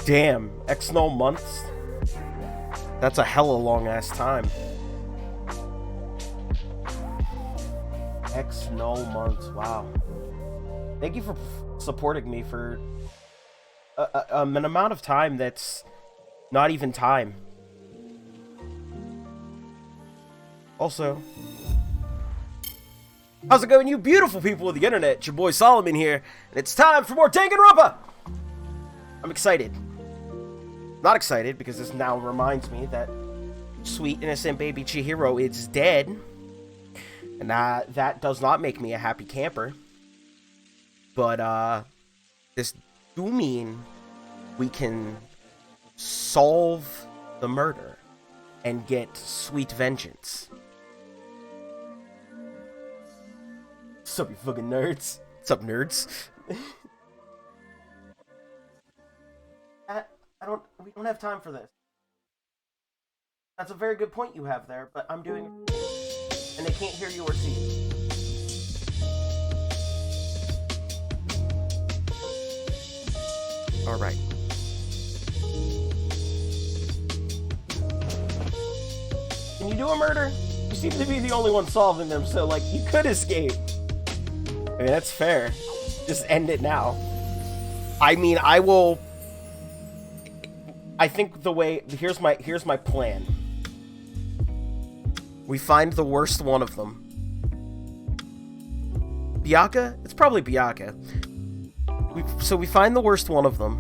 Damn, X null months? That's a hella long ass time. X null months, wow. Thank you for supporting me for an amount of time that's not even time. Also, how's it going, you beautiful people of the internet? It's your boy Solomon here, and it's time for more Danganronpa! I'm excited. Not excited, because this now reminds me that sweet, innocent baby Chihiro is dead. And that does not make me a happy camper. But, this do mean we can solve the murder and get sweet vengeance. What's up, you fucking nerds? What's up, nerds? We don't have time for this. That's a very good point you have there, but I'm doing it. And they can't hear you or see you. Alright. Can you do a murder? You seem to be the only one solving them, so, like, you could escape. I mean, that's fair. Just end it now. I mean, I think the way, here's my plan. We find the worst one of them. Byakuya? It's probably Byakuya. So we find the worst one of them.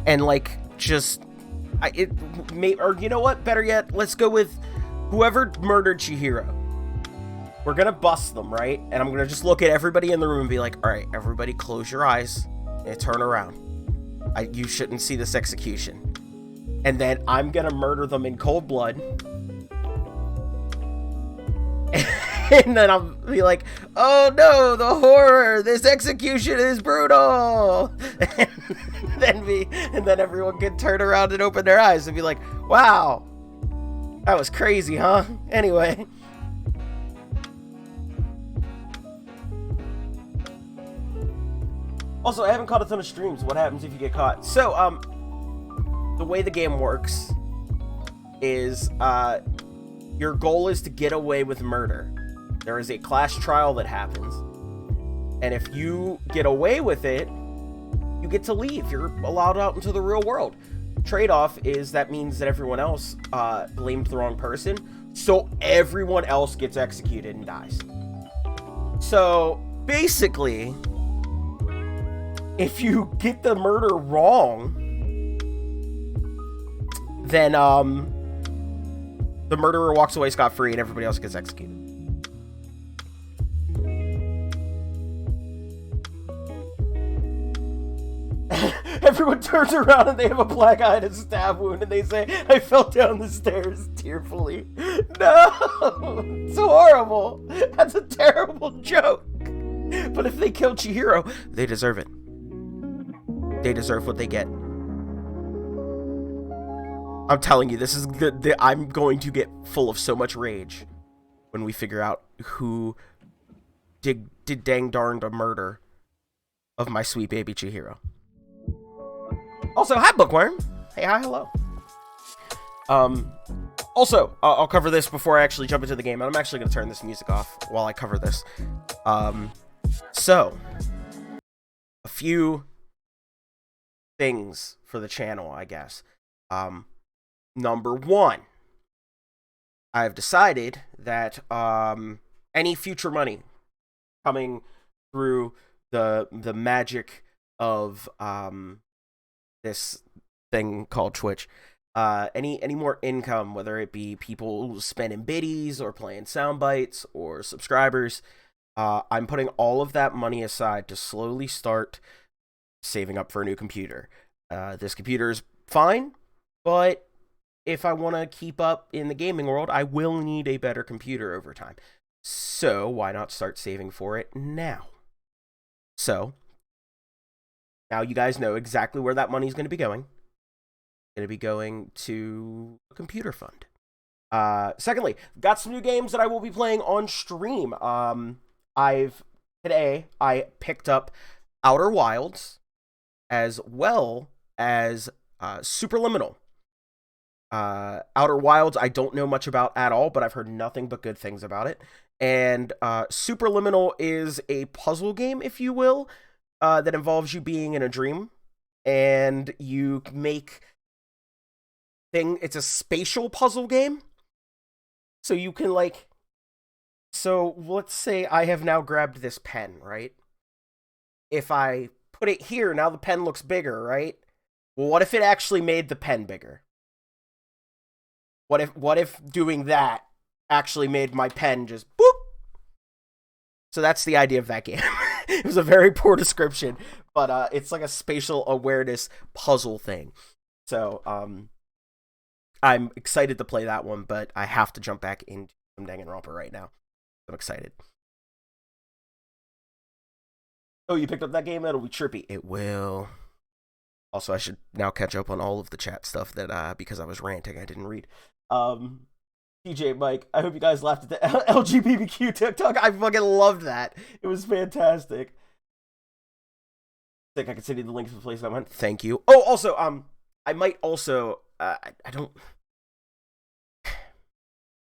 And, like, just... or you know what? Better yet, let's go with whoever murdered Chihiro. We're gonna bust them, right? And I'm gonna just look at everybody in the room and be like, alright, everybody close your eyes and turn around. You shouldn't see this execution. And then I'm gonna murder them in cold blood. And then I'll be like, oh no, the horror! This execution is brutal! And then everyone can turn around and open their eyes and be like, wow! That was crazy, huh? Anyway. Also, I haven't caught a ton of streams. What happens if you get caught? So, the way the game works is, your goal is to get away with murder. There is a class trial that happens. And if you get away with it, you get to leave. You're allowed out into the real world. Trade-off is that means that everyone else, blamed the wrong person. So everyone else gets executed and dies. So, basically... if you get the murder wrong, then, the murderer walks away scot-free and everybody else gets executed. Everyone turns around and they have a black eye and a stab wound and they say, I fell down the stairs tearfully. No! It's horrible! That's a terrible joke! But if they kill Chihiro, they deserve it. They deserve what they get. I'm telling you, this is I'm going to get full of so much rage when we figure out who did dang darned a murder of my sweet baby Chihiro. Also, hi Bookworm. Hey, hi, hello. Also, I'll cover this before I actually jump into the game. I'm actually going to turn this music off while I cover this. So, a few things for the channel, I guess. Number one, I've decided that any future money coming through the magic of this thing called Twitch, any more income, whether it be people spending biddies or playing sound bites or subscribers, I'm putting all of that money aside to slowly start saving up for a new computer. This computer is fine, but if I want to keep up in the gaming world, I will need a better computer over time. So why not start saving for it now? So now you guys know exactly where that money is going to be going. It's going to be going to a computer fund. Secondly, got some new games that I will be playing on stream. Today I picked up Outer Wilds as well as Superliminal. Outer Wilds I don't know much about at all, but I've heard nothing but good things about it. And Superliminal is a puzzle game, if you will, that involves you being in a dream, and you make it's a spatial puzzle game. So you can so let's say I have now grabbed this pen, right? If I put it here, now the pen looks bigger, right? Well, what if it actually made the pen bigger? What if doing that actually made my pen just boop? So that's the idea of that game. It was a very poor description, but it's like a spatial awareness puzzle thing. So I'm excited to play that one, but I have to jump back into some Danganronpa right now. I'm excited. Oh, you picked up that game? It'll be trippy. It will. Also, I should now catch up on all of the chat stuff that because I was ranting, I didn't read. TJ, Mike, I hope you guys laughed at the LGBTQ TikTok. I fucking loved that. It was fantastic. I think I can send you the link to the place I went. Thank you. Oh, also, I might also, I don't,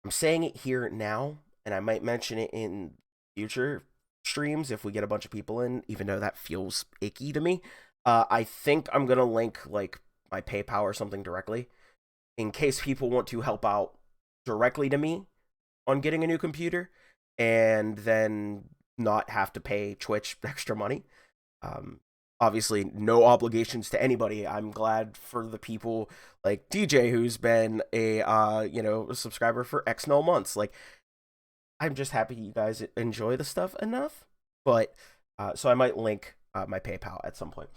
I'm saying it here now, and I might mention it in future streams if we get a bunch of people in, even though that feels icky to me. I think I'm going to link, like, my PayPal or something directly, in case people want to help out directly to me on getting a new computer, and then not have to pay Twitch extra money. Obviously, no obligations to anybody. I'm glad for the people like DJ, who's been a a subscriber for X no months. Like, I'm just happy you guys enjoy the stuff enough. But so I might link my PayPal at some point.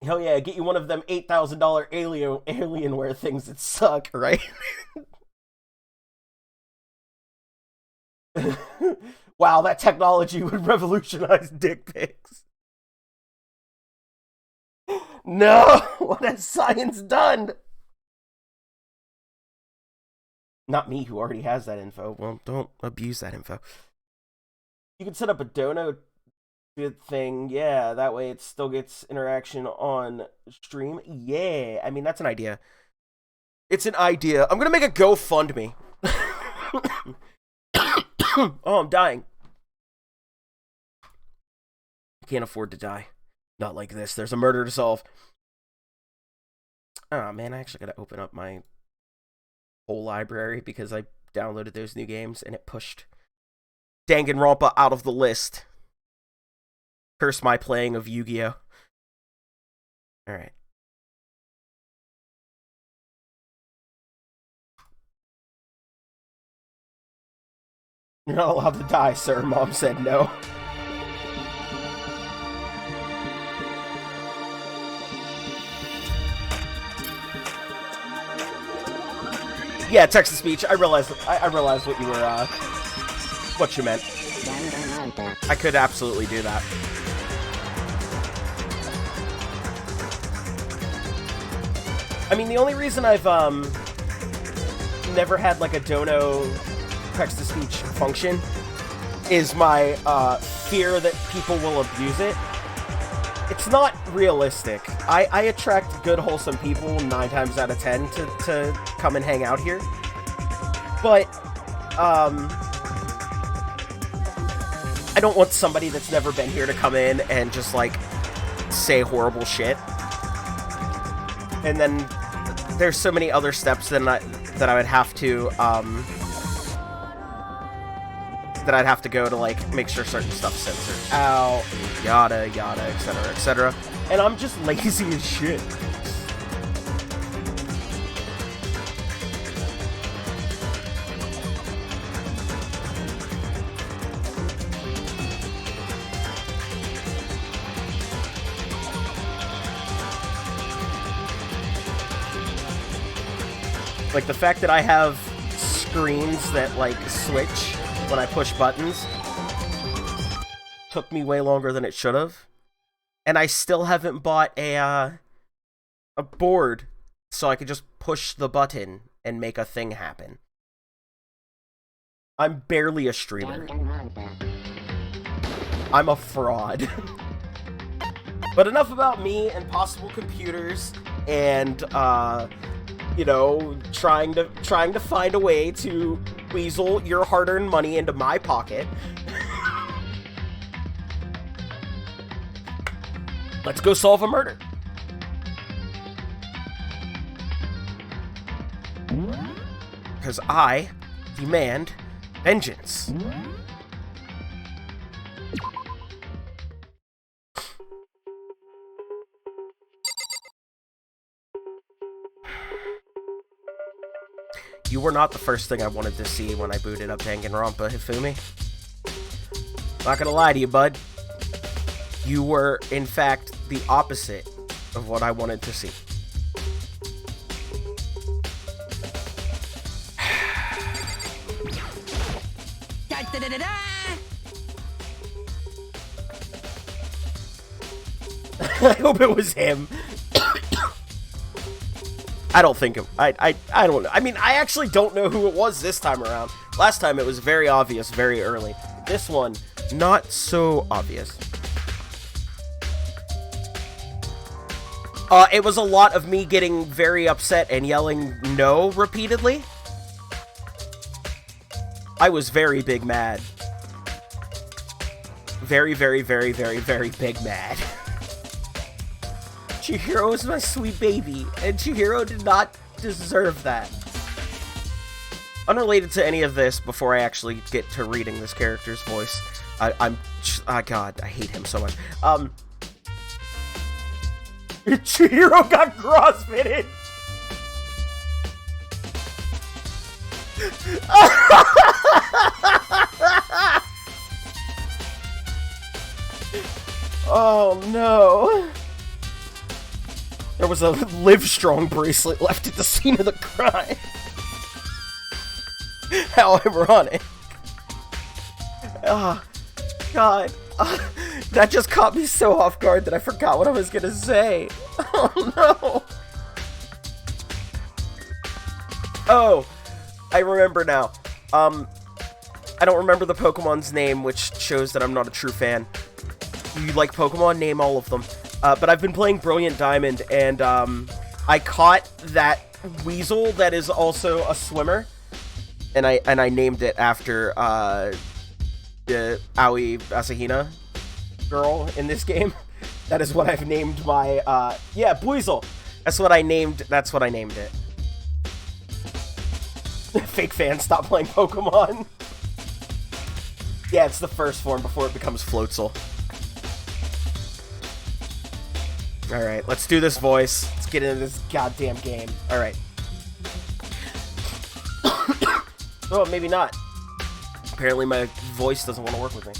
Hell yeah, get you one of them $8,000 Alienware things that suck, right? Wow, that technology would revolutionize dick pics. No! What has science done? Not me, who already has that info. Well, don't abuse that info. You can set up a dono thing. Yeah, that way it still gets interaction on stream. Yeah, I mean, that's an idea. It's an idea. I'm gonna make a GoFundMe. Oh, I'm dying. I can't afford to die. Not like this. There's a murder to solve. Oh, man, I actually gotta open up my whole library because I downloaded those new games and it pushed Danganronpa out of the list. Curse my playing of Yu-Gi-Oh! Alright. You're not allowed to die, sir. Mom said no. Yeah, text-to-speech. I realized what you were, what you meant. I could absolutely do that. I mean, the only reason I've, never had, like, a dono text-to-speech function is my, fear that people will abuse it. It's not realistic. I attract good, wholesome people 9 times out of 10 to come and hang out here. But, I don't want somebody that's never been here to come in and just, like, say horrible shit. And then there's so many other steps that I would have to, that I'd have to go to, like, make sure certain stuff's censored out, yada, yada, etc., etc. And I'm just lazy as shit. Like, the fact that I have screens that, like, switch when I push buttons took me way longer than it should have. And I still haven't bought a board so I could just push the button and make a thing happen. I'm barely a streamer. I'm a fraud. But enough about me and possible computers and, you know, trying to find a way to weasel your hard-earned money into my pocket. Let's go solve a murder. Because I demand vengeance. You were not the first thing I wanted to see when I booted up Danganronpa, Hifumi. Not gonna lie to you, bud. You were, in fact, the opposite of what I wanted to see. I hope it was him. I don't think I don't know. I mean, I actually don't know who it was this time around. Last time it was very obvious very early. This one, not so obvious. It was a lot of me getting very upset and yelling no repeatedly. I was very big mad. Very, very, very, very, very big mad. Chihiro is my sweet baby, and Chihiro did not deserve that. Unrelated to any of this, before I actually get to reading this character's voice, God, I hate him so much. Chihiro got crossfitted! Oh no! There was a Livestrong bracelet left at the scene of the crime. How ironic. Oh, God. That just caught me so off guard that I forgot what I was gonna say. Oh, no. Oh, I remember now. I don't remember the Pokemon's name, which shows that I'm not a true fan. You like Pokemon? Name all of them. But I've been playing Brilliant Diamond, and I caught that weasel that is also a swimmer, and I named it after the Aoi Asahina girl in this game. That is what I've named my yeah, Buizel. That's what I named it. Fake fans, stop playing Pokemon. Yeah, it's the first form before it becomes Floatzel. Alright, let's do this voice. Let's get into this goddamn game. Alright. Oh, maybe not. Apparently my voice doesn't want to work with me.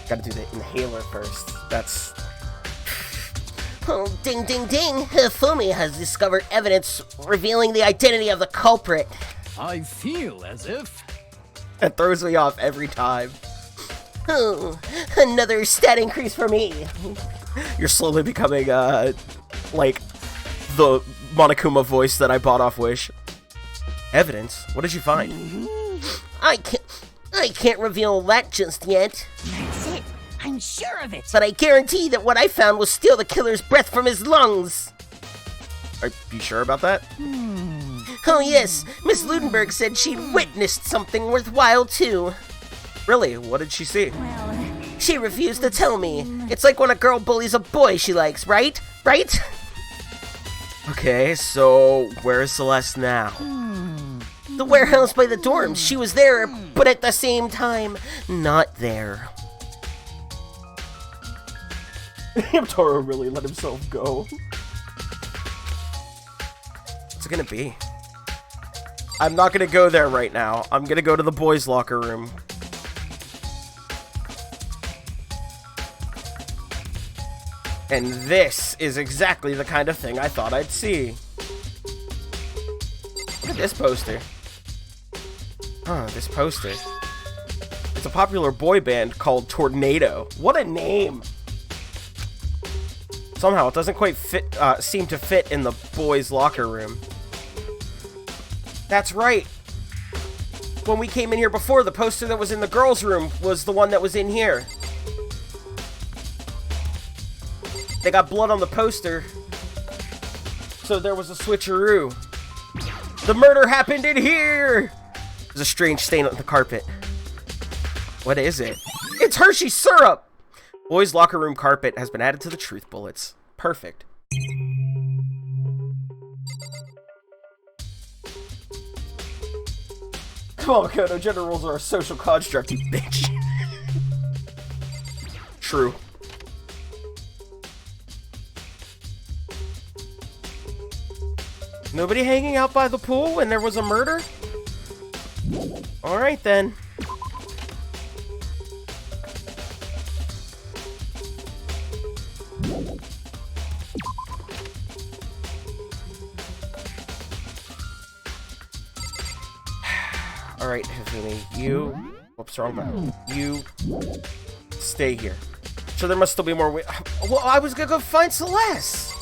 Gotta do the inhaler first. That's... Oh, ding ding ding! Hifumi has discovered evidence revealing the identity of the culprit. I feel as if... That throws me off every time. Oh, another stat increase for me. You're slowly becoming, like, the Monokuma voice that I bought off Wish. Evidence? What did you find? I can't reveal that just yet. That's it. I'm sure of it. But I guarantee that what I found will steal the killer's breath from his lungs. Are you sure about that? Oh yes, Miss Ludenberg said she'd witnessed something worthwhile too. Really? What did she see? Well, She refused to tell me. It's like when a girl bullies a boy she likes, right? Right? Okay, so where's Celeste now? The warehouse by the dorms. She was there, but at the same time, not there. Toro really let himself go. What's it gonna be? I'm not gonna go there right now. I'm gonna go to the boys' locker room. And this is exactly the kind of thing I thought I'd see. Look at this poster. Huh, this poster. It's a popular boy band called Tornado. What a name! Somehow, it doesn't quite seem to fit in the boys' locker room. That's right. When we came in here before, the poster that was in the girls' room was the one that was in here. They got blood on the poster, so there was a switcheroo. The murder happened in here! There's a strange stain on the carpet. What is it? It's Hershey syrup! Boys' locker room carpet has been added to the truth bullets. Perfect. Come on, Makoto, gender roles are a social construct, you bitch. True. Nobody hanging out by the pool when there was a murder? Alright then. Alright, Hifumi, you... Whoops, wrong button. You... stay here. So there must still be more... Well, I was gonna go find Celeste!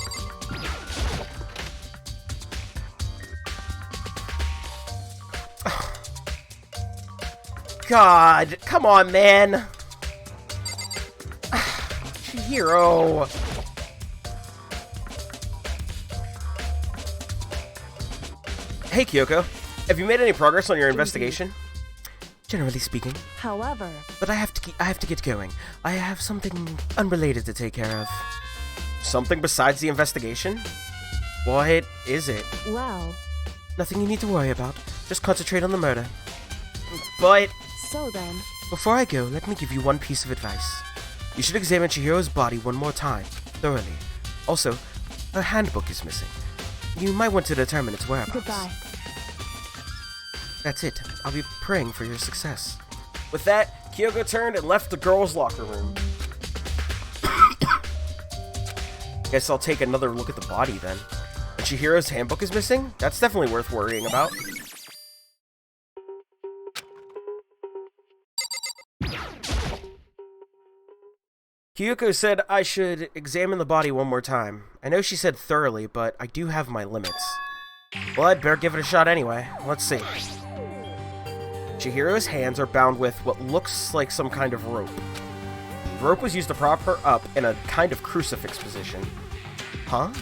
God, come on, man. Chihiro. Hey, Kyoko. Have you made any progress on your investigation? Generally speaking. However... But I have to get going. I have something unrelated to take care of. Something besides the investigation? What is it? Well... Nothing you need to worry about. Just concentrate on the murder. But... So then... Before I go, let me give you one piece of advice. You should examine Chihiro's body one more time, thoroughly. Also, her handbook is missing. You might want to determine its whereabouts. Goodbye. That's it. I'll be praying for your success. With that, Kyoko turned and left the girls' locker room. Guess I'll take another look at the body then. And Chihiro's handbook is missing? That's definitely worth worrying about. Kyoko said I should examine the body one more time. I know she said thoroughly, but I do have my limits. Well, I'd better give it a shot anyway. Let's see. Chihiro's hands are bound with what looks like some kind of rope. The rope was used to prop her up in a kind of crucifix position. Huh?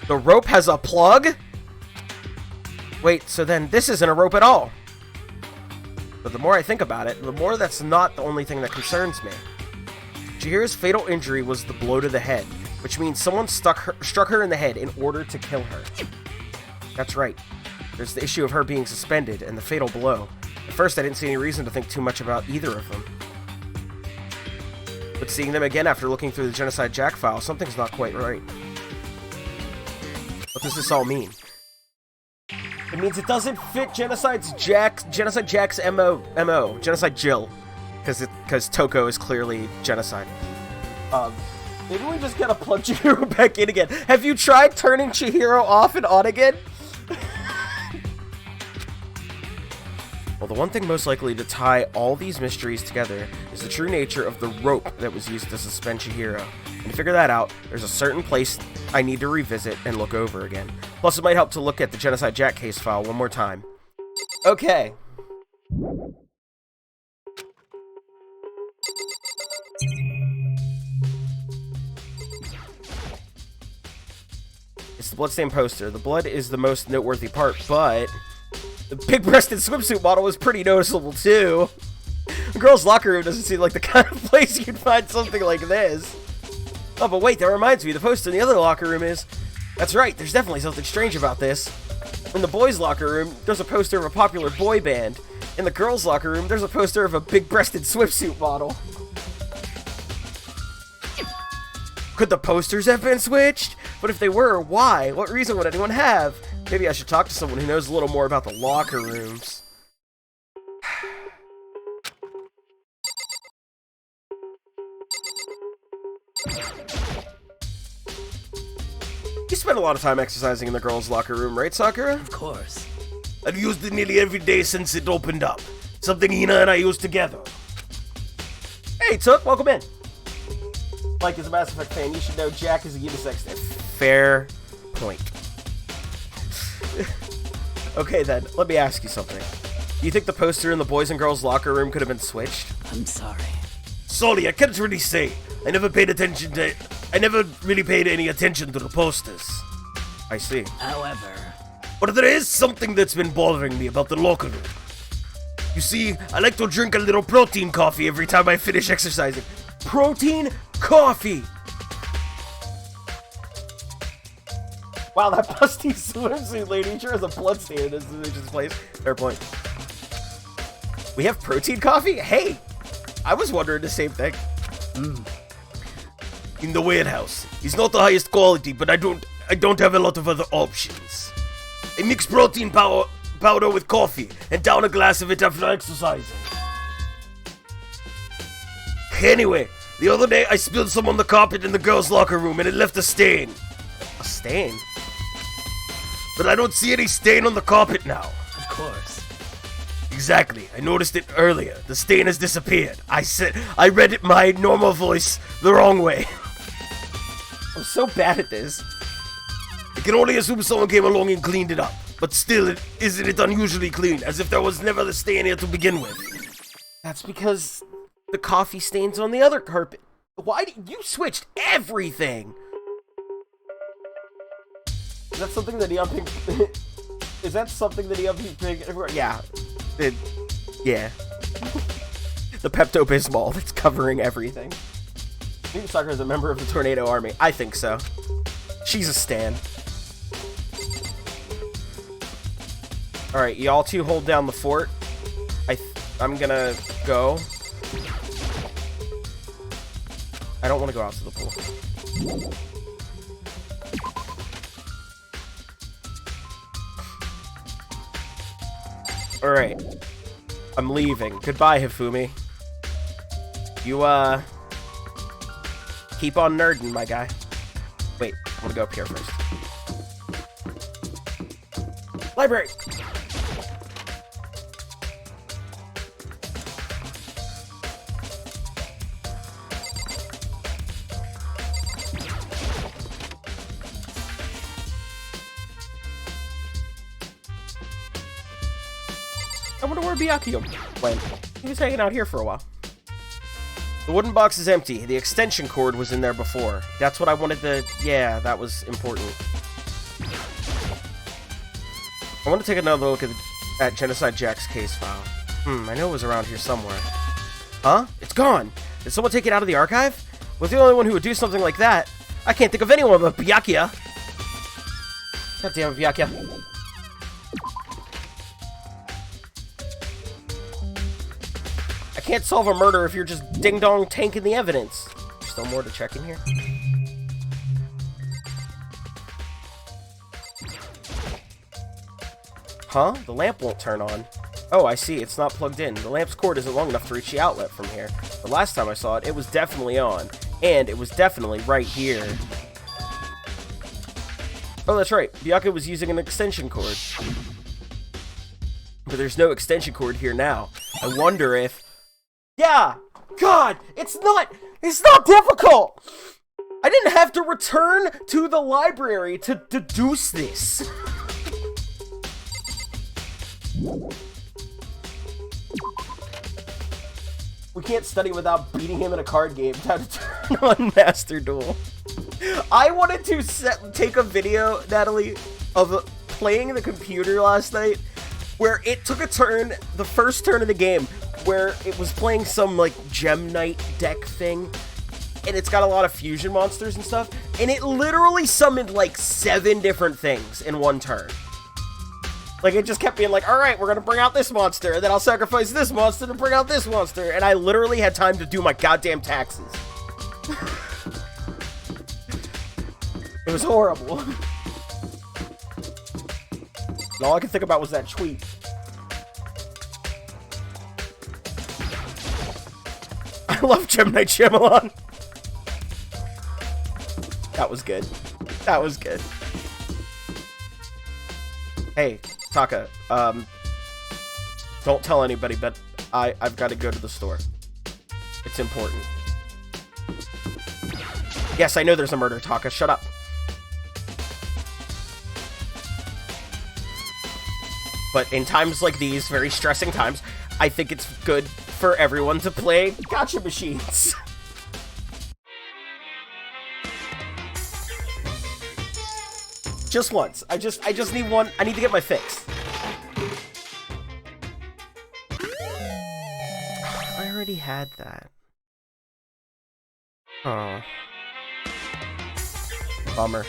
The rope has a plug? Wait, so then this isn't a rope at all. But the more I think about it, the more that's not the only thing that concerns me. Chihiro's fatal injury was the blow to the head, which means someone struck her in the head in order to kill her. That's right. There's the issue of her being suspended and the fatal blow. At first, I didn't see any reason to think too much about either of them. But seeing them again after looking through the Genocide Jack file, something's not quite right. What does this all mean? It means it doesn't fit Genocide Jack's MO, Genocide Jill. Because Toko is clearly genocide. Maybe we just gotta plug Chihiro back in again. Have you tried turning Chihiro off and on again? Well, the one thing most likely to tie all these mysteries together is the true nature of the rope that was used to suspend Chihiro. And to figure that out, there's a certain place I need to revisit and look over again. Plus, it might help to look at the Genocide Jack case file one more time. Okay. It's the bloodstained poster. The blood is the most noteworthy part, but the big-breasted swimsuit model is pretty noticeable too. The girls' locker room doesn't seem like the kind of place you'd find something like this. Oh, but wait, that reminds me, the poster in the other locker room is... That's right, there's definitely something strange about this. In the boys' locker room, there's a poster of a popular boy band. In the girls' locker room, there's a poster of a big-breasted swimsuit model. Could the posters have been switched? But if they were, why? What reason would anyone have? Maybe I should talk to someone who knows a little more about the locker rooms. You spend a lot of time exercising in the girls' locker room, right, Sakura? Of course. I've used it nearly every day since it opened up. Something Ina and I use together. Hey, Took, welcome in. Mike is a Mass Effect fan. You should know Jack is a unisex fan. Fair point. Okay, then, let me ask you something. Do you think the poster in the boys and girls locker room could have been switched? I'm sorry. Sorry, I can't really say. I never really paid any attention to the posters. I see. However, But there is something that's been bothering me about the locker room. You see, I like to drink a little protein coffee every time I finish exercising. Protein coffee! Wow, that busty swimsuit lady sure has a bloodstain in this place. Fair point. We have protein coffee? Hey! I was wondering the same thing. In the warehouse. It's not the highest quality, but I don't have a lot of other options. I mix protein powder with coffee and down a glass of it after exercising. Anyway, the other day I spilled some on the carpet in the girls' locker room and it left a stain. A stain? But I don't see any stain on the carpet now. of course. Exactly. I noticed it earlier. The stain has disappeared. I read it my normal voice the wrong way. I'm so bad at this. I can only assume someone came along and cleaned it up. But still, isn't it unusually clean? As if there was never the stain here to begin with. That's because the coffee stain's on the other carpet. Why did you switched everything? Is that something that Neon Pink... Is that something that Neon Pink... Yeah. Yeah. The Pepto-Bismol that's covering everything. Maybe Sakura is a member of the Tornado Army. I think so. She's a stan. Alright, y'all two hold down the fort. I'm gonna go. I don't want to go out to the pool. Alright. I'm leaving. Goodbye, Hifumi. You, keep on nerding, my guy. Wait, I'm gonna go up here first. Library! I wonder where Byakuya went. He was hanging out here for a while. The wooden box is empty. The extension cord was in there before. That's what I wanted to... Yeah, that was important. I want to take another look at Genocide Jack's case file. I know it was around here somewhere. Huh? It's gone! Did someone take it out of the archive? Was the only one who would do something like that? I can't think of anyone but Byakuya. God damn it, Byakuya. I can't solve a murder if you're just ding-dong tanking the evidence. There's still more to check in here. Huh? The lamp won't turn on. Oh, I see. It's not plugged in. The lamp's cord isn't long enough to reach the outlet from here. The last time I saw it, it was definitely on. And it was definitely right here. Oh, that's right. Byakuya was using an extension cord. But there's no extension cord here now. I wonder if... Yeah! God! It's not difficult! I didn't have to return to the library to deduce this. We can't study without beating him in a card game. Time to turn on Master Duel. I wanted to take a video, Natalie, of playing the computer last night, where it took a turn, the first turn of the game, where it was playing some, like, Gem Knight deck thing, and it's got a lot of fusion monsters and stuff, and it literally summoned, like, 7 different things in one turn. Like, it just kept being like, alright, we're gonna bring out this monster, and then I'll sacrifice this monster to bring out this monster, and I literally had time to do my goddamn taxes. It was horrible. And all I could think about was that tweet. I love Gem Knight Shyamalan. That was good. That was good. Hey, Taka, don't tell anybody, but I've got to go to the store. It's important. Yes, I know there's a murder, Taka. Shut up. But in times like these, very stressing times, I think it's good for everyone to play gacha machines. Just once. I just need one. I need to get my fix. I already had that. Oh. Bummer.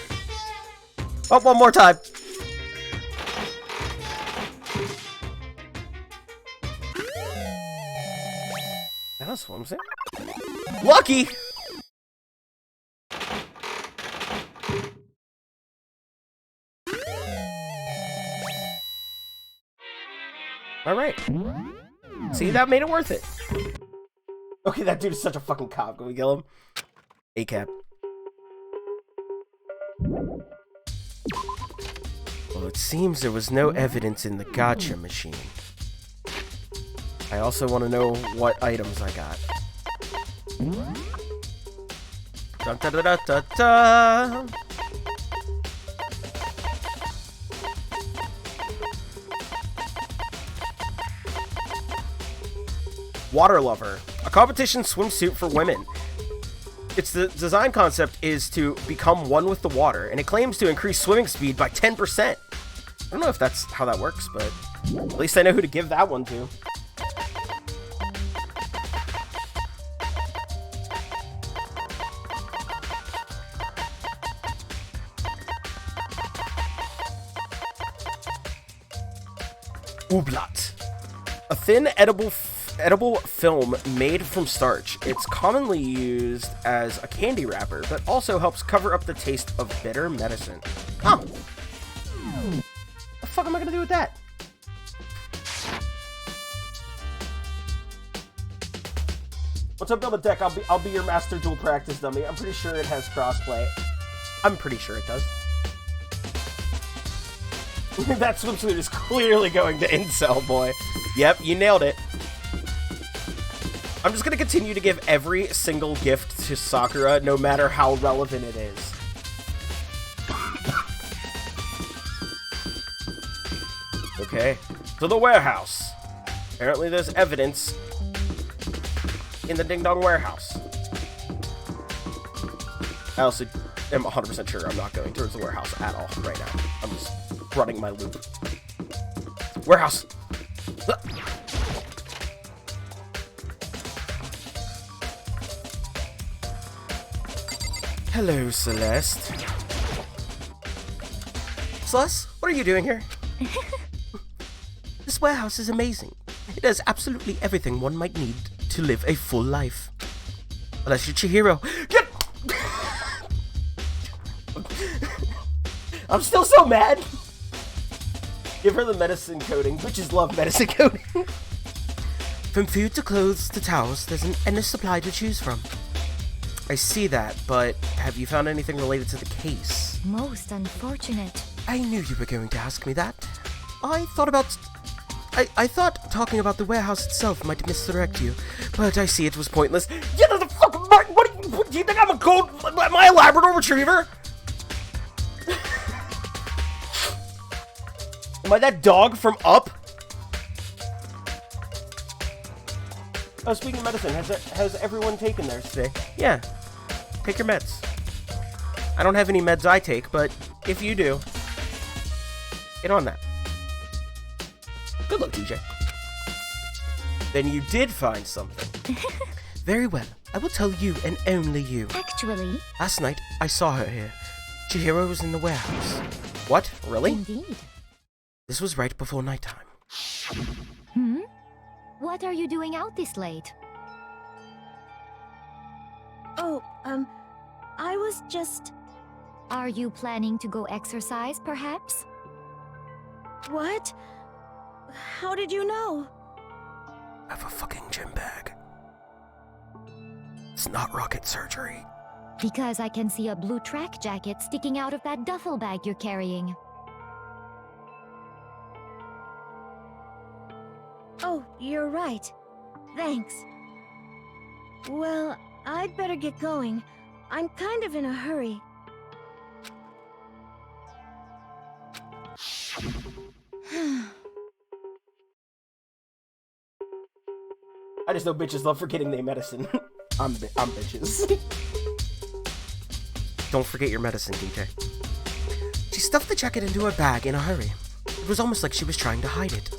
Oh, one more time. That's what I'm saying. Lucky! Alright. See, that made it worth it. Okay, that dude is such a fucking cop. Can we kill him? A-cap. Well, it seems there was no evidence in the gacha machine. I also want to know what items I got. Dun, da, da, da, da, da. Water Lover, a competition swimsuit for women. Its the design concept is to become one with the water, and it claims to increase swimming speed by 10%. I don't know if that's how that works, but at least I know who to give that one to. Ooblat. A thin, edible film made from starch. It's commonly used as a candy wrapper, but also helps cover up the taste of bitter medicine. Huh. What the fuck am I gonna do with that? What's up, Double Deck? I'll be your master dual practice dummy. I'm pretty sure it has crossplay. I'm pretty sure it does. That swimsuit is clearly going to incel, boy. Yep, you nailed it. I'm just gonna continue to give every single gift to Sakura, no matter how relevant it is. Okay, to the warehouse. Apparently there's evidence in the Ding Dong warehouse. I also am 100% sure I'm not going towards the warehouse at all right now. I'm just running my loop. Warehouse! Hello, Celeste. Celeste, what are you doing here? This warehouse is amazing. It has absolutely everything one might need to live a full life. Unless you're Chihiro. Get! I'm still so mad! Give her the medicine coating. Bitches love medicine coating. From food to clothes to towels, there's an endless supply to choose from. I see that, but have you found anything related to the case? Most unfortunate. I knew you were going to ask me that. I thought talking about the warehouse itself might misdirect you, but I see it was pointless. Get the fuck! What do you think I'm a gold? Am I a Labrador Retriever? Am I that dog from Up? Oh, speaking of medicine, has everyone taken theirs today? Yeah. Take your meds. I don't have any meds I take, but if you do, get on that. Good luck, DJ. Then you did find something. Very well. I will tell you and only you. Actually, Last night, I saw her here. Chihiro was in the warehouse. What? Really? indeed. This was right before nighttime. What are you doing out this late? Oh, I was just... Are you planning to go exercise, perhaps? What? How did you know? I have a fucking gym bag. It's not rocket surgery. Because I can see a blue track jacket sticking out of that duffel bag you're carrying. Oh, you're right. Thanks. Well, I'd better get going. I'm kind of in a hurry. I just know bitches love forgetting their medicine. I'm bitches. Don't forget your medicine, DJ. She stuffed the jacket into her bag in a hurry. It was almost like she was trying to hide it.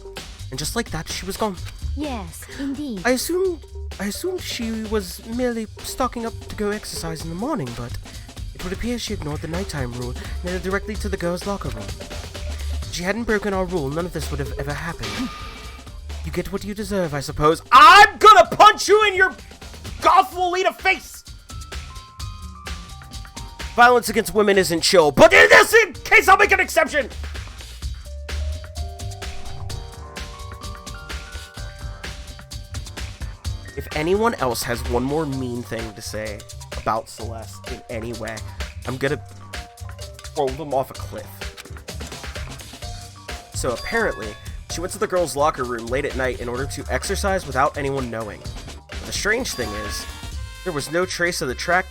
And just like that, she was gone. Yes, indeed. I assumed she was merely stocking up to go exercise in the morning, but it would appear she ignored the nighttime rule and headed directly to the girls' locker room. If she hadn't broken our rule, none of this would have ever happened. You get what you deserve, I suppose. I'm gonna punch you in your Goth-Lolita face! Violence against women isn't chill, But in this case, I'll make an exception! if anyone else has one more mean thing to say about Celeste in any way, I'm gonna throw them off a cliff. So apparently, she went to the girls' locker room late at night in order to exercise without anyone knowing. But the strange thing is, there was no trace of the track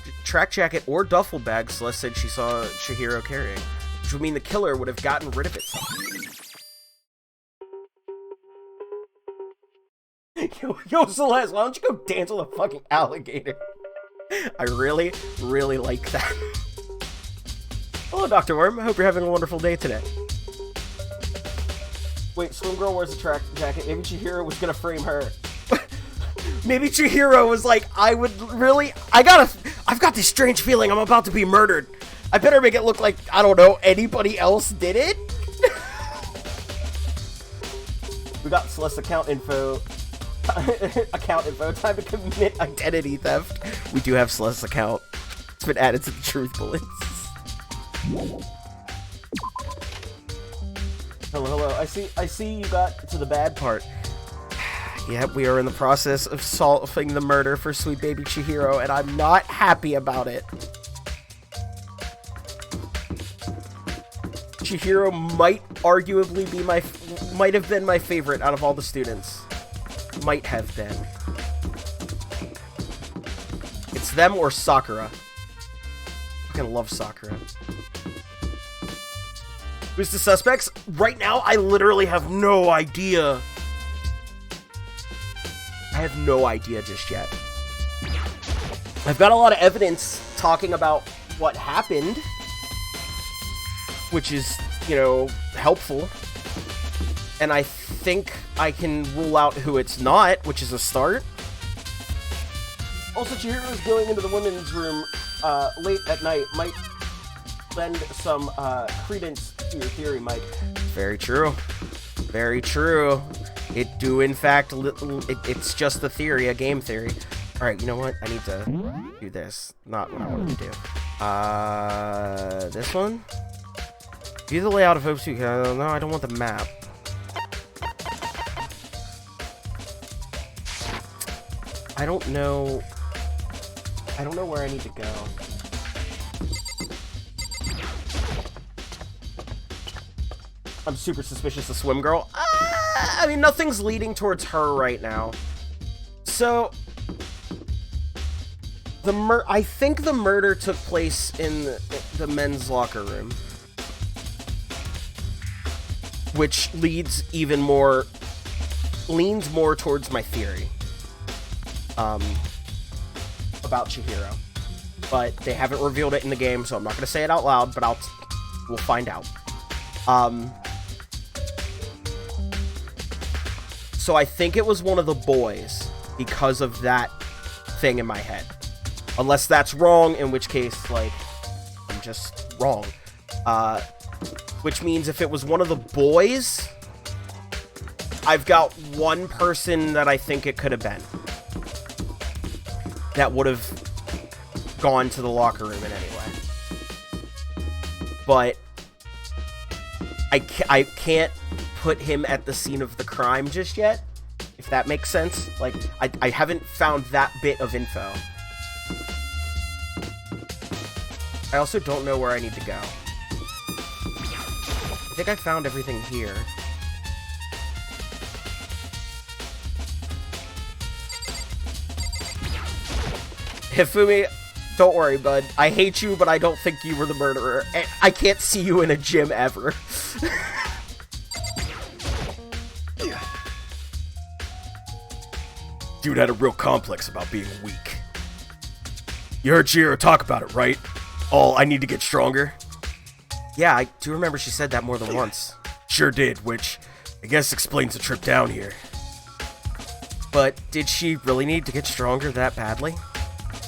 jacket or duffel bag Celeste said she saw Chihiro carrying, which would mean the killer would have gotten rid of it somehow. Yo, Celeste, why don't you go dance with a fucking alligator? I really, really like that. Hello, Dr. Worm. I hope you're having a wonderful day today. Wait, Swim Girl wears a track jacket. Maybe Chihiro was gonna frame her. Maybe Chihiro was like, I've got this strange feeling I'm about to be murdered. I better make it look like, I don't know, anybody else did it? We got Celeste's account info. Time to commit identity theft. We do have Celeste's account. It's been added to the truth bullets. Hello. I see you got to the bad part. Yep, we are in the process of solving the murder for sweet baby Chihiro, and I'm not happy about it. Chihiro might arguably be might have been my favorite out of all the students. Might have been. It's them or Sakura. I fucking love Sakura. Who's the suspects? Right now, I literally have no idea. I have no idea just yet. I've got a lot of evidence talking about what happened, which is, helpful. And I think I can rule out who it's not, which is a start. Also, Chihiro's going into the women's room late at night might lend some credence to your theory, Mike. Very true. Very true. It do, in fact, it's just a theory, a game theory. Alright, you know what? I need to do this. Not what I wanted to do. This one? View the layout of Hope's 2. No, I don't want the map. I don't know where I need to go. I'm super suspicious of Swim Girl. I mean, nothing's leading towards her right now. So, I think the murder took place in the men's locker room, which leans more towards my theory about Chihiro. But they haven't revealed it in the game, so I'm not going to say it out loud, but we'll find out. So I think it was one of the boys because of that thing in my head. Unless that's wrong, in which case, I'm just wrong. Which means if it was one of the boys, I've got one person that I think it could have been. That would have gone to the locker room in any way. But I can't put him at the scene of the crime just yet, if that makes sense. I haven't found that bit of info. I also don't know where I need to go. I think I found everything here. Hifumi, don't worry, bud. I hate you, but I don't think you were the murderer. I can't see you in a gym ever. Dude had a real complex about being weak. You heard Chihiro talk about it, right? Oh, I need to get stronger? Yeah, I do remember she said that more than once. Sure did, which I guess explains the trip down here. But did she really need to get stronger that badly?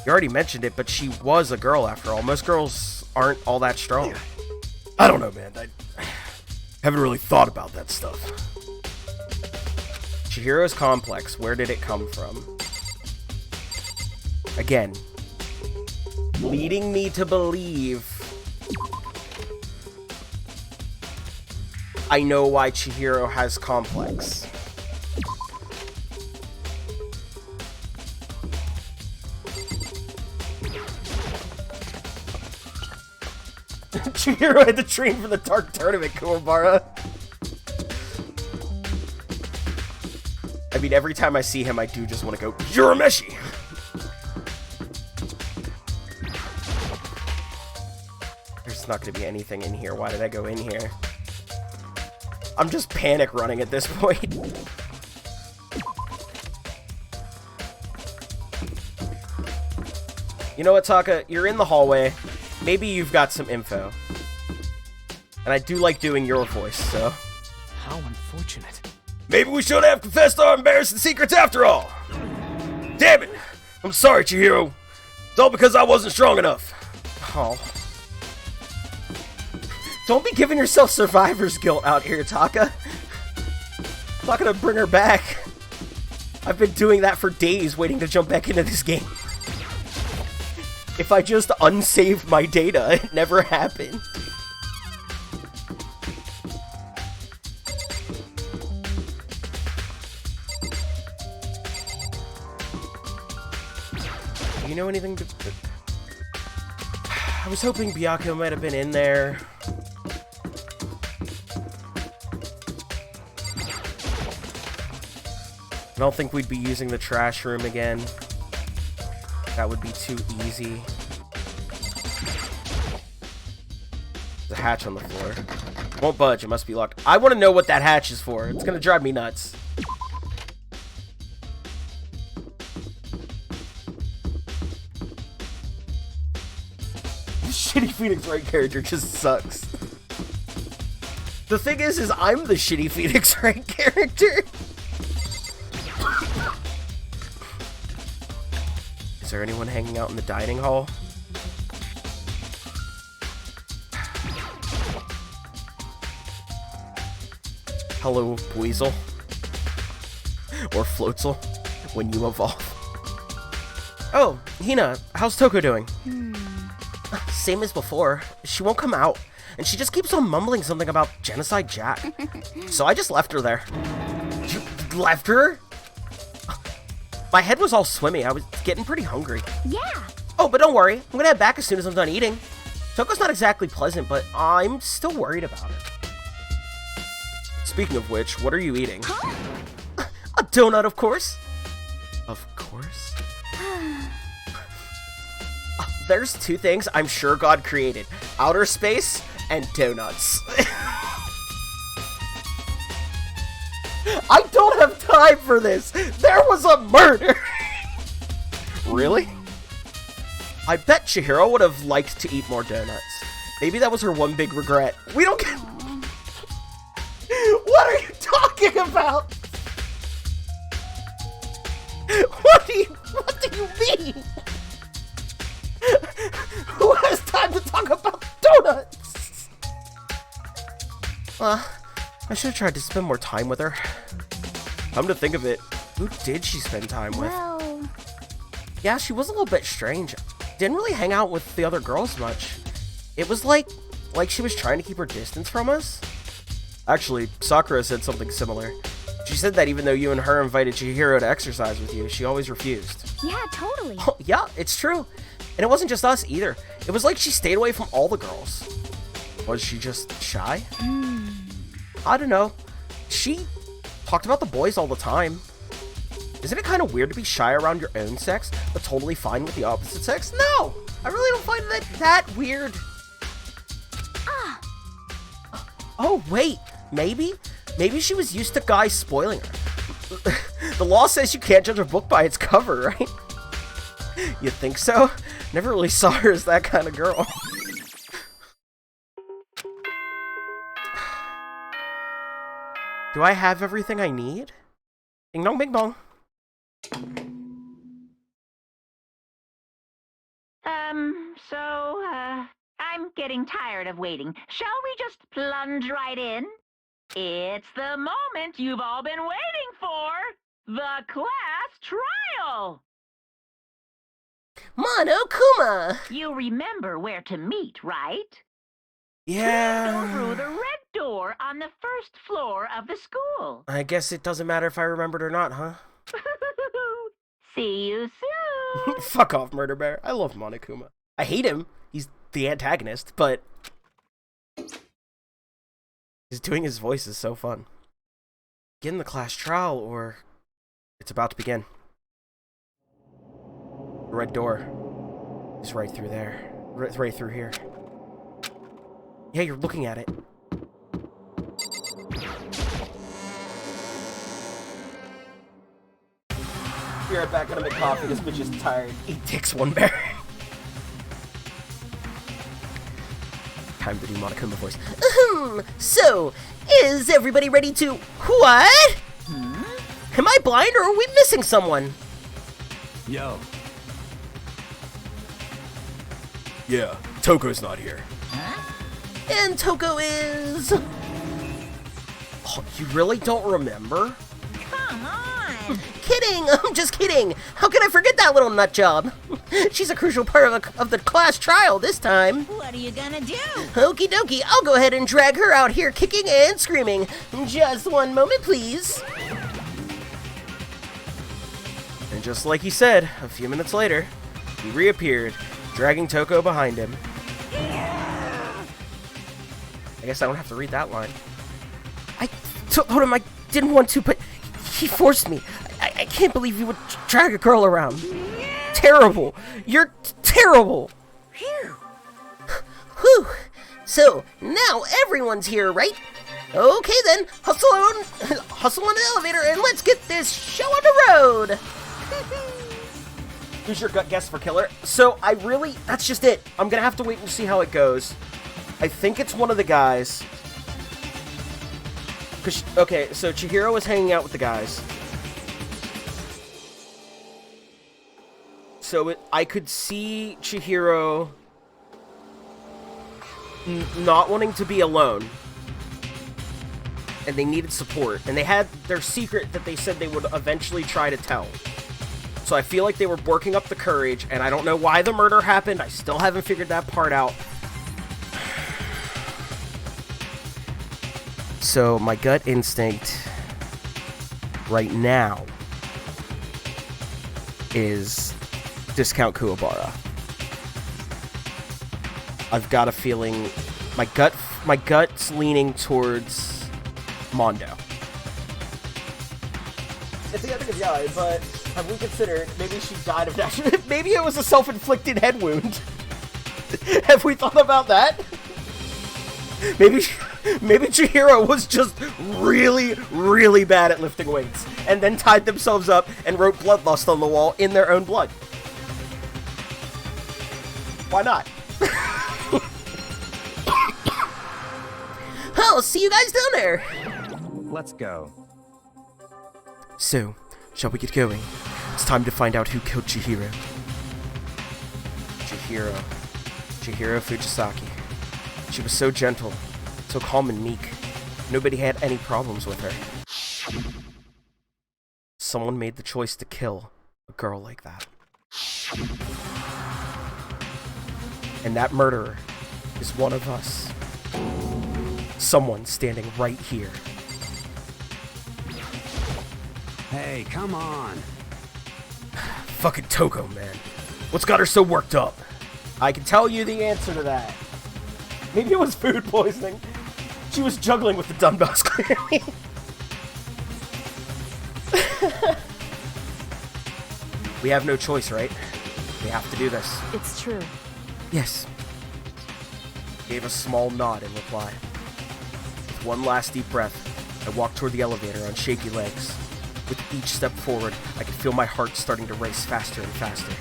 You already mentioned it, but she was a girl after all. Most girls aren't all that strong. I don't know, man. I haven't really thought about that stuff. Chihiro's complex, where did it come from? Again, leading me to believe I know why Chihiro has complex. Chihiro had to train for the Dark Tournament, Kuwabara. I mean, every time I see him, I do just want to go, Urameshi! There's not going to be anything in here. Why did I go in here? I'm just panic running at this point. You know what, Taka? You're in the hallway. Maybe you've got some info. And I do like doing your voice, so... How unfortunate. Maybe we should have confessed our embarrassing secrets after all. Damn it! I'm sorry, Chihiro. It's all because I wasn't strong enough. Oh. Don't be giving yourself survivor's guilt out here, Taka. I'm not gonna bring her back. I've been doing that for days, waiting to jump back into this game. If I just unsaved my data, it never happened. Do you know anything to... I was hoping Byakko might have been in there. I don't think we'd be using the trash room again. That would be too easy. There's a hatch on the floor. Won't budge, it must be locked. I want to know what that hatch is for. It's gonna drive me nuts. Shitty Phoenix Wright character just sucks. The thing is I'm the shitty Phoenix Wright character. Is there anyone hanging out in the dining hall? Hello, Weasel. Or Floatzel, when you evolve. Oh, Hina, how's Toko doing? Same as before. She won't come out, and she just keeps on mumbling something about Genocide Jack. So I just left her there. You left her? My head was all swimmy. I was getting pretty hungry. Yeah. Oh, but don't worry. I'm gonna head back as soon as I'm done eating. Toko's not exactly pleasant, but I'm still worried about her. Speaking of which, what are you eating? Huh? A donut, of course. Of course? There's two things I'm sure God created. Outer space and donuts. I don't have time for this. There was a murder. Really? I bet Chihiro would have liked to eat more donuts. Maybe that was her one big regret. We don't get... What are you talking about? What do you mean? Who has time to talk about donuts? I should have tried to spend more time with her. Come to think of it, who did she spend time with? Well... Yeah, she was a little bit strange. Didn't really hang out with the other girls much. It was like she was trying to keep her distance from us. Actually, Sakura said something similar. She said that even though you and her invited Chihiro to exercise with you, she always refused. Yeah, totally. Oh, yeah, it's true. And it wasn't just us either. It was like she stayed away from all the girls. Was she just shy? I don't know. She talked about the boys all the time. Isn't it kind of weird to be shy around your own sex, but totally fine with the opposite sex? No! I really don't find that weird. Oh, wait. Maybe she was used to guys spoiling her. The law says you can't judge a book by its cover, right? You think so? Never really saw her as that kind of girl. Do I have everything I need? Ding dong, bing bong. I'm getting tired of waiting. Shall we just plunge right in? It's the moment you've all been waiting for. The class trial. Monokuma! You remember where to meet, right? Yeah. Go through the red door on the first floor of the school. I guess it doesn't matter if I remembered or not, huh? See you soon. Fuck off, Murder Bear. I love Monokuma. I hate him. He's the antagonist, but he's doing his voice is so fun. Begin the class trial, or it's about to begin. The red door is right through there. Right through here. Yeah, you're looking at it. Be right back, gonna make coffee. This bitch is tired. Eat dicks, one bear. Time to do Monokuma voice. So, is everybody ready to... What? Am I blind or are we missing someone? Yo. Yeah, Toko's not here. And Toko is... Oh, you really don't remember? Come on. Kidding! I'm just kidding! How could I forget that little nut job? She's a crucial part of the class trial this time. What are you gonna do? Okie dokie, I'll go ahead and drag her out here kicking and screaming. Just one moment, please. And just like he said, a few minutes later, he reappeared, dragging Toko behind him. I guess I don't have to read that line. I told him I didn't want to, but he forced me. I can't believe you would drag a girl around. Terrible. You're terrible. Whew. So, now everyone's here, right? Okay then, hustle on the elevator and let's get this show on the road. Who's your gut guess for killer? So, that's just it. I'm gonna have to wait and see how it goes. I think it's one of the guys. Okay, so Chihiro was hanging out with the guys. So I could see Chihiro not wanting to be alone. And they needed support. And they had their secret that they said they would eventually try to tell. So I feel like they were working up the courage, and I don't know why the murder happened. I still haven't figured that part out. So my gut instinct right now is discount Kuwabara. I've got a feeling my gut's leaning towards Mondo. It's the other guy, but have we considered maybe she died of natural? Maybe it was a self-inflicted head wound. Have we thought about that? Maybe Chihiro was just really, really bad at lifting weights, and then tied themselves up and wrote bloodlust on the wall in their own blood. Why not? I'll see you guys down there. Let's go. So, shall we get going? It's time to find out who killed Chihiro. Chihiro Fujisaki. She was so gentle, so calm and meek. Nobody had any problems with her. Someone made the choice to kill a girl like that. And that murderer is one of us. Someone standing right here. Hey, come on. Fucking Toko, man. What's got her so worked up? I can tell you the answer to that. Maybe it was food poisoning. She was juggling with the dumbbells, clearly. We have no choice, right? We have to do this. It's true. Yes. Gave a small nod in reply. With one last deep breath, I walked toward the elevator on shaky legs. With each step forward, I could feel my heart starting to race faster and faster.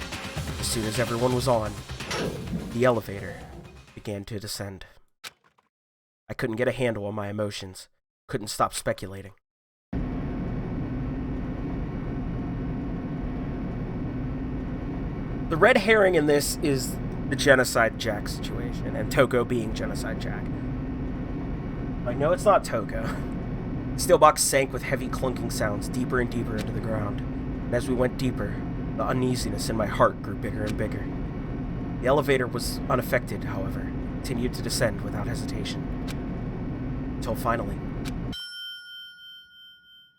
As soon as everyone was on, the elevator began to descend. I couldn't get a handle on my emotions. Couldn't stop speculating. The red herring in this is the Genocide Jack situation, and Toko being Genocide Jack. I know it's not Toko. The steel box sank with heavy clunking sounds deeper and deeper into the ground, and as we went deeper, the uneasiness in my heart grew bigger and bigger. The elevator was unaffected, however, continued to descend without hesitation. Until finally,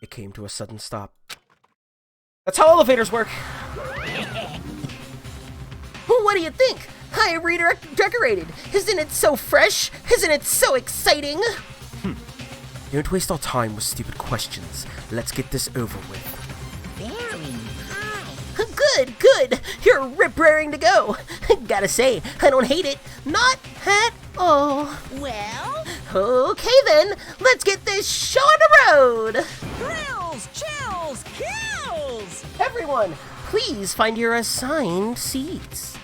it came to a sudden stop. That's how elevators work. What do you think? I redecorated. Isn't it so fresh? Isn't it so exciting? Don't waste our time with stupid questions. Let's get this over with. Very nice. Good. You're rip-raring to go. Gotta say, I don't hate it. Not at all. Well, Okay then, let's get this show on the road. thrills, chills, kills! Everyone, please find your assigned seats.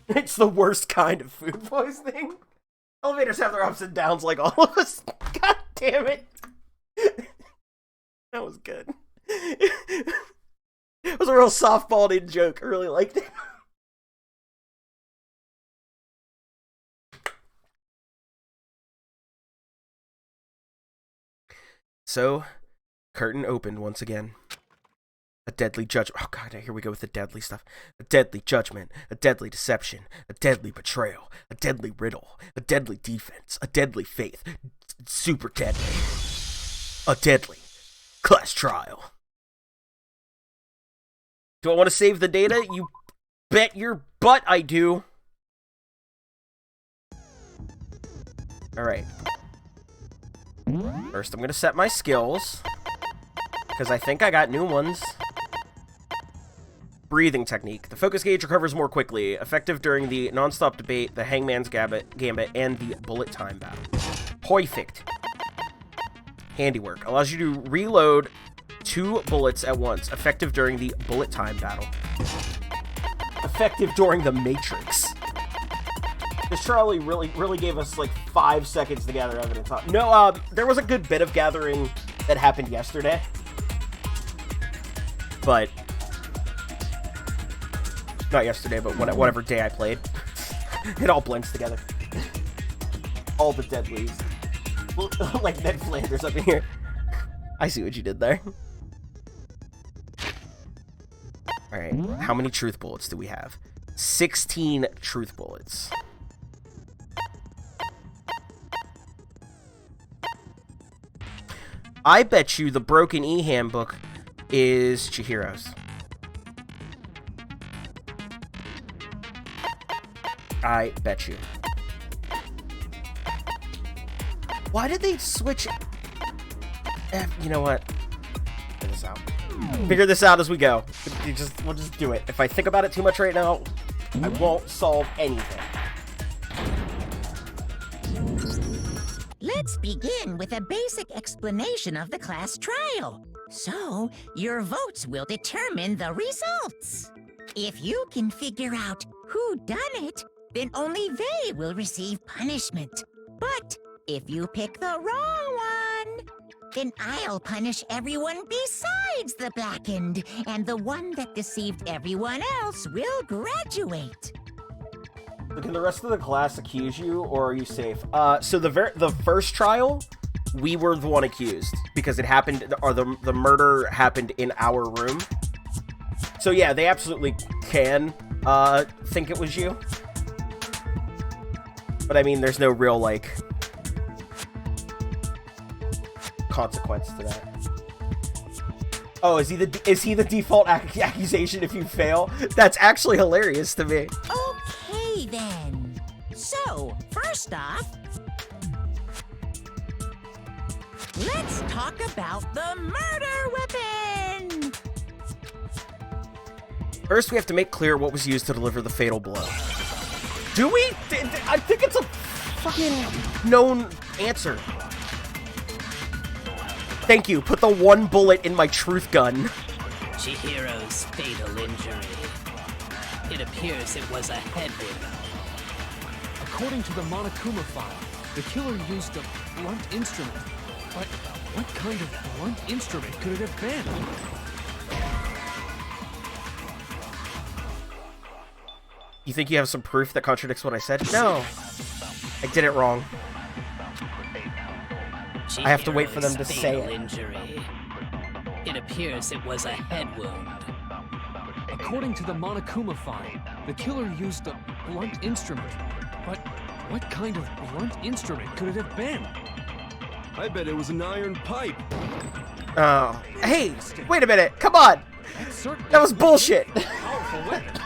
It's the worst kind of food poisoning. Elevators have their ups and downs like all of us. God damn it. That was good. It was a real softballed in joke. I really liked it. So, curtain opened once again. A deadly judgment. Oh god, here we go with the deadly stuff. A deadly judgment, a deadly deception, a deadly betrayal, a deadly riddle, a deadly defense, a deadly faith, super deadly. A deadly class trial. Do I want to save the data? You bet your butt I do. Alright. First, I'm going to set my skills, because I think I got new ones. Breathing technique. The focus gauge recovers more quickly. Effective during the non-stop debate, the Hangman's Gambit, and the bullet time battle. Perfect. Handiwork. Allows you to reload 2 bullets at once. Effective during the bullet time battle. Effective during the Matrix. This Charlie really gave us like 5 seconds to gather evidence. No, there was a good bit of gathering that happened yesterday. But not yesterday, but whatever day I played. It all blends together. All the deadlies. Like Ned Flanders up in here. I see what you did there. Alright, how many truth bullets do we have? 16 truth bullets. I bet you the Broken E handbook is Chihiro's. I bet you. Why did they switch? You know what? Figure this out. Figure this out as we go. We'll just do it. If I think about it too much right now, I won't solve anything. Let's begin with a basic explanation of the class trial. So, your votes will determine the results. If you can figure out who done it, then only they will receive punishment. But if you pick the wrong one, then I'll punish everyone besides the blackened, and the one that deceived everyone else will graduate. Can the rest of the class accuse you, or are you safe? So the first trial, we were the one accused because it happened, or the murder happened in our room. So yeah, they absolutely can think it was you. But I mean, there's no real like consequence to that. Oh, is he the default accusation if you fail? That's actually hilarious to me. Okay, then. So, first off, let's talk about the murder weapon! First, we have to make clear what was used to deliver the fatal blow. Do we? I think it's a fucking known answer. Thank you. Put the one bullet in my truth gun. Chihiro's fatal injury. It appears it was a head wound. According to the Monokuma file, the killer used a blunt instrument. But what kind of blunt instrument could it have been? You think you have some proof that contradicts what I said? No. I did it wrong. I have to wait for them to say it. Injury. It appears it was a head wound. According to the Monokuma file, the killer used a blunt instrument. But what kind of blunt instrument could it have been? I bet it was an iron pipe. Oh. Hey, wait a minute. Come on. That was bullshit. Powerful weapon.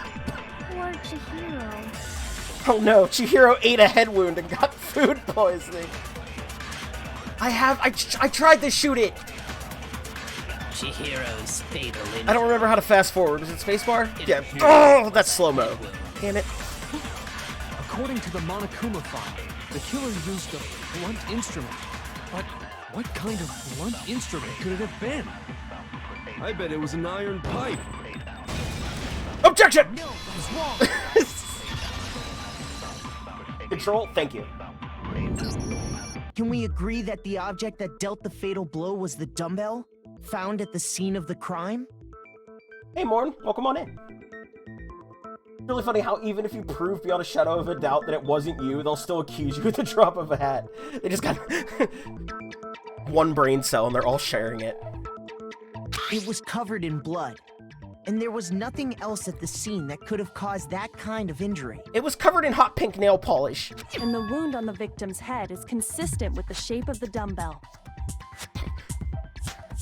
Poor Chihiro. Oh no, Chihiro ate a head wound and got food poisoning. I tried to shoot it. Chihiro's fatal injury. I don't remember how to fast forward. Was it spacebar? Yeah. Oh, that's slow-mo. Damn it. According to the Monokuma file, the killer used a blunt instrument. But what kind of blunt instrument could it have been? I bet it was an iron pipe. Objection! No, that was wrong. Control, thank you. Can we agree that the object that dealt the fatal blow was the dumbbell, found at the scene of the crime? Hey, Morn, welcome on in. It's really funny how even if you prove beyond a shadow of a doubt that it wasn't you, they'll still accuse you with the drop of a hat. They just got one brain cell and they're all sharing it. It was covered in blood, and there was nothing else at the scene that could have caused that kind of injury. It was covered in hot pink nail polish. And the wound on the victim's head is consistent with the shape of the dumbbell.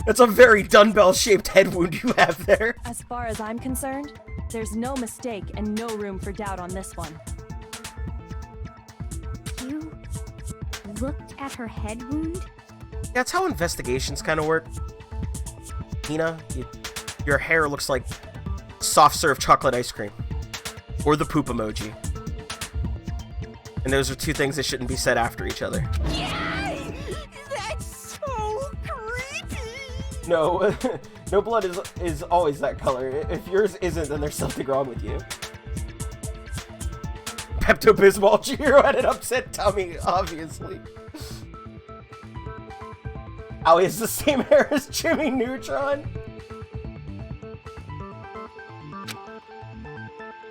It's a very dumbbell-shaped head wound you have there. As far as I'm concerned, there's no mistake and no room for doubt on this one. You looked at her head wound? That's how investigations kind of work. Hina, your hair looks like soft-serve chocolate ice cream. Or the poop emoji. And those are two things that shouldn't be said after each other. Yay! That's so creepy! No, no blood is always that color. If yours isn't, then there's something wrong with you. Pepto-Bismol, Chihiro had an upset tummy, obviously. Aoi has the same hair as Jimmy Neutron.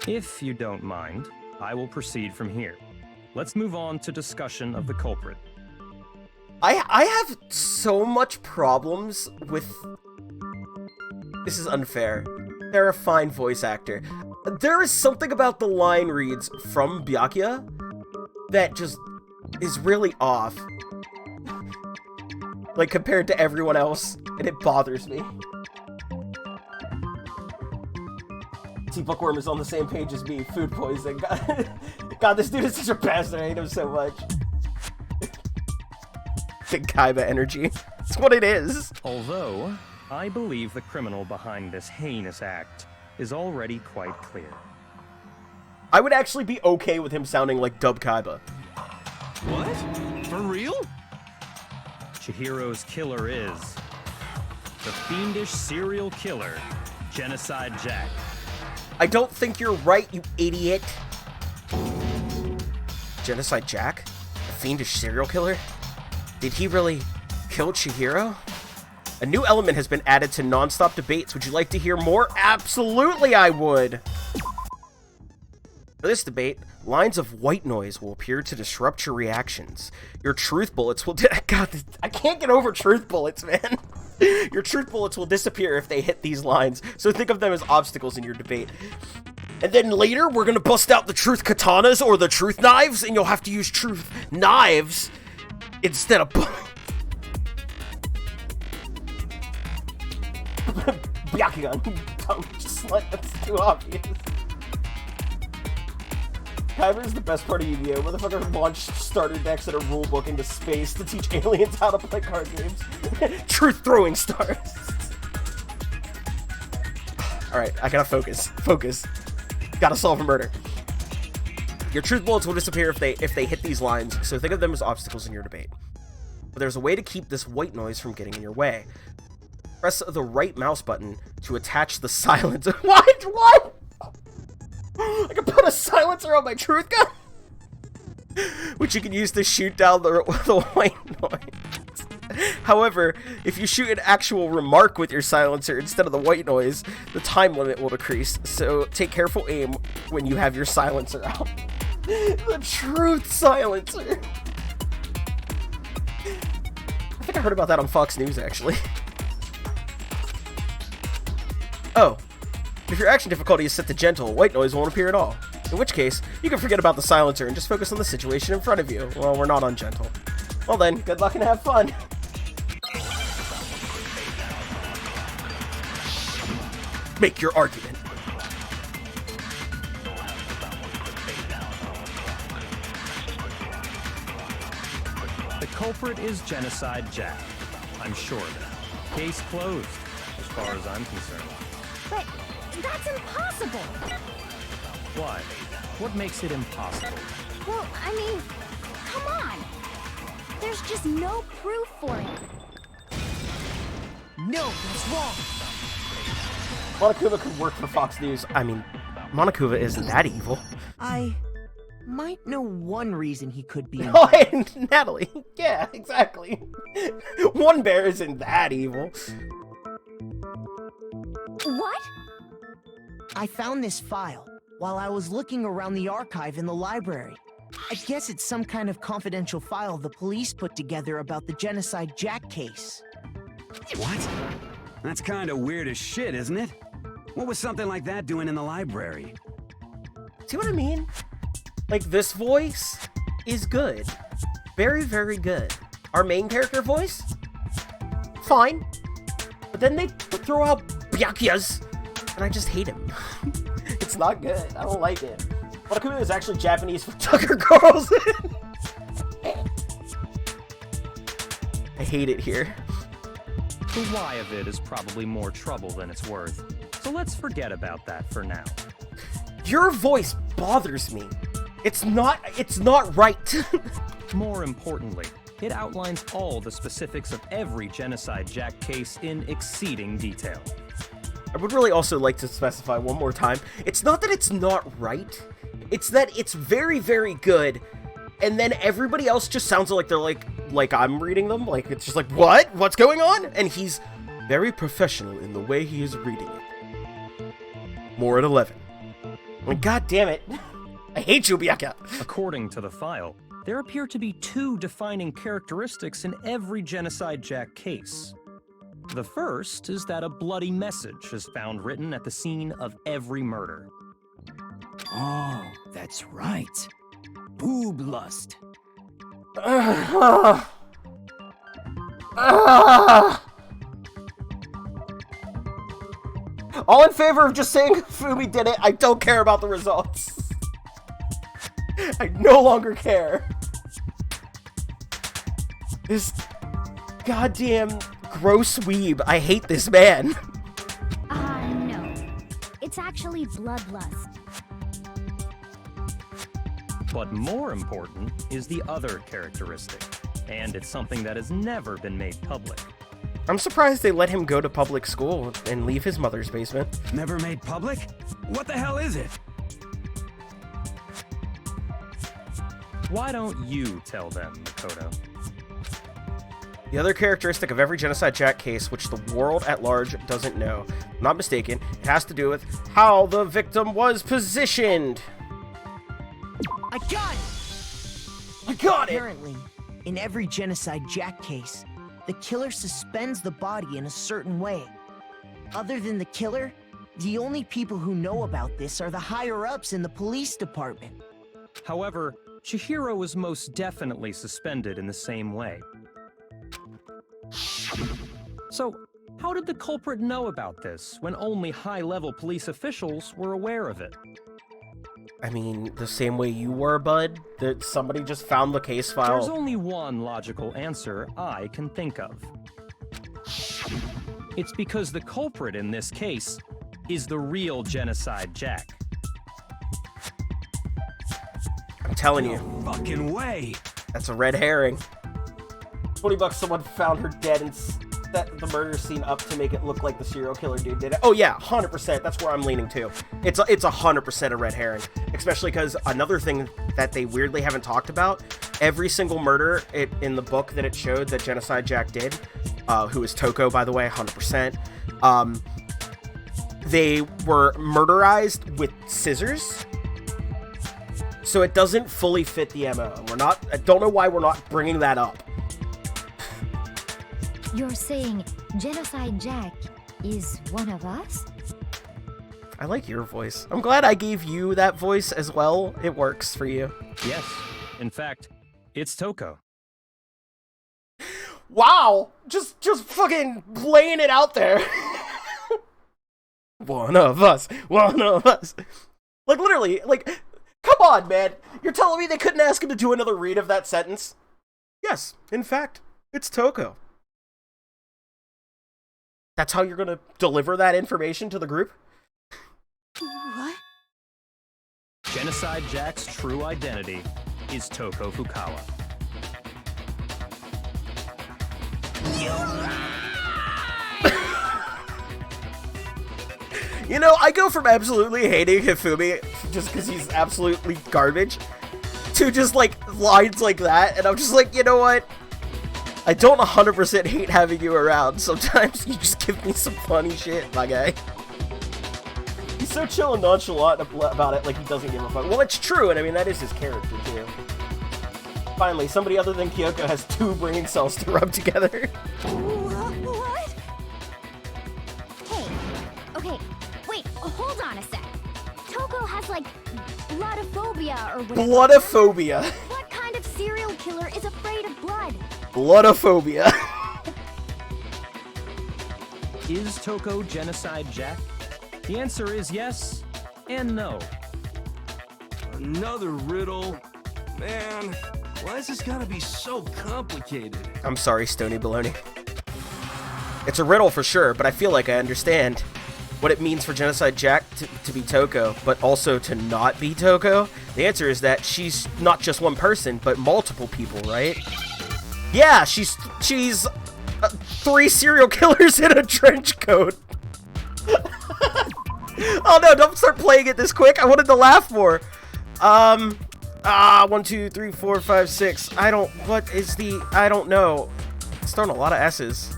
If you don't mind, I will proceed from here. Let's move on to discussion of the culprit. I have so much problems with... This is unfair. They're a fine voice actor. There is something about the line reads from Byakuya that just is really off. Like, compared to everyone else, and it bothers me. See, Bookworm is on the same page as me. Food poisoning. God, this dude is such a bastard. I hate him so much. Big Kaiba energy. It's what it is. Although, I believe the criminal behind this heinous act is already quite clear. I would actually be okay with him sounding like Dub Kaiba. What? For real? Chihiro's killer is the fiendish serial killer, Genocide Jack. I don't think you're right, you idiot. Genocide Jack? A fiendish serial killer? Did he really kill Chihiro? A new element has been added to non-stop debates. Would you like to hear more? Absolutely, I would! For this debate, lines of white noise will appear to disrupt your reactions. Your truth bullets will... God, I can't get over truth bullets, man. Your truth bullets will disappear if they hit these lines, so think of them as obstacles in your debate. And then later, we're gonna bust out the truth katanas or the truth knives, and you'll have to use truth knives instead of... Byakugan. Dumb slut, that's too obvious. Kyber is the best part of Yu-Gi-Oh! Motherfucker launched starter decks and a rulebook into space to teach aliens how to play card games. Truth throwing stars. Alright, I gotta focus. Focus. Gotta solve a murder. Your truth bullets will disappear if they hit these lines, so think of them as obstacles in your debate. But there's a way to keep this white noise from getting in your way. Press the right mouse button to attach the silencer. What? I can put a silencer on my truth gun? Which you can use to shoot down the white noise. However, if you shoot an actual remark with your silencer instead of the white noise, the time limit will decrease, so take careful aim when you have your silencer out. The truth silencer! I think I heard about that on Fox News, actually. Oh. If your action difficulty is set to gentle, white noise won't appear at all. In which case, you can forget about the silencer and just focus on the situation in front of you. Well, we're not on gentle. Well then, good luck and have fun. Make your argument. The culprit is Genocide Jack. I'm sure of it. Case closed, as far as I'm concerned. But that's impossible! Why? What makes it impossible? Well, I mean, come on! There's just no proof for it. No, that's wrong! Monokuma could work for Fox News. I mean, Monokuma isn't that evil. I might know one reason he could be. Oh, hey, Natalie. Yeah, exactly. One bear isn't that evil. What? I found this file while I was looking around the archive in the library. I guess it's some kind of confidential file the police put together about the Genocide Jack case. What? That's kind of weird as shit, isn't it? What was something like that doing in the library? See what I mean? Like, this voice is good. Very, very good. Our main character voice? Fine. But then they throw out Byakuya's, and I just hate him. It's not good. I don't like it. Monokuma is actually Japanese for Tucker Carlson. I hate it here. The why of it is probably more trouble than it's worth. So let's forget about that for now. Your voice bothers me. It's not right. More importantly, it outlines all the specifics of every Genocide Jack case in exceeding detail. I would really also like to specify one more time. It's not that it's not right. It's that it's very, very good. And then everybody else just sounds like they're like I'm reading them. Like, it's just like, what? What's going on? And he's very professional in the way he is reading it. More at 11. I mean, God damn it. I hate you, Byakuya. According to the file, there appear to be two defining characteristics in every Genocide Jack case. The first is that a bloody message is found written at the scene of every murder. Oh, that's right. Boob lust. All in favor of just saying Fumi did it. I don't care about the results. I no longer care. This goddamn gross weeb. I hate this man. No. It's actually bloodlust. But more important is the other characteristic, and it's something that has never been made public. I'm surprised they let him go to public school and leave his mother's basement. Never made public? What the hell is it? Why don't you tell them, Makoto? The other characteristic of every Genocide Jack case, which the world at large doesn't know, not mistaken, it has to do with how the victim was positioned. I got it! I got it! Apparently, in every Genocide Jack case, the killer suspends the body in a certain way. Other than the killer, the only people who know about this are the higher-ups in the police department. However, Chihiro was most definitely suspended in the same way. So, How did the culprit know about this when only high-level police officials were aware of it? I mean, the same way you were, bud. That somebody just found the case file. There's only one logical answer I can think of. It's because the culprit in this case is the real Genocide Jack. I'm telling you. No fucking way. That's a red herring. $20, someone found her dead and set the murder scene up to make it look like the serial killer dude did it. Oh yeah, 100%. That's where I'm leaning to. It's 100% a red herring. Especially because another thing that they weirdly haven't talked about, every single murder in the book that it showed that Genocide Jack did, who is Toko, by the way, 100%, they were murderized with scissors. So it doesn't fully fit the MO. I don't know why we're not bringing that up. You're saying Genocide Jack is one of us? I like your voice. I'm glad I gave you that voice as well. It works for you. Yes. In fact, it's Toko. Wow! Just fucking laying it out there. One of us. One of us. Like, literally, like, come on, man. You're telling me they couldn't ask him to do another read of that sentence? Yes, in fact, it's Toko. That's how you're gonna deliver that information to the group? What? Genocide Jack's true identity is Toko Fukawa. You know, I go from absolutely hating Hifumi just because he's absolutely garbage to just, like, lines like that, and I'm just like, you know what? I don't 100% hate having you around. Sometimes you just give me some funny shit, my guy. He's so chill and nonchalant about it, like he doesn't give a fuck. Well, it's true, and I mean, that is his character, too. Finally, somebody other than Kyoko has 2 brain cells to rub together. What? Hey, okay, wait, hold on a sec. Toko has, like, bloodophobia or whatever. Bloodophobia. What kind of serial killer is afraid of blood? Bloodophobia. Is Toko Genocide Jack? The answer is yes and no. Another riddle? Man, why is this gotta be so complicated? I'm sorry, Stony Baloney. It's a riddle for sure, but I feel like I understand what it means for Genocide Jack to be Toko, but also to not be Toko. The answer is that she's not just one person, but multiple people, right? Yeah, she's 3 serial killers in a trench coat. Oh no, don't start playing it this quick. I wanted to laugh more. 1, 2, 3, 4, 5, 6. I don't know. It's throwing a lot of S's.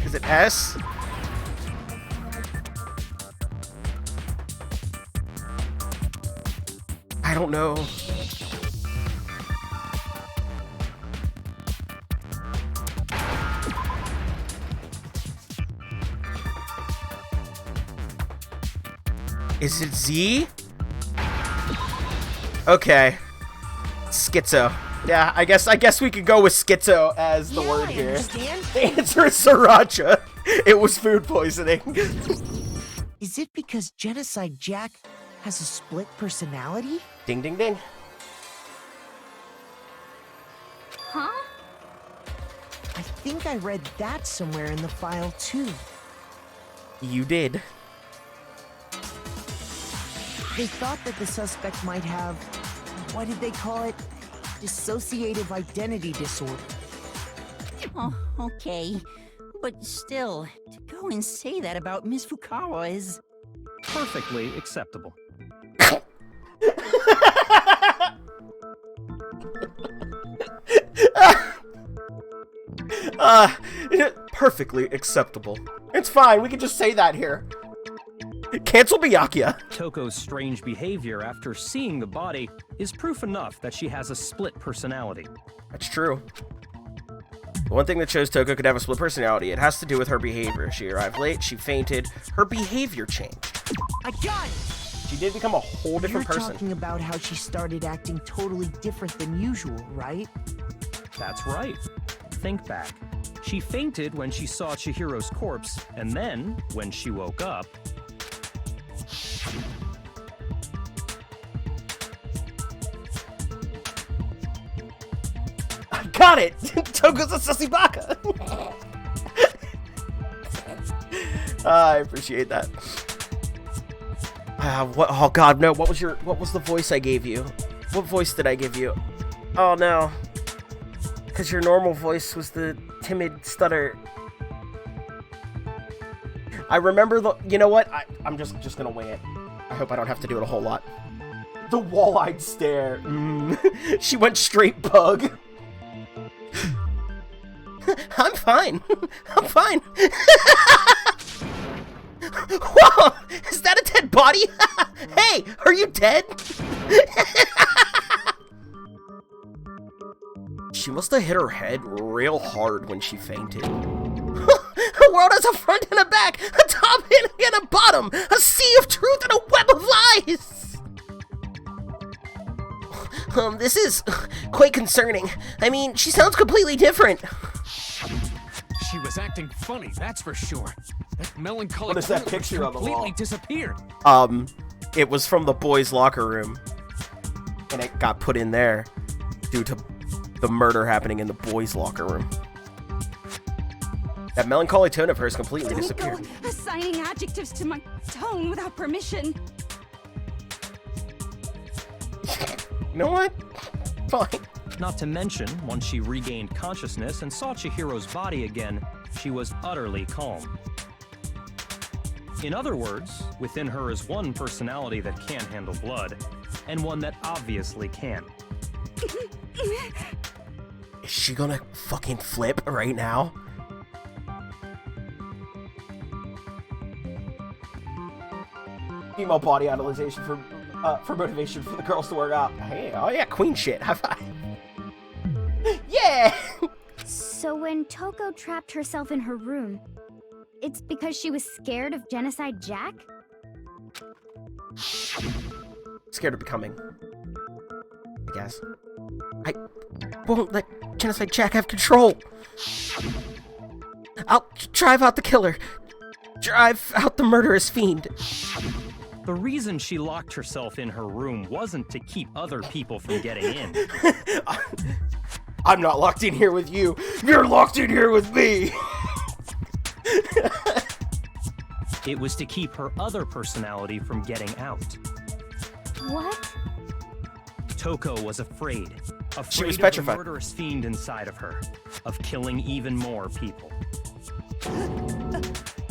Is it S? I don't know. Is it Z? Okay. Schizo. Yeah, I guess we could go with schizo as the word here. Understand? The answer is sriracha. It was food poisoning. Is it because Genocide Jack has a split personality? Ding ding ding. Huh? I think I read that somewhere in the file too. You did. They thought that the suspect might have, what did they call it? Dissociative identity disorder. Oh, okay. But still, to go and say that about Miss Fukawa is... Perfectly acceptable. Perfectly acceptable. It's fine, we can just say that here. Cancel Byakuya. Toko's strange behavior after seeing the body is proof enough that she has a split personality. That's true. The one thing that shows Toko could have a split personality, it has to do with her behavior. She arrived late, she fainted, her behavior changed. I got it! She did become a whole different You're person. talking about how she started acting totally different than usual, right? That's right. Think back. She fainted when she saw Chihiro's corpse, and then, when she woke up... I got it! Toko's a sussy baka! I appreciate that. What? Oh god, no. What was the voice I gave you? What voice did I give you? Oh no. Because your normal voice was the timid stutter. I remember the... You know what? I'm just gonna wing it. I hope I don't have to do it a whole lot. The wall-eyed stare. She went straight bug. I'm fine. I'm fine. Whoa! Is that a dead body? Hey, are you dead? She must have hit her head real hard when she fainted. The world has a front and a back, a top and a bottom, a sea of truth and a web of lies! This is quite concerning. I mean, she sounds completely different. She was acting funny, that's for sure. That melancholy What is that picture on the wall? completely disappeared. It was from the boys' locker room. And it got put in there due to the murder happening in the boys' locker room. That melancholy tone of hers completely disappeared. Don't go assigning adjectives to my tone without permission. You know what? Fine. Not to mention, once she regained consciousness and saw Chihiro's body again, she was utterly calm. In other words, within her is one personality that can't handle blood, and one that obviously can. Is she gonna fucking flip right now? Female body idolization for motivation for the girls to work out. Hey, oh yeah, queen shit. High five. Yeah! So when Toko trapped herself in her room, it's because she was scared of Genocide Jack? Scared of becoming, I guess. I won't let Genocide Jack have control. I'll drive out the killer. Drive out the murderous fiend. The reason she locked herself in her room wasn't to keep other people from getting in. I'm not locked in here with you. You're locked in here with me. It was to keep her other personality from getting out. What? Toko was afraid. She was Afraid of the petrified. murderous fiend inside of her. Of killing even more people.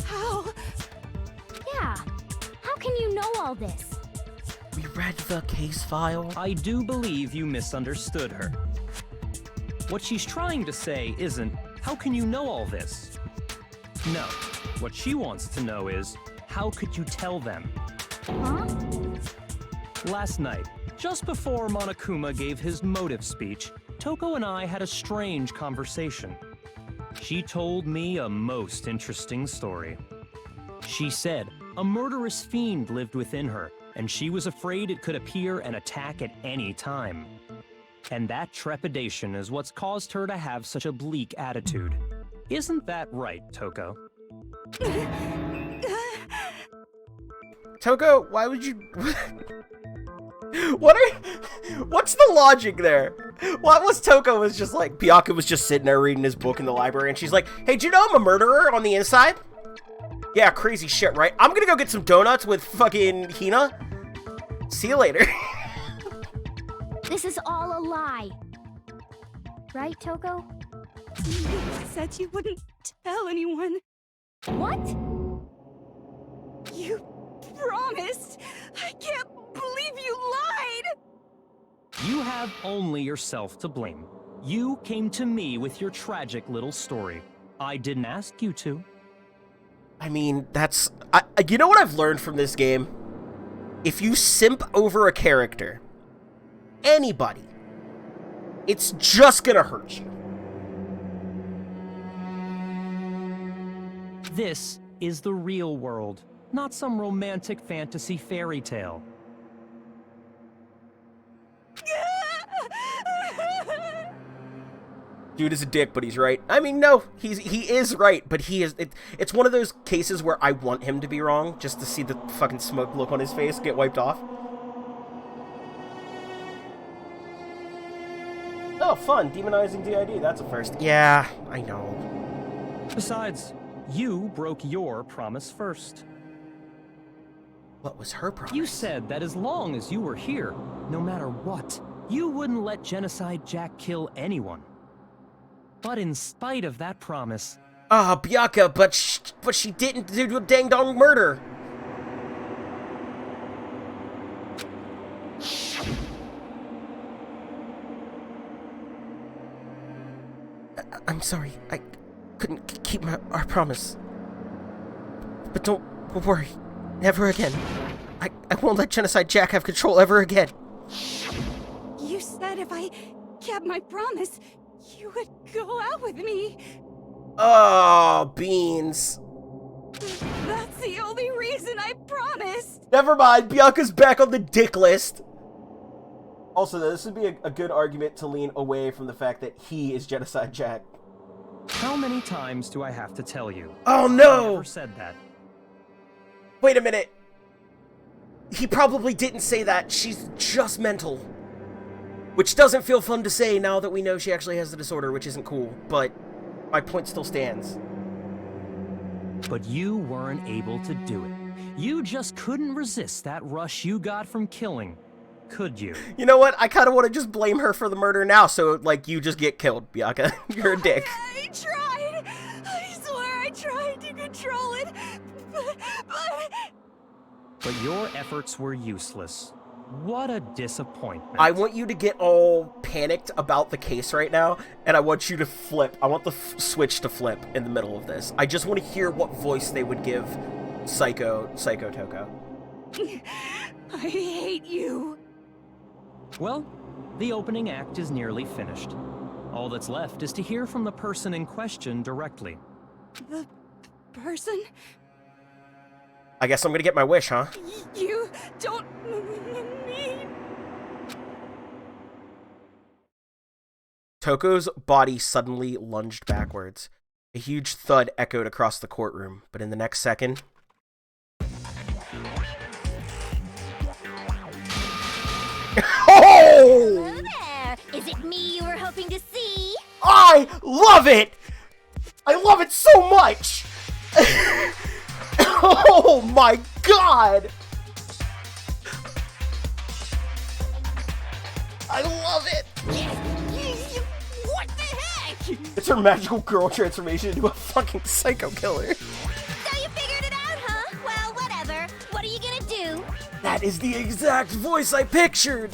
How? Yeah. How can you know all this? We read the case file. I do believe you misunderstood her. What she's trying to say isn't, how can you know all this? No. What she wants to know is, how could you tell them? Huh? Last night, just before Monokuma gave his motive speech, Toko and I had a strange conversation. She told me a most interesting story. She said a murderous fiend lived within her, and she was afraid it could appear and attack at any time. And that trepidation is what's caused her to have such a bleak attitude. Isn't that right, Toko? Toko, why would you... What's the logic there? What was Toko was just like, Byakuya was just sitting there reading his book in the library, and she's like, hey, do you know I'm a murderer on the inside? Yeah, crazy shit, right? I'm gonna go get some donuts with fucking Hina. See you later. This is all a lie. Right, Toko? You said you wouldn't tell anyone. What? You promised. I can't believe you lied. You have only yourself to blame. You came to me with your tragic little story. I didn't ask you to. I mean, that's... you know what I've learned from this game? If you simp over a character, anybody, it's just gonna hurt you. This is the real world, not some romantic fantasy fairy tale. Dude is a dick, but he's right. I mean, no, he is right, but he is... It's one of those cases where I want him to be wrong, just to see the fucking smoke look on his face get wiped off. Oh, fun. Demonizing DID. That's a first. Yeah, I know. Besides, you broke your promise first. What was her promise? You said that as long as you were here, no matter what, you wouldn't let Genocide Jack kill anyone. But in spite of that promise... Ah, Bianca, but she didn't do a dang-dong murder. I'm sorry, I couldn't keep our promise. But don't worry, never again. I won't let Genocide Jack have control ever again. You said if I kept my promise, you would go out with me. Oh, beans. That's the only reason I promised. Never mind, Bianca's back on the dick list. Also, this would be a good argument to lean away from the fact that he is Genocide Jack. How many times do I have to tell you? Oh no! I never said that. Wait a minute. He probably didn't say that. She's just mental. Which doesn't feel fun to say now that we know she actually has the disorder, which isn't cool. But my point still stands. But you weren't able to do it. You just couldn't resist that rush you got from killing. Could you? You know what? I kind of want to just blame her for the murder now, so, like, you just get killed, Bianca. You're a dick. I tried. I swear I tried to control it, But your efforts were useless. What a disappointment. I want you to get all panicked about the case right now, and I want you to flip. I want the switch to flip in the middle of this. I just want to hear what voice they would give Psycho Toko. I hate you. Well, the opening act is nearly finished. All that's left is to hear from the person in question directly. The person? I guess I'm gonna get my wish, huh? You don't mean... Toko's body suddenly lunged backwards. A huge thud echoed across the courtroom, but in the next second... Oh! Hello there! Is it me you were hoping to see? I love it! I love it so much! Oh my god! I love it! What the heck? It's her magical girl transformation into a fucking psycho killer. So you figured it out, huh? Well, whatever. What are you gonna do? That is the exact voice I pictured!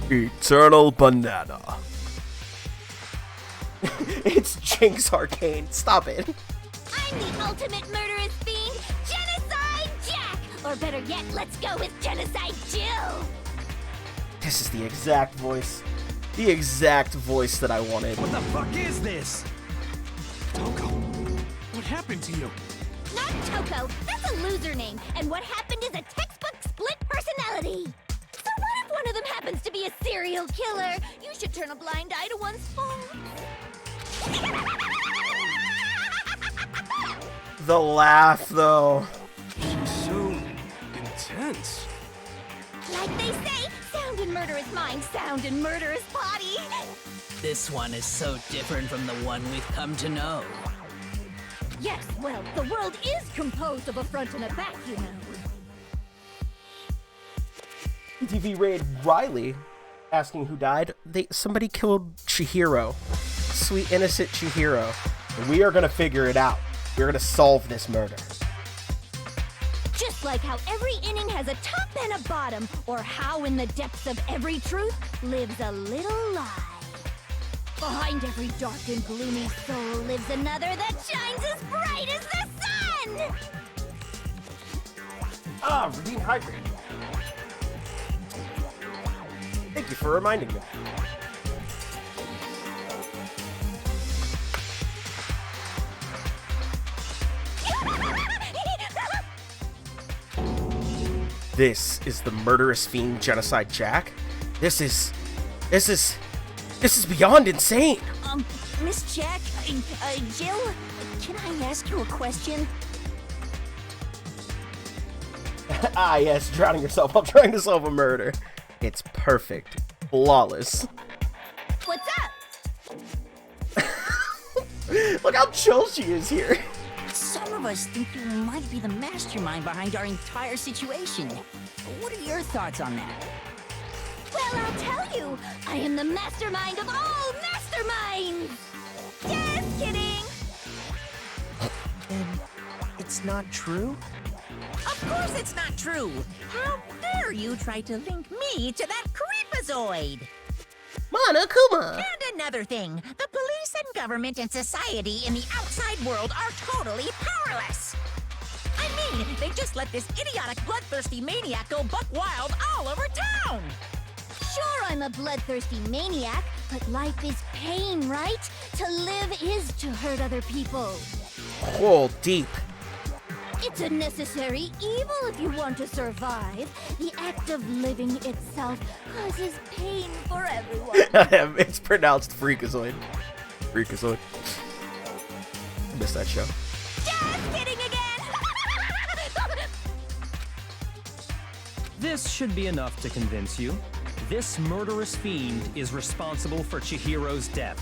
Eternal Banana. It's Jinx Arcane. Stop it. I'm the ultimate murderous fiend, Genocide Jack! Or better yet, let's go with Genocide Jill! This is the exact voice. The exact voice that I wanted. What the fuck is this? Toko, what happened to you? Not Toko, that's a loser name, and what happened is a textbook split personality! So what if one of them happens to be a serial killer? You should turn a blind eye to one's faults. The laugh, though. She's so intense. Like they say, sound in murderous mind, sound in murderous body. This one is so different from the one we've come to know. Yes, well, the world is composed of a front and a back, you know. TV raid Riley asking who died. Somebody killed Chihiro. Sweet innocent Chihiro. And we are gonna figure it out. We're gonna solve this murder. Just like how every inning has a top and a bottom, or how in the depths of every truth lives a little lie. Behind every dark and gloomy soul lives another that shines as bright as the sun! Ah, redeem hydrate. Thank you for reminding me. this is the murderous fiend Genocide Jack? This is beyond insane. Miss Jack, Jill, can I ask you a question? Ah, yes, drowning yourself while trying to solve a murder. It's perfect. Flawless. What's up? Look how chill she is here. Some of us think you might be the mastermind behind our entire situation. What are your thoughts on that? Well, I'll tell you. I am the mastermind of all masterminds. Just kidding. And it's not true? Of course it's not true! How dare you try to link me to that creepazoid! Monokuma! And another thing, the police and government and society in the outside world are totally powerless! I mean, they just let this idiotic, bloodthirsty maniac go buck wild all over town! Sure, I'm a bloodthirsty maniac, but life is pain, right? To live is to hurt other people. Oh, deep. It's a necessary evil if you want to survive. The act of living itself causes pain for everyone. It's pronounced Freakazoid. Freakazoid. I missed that show. Just kidding again! This should be enough to convince you. This murderous fiend is responsible for Chihiro's death.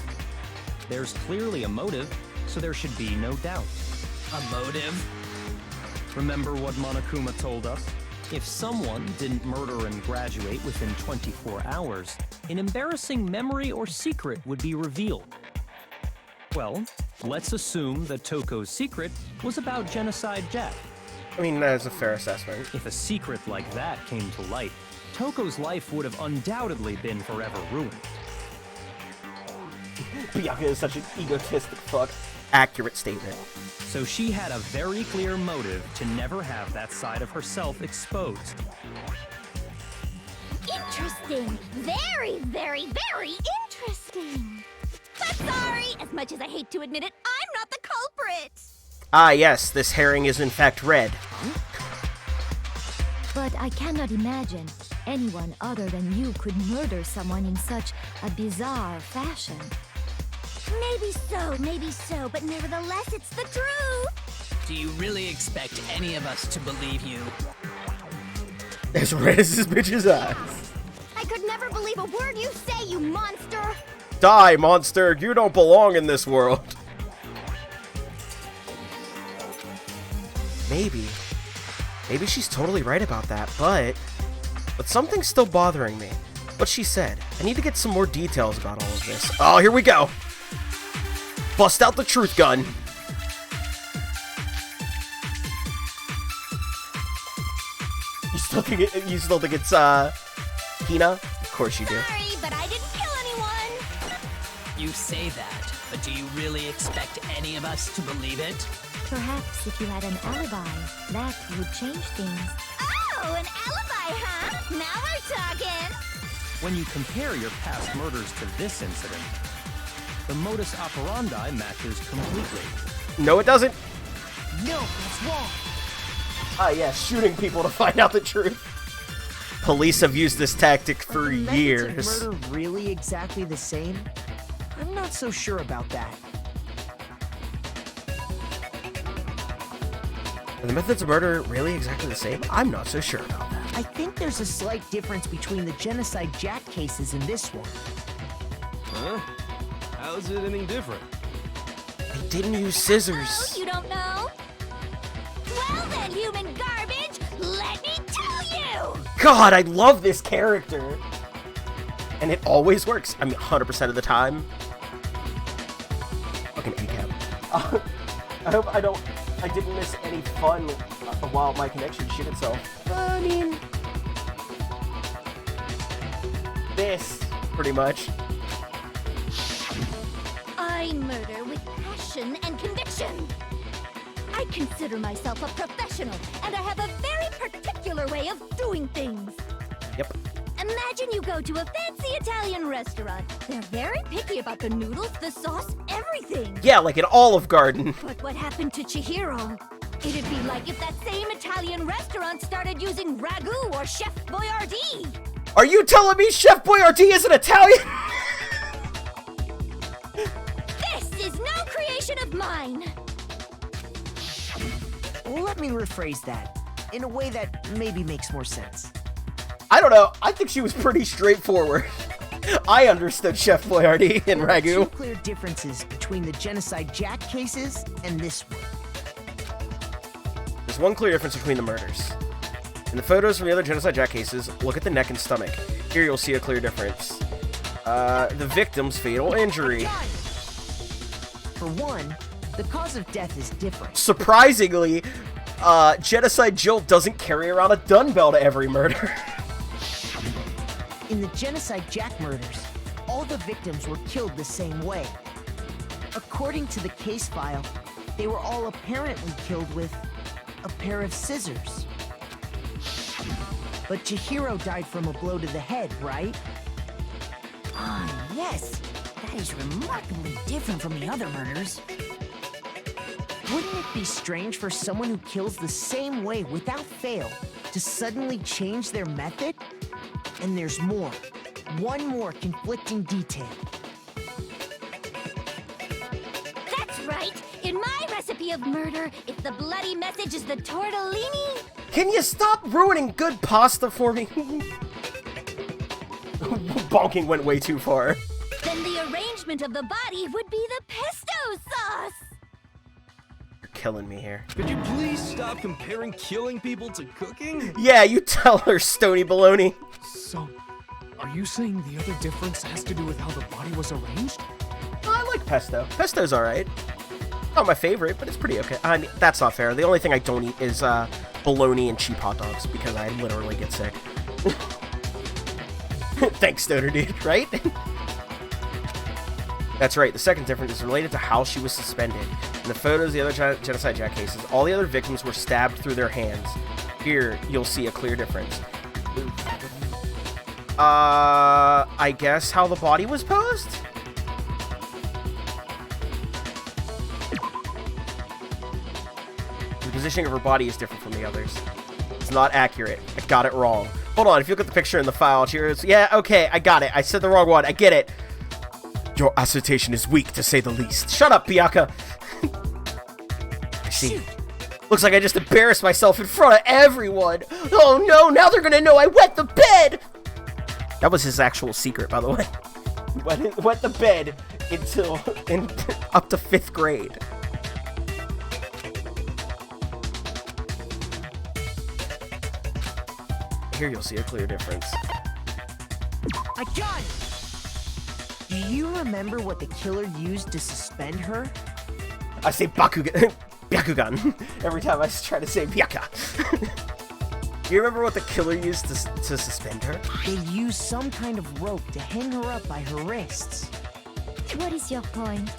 There's clearly a motive, so there should be no doubt. A motive? Remember what Monokuma told us? If someone didn't murder and graduate within 24 hours, an embarrassing memory or secret would be revealed. Well, let's assume that Toko's secret was about Genocide Jack. I mean, that is a fair assessment. If a secret like that came to light, Toko's life would have undoubtedly been forever ruined. Bianca is such an egotistic fuck. Accurate statement. So she had a very clear motive to never have that side of herself exposed. Interesting. Very, very, very interesting. But sorry, as much as I hate to admit it, I'm not the culprit. Ah, yes, this herring is in fact red. But I cannot imagine anyone other than you could murder someone in such a bizarre fashion. Maybe so, but nevertheless, it's the truth. Do you really expect any of us to believe you? As red as this bitch's eyes. I could never believe a word you say, you monster. Die, monster! You don't belong in this world. Maybe she's totally right about that, but something's still bothering me. What she said. I need to get some more details about all of this. Oh, here we go. Bust out the truth gun. You still think it's Hina? Of course you do. Sorry, but I didn't kill anyone. You say that, but do you really expect any of us to believe it? Perhaps if you had an alibi, that would change things. Oh, an alibi, huh? Now we're talking. When you compare your past murders to this incident, the modus operandi matches completely. No, it doesn't. No, that's wrong. Ah, yeah, shooting people to find out the truth. Police have used this tactic for years. Is murder really exactly the same? I'm not so sure about that. Are the methods of murder really exactly the same? I'm not so sure about that. I think there's a slight difference between the Genocide Jack cases and this one. Huh? How's it any different? They didn't use scissors. Oh, you don't know? Well then, human garbage, let me tell you! God, I love this character. And it always works. I mean, 100% of the time. Fucking ACAB. I hope I didn't miss any fun while my connection shit itself. I mean, this, pretty much. I murder with passion and conviction. I consider myself a professional, and I have a very particular way of doing things. Yep. Imagine you go to a fancy Italian restaurant. They're very picky about the noodles, the sauce, everything. Yeah, like an Olive Garden. But what happened to Chihiro? It'd be like if that same Italian restaurant started using ragu or Chef Boyardee. Are you telling me Chef Boyardee is an Italian? This is no creation of mine. Let me rephrase that in a way that maybe makes more sense. I don't know. I think she was pretty straightforward. I understood Chef Boyardee and ragu. Two clear differences between the Genocide Jack cases and this one. There's one clear difference between the murders. In the photos from the other Genocide Jack cases, look at the neck and stomach. Here you'll see a clear difference. The victim's fatal injury. For one, the cause of death is different. Surprisingly, Genocide Jill doesn't carry around a dumbbell to every murder. In the Genocide Jack murders, all the victims were killed the same way. According to the case file, they were all apparently killed with a pair of scissors. But Chihiro died from a blow to the head, right? Ah, yes. That is remarkably different from the other murders. Wouldn't it be strange for someone who kills the same way without fail to suddenly change their method? And there's more. One more conflicting detail. That's right. In my recipe of murder, if the bloody message is the tortellini... Can you stop ruining good pasta for me? Bonking went way too far. Then the arrangement of the body would be the pesto sauce. You're killing me here. Could you please stop comparing killing people to cooking? Yeah, you tell her, Stony Baloney. So, are you saying the other difference has to do with how the body was arranged? I like pesto. Pesto's alright. Not my favorite, but it's pretty okay. I mean, that's not fair. The only thing I don't eat is bologna and cheap hot dogs because I literally get sick. Thanks, Stoner Dude, right? That's right. The second difference is related to how she was suspended. In the photos of the other Genocide Jack cases, all the other victims were stabbed through their hands. Here, you'll see a clear difference. I guess how the body was posed? The positioning of her body is different from the others. It's not accurate. I got it wrong. Hold on, if you look at the picture in the file, cheers. Yeah, okay, I got it. I said the wrong one. I get it. Your assertion is weak, to say the least. Shut up, Byakuya. I see. Looks like I just embarrassed myself in front of everyone. Oh no, now they're gonna know I wet the bed! That was his actual secret, by the way. Wet the bed until up to 5th grade. Here you'll see a clear difference. I got it! Do you remember what the killer used to suspend her? I say Byakugan every time I try to say Byakuya. Do you remember what the killer used to suspend her? They used some kind of rope to hang her up by her wrists. What is your point?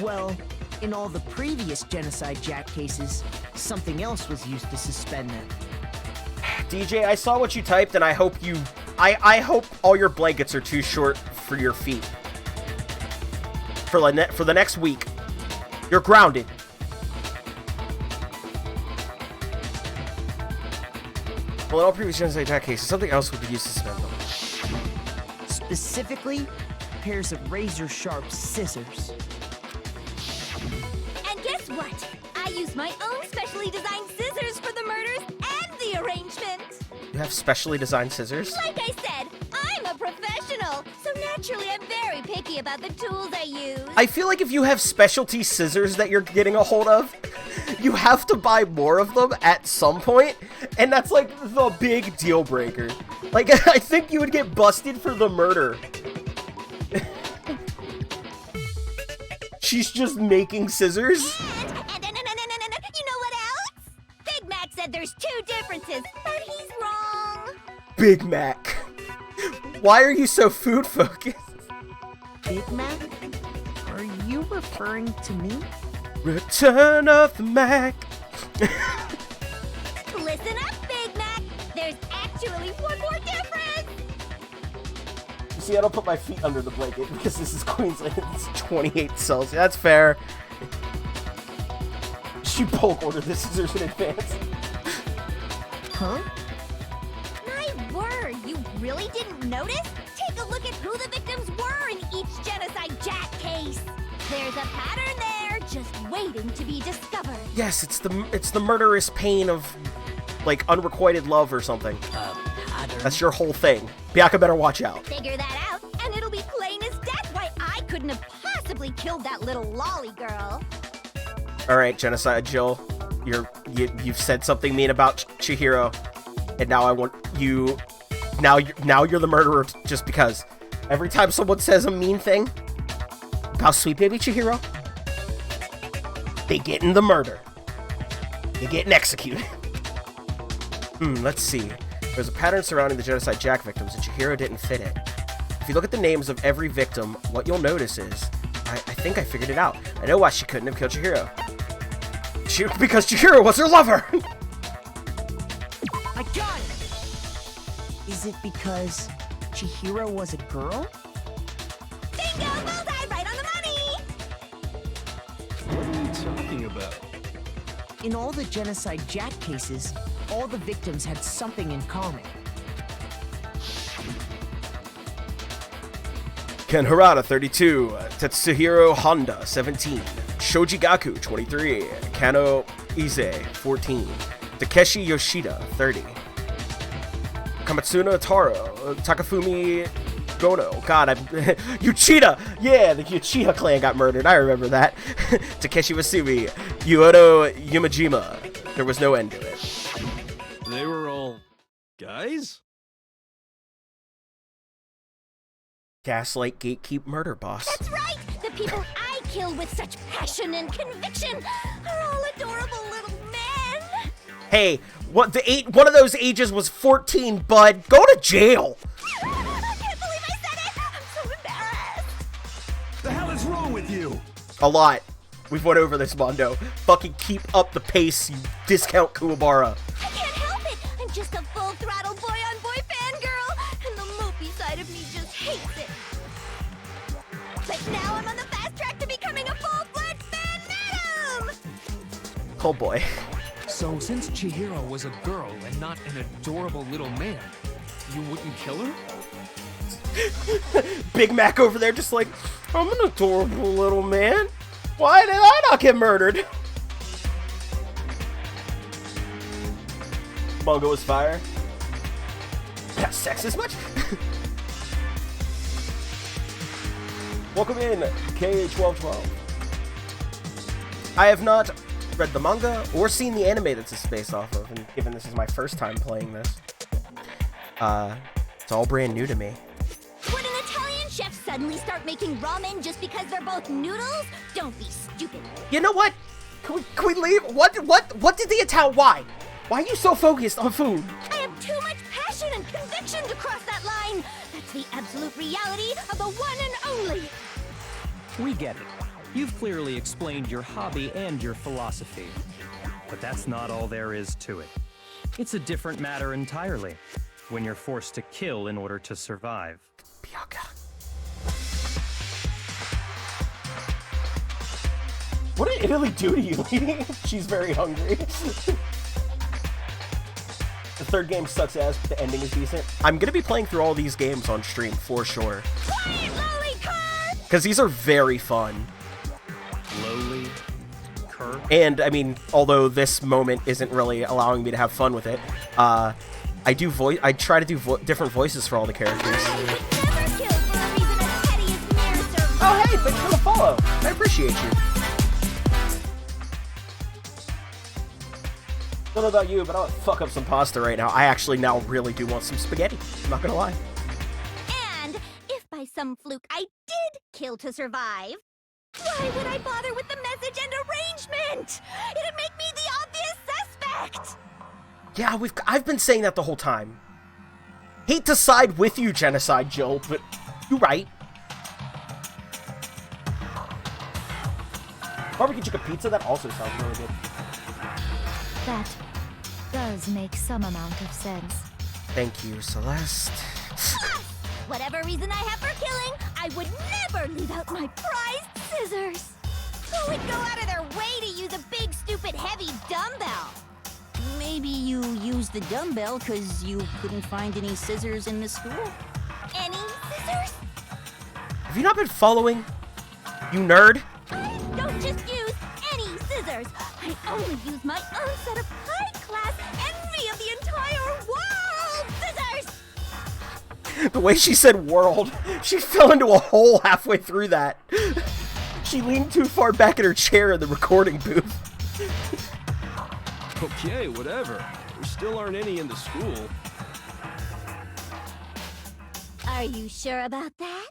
Well, in all the previous Genocide Jack cases, something else was used to suspend them. DJ, I saw what you typed, and I hope I hope all your blankets are too short for your feet. For the next week. You're grounded. Well, in all previous Genocide Jack cases, something else would be used to suspend them. Specifically, pairs of razor-sharp scissors. And guess what? I used my own specially designed scissors for the murders and the arrangement. You have specially designed scissors? Like I said, I'm a professional, so naturally I'm very picky about the tools I use. I feel like if you have specialty scissors that you're getting a hold of, you have to buy more of them at some point, and that's like the big deal breaker. Like, I think you would get busted for the murder. She's just making scissors? And you know what else? Big Mac said there's 2 differences, but he's wrong. Big Mac. Why are you so food focused? Big Mac? Are you referring to me? Return of the Mac. Listen up, Big Mac. There's actually one more difference. You see, I don't put my feet under the blanket because this is Queensland. It's 28 Celsius. That's fair. She bulk ordered the scissors in advance. Huh? My word, you really didn't notice? Take a look at who the victims were in each Genocide Jack case. There's a pattern there, just waiting to be discovered. Yes, it's the murderous pain of, like, unrequited love or something. That's your whole thing. Bianca better watch out. Figure that out, and it'll be plain as death why I couldn't have possibly killed that little lolly girl. All right, Genocide Jill, you've said something mean about Chihiro, and now I want you. Now you're the murderer just because. Every time someone says a mean thing about sweet baby Chihiro, they get in the murder. They getting executed. Let's see. There's a pattern surrounding the Genocide Jack victims, and Chihiro didn't fit it. If you look at the names of every victim, what you'll notice is, I think I figured it out. I know why she couldn't have killed Chihiro. Because Chihiro was her lover! I got it! Is it because Chihiro was a girl? Bingo! Bullseye! Right on the money! What are you talking about? In all the Genocide Jack cases, all the victims had something in common. Ken Harada, 32. Tetsuhiro Honda, 17. Shoji Gaku, 23. Kano Ize, 14. Takeshi Yoshida, 30. Kamatsuna Taro, Takafumi Gono. God, Uchida! Yeah, the Uchida clan got murdered. I remember that. Takeshi Wasumi, Yuoto Yumajima. There was no end to it. They were all guys? Gaslight Gatekeep Murder Boss. That's right! The people I kill with such passion and conviction are all adorable little men! Hey, one of those ages was 14, bud. Go to jail! I can't believe I said it! I'm so embarrassed! The hell is wrong with you? A lot. We've went over this, Mondo. Fucking keep up the pace, you discount Kuwabara. I can't help it! I'm just a full-throttle boy-on-boy fangirl, and the mopey side of me just hates it. But now I'm on the fast track to becoming a full-fledged fan madam! Oh boy. So since Chihiro was a girl and not an adorable little man, you wouldn't kill her? Big Mac over there just like, I'm an adorable little man. Why did I not get murdered? Mongo is fire. Got sexist much? Welcome in, K1212. I have not read the manga or seen the anime that's based off of, and given this is my first time playing this, it's all brand new to me. Would an Italian chef suddenly start making ramen just because they're both noodles? Don't be stupid. You know what? Can we leave? What did the Italian? Why are you so focused on food? I have too much passion and conviction to cross that line. That's the absolute reality of the one and only. We get it. You've clearly explained your hobby and your philosophy. But that's not all there is to it. It's a different matter entirely, when you're forced to kill in order to survive. Bianca. What did Italy do to you, lady? She's very hungry. The third game sucks ass, but the ending is decent. I'm gonna be playing through all these games on stream, for sure. Quiet, lolly cur! Because these are very fun. Lowly cur? And, I mean, although this moment isn't really allowing me to have fun with it, I try to do different voices for all the characters. Oh, hey, thanks for the follow. I appreciate you. Don't know about you, but I'll fuck up some pasta right now. I actually now really do want some spaghetti. I'm not gonna lie. And if by some fluke I did kill to survive, why would I bother with the message and arrangement? It'd make me the obvious suspect. Yeah, I've been saying that the whole time. Hate to side with you, Genocide Jill, but you're right. Barbecue chicken pizza, that also sounds really good. That does make some amount of sense. Thank you, Celeste. Whatever reason I have for killing, I would never leave out my prized scissors. Who would go out of their way to use a big, stupid, heavy dumbbell? Maybe you used the dumbbell because you couldn't find any scissors in the school? Any scissors? Have you not been following? You nerd? I don't just use any scissors. I only use my own set of high-class envy of the entire world scissors! The way she said world, she fell into a hole halfway through that. She leaned too far back in her chair in the recording booth. Okay, whatever. There still aren't any in the school. Are you sure about that?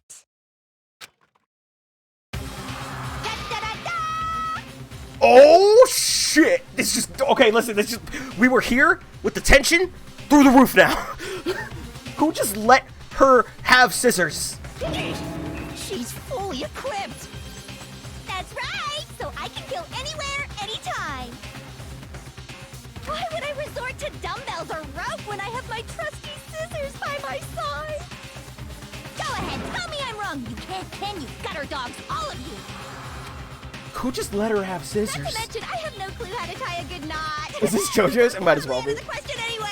Oh shit! It's just okay. Listen, we were here with the tension through the roof now. Who just let her have scissors? She's fully equipped. That's right! So I can kill anywhere, anytime! Why would I resort to dumbbells or rope when I have my trusty scissors by my side? Go ahead, tell me I'm wrong! You can't, can you? Gutter dogs, all of you! Who just let her have scissors? Not to mention, I have no clue how to tie a good knot! Is this JoJo's? It might as well be. Answer the question anyway!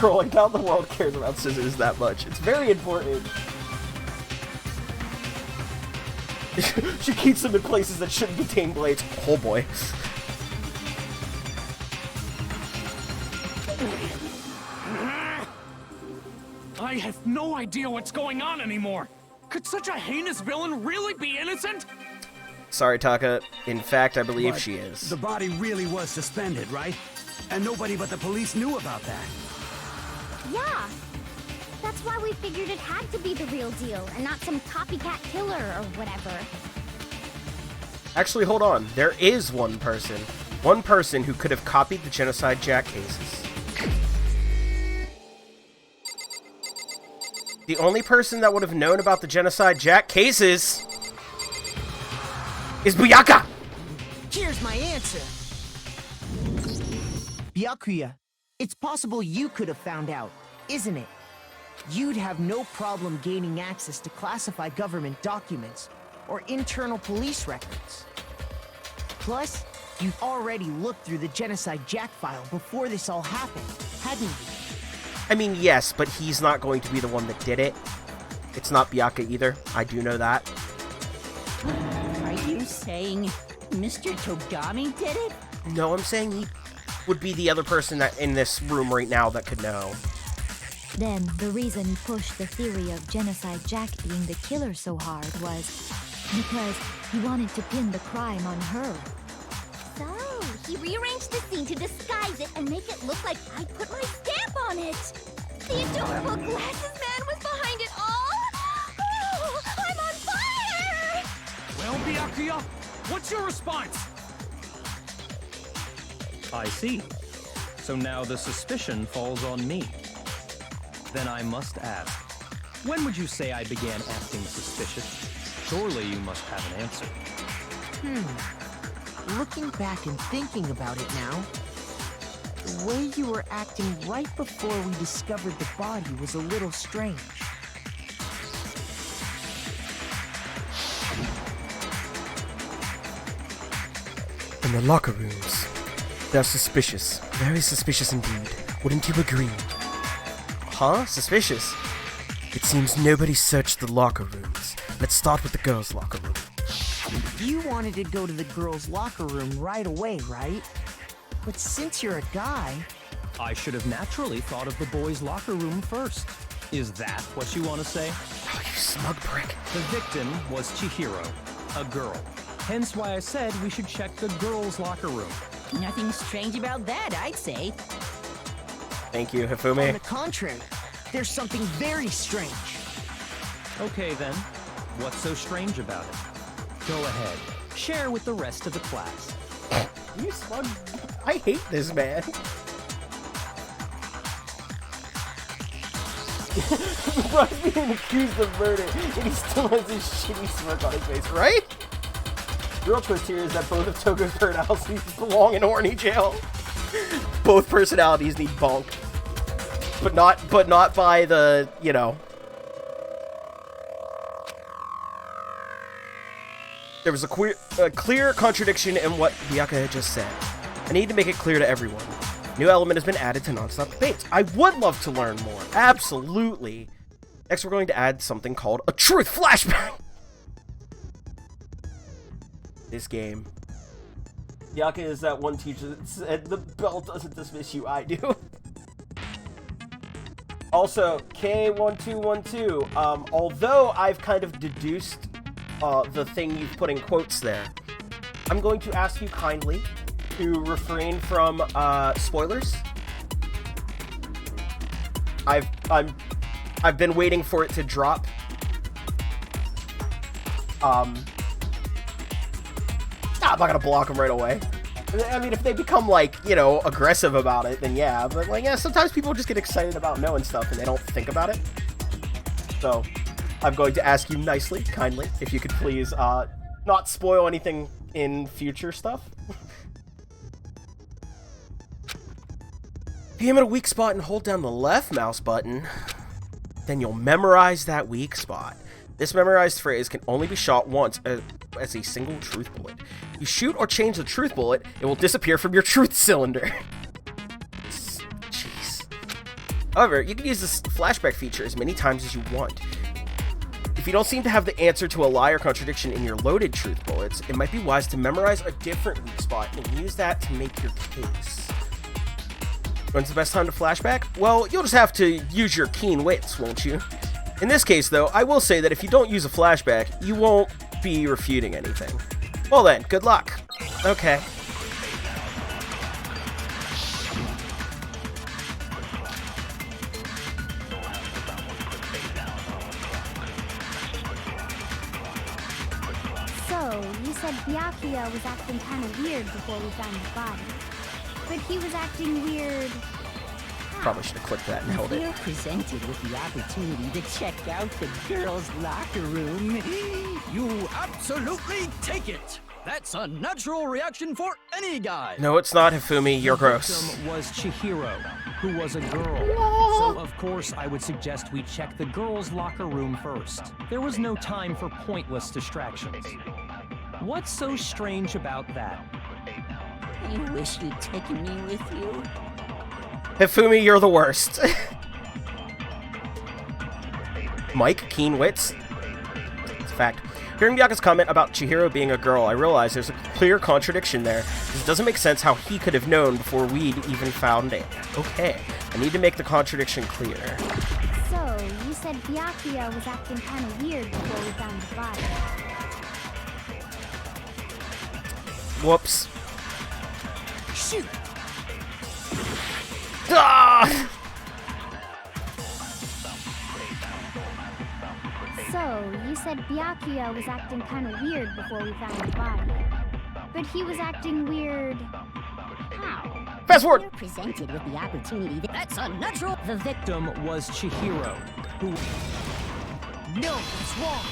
Girl, I doubt the world cares about scissors that much. It's very important. She keeps them in places that shouldn't contain blades. Oh boy. I have no idea what's going on anymore. Could such a heinous villain really be innocent? Sorry, Taka. In fact, I believe But she is. The body really was suspended, right? And nobody but the police knew about that. Yeah. That's why we figured it had to be the real deal, and not some copycat killer or whatever. Actually, hold on. There is one person. One person who could have copied the Genocide Jack cases. The only person that would have known about the Genocide Jack cases is Byakuya! Here's my answer. Byakuya, it's possible you could have found out, isn't it? You'd have no problem gaining access to classified government documents or internal police records. Plus, you've already looked through the Genocide Jack file before this all happened, hadn't you? I mean, yes, but he's not going to be the one that did it. It's not Byakuya either. I do know that. Are you saying Mr. Togami did it? No, I'm saying he would be the other person that in this room right now that could know. Then, the reason he pushed the theory of Genocide Jack being the killer so hard was because he wanted to pin the crime on her. So, he rearranged the scene to disguise it and make it look like I put my stamp on it. The adorable glasses man was behind it all. Oh, I'm on fire! Well, Byakuya, what's your response? I see. So now the suspicion falls on me. Then I must ask, when would you say I began acting suspicious? Surely you must have an answer. Looking back and thinking about it now, the way you were acting right before we discovered the body was a little strange. In the locker rooms, they're suspicious. Very suspicious indeed. Wouldn't you agree? Huh? Suspicious? It seems nobody searched the locker rooms. Let's start with the girls' locker room. You wanted to go to the girls' locker room right away, right? But since you're a guy... I should have naturally thought of the boys' locker room first. Is that what you want to say? Oh, you smug prick. The victim was Chihiro, a girl. Hence why I said we should check the girls' locker room. Nothing strange about that, I'd say. Thank you, On Hifumi. the contrary, there's something very strange. Okay then, what's so strange about it? Go ahead, share with the rest of the class. You smug... I hate this man. Bry's being accused of murder, and he still has this shitty smirk on his face, right? The real twist here is that both of Togo's personalities belong in horny jail. Both personalities need bonk. but not by the, you know. There was a clear contradiction in what Byakuya had just said. I need to make it clear to everyone. New element has been added to non-stop debates. I would love to learn more. Absolutely. Next, we're going to add something called a truth flashback. This game. Byakuya is that one teacher that said the bell doesn't dismiss you, I do. Also, K1212, although I've kind of deduced the thing you've put in quotes there, I'm going to ask you kindly to refrain from spoilers. I've been waiting for it to drop. I'm not gonna block them right away. I mean, if they become, like, you know, aggressive about it, then yeah. But, like, yeah, sometimes people just get excited about knowing stuff and they don't think about it. So, I'm going to ask you nicely, kindly, if you could please not spoil anything in future stuff. If you aim at a weak spot and hold down the left mouse button, then you'll memorize that weak spot. This memorized phrase can only be shot once as a single truth bullet. If you shoot or change the truth bullet, it will disappear from your truth cylinder. Jeez. However, you can use this flashback feature as many times as you want. If you don't seem to have the answer to a lie or contradiction in your loaded truth bullets, it might be wise to memorize a different weak spot and use that to make your case. When's the best time to flashback? Well, you'll just have to use your keen wits, won't you? In this case, though, I will say that if you don't use a flashback, you won't be refuting anything. Well then, good luck. Okay. So, you said Byakuya was acting kind of weird before we found the body. But he was acting weird. Probably should have clicked that and held it. You're presented with the opportunity to check out the girls' locker room. You absolutely take it. That's a natural reaction for any guy. No, it's not, Hifumi. You're The gross. victim was Chihiro, who was a girl. So, of course, I would suggest we check the girls' locker room first. There was no time for pointless distractions. What's so strange about that? You wish you'd taken me with you. Hifumi, you're the worst. Mike, keen wits. It's a fact. Hearing Byakuya's comment about Chihiro being a girl, I realize there's a clear contradiction there. It doesn't make sense how he could have known before we'd even found it. Okay, I need to make the contradiction clear. So, you said Byakuya was acting kind of weird before we found the body. Whoops. Shoot! Ah! So, you said Byakuya was acting kind of weird before we found the body. But he was acting weird... how? Fast forward! You're presented with the opportunity to... That's a natural... The victim was Chihiro, who... No, it's wrong.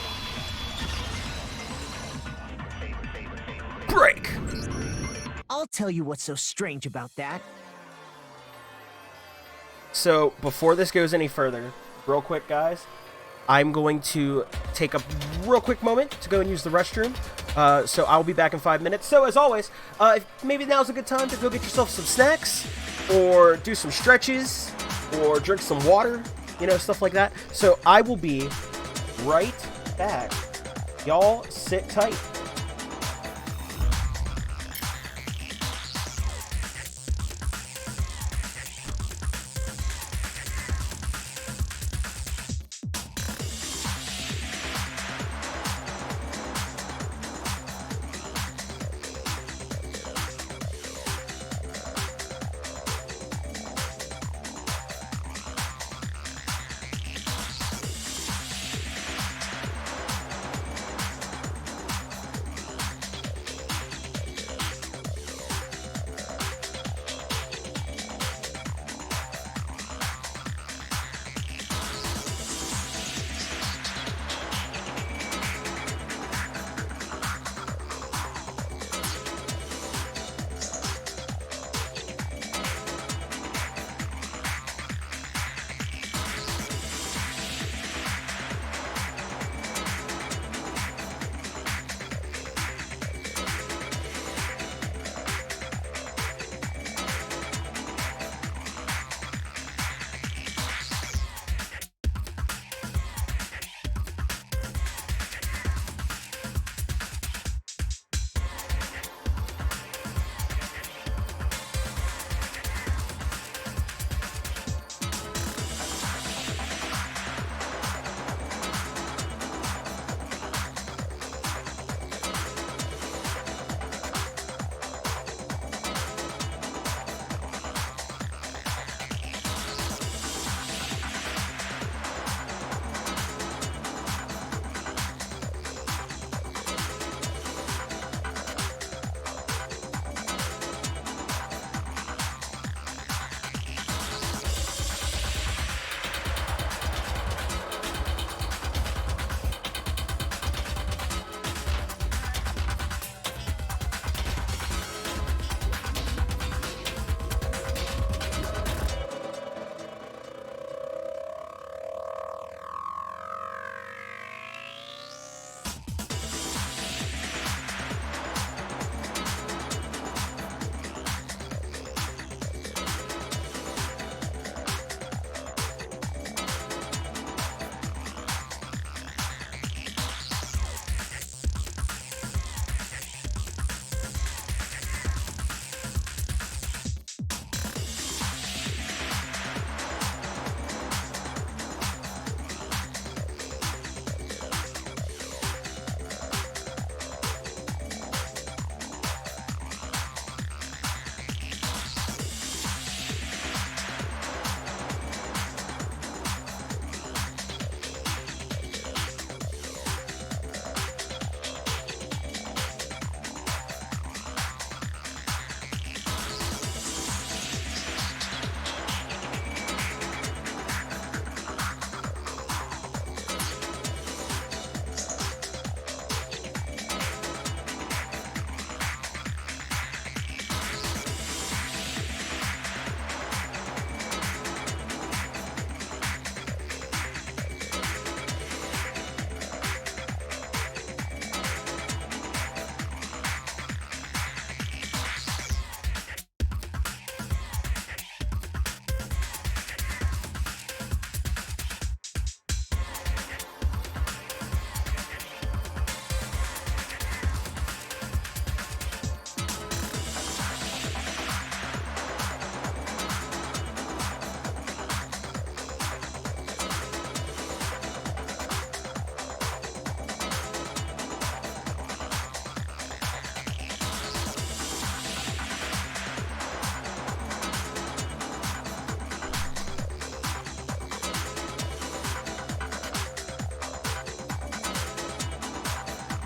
Break! I'll tell you what's so strange about that. So, before this goes any further, real quick, guys, I'm going to take a real quick moment to go and use the restroom. So I'll be back in 5 minutes. So, as always, maybe now's a good time to go get yourself some snacks, or do some stretches, or drink some water, you know, stuff like that. So, I will be right back. Y'all sit tight.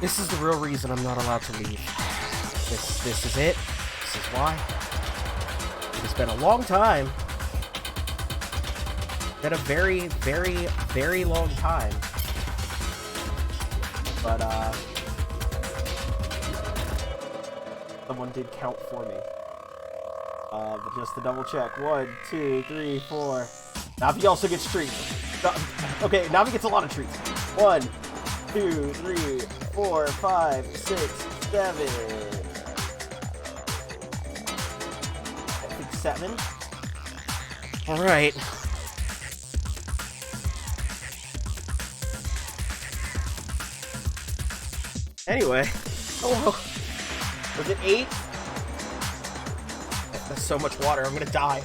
This is the real reason I'm not allowed to leave. This is it. This is why. It's been a long time. Been a very, very, very long time. But, someone did count for me. But just to double check. 1, 2, 3, 4. Navi also gets treats. Okay, Navi gets a lot of treats. 1, 2, 3, 4, 5, 6, 7. I think 7. Alright. Anyway. Oh, was it 8? That's so much water, I'm gonna die.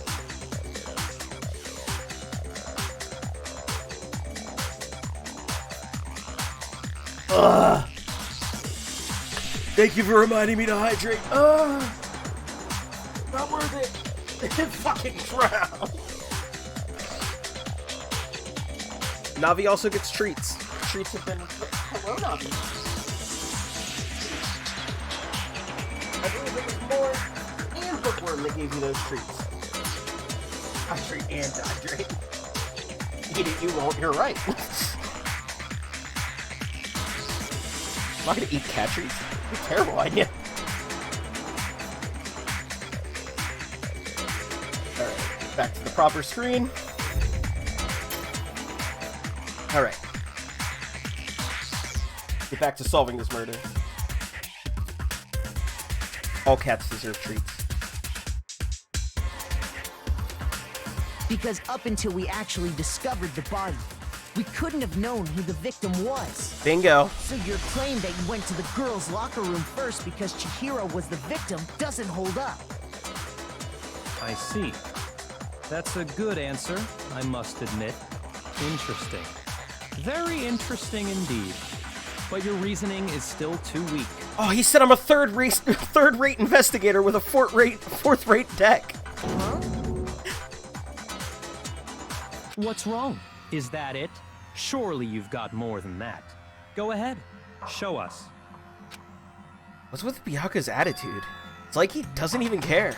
Ugh. Thank you for reminding me to hydrate. Not worth it. Fucking drown. Navi also gets treats. Treats have been... Hello, Navi. I believe it was more and Bookworm that gave you those treats. Hydrate and hydrate. Eat it, you won't. You're right. I'm not gonna eat cat treats. It's a terrible idea. Alright, back to the proper screen. Alright. Get back to solving this murder. All cats deserve treats. Because up until we actually discovered the body, we couldn't have known who the victim was. Bingo. So your claim that you went to the girls' locker room first because Chihiro was the victim doesn't hold up. I see. That's a good answer, I must admit. Interesting. Very interesting indeed. But your reasoning is still too weak. Oh, he said I'm a third-rate investigator with a fourth-rate deck. Huh? What's wrong? Is that it? Surely you've got more than that. Go ahead. Show us. What's with Byakuya's attitude? It's like he doesn't even care.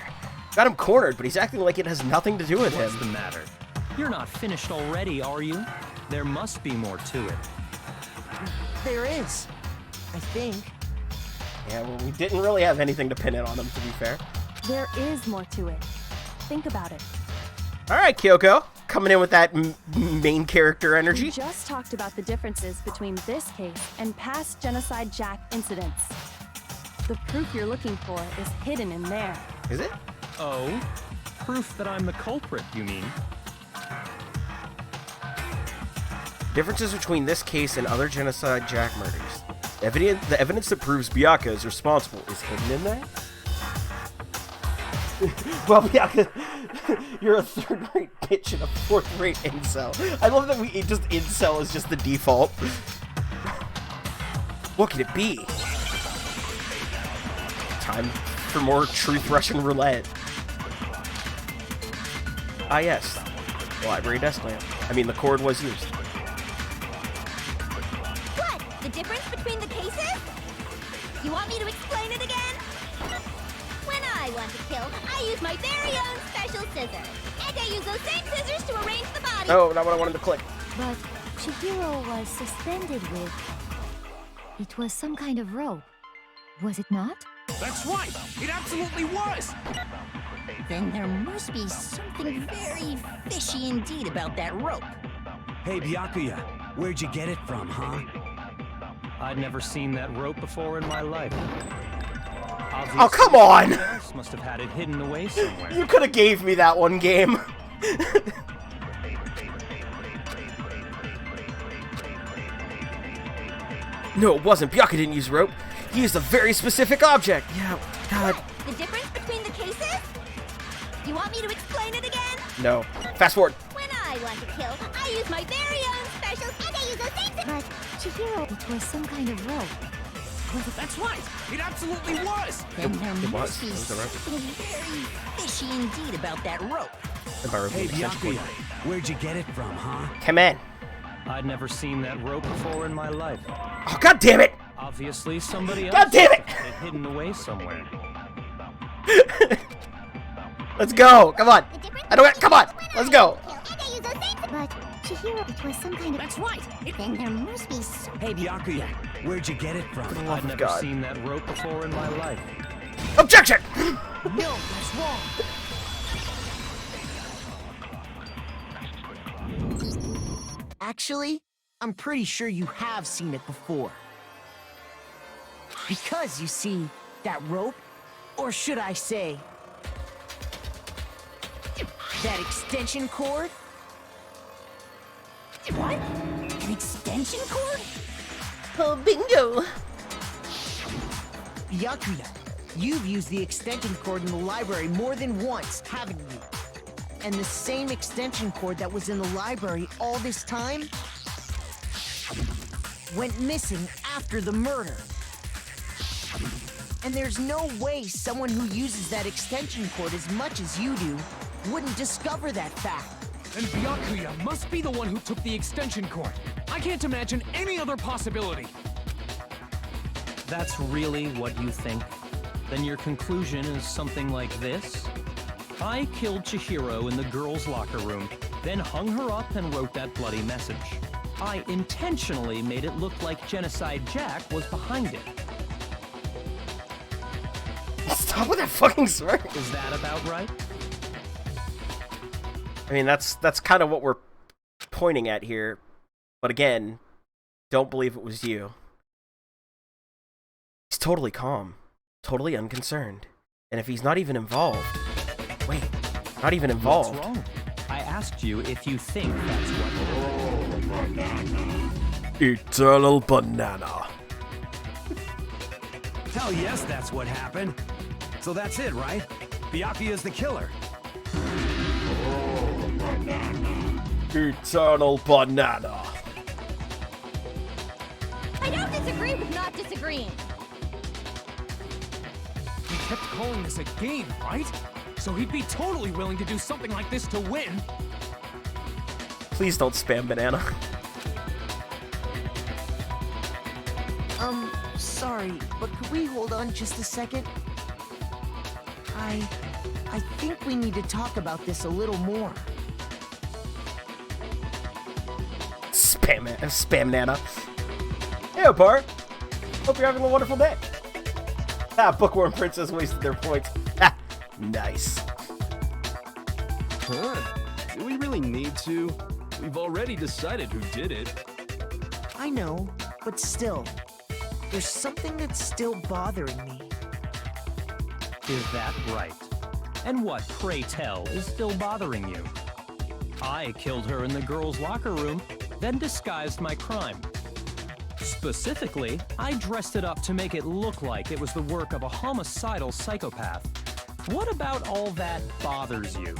Got him cornered, but he's acting like it has nothing to do with him. What's the matter? You're not finished already, are you? There must be more to it. There is. I think. Yeah, well, we didn't really have anything to pin it on him, to be fair. There is more to it. Think about it. Alright, Kyoko. Coming in with that main character energy. We just talked about the differences between this case and past Genocide Jack incidents. The proof you're looking for is hidden in there. Is it? Oh? Proof that I'm the culprit, you mean? Differences between this case and other Genocide Jack murders. The evidence that proves Byakuya is responsible is hidden in there? Well, Byakuya, you're a third-rate bitch and a fourth-rate incel. I love that just incel is just the default. What could it be? Time for more Truth Russian Roulette. Ah, yes. The library desk lamp. I mean, the cord was used. What? The difference between the cases? You want me to explain it again? When I want to kill, I use my very own special scissors. And I use those same scissors to arrange the body. Oh, not what I wanted to click. But Chihiro was suspended with... It was some kind of rope. Was it not? That's right! It absolutely was! Then there must be something very fishy indeed about that rope. Hey, Byakuya, where'd you get it from, huh? I'd never seen that rope before in my life. Obviously, oh, come on! someone else must have had it hidden away somewhere. You could have gave me that one game. No, it wasn't. Byakuya didn't use rope. He used a very specific object. Yeah, God. The difference between the cases? You want me to explain it again? No. Fast forward. When I want to kill, I use my very own special... And I use those same... But Chihiro... It was some kind of rope. That's right! It absolutely was! Then there It must was. be It was the rope. something very fishy indeed about that rope. Hey, Byakuya, where'd you get it from, huh? Come in. I'd never seen that rope before in my life. Oh, God damn it! Obviously, somebody else God damn it! had it hidden away somewhere. Let's go! Come on! I don't. Come on! Let's go! But Chihiro, it was some kind of... That's right. Then there must be some... Hey, Byakuya, where'd you get it from? I've never seen that rope before in my life. Objection! No, that's wrong. Actually, I'm pretty sure you have seen it before. Because, you see, that rope, or should I say, that extension cord? What? An extension cord? Oh, bingo! Byakuya, you've used the extension cord in the library more than once, haven't you? And the same extension cord that was in the library all this time went missing after the murder. And there's no way someone who uses that extension cord as much as you do wouldn't discover that fact. And Byakuya must be the one who took the extension cord. I can't imagine any other possibility. That's really what you think? Then your conclusion is something like this? I killed Chihiro in the girls' locker room, then hung her up and wrote that bloody message. I intentionally made it look like Genocide Jack was behind it. Stop with that fucking swear. Is that about right? I mean, that's kind of what we're pointing at here. But again, don't believe it was you. He's totally calm, totally unconcerned. And if he's not even involved... Wait, not even involved. What's wrong? I asked you if you think that's what... Eternal banana. Hell yes, that's what happened. So that's it, right? Byakuya's the killer. Eternal banana. I don't disagree with not disagreeing. He kept calling this a game, right? So he'd be totally willing to do something like this to win. Please don't spam banana. Sorry, but could we hold on just a second? I think we need to talk about this a little more. Spam nana. Hey, Bart. Hope you're having a wonderful day. Ah, Bookworm Princess wasted their points. Ah, nice. Huh? Do we really need to? We've already decided who did it. I know, but still, there's something that's still bothering me. Is that right? And what, pray tell, is still bothering you? I killed her in the girls' locker room, then disguised my crime. Specifically, I dressed it up to make it look like it was the work of a homicidal psychopath. What about all that bothers you?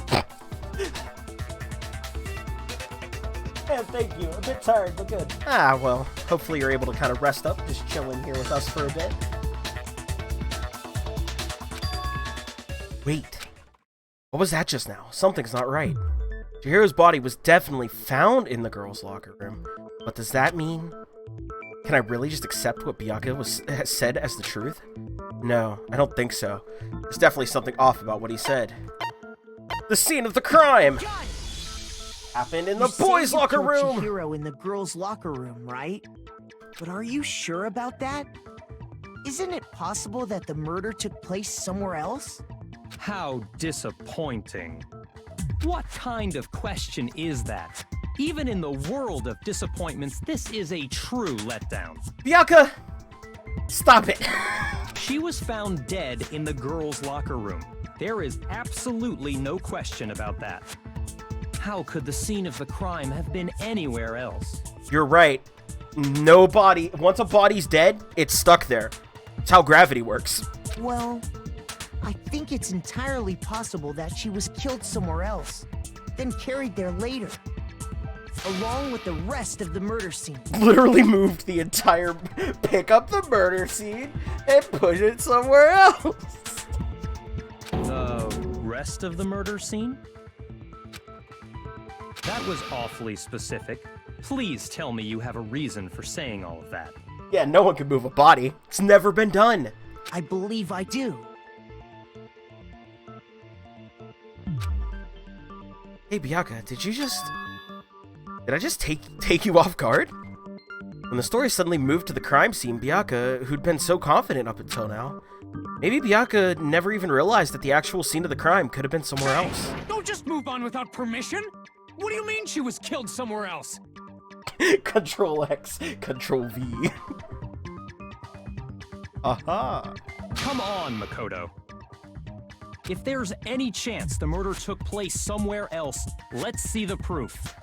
Yeah, thank you. A bit tired, but good. Ah, well, hopefully you're able to kind of rest up, just chilling here with us for a bit. Wait. What was that just now? Something's not right. Chihiro's body was definitely found in the girls' locker room. But does that mean... Can I really just accept what Byakuya said as the truth? No, I don't think so. There's definitely something off about what he said. The scene of the crime! Happened in the boys' locker room! Chihiro in the girls' locker room, right? But are you sure about that? Isn't it possible that the murder took place somewhere else? How disappointing. What kind of question is that? Even in the world of disappointments, this is a true letdown. Byakuya! Stop it! She was found dead in the girls' locker room. There is absolutely no question about that. How could the scene of the crime have been anywhere else? You're right. No body. Once a body's dead, it's stuck there. It's how gravity works. Well, I think it's entirely possible that she was killed somewhere else, then carried there later, along with the rest of the murder scene. Literally moved the entire... Pick up the murder scene and push it somewhere else. The rest of the murder scene? That was awfully specific. Please tell me you have a reason for saying all of that. Yeah, no one can move a body. It's never been done. I believe I do. Hey, Bianca, did I just take you off guard? When the story suddenly moved to the crime scene, Bianca, who'd been so confident up until now, maybe Bianca never even realized that the actual scene of the crime could have been somewhere else. Don't just move on without permission! What do you mean she was killed somewhere else? Control X, Control V. Aha! Come on, Makoto. If there's any chance the murder took place somewhere else, let's see the proof.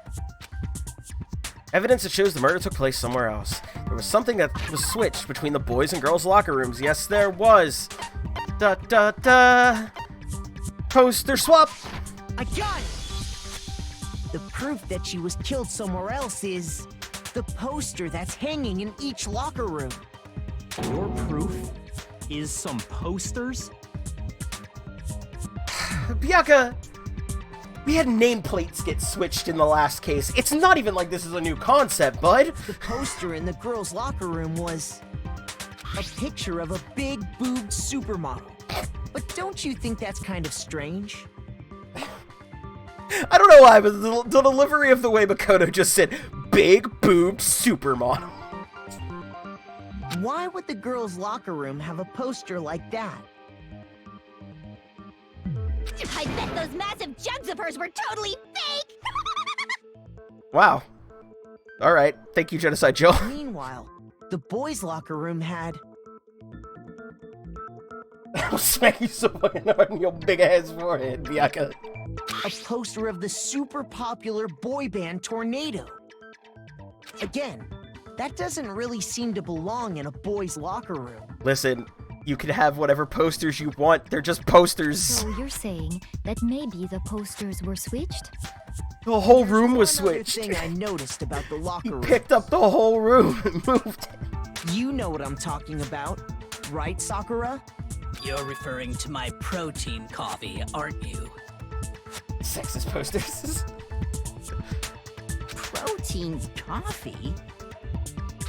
Evidence that shows the murder took place somewhere else. There was something that was switched between the boys' and girls' locker rooms. Yes, there was. Da da da. Poster swap. I got it! The proof that she was killed somewhere else is the poster that's hanging in each locker room. Your proof is some posters? Bianca, we had nameplates get switched in the last case. It's not even like this is a new concept, bud. The poster in the girls' locker room was a picture of a big-boobed supermodel. But don't you think that's kind of strange? I don't know why, but the delivery of the way Makoto just said, big-boobed supermodel. Why would the girls' locker room have a poster like that? I bet those massive jugs of hers were totally fake! Wow. Alright, thank you, Genocide Joe. Meanwhile, the boys' locker room had... I'll smack you so fucking hard in your big-ass forehead, Bianca. a poster of the super popular boy band Tornado. Again, that doesn't really seem to belong in a boys' locker room. Listen, you can have whatever posters you want. They're just posters. So you're saying that maybe the posters were switched? The whole room was One other switched. thing I noticed about the locker room. Picked up the whole room and moved it. You know what I'm talking about, right, Sakura? You're referring to my protein coffee, aren't you? Sexist posters. Protein coffee?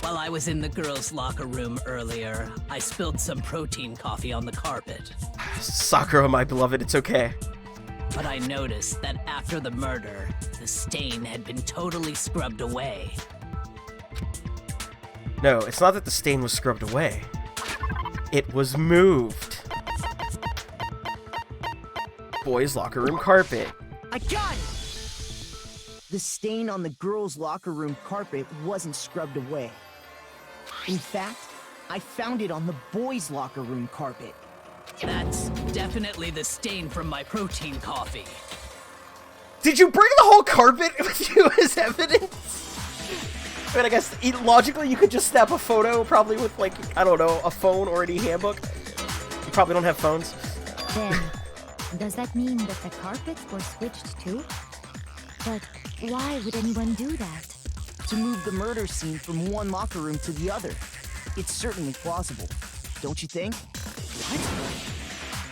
While I was in the girls' locker room earlier, I spilled some protein coffee on the carpet. Sakura, my beloved, it's okay. But I noticed that after the murder, the stain had been totally scrubbed away. No, it's not that the stain was scrubbed away. It was moved. Boys' locker room carpet. I got it! The stain on the girls' locker room carpet wasn't scrubbed away. In fact, I found it on the boys' locker room carpet. That's definitely the stain from my protein coffee. Did you bring the whole carpet with you as evidence? I mean, I guess logically you could just snap a photo, probably with, like, I don't know, a phone or any handbook. You probably don't have phones. Then, does that mean that the carpets were switched too? But why would anyone do that? To move the murder scene from one locker room to the other. It's certainly plausible, don't you think?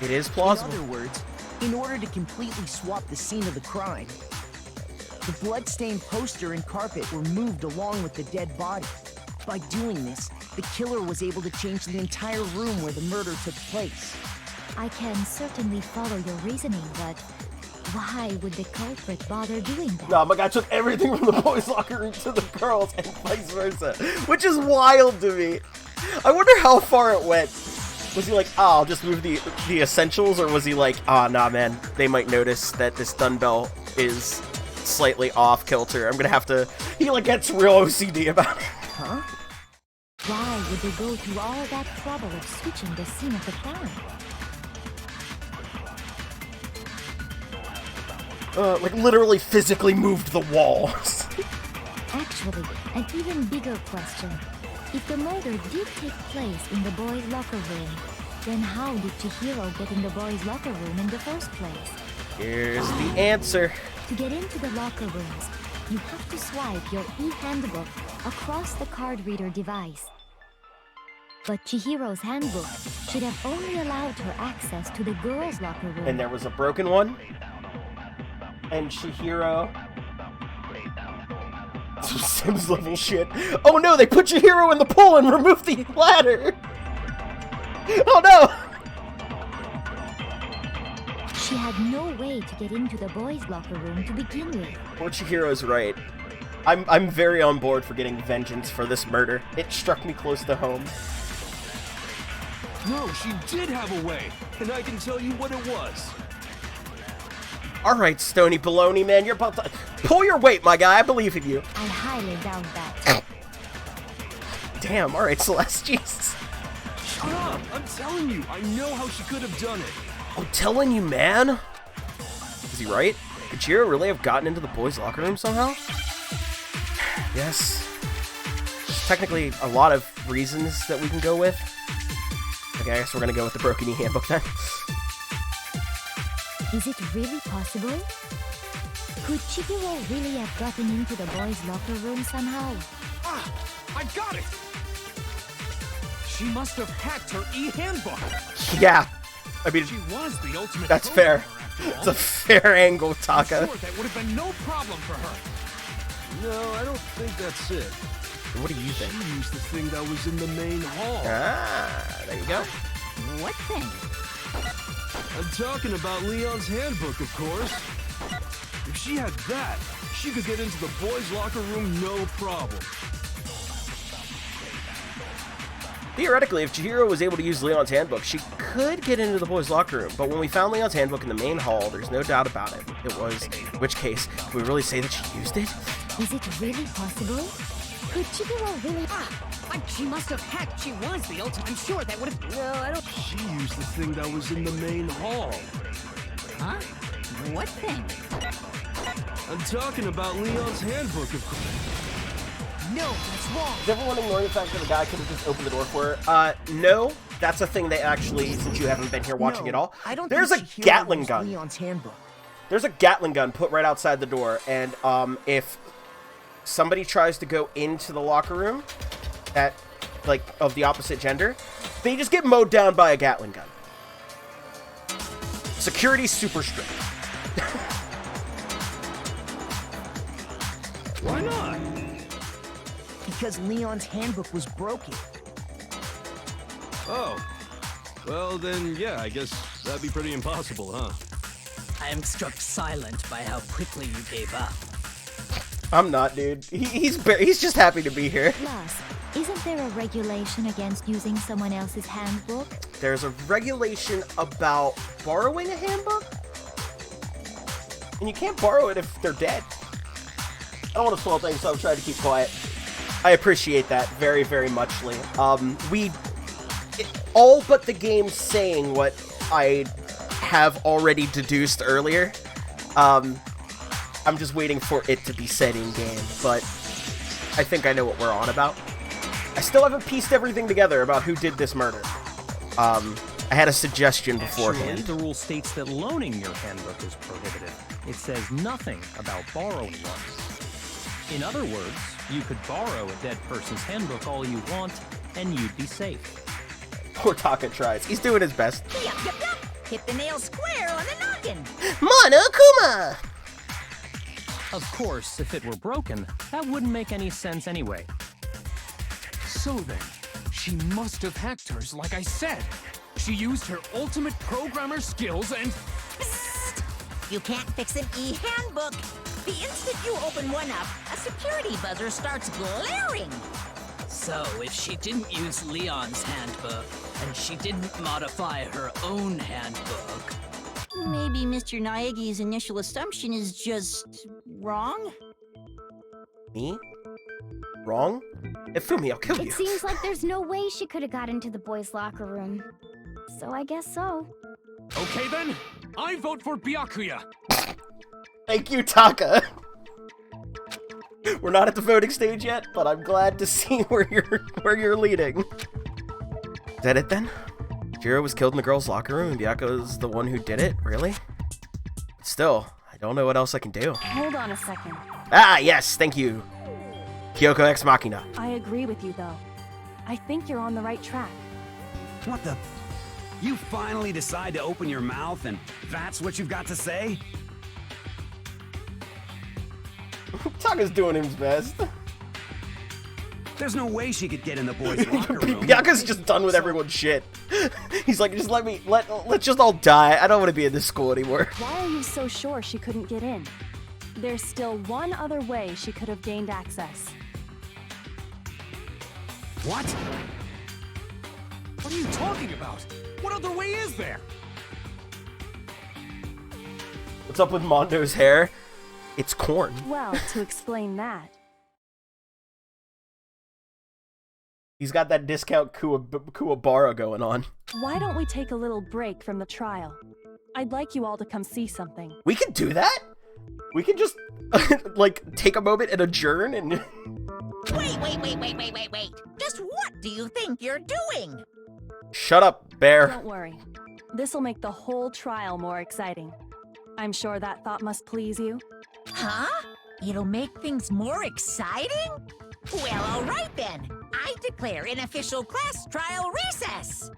It is plausible. In other words, in order to completely swap the scene of the crime, the blood-stained poster and carpet were moved along with the dead body. By doing this, the killer was able to change the entire room where the murder took place. I can certainly follow your reasoning, but why would the culprit bother doing that? No, my guy took everything from the boys' locker room to the girls and vice versa, which is wild to me. I wonder how far it went. Was he like, oh, I'll just move the essentials, or was he like, ah, oh, nah, man, they might notice that this dumbbell is slightly off kilter. I'm gonna have to. He like gets real OCD about it. Huh? Why would they go through all that trouble of switching the scene of the crime? Like literally physically moved the walls. Actually, an even bigger question. If the murder did take place in the boys' locker room, then how did Chihiro get in the boys' locker room in the first place? Here's the answer. To get into the locker rooms, you have to swipe your e-handbook across the card reader device. But Chihiro's handbook should have only allowed her access to the girls' locker room. And there was a broken one. And Chihiro Some Sims level shit. Oh no, they put Chihiro in the pool and removed the ladder! Oh no! She had no way to get into the boys' locker room to begin with. Poor Chihiro's right. I'm very on board for getting vengeance for this murder. It struck me close to home. No, she did have a way, and I can tell you what it was. Alright, Stony Baloney, man, you're about to... Pull your weight, my guy, I believe in you. I highly doubt that. Damn, alright, Celeste, Jesus. Shut up! I'm telling you, I know how she could have done it. I'm telling you, man. Is he right? Could Chihiro really have gotten into the boys' locker room somehow? Yes. There's technically a lot of reasons that we can go with. Okay, I guess we're gonna go with the Broken E handbook then. Is it really possible? Could Chihiro really have gotten into the boys' locker room somehow? Ah! I got it! She must have hacked her e-handbook! Yeah. I mean, she was the ultimate that's fair. It's a fair angle, Taka. I'm sure that would have been no problem for her. No, I don't think that's it. What do you think? She used the thing that was in the main hall. Ah, there you go. What thing? I'm talking about Leon's handbook, of course. If she had that, she could get into the boys' locker room no problem. Theoretically, if Chihiro was able to use Leon's handbook, she could get into the boys' locker room. But when we found Leon's handbook in the main hall, there's no doubt about it. It was, in which case, can we really say that she used it? Is it really possible? Could Chihiro really... She must have hacked. She was the ultimate. I'm sure that would have... No, I don't... She used the thing that was in the main hall. Huh? What thing? I'm talking about Leon's handbook, of course. No, that's wrong. Is everyone ignoring the fact that the guy could have just opened the door for her? No. That's a thing they actually, since you haven't been here watching it all, I don't there's a think Chihiro Gatling used gun. Leon's handbook. There's a Gatling gun put right outside the door, and if somebody tries to go into the locker room that, like, of the opposite gender, they just get mowed down by a Gatling gun. Security's super strict. Why not? Because Leon's handbook was broken. Oh. Well, then, yeah, I guess that'd be pretty impossible, huh? I am struck silent by how quickly you gave up. I'm not, dude. He's just happy to be here. Plus, isn't there a regulation against using someone else's handbook? There's a regulation about borrowing a handbook? And you can't borrow it if they're dead. I don't want to spoil things, so I'm trying to keep quiet. I appreciate that very, very muchly. All but the game saying what I have already deduced earlier. I'm just waiting for it to be said in game, but I think I know what we're on about. I still haven't pieced everything together about who did this murder. I had a suggestion beforehand. Actually, the rule states that loaning your handbook is prohibited. It says nothing about borrowing one. In other words, you could borrow a dead person's handbook all you want, and you'd be safe. Poor Taka tries. He's doing his best. Yup, yup, yup. Hit the nail square on the noggin. Monokuma! Of course, if it were broken, that wouldn't make any sense anyway. So then, she must have hacked hers like I said. She used her ultimate programmer skills and... Psst! You can't fix an e-handbook. The instant you open one up, a security buzzer starts blaring. So, if she didn't use Leon's handbook, and she didn't modify her own handbook... Maybe Mr. Naegi's initial assumption is just... wrong? Me? Wrong? Ifumi, I'll kill you. It seems like there's no way she could have got into the boys' locker room. So I guess so. Okay then, I vote for Byakuya. Thank you, Taka. We're not at the voting stage yet, but I'm glad to see where you're leading. Is that it then? Jiro was killed in the girls' locker room and Byakuya's the one who did it? Really? Still, I don't know what else I can do. Hold on a second. Ah, yes, thank you. Kyoko Ex Machina. I agree with you, though. I think you're on the right track. What the? You finally decide to open your mouth and that's what you've got to say? Taka's doing his best. There's no way she could get in the boys' locker room. Byaka's just done with everyone's shit. He's like, just let's just all die. I don't want to be in this school anymore. Why are you so sure she couldn't get in? There's still one other way she could have gained access. What? What are you talking about? What other way is there? What's up with Mondo's hair? It's corn. Well, to explain that, He's got that discount Kuwabara going on. why don't we take a little break from the trial? I'd like you all to come see something. We can do that? We can just, like, take a moment and adjourn and... Wait. Just what do you think you're doing? Shut up, Bear. Don't worry. This'll make the whole trial more exciting. I'm sure that thought must please you. Huh? It'll make things more exciting? Well, all right then. I declare an official class trial recess.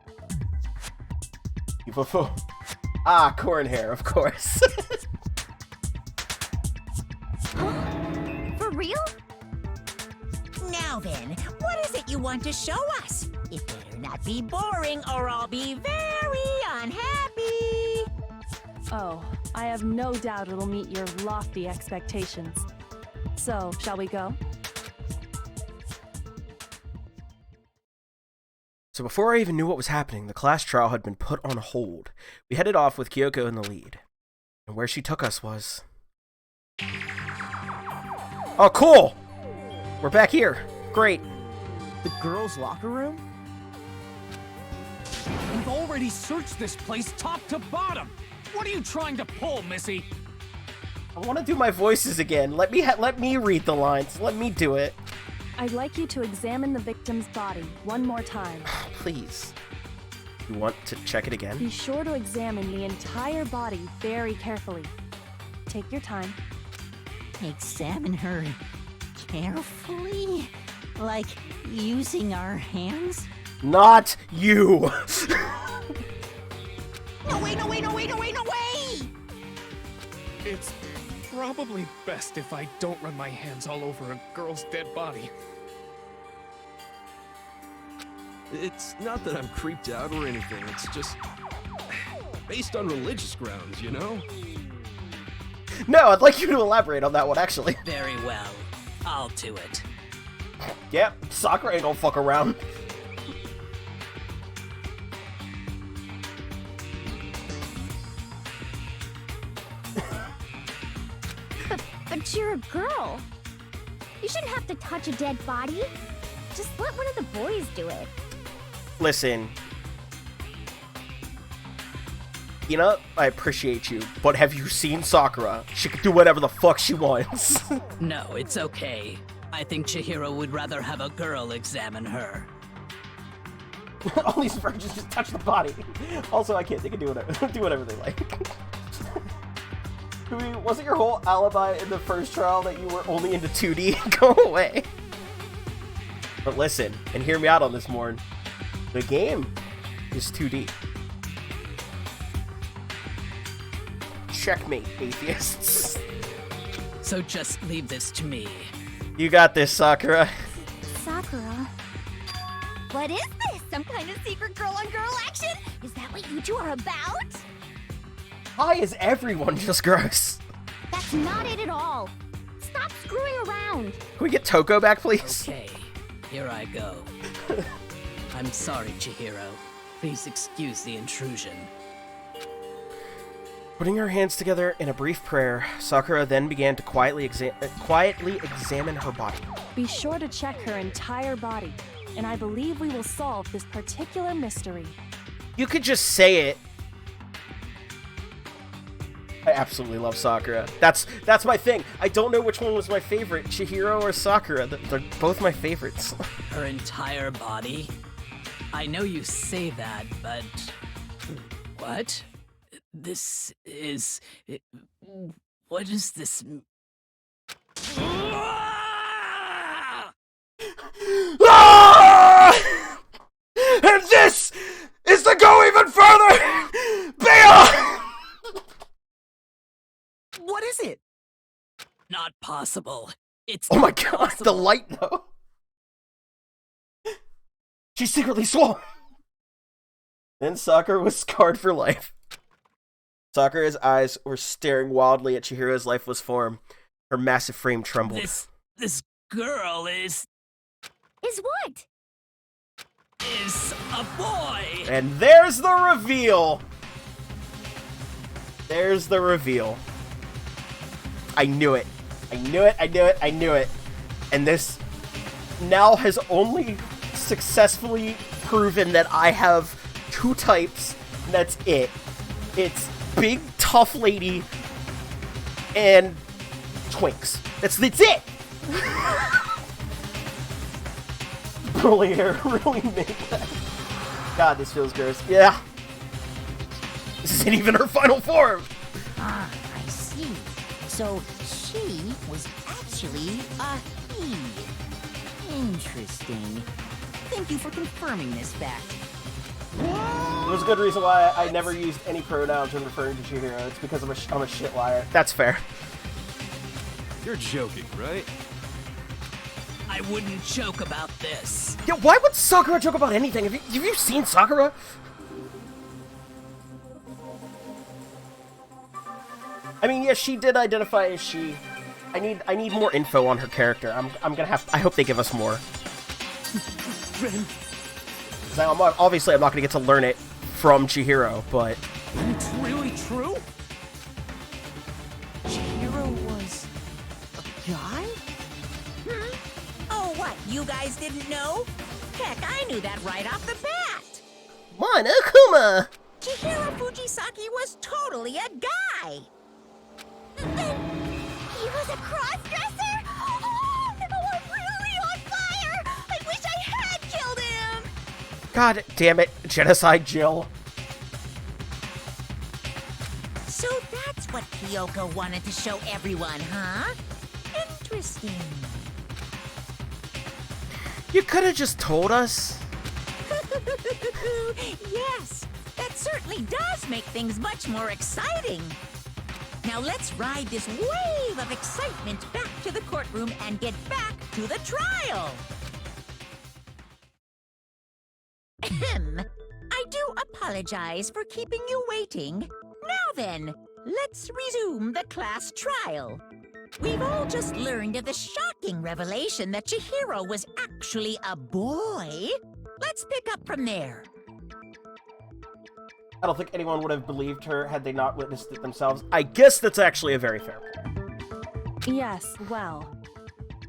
Ah, corn hair, of course. For real? Now then, what is it you want to show us? It better not be boring or I'll be very unhappy. Oh, I have no doubt it'll meet your lofty expectations. So, shall we go? So before I even knew what was happening, the class trial had been put on hold. We headed off with Kyoko in the lead. And where she took us was... Oh, cool! We're back here. Great. The girls' locker room? We've already searched this place top to bottom. What are you trying to pull, Missy? I want to do my voices again. Let me read the lines. Let me do it. I'd like you to examine the victim's body one more time. Please. You want to check it again? Be sure to examine the entire body very carefully. Take your time. Examine her carefully? Like using our hands? Not you! No way! It's probably best if I don't run my hands all over a girl's dead body. It's not that I'm creeped out or anything, it's just based on religious grounds, you know? No, I'd like you to elaborate on that one, actually. Very well. I'll do it. Yep, Sakura ain't gonna fuck around. But you're a girl. You shouldn't have to touch a dead body. Just let one of the boys do it. Listen. You know, I appreciate you, but have you seen Sakura? She can do whatever the fuck she wants. No, it's okay. I think Chihiro would rather have a girl examine her. All these virgins just touch the body. Also, I can't. They can do whatever they like. I mean, wasn't your whole alibi in the first trial that you were only into 2D? Go away. But listen, and hear me out on this, Morn. The game is 2D. Checkmate, atheists. So just leave this to me. You got this, Sakura. Sakura? What is this? Some kind of secret girl-on-girl action? Is that what you two are about? Why is everyone just gross? That's not it at all. Stop screwing around. Can we get Toko back, please? Okay, here I go. I'm sorry, Chihiro. Please excuse the intrusion. Putting her hands together in a brief prayer, Sakura then began to quietly examine her body. Be sure to check her entire body, and I believe we will solve this particular mystery. You could just say it. I absolutely love Sakura. That's my thing. I don't know which one was my favorite, Chihiro or Sakura. They're both my favorites. Her entire body? I know you say that, but... What? This is... What is this... Ah! And this is to go even further beyond! What is it? Not possible. It's Oh my not god, possible. the light though. She's secretly swollen. Then Sakura was scarred for life. Sakura's eyes were staring wildly at Chihiro's lifeless form. Her massive frame trembled. This girl is what? is a boy. And there's the reveal. There's the reveal. I knew it. I knew it. I knew it. I knew it. And this now has only successfully proven that I have two types. And that's it. It's big, tough lady and twinks. That's it. Really, really made that. God, this feels gross. Yeah. This isn't even her final form. Ah, I see. So she was actually a he. Interesting. Thank you for confirming this fact. There's a good reason why I never used any pronouns when referring to Chihiro. It's because I'm a shit liar. That's fair. You're joking, right? I wouldn't joke about this. Yeah, why would Sakura joke about anything? Have you seen Sakura? I mean, yeah, she did identify as she. I need more info on her character. I'm gonna have. I hope they give us more. Obviously, I'm not gonna get to learn it from Chihiro, but. It's really true? Chihiro was a guy? Oh, what? You guys didn't know? Heck, I knew that right off the bat. Monokuma! Chihiro Fujisaki was totally a guy. He was a cross-dresser? Oh, no, I'm really on fire! I wish I had killed him! God damn it, Genocide Jill. So that's what Kyoko wanted to show everyone, huh? Interesting. You could have just told us. Yes, that certainly does make things much more exciting. Now let's ride this wave of excitement back to the courtroom and get back to the trial. Ahem. I do apologize for keeping you waiting. Now then, let's resume the class trial. We've all just learned of the shocking revelation that Chihiro was actually a boy. Let's pick up from there. I don't think anyone would have believed her had they not witnessed it themselves. I guess that's actually a very fair point. Yes, well,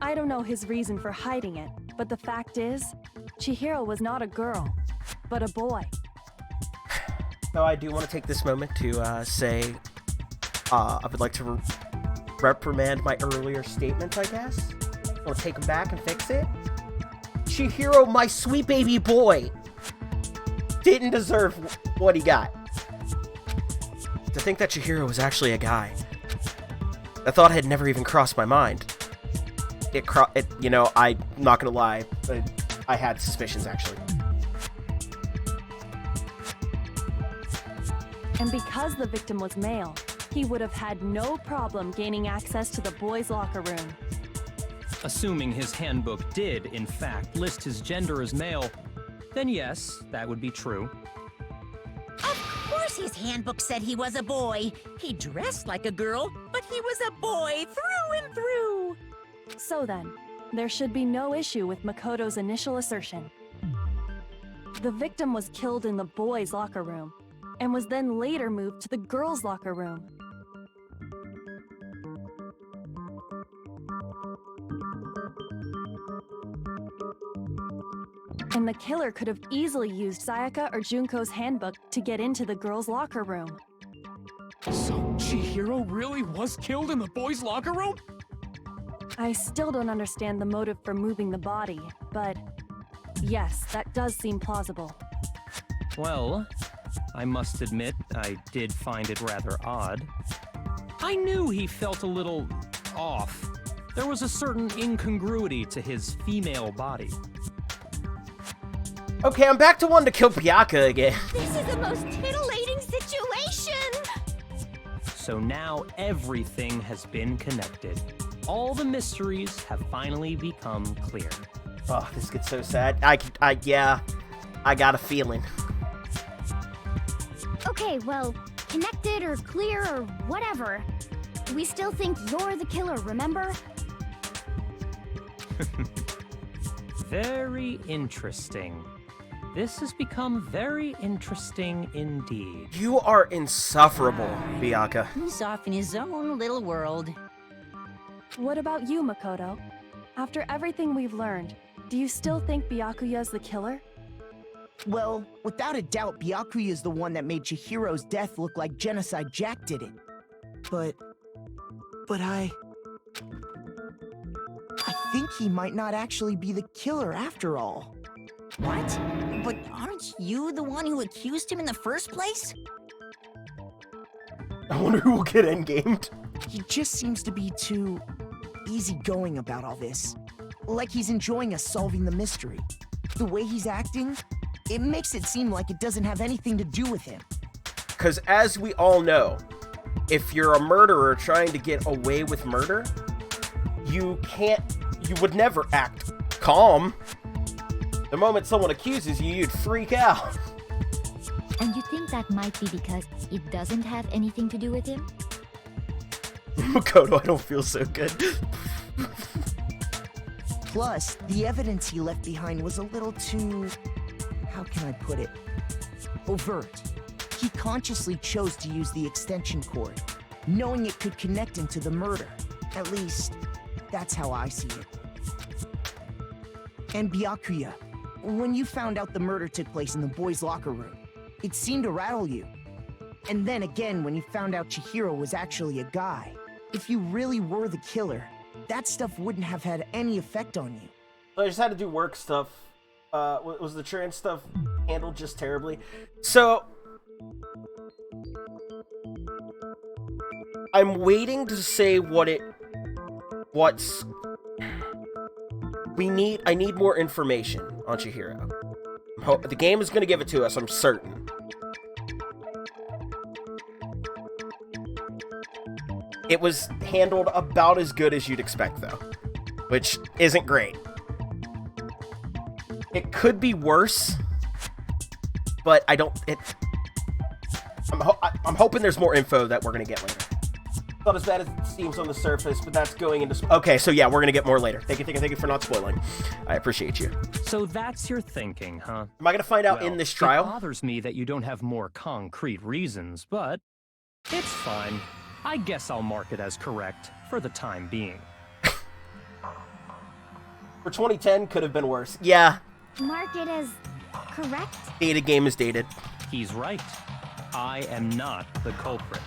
I don't know his reason for hiding it, but the fact is, Chihiro was not a girl, but a boy. So I do want to take this moment to say I would like to reprimand my earlier statements, I guess. I want to take them back and fix it. Chihiro, my sweet baby boy, didn't deserve what he got. To think that Chihiro was actually a guy, that thought had never even crossed my mind. You know, I'm not gonna lie, I had suspicions actually. And because the victim was male, he would have had no problem gaining access to the boys' locker room. Assuming his handbook did, in fact, list his gender as male, then yes, that would be true. Of course his handbook said he was a boy. He dressed like a girl, but he was a boy through and through. So then, there should be no issue with Makoto's initial assertion. The victim was killed in the boys' locker room, and was then later moved to the girls' locker room. And the killer could have easily used Sayaka or Junko's handbook to get into the girls' locker room. So Chihiro really was killed in the boys' locker room? I still don't understand the motive for moving the body, but yes, that does seem plausible. Well, I must admit, I did find it rather odd. I knew he felt a little off. There was a certain incongruity to his female body. Okay, I'm back to wanting to kill Byakuya again. This is the most titillating situation! So now everything has been connected. all the mysteries have finally become clear. Oh, this gets so sad. Yeah, I got a feeling. Okay, well, connected or clear or whatever. We still think you're the killer, remember? Very interesting. This has become very interesting indeed. You are insufferable, Bianca. He's off in his own little world. What about you, Makoto? After everything we've learned, do you still think Byakuya's the killer? Well, without a doubt, Byakuya is the one that made Chihiro's death look like Genocide Jack did it. But I think he might not actually be the killer after all. What? But aren't you the one who accused him in the first place? I wonder who will get endgamed. He just seems to be too easygoing about all this. Like he's enjoying us solving the mystery. The way he's acting, it makes it seem like it doesn't have anything to do with him. Because as we all know, if you're a murderer trying to get away with murder, you would never act calm. The moment someone accuses you, you'd freak out. And you think that might be because it doesn't have anything to do with him? Makoto, I don't feel so good. Plus, the evidence he left behind was a little too... how can I put it? Overt. He consciously chose to use the extension cord, knowing it could connect him to the murder. At least, that's how I see it. And Byakuya, when you found out the murder took place in the boys' locker room, it seemed to rattle you. And then again, when you found out Chihiro was actually a guy, if you really were the killer, that stuff wouldn't have had any effect on you. I just had to do work stuff. Was the trans stuff handled just terribly? So, I'm waiting to say I need more information on Chihiro. The game is going to give it to us, I'm certain. It was handled about as good as you'd expect, though, which isn't great. It could be worse, but I'm hoping there's more info that we're going to get later. Not as bad as it seems on the surface, but that's going into... Okay, so yeah, we're going to get more later. Thank you for not spoiling. I appreciate you. So that's your thinking, huh? Am I going to find out in this trial? It bothers me that you don't have more concrete reasons, but it's fine. I guess I'll mark it as correct for the time being. For 2010, could have been worse. Yeah. Mark it as correct? Dated game is dated. He's right. I am not the culprit.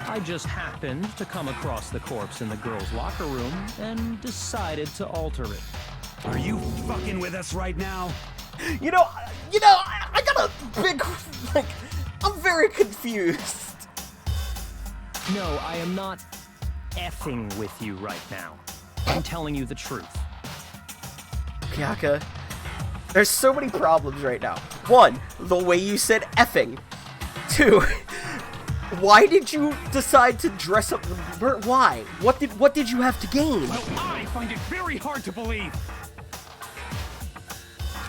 I just happened to come across the corpse in the girls' locker room and decided to alter it. Are you fucking with us right now? You know, I got a big, I'm very confused. No, I am not effing with you right now. I'm telling you the truth. Bianca, there's so many problems right now. One, the way you said effing. Two, why did you decide to dress up? Why? What did you have to gain? Well, I find it very hard to believe.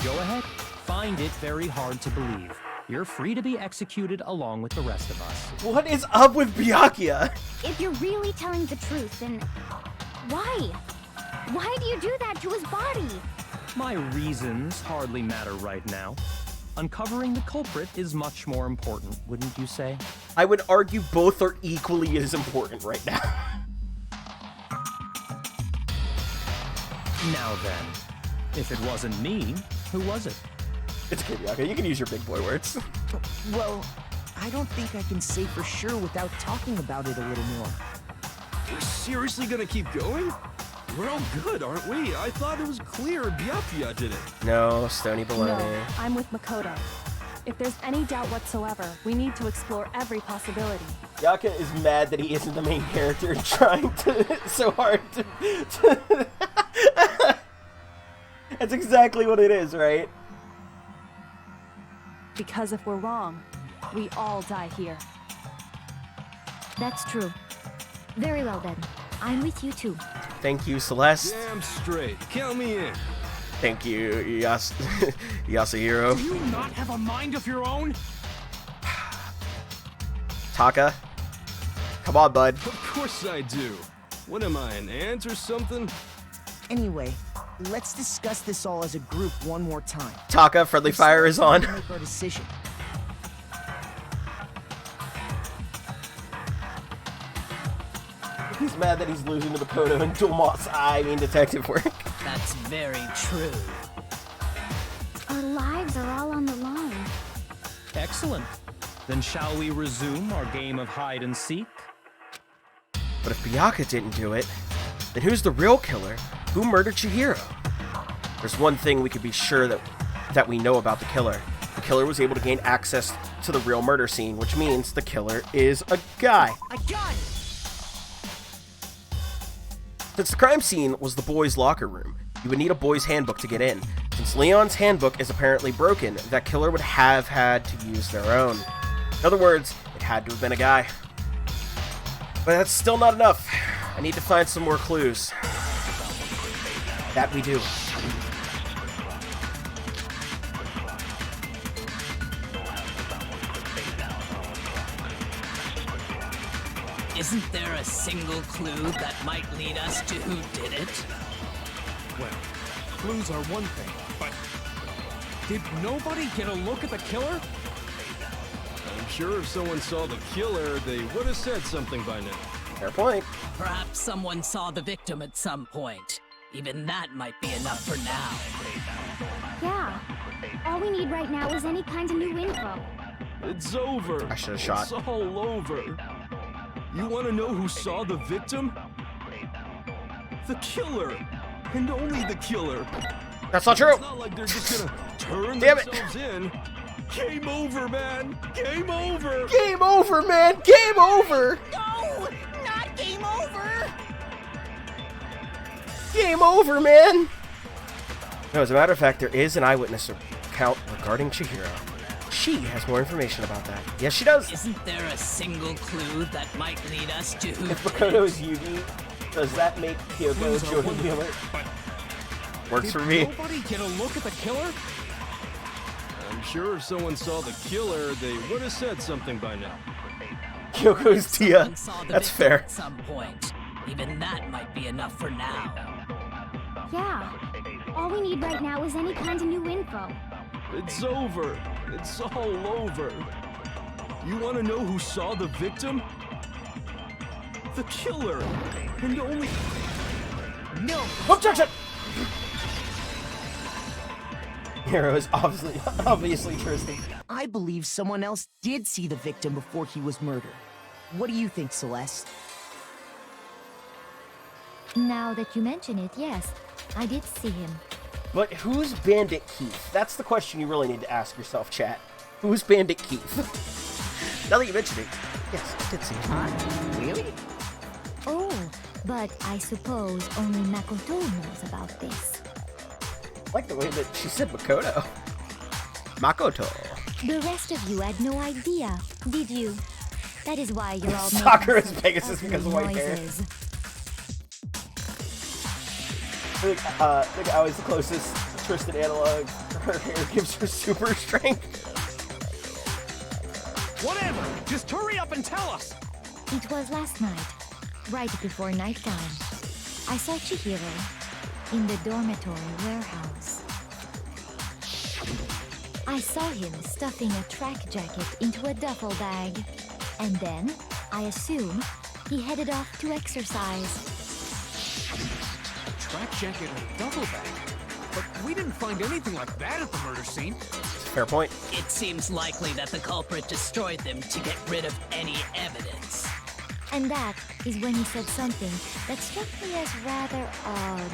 Go ahead. Find it very hard to believe. You're free to be executed along with the rest of us. What is up with Byakuya? If you're really telling the truth, then why? Why do you do that to his body? My reasons hardly matter right now. Uncovering the culprit is much more important, wouldn't you say? I would argue both are equally as important right now. Now then, if it wasn't me, who was it? It's good, Bianca. You can use your big boy words. Well, I don't think I can say for sure without talking about it a little more. We're seriously gonna keep going? We're all good, aren't we? I thought it was clear Byakuya did it. No, Stony Baloney. No, I'm with Makoto. If there's any doubt whatsoever, we need to explore every possibility. Bianca is mad that he isn't the main character and trying so hard to... That's exactly what it is, right? Because if we're wrong, we all die here. That's true. Very well then. I'm with you too. Thank you, Celeste. Damn straight. Count me in. Thank you, Yasuhiro. Do you not have a mind of your own? Taka. Come on, bud. Of course I do. What am I, an ant or something? Anyway, let's discuss this all as a group one more time. Taka, friendly fire is on. Make our decision. He's mad that he's losing to Makoto and detective work. That's very true. Our lives are all on the line. Excellent. Then shall we resume our game of hide and seek? But if Byakuya didn't do it, then who's the real killer? Who murdered Chihiro? There's one thing we could be sure that we know about the killer. The killer was able to gain access to the real murder scene, which means the killer is a guy. A gun! Since the crime scene was the boys' locker room, you would need a boys' handbook to get in. Since Leon's handbook is apparently broken, that killer would have had to use their own. In other words, it had to have been a guy. But that's still not enough. I need to find some more clues. That we do. Isn't there a single clue that might lead us to who did it? Well, clues are one thing, but did nobody get a look at the killer? I'm sure if someone saw the killer, they would have said something by now. Fair point. Perhaps someone saw the victim at some point. Even that might be enough for now. Yeah. All we need right now is any kind of new info. It's over. I should have shot. It's all over. You want to know who saw the victim? The killer. And only the killer. That's not true. It's not like they're just gonna turn Damn it. themselves in. Game over, man. Game over. Game over, man. Game over. No! Not game over! Game over, man. No, as a matter of fact, there is an eyewitness account regarding Chihiro. She has more information about that. Yes, she does. Isn't there a single clue that might lead us to who If did Makoto it? is Yugi, does that make Kyoko Clues are Jordan one Wheeler? thing, but Works did for me. nobody get a look at the killer? I'm sure if someone saw the killer, they would have said something by now. Kyoko's Tia. Someone saw the That's victim fair. at some point. Even that might be enough for now. Yeah. All we need right now is any kind of new info. It's over. It's all over. You want to know who saw the victim? The killer. And only... No! Objection! Hero is obviously Tristan. I believe someone else did see the victim before he was murdered. What do you think, Celeste? Now that you mention it, yes, I did see him. But who's Bandit Keith? That's the question you really need to ask yourself, chat. Who's Bandit Keith? Now that you mention it, yes, I did see him. Huh? Really? Oh, but I suppose only Makoto knows about this. I like the way that she said Makoto. Makoto. The rest of you had no idea, did you? That is why you're all Sakura making is such Pegasus because of ugly white hair. noises. I think Aoi's the closest Tristan analog. Her hair gives her super strength. Whatever! Just hurry up and tell us! It was last night, right before nighttime. I saw Chihiro in the dormitory warehouse. I saw him stuffing a track jacket into a duffel bag. And then, I assume, he headed off to exercise. A track jacket and a duffel bag? But we didn't find anything like that at the murder scene. Fair point. It seems likely that the culprit destroyed them to get rid of any evidence. And that is when he said something that struck me as rather odd.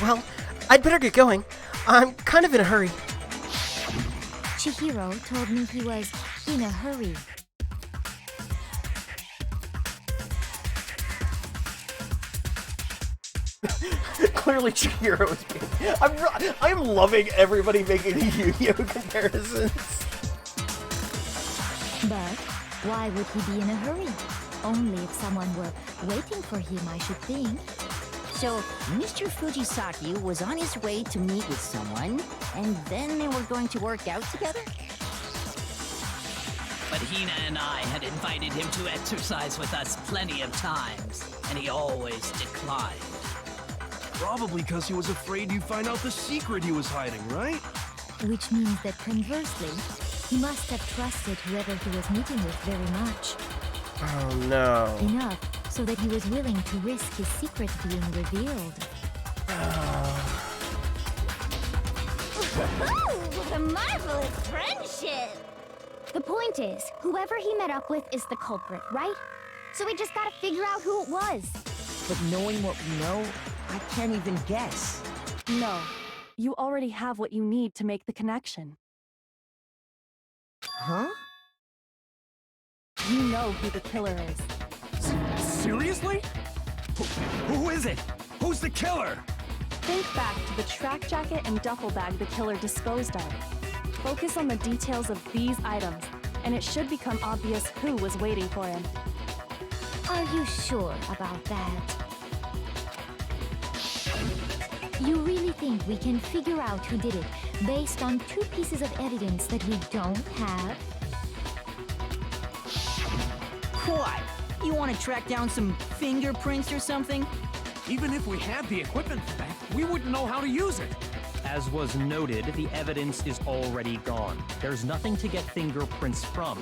Well, I'd better get going. I'm kind of in a hurry. Chihiro told me he was in a hurry. Clearly, Chihiro is being... I'm loving everybody making the Yu-Gi-Oh comparisons. But Why would he be in a hurry? Only if someone were waiting for him, I should think. So, Mr. Fujisaki was on his way to meet with someone, and then they were going to work out together? But Hina and I had invited him to exercise with us plenty of times, and he always declined. Probably because he was afraid you'd find out the secret he was hiding, right? Which means that conversely, he must have trusted whoever he was meeting with very much. Oh no. Enough so that he was willing to risk his secret being revealed. What a marvelous friendship! The point is, whoever he met up with is the culprit, right? So we just gotta figure out who it was. But knowing what we know, I can't even guess. No, you already have what you need to make the connection. Huh? You know who the killer is. Seriously? Who is it? Who's the killer? Think back to the track jacket and duffel bag the killer disposed of. Focus on the details of these items, and it should become obvious who was waiting for him. Are you sure about that? You really think we can figure out who did it based on 2 pieces of evidence that we don't have? What? You want to track down some fingerprints or something? Even if we had the equipment for that, we wouldn't know how to use it. As was noted, the evidence is already gone. There's nothing to get fingerprints from.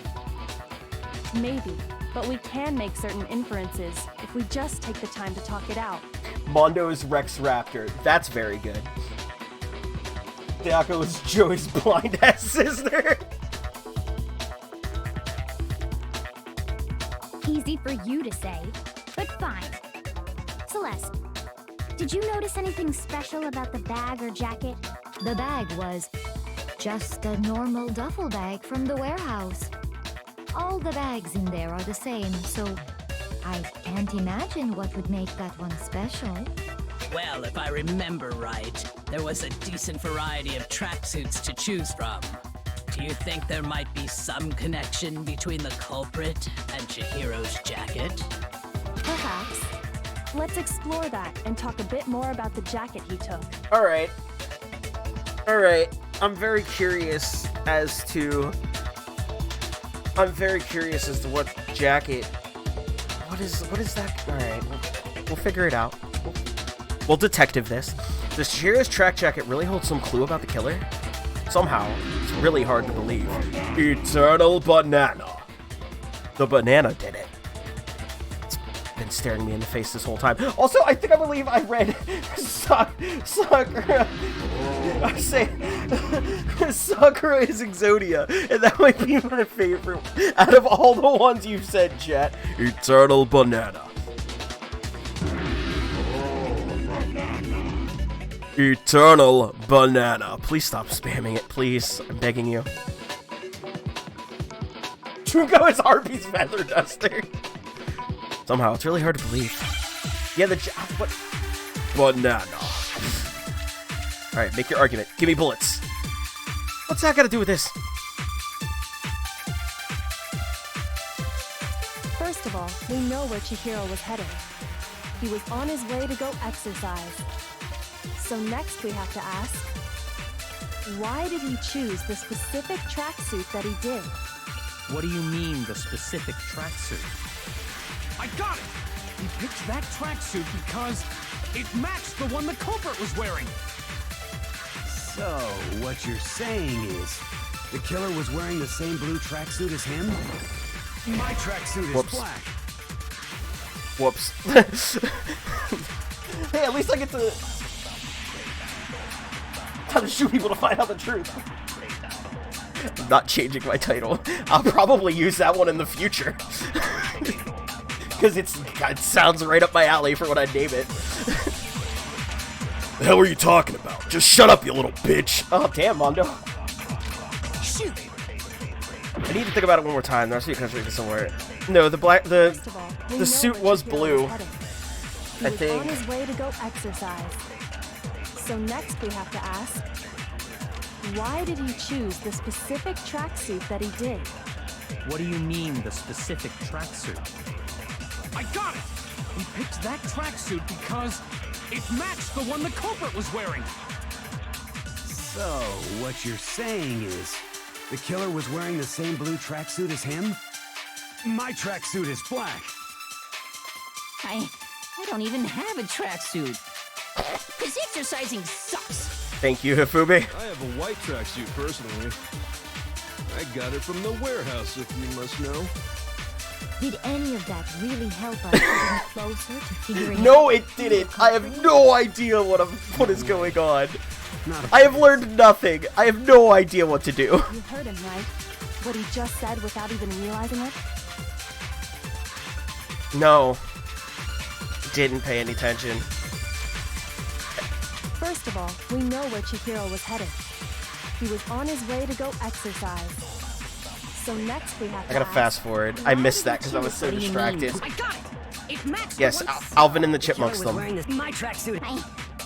Maybe, but we can make certain inferences if we just take the time to talk it out. Mondo's Rex Raptor. That's very good. Deako is Joey's blind-ass sister. Easy for you to say, but fine. Celeste, did you notice anything special about the bag or jacket? The bag was just a normal duffel bag from the warehouse. All the bags in there are the same, so I can't imagine what would make that one special. Well, if I remember right, there was a decent variety of tracksuits to choose from. Do you think there might be some connection between the culprit and Chihiro's jacket? Perhaps. Let's explore that and talk a bit more about the jacket he took. Alright. Alright. I'm very curious as to what jacket. What is that? Alright. We'll figure it out. We'll detective this. Does Chihiro's track jacket really hold some clue about the killer? Somehow. It's really hard to believe. Eternal banana. The banana did it. It's been staring me in the face this whole time. Also, I believe I read Sakura. I say Sakura is Exodia, and that might be my favorite out of all the ones you've said, chat. Eternal banana. Eternal banana. Please stop spamming it, please. I'm begging you. Junko is Harpy's feather duster. Somehow, it's really hard to believe. Yeah, what? Banana. Alright, make your argument. Give me bullets. What's that got to do with this? First of all, we know where Chihiro was headed. He was on his way to go exercise. So next we have to ask, why did he choose the specific tracksuit that he did? What do you mean, the specific tracksuit? I got it! He picked that tracksuit because it matched the one the culprit was wearing. So, what you're saying is, the killer was wearing the same blue tracksuit as him? My tracksuit is black. Whoops. Hey, at least I get to... how to shoot people to find out the truth. I'm not changing my title. I'll probably use that one in the future. Because it sounds right up my alley for what I name it. The hell are you talking about? Just shut up, you little bitch. Oh, damn, Mondo. Shoot! I need to think about it one more time. There has to be a country somewhere. No, the suit was blue. He was on his way to go exercise. So next we have to ask, why did he choose the specific tracksuit that he did? What do you mean, the specific tracksuit? I got it! He picked that tracksuit because it matched the one the culprit was wearing. So, what you're saying is, the killer was wearing the same blue tracksuit as him? My tracksuit is black. I don't even have a tracksuit. This exercising sucks. Thank you, Hifumi. I have a white tracksuit personally. I got it from the warehouse, if you must know. Did any of that really help us getting closer to figuring No, out it who the didn't. I have culprit no idea what is going on. Not a I have learned nothing. I have no idea what to do. You heard him, right? What he just said without even realizing it? No. Didn't pay any attention. First of all, we know where Chihiro was headed. He was on his way to go exercise. So next we have to I gotta ask, fast forward. I why missed did that because I was so What do you distracted. mean? I got it. It matched Yes, the one- Alvin and the Killer Chipmunks was them. wearing this- my tracksuit.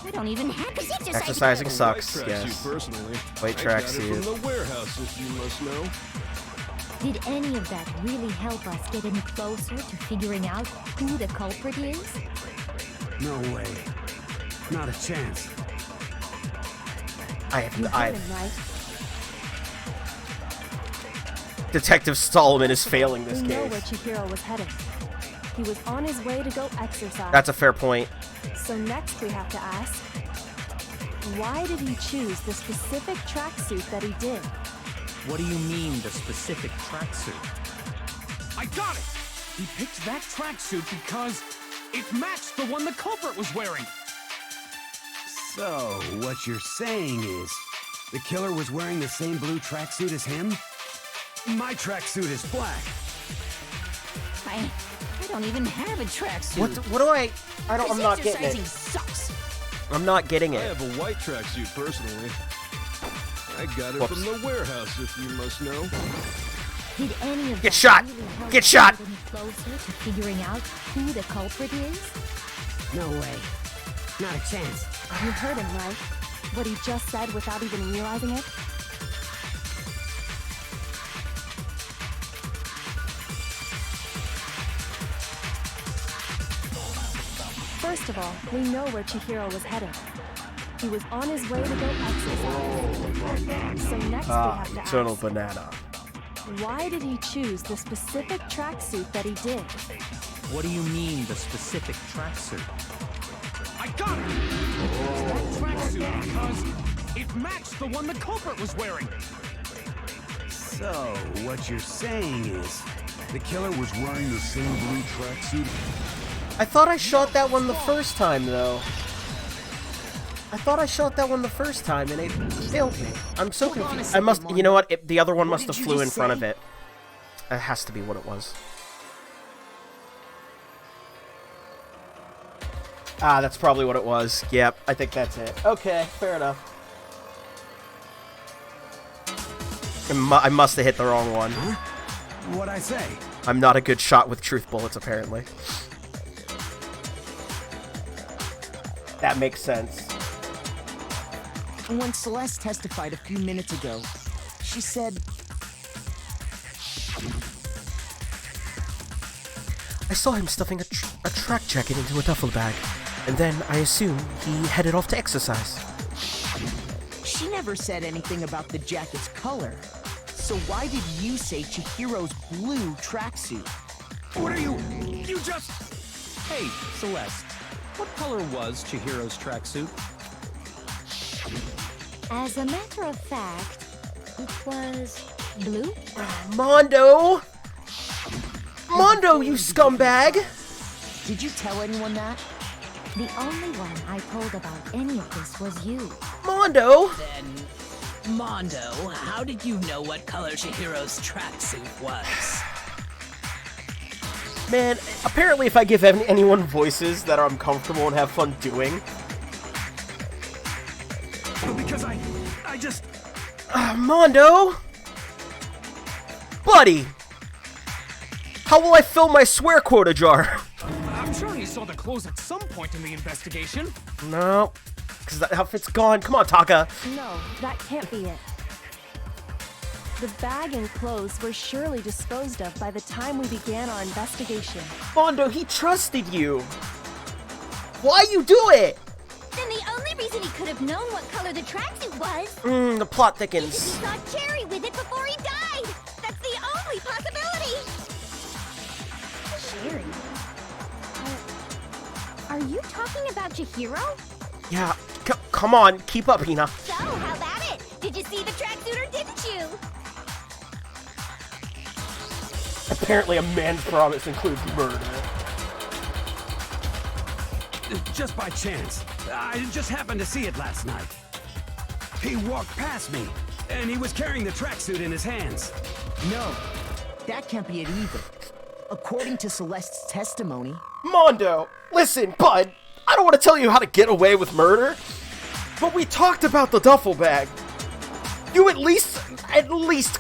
I don't even have this exercising. Exercising A sucks, white yes. tracksuit personally. White I got it tracksuit. from the warehouse, if you must know. Did any of that really help us get any closer to figuring out who the culprit is? No way. Not a chance. You heard him, right? Detective Solomon is failing this We know where case. Chihiro was headed. He was on his way to go exercise. That's a fair point. So next we have to ask, why did he choose the specific tracksuit that he did? What do you mean, the specific tracksuit? I got it! He picked that tracksuit because it matched the one the culprit was wearing. So, what you're saying is, the killer was wearing the same blue tracksuit as him? My tracksuit is black. I don't even have a tracksuit. What do I don't, This I'm not getting exercising it. sucks. I'm not getting I it. have a white tracksuit personally. I got it Whoops. from the warehouse, if you must know. Did any of Get that shot! really help Get us shot! get any closer to figuring out who the culprit is? No way. Not a chance. You heard him, right? What he just said without even realizing it? First of all, we know where Chihiro was headed. He was on his way to go exercise. So next we have to Eternal ask, banana. why did he choose the specific tracksuit that he did? What do you mean, the specific tracksuit? I got it! He picked that tracksuit because it matched the one the culprit was wearing. So, what you're saying is, the killer was wearing the same blue tracksuit? I thought I shot that one the first time, though. I thought I shot that one the first time, and it failed me. I'm so confused. I must, you know what? The other one must have flew in front of it. That has to be what it was. Ah, that's probably what it was. Yep, I think that's it. Okay, fair enough. I must have hit the wrong one. Huh? What'd I say? I'm not a good shot with truth bullets, apparently. That makes sense. When Celeste testified a few minutes ago, she said, I saw him stuffing a track jacket into a duffel bag, and then I assume he headed off to exercise. she never said anything about the jacket's color. So why did you say Chihiro's blue tracksuit? What are you just... Hey, Celeste, what color was Chihiro's tracksuit? As a matter of fact, it was blue. Mondo! Mondo, you scumbag! Did you tell anyone that? The only one I told about any of this was you. Mondo! Then, Mondo, how did you know what color Chihiro's tracksuit was? Man, apparently if I give anyone voices that I'm comfortable and have fun doing... Because I just... Mondo! Buddy! How will I fill my swear quota jar? I'm sure you saw the clothes at some point in the investigation. No, because that outfit's gone. Come on, Taka. No, that can't be it. The bag and clothes were surely disposed of by the time we began our investigation. Mondo, he trusted you. Why you do it? Then the only reason he could have known what color the tracksuit was The plot is thickens. he saw Cherry with it before he died. That's the only possibility. Cherry? Are you talking about Chihiro? Yeah, come on, keep up, Hina. So, how about it? Did you see the tracksuit or didn't you? Apparently a man's promise includes murder. Just by chance. I just happened to see it last night. He walked past me, and he was carrying the tracksuit in his hands. No, that can't be it either. According to Celeste's testimony... Mondo, listen, bud. I don't want to tell you how to get away with murder, but we talked about the duffel bag. You at least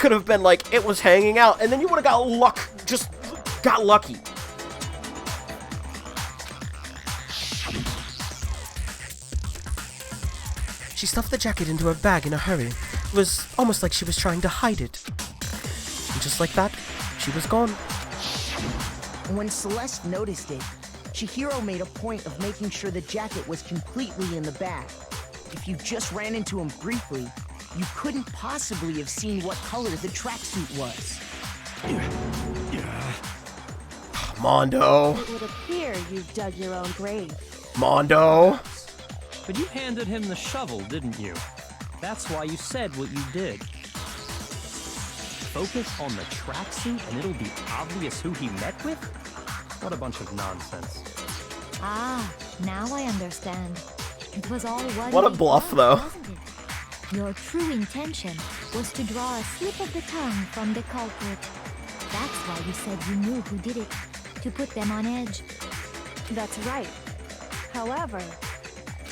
could have been like, it was hanging out, and then you would have got lucky. She stuffed the jacket into her bag in a hurry. It was almost like she was trying to hide it. And just like that, she was gone. When Celeste noticed it, Chihiro made a point of making sure the jacket was completely in the bag. If you just ran into him briefly, you couldn't possibly have seen what color the tracksuit was. Mondo. It would appear you've dug your own grave. Mondo. But you handed him the shovel, didn't you? That's why you said what you did. Focus on the tracksuit and it'll be obvious who he met with? What a bunch of nonsense. Ah, now I understand. It was all one What a big bluff, bluff, though. wasn't it? Your true intention was to draw a slip of the tongue from the culprit. That's why you said you knew who did it, to put them on edge. That's right. However,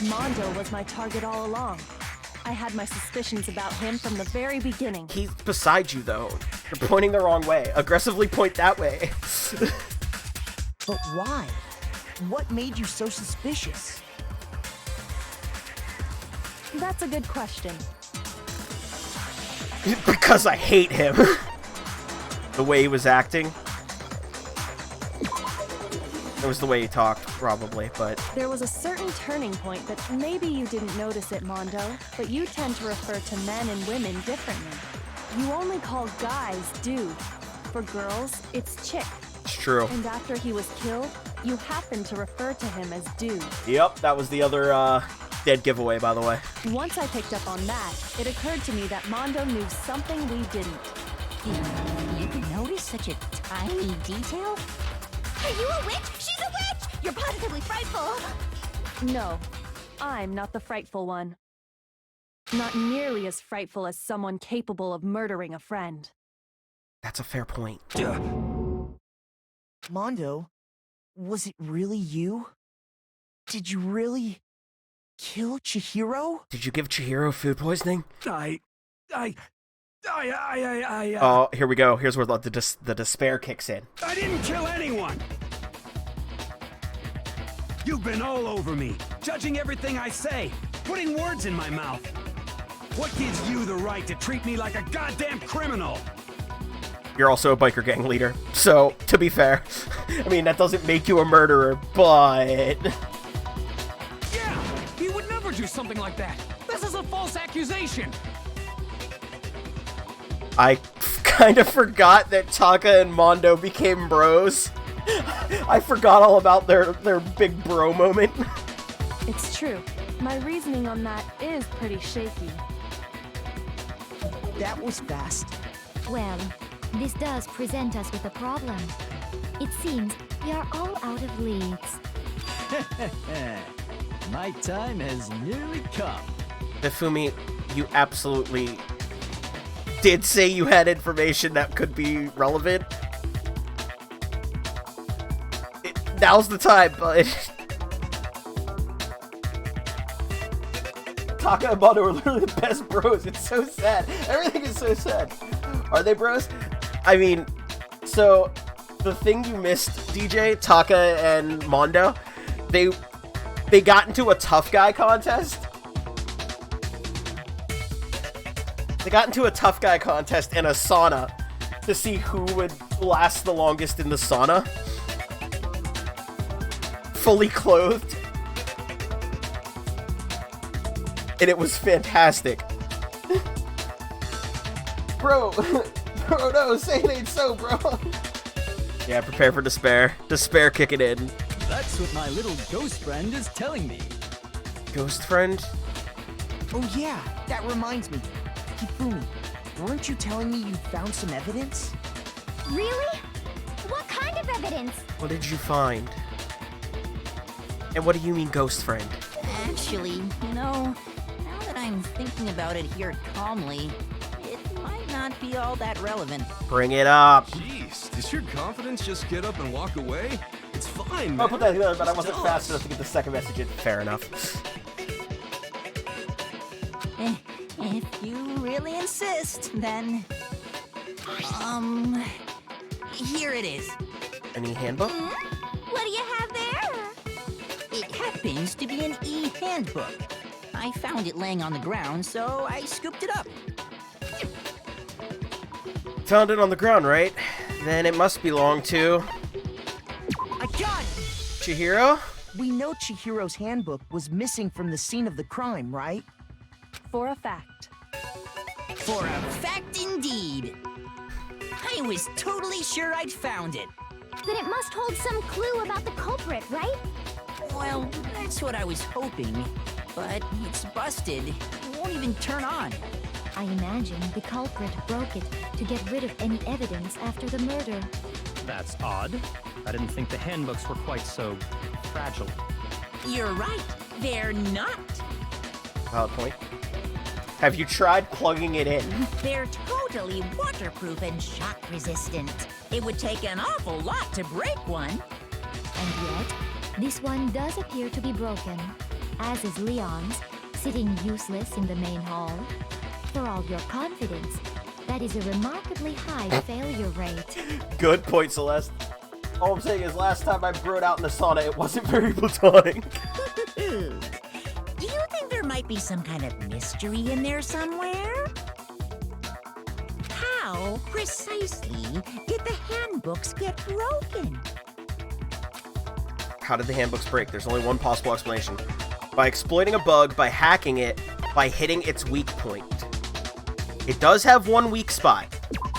Mondo was my target all along. I had my suspicions about him from the very beginning. He's beside you, though. You're pointing the wrong way. Aggressively point that way. But why? What made you so suspicious? That's a good question. Because I hate him. The way he was acting. It was the way he talked, probably, but... There was a certain turning point that maybe you didn't notice it, Mondo, but you tend to refer to men and women differently. You only call guys dude. For girls, it's chick. It's true. And after he was killed, you happened to refer to him as dude. Yep, that was the other, dead giveaway, by the way. Once I picked up on that, it occurred to me that Mondo knew something we didn't. You could notice such a tiny detail? Are you a witch? She's a witch! You're positively frightful! No, I'm not the frightful one. Not nearly as frightful as someone capable of murdering a friend. That's a fair point. Mondo, was it really you? Did you really kill Chihiro? Did you give Chihiro food poisoning? I Oh, here we go. Here's where the despair kicks in. I didn't kill anyone! You've been all over me, judging everything I say, putting words in my mouth. What gives you the right to treat me like a goddamn criminal? You're also a biker gang leader, so, to be fair, I mean, that doesn't make you a murderer, but... Yeah! He would never do something like that! This is a false accusation! I kind of forgot that Taka and Mondo became bros. I forgot all about their big bro moment. It's true. My reasoning on that is pretty shaky. That was fast. Well, this does present us with a problem. It seems we are all out of leads. My time has nearly come. Mifumi, you absolutely did say you had information that could be relevant. Now's the time, but... Taka and Mondo are literally the best bros. It's so sad. Everything is so sad. Are they bros? I mean, so the thing you missed, DJ, Taka and Mondo, they got into a tough guy contest. They got into a tough guy contest in a sauna to see who would last the longest in the sauna. Fully clothed. And it was fantastic. Bro, no, say it ain't so, bro. Yeah, prepare for despair. Despair kicking in. That's what my little ghost friend is telling me. Ghost friend? Oh yeah, that reminds me. Hifumi, weren't you telling me you found some evidence? Really? What kind of evidence? What did you find? And what do you mean, ghost friend? Actually, you know, now that I'm thinking about it here calmly, it might not be all that relevant. Bring it up. Jeez, does your confidence just get up and walk away? It's fine, man. I'll put that together, but I wasn't Tell fast us. enough to get the second message in. Fair enough. If you really insist, then... here it is. Any handbook? What do you have there? It happens to be an e-handbook. I found it laying on the ground, so I scooped it up. Found it on the ground, right? Then it must belong to... I got it! Chihiro? We know Chihiro's handbook was missing from the scene of the crime, right? For a fact. For a fact indeed. I was totally sure I'd found it. Then it must hold some clue about the culprit, right? Well, that's what I was hoping. But it's busted. It won't even turn on. I imagine the culprit broke it to get rid of any evidence after the murder. That's odd. I didn't think the handbooks were quite so fragile. You're right. They're not. Valid point. Have you tried plugging it in? They're totally waterproof and shock resistant. It would take an awful lot to break one. And yet, this one does appear to be broken, as is Leon's, sitting useless in the main hall. For all your confidence, that is a remarkably high failure rate. Good point, Celeste. All I'm saying is last time I brewed out in the sauna, it wasn't very platonic. Do you think there might be some kind of mystery in there somewhere? How precisely did the handbooks get broken? How did the handbooks break? There's only one possible explanation. By exploiting a bug, by hacking it, by hitting its weak point. It does have one weak spot.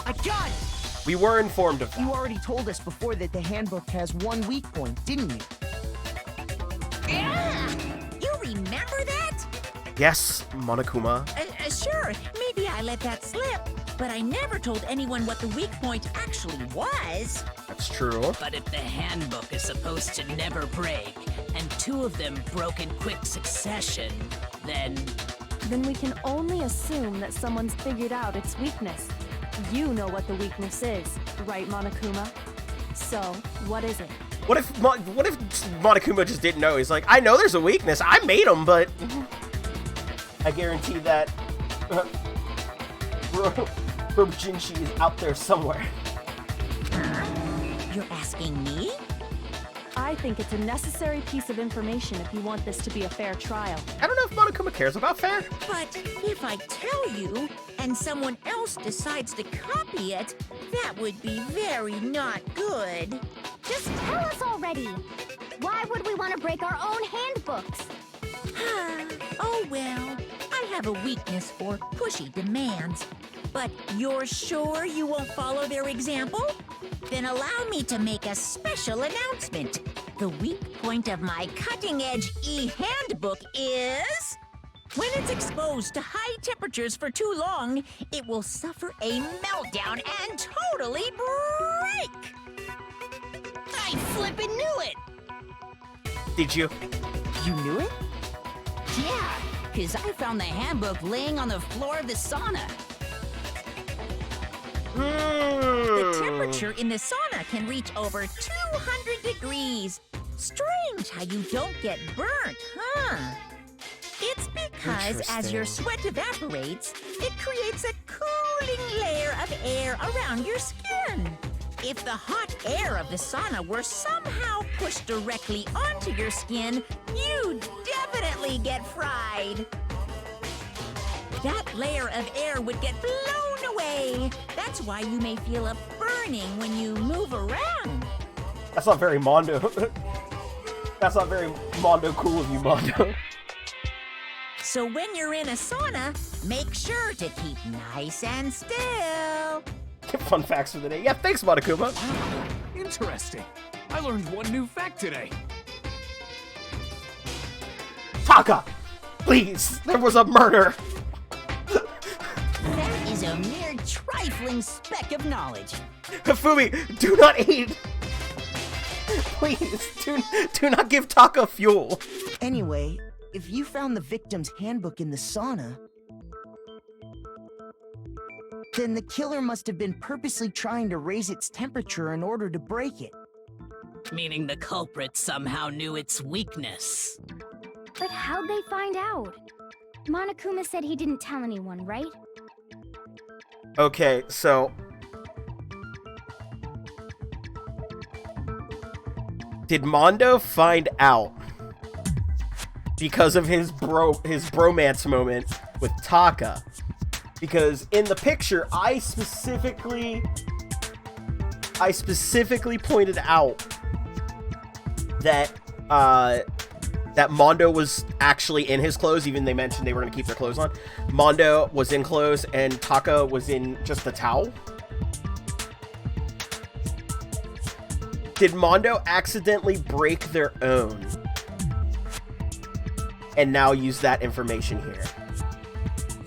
I got it! We were informed of that. You already told us before that the handbook has one weak point, didn't you? Yeah! You remember that? Yes, Monokuma. Sure, maybe I let that slip. But I never told anyone what the weak point actually was. That's true. But if the handbook is supposed to never break, and two of them broke in quick succession, then we can only assume that someone's figured out its weakness. You know what the weakness is, right, Monokuma? So, what is it? What if Monokuma just didn't know? He's like, I know there's a weakness. I made them, but I guarantee that Robujinshi is out there somewhere. You're asking me? I think it's a necessary piece of information if you want this to be a fair trial. I don't know if Monokuma cares about fair. But if I tell you, and someone else decides to copy it, that would be very not good. Just tell us already. Why would we want to break our own handbooks? Oh well, I have a weakness for pushy demands. But you're sure you won't follow their example? Then allow me to make a special announcement. The weak point of my cutting-edge e-handbook is... when it's exposed to high temperatures for too long, it will suffer a meltdown and totally break! I flippin' knew it! Did you? You knew it? Yeah, because I found the handbook laying on the floor of the sauna. The temperature in the sauna can reach over 200 degrees. Strange how you don't get burnt, huh? It's because as your sweat evaporates, it creates a cooling layer of air around your skin. If the hot air of the sauna were somehow pushed directly onto your skin, you'd definitely get fried. that layer of air would get blown away. That's why you may feel a burning when you move around. That's not very Mondo. That's not very Mondo cool of you, Mondo. So when you're in a sauna, make sure to keep nice and still. Fun facts for the day. Yeah, thanks, Monokuma. Interesting. I learned one new fact today. Taka! Please! There was a murder! That is a mere trifling speck of knowledge. Hifumi, do not aid! Please, do not give Taka fuel. Anyway, if you found the victim's handbook in the sauna, then the killer must have been purposely trying to raise its temperature in order to break it. Meaning the culprit somehow knew its weakness. But how'd they find out? Monokuma said he didn't tell anyone, right? Okay, so... Did Mondo find out because of his bromance moment with Taka? Because in the picture, I specifically pointed out that that Mondo was actually in his clothes. Even they mentioned they were going to keep their clothes on. Mondo was in clothes and Taka was in just the towel. Did Mondo accidentally break their own and now use that information here?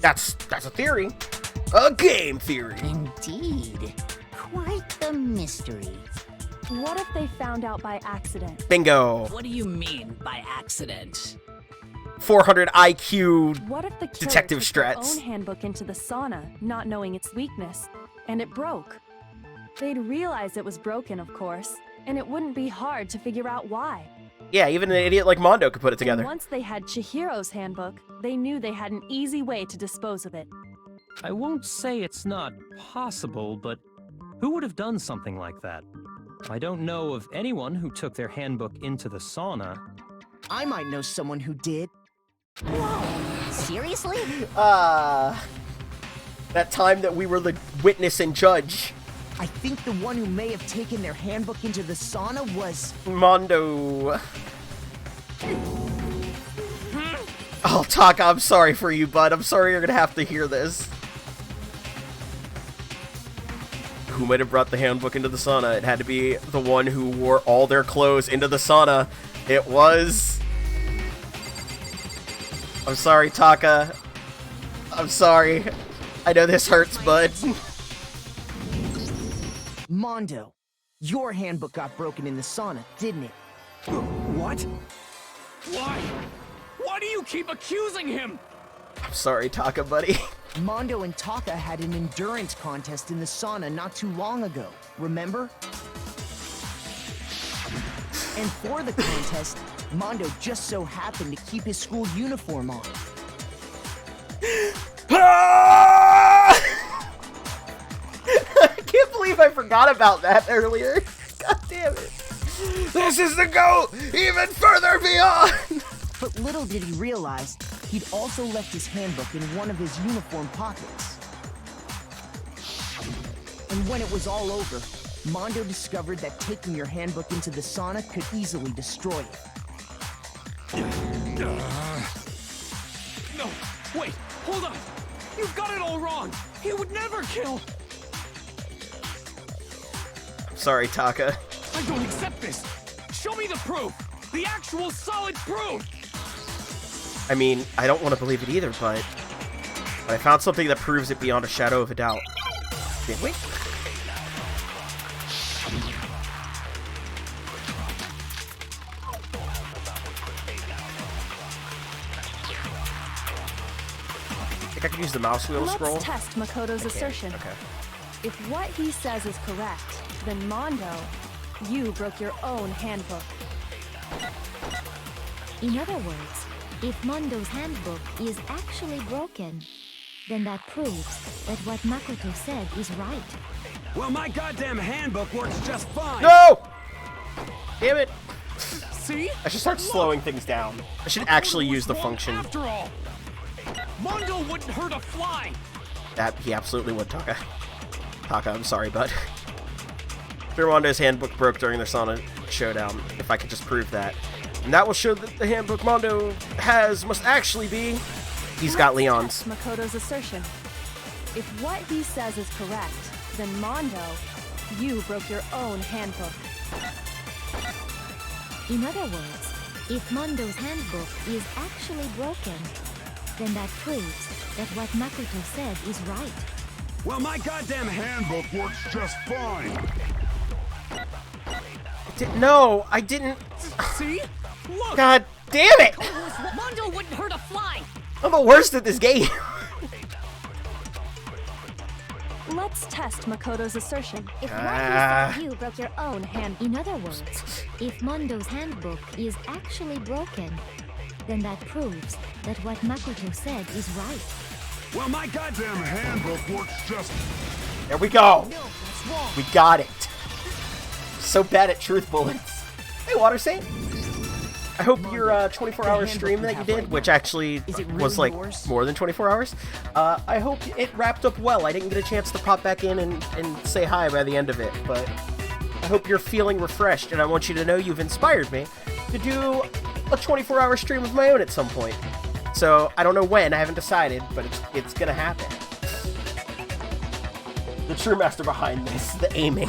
That's a theory. A game theory. Indeed. Quite the mystery. What if they found out by accident? Bingo. What do you mean by accident? 400 IQ What if the killer detective took their strats. own handbook into the sauna, not knowing its weakness, and it broke? They'd realize it was broken, of course, and it wouldn't be hard to figure out why. Yeah, even an idiot like Mondo could put it together. And once they had Chihiro's handbook, they knew they had an easy way to dispose of it. I won't say it's not possible, but who would have done something like that? I don't know of anyone who took their handbook into the sauna. I might know someone who did. Whoa! Seriously? That time that we were the witness and judge. I think the one who may have taken their handbook into the sauna was... Mondo. Oh, Taka, I'm sorry for you, bud. I'm sorry you're gonna have to hear this. Who might have brought the handbook into the sauna? It had to be the one who wore all their clothes into the sauna. It was... I'm sorry, Taka. I'm sorry. I know this hurts, bud. Mondo, your handbook got broken in the sauna, didn't it? What? Why? Why do you keep accusing him? I'm sorry, Taka, buddy. Mondo and Taka had an endurance contest in the sauna not too long ago, remember? And for the contest, Mondo just so happened to keep his school uniform on. I can't believe I forgot about that earlier. God damn it. This is the go even further beyond. But little did he realize, he'd also left his handbook in one of his uniform pockets. And when it was all over, Mondo discovered that taking your handbook into the sauna could easily destroy it. No, wait, hold on. You've got it all wrong. He would never kill. I'm sorry, Taka. I don't accept this. Show me the proof. The actual solid proof. I mean, I don't want to believe it either, but I found something that proves it beyond a shadow of a doubt. Did we? I think I could use the mouse wheel scroll. Let's test Makoto's assertion. Okay. If what he says is correct, then Mondo, you broke your own handbook. In other words, if Mondo's handbook is actually broken, then that proves that what Makoto said is right. Well, my goddamn handbook works just fine. No! Damn it. See? I should start slowing things down. I should actually use the function. After all. Mondo wouldn't hurt a fly! That he absolutely would, Taka. Taka, I'm sorry, bud. Sure, Mondo's handbook broke during the Sonic showdown, if I could just prove that. And that will show that the handbook Mondo has must actually be... He's got Leon's. Makoto's assertion. If what he says is correct, then Mondo, you broke your own handbook. In other words, if Mondo's handbook is actually broken, then that proves that what Makoto said is right. Well, my goddamn handbook works just fine. No, I didn't. See? Look! God damn it! Mondo wouldn't hurt a fly! I'm the worst at this game. Let's test Makoto's assertion. If what he said you broke your own hand. In other words, if Mondo's handbook is actually broken, then that proves that what Makoto said is right. Well, my goddamn handbook works just... There we go. We got it. So bad at truth bullets. Hey, Water Saint. I hope your 24-hour stream that you did, which actually was like more than 24 hours, I hope it wrapped up well. I didn't get a chance to pop back in and say hi by the end of it, but I hope you're feeling refreshed, and I want you to know you've inspired me to do a 24-hour stream of my own at some point. So, I don't know when, I haven't decided, but it's gonna happen. The true master behind this, the aiming.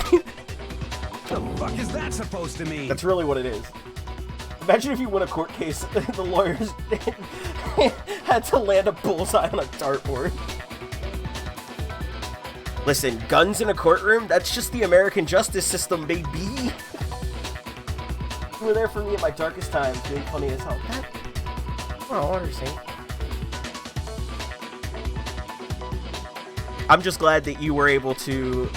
The fuck is that supposed to mean? That's really what it is. Imagine if you win a court case, the lawyers had to land a bullseye on a dartboard. Listen, guns in a courtroom, that's just the American justice system, baby. You were there for me at my darkest times, doing funny as hell. Oh, Water Saint. I'm just glad that you were able to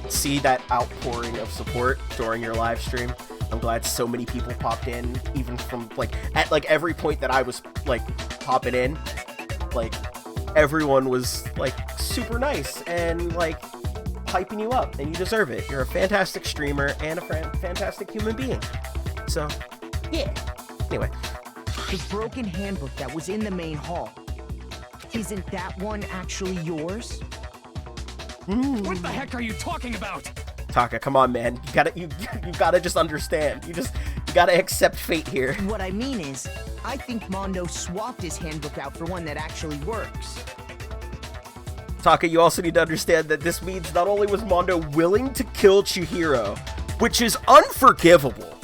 see that outpouring of support during your live stream. I'm glad so many people popped in, even from, like, at, like, every point that I was, like, popping in. Like, everyone was, like, super nice and, like, hyping you up, and you deserve it. You're a fantastic streamer and a fantastic human being. So, yeah. Anyway. The broken handbook that was in the main hall, isn't that one actually yours? What the heck are you talking about? Taka, come on, man. You gotta just understand. You gotta accept fate here. What I mean is, I think Mondo swapped his handbook out for one that actually works. Taka, you also need to understand that this means not only was Mondo willing to kill Chihiro, which is unforgivable,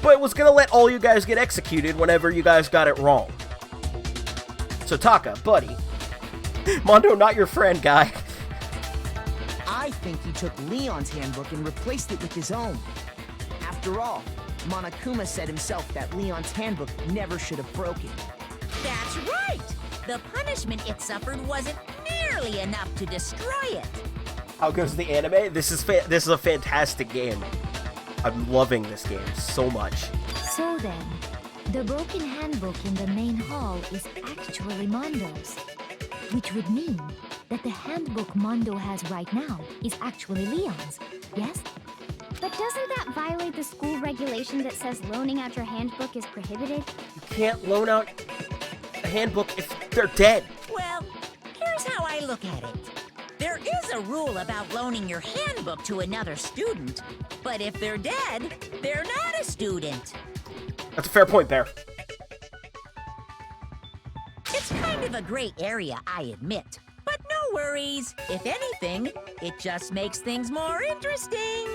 but was gonna let all you guys get executed whenever you guys got it wrong. So Taka, buddy, Mondo not your friend, guy. I think he took Leon's handbook and replaced it with his own. After all, Monokuma said himself that Leon's handbook never should have broken. That's right! The punishment it suffered wasn't nearly enough to destroy it. How goes the anime? This is a fantastic game. I'm loving this game so much. So then, the broken handbook in the main hall is actually Mondo's, which would mean that the handbook Mondo has right now is actually Leon's, yes? But doesn't that violate the school regulation that says loaning out your handbook is prohibited? You can't loan out a handbook if they're dead. Well, here's how I look at it. There is a rule about loaning your handbook to another student, but if they're dead, they're not a student. That's a fair point, Bear. It's kind of a gray area, I admit. But no worries. If anything, it just makes things more interesting.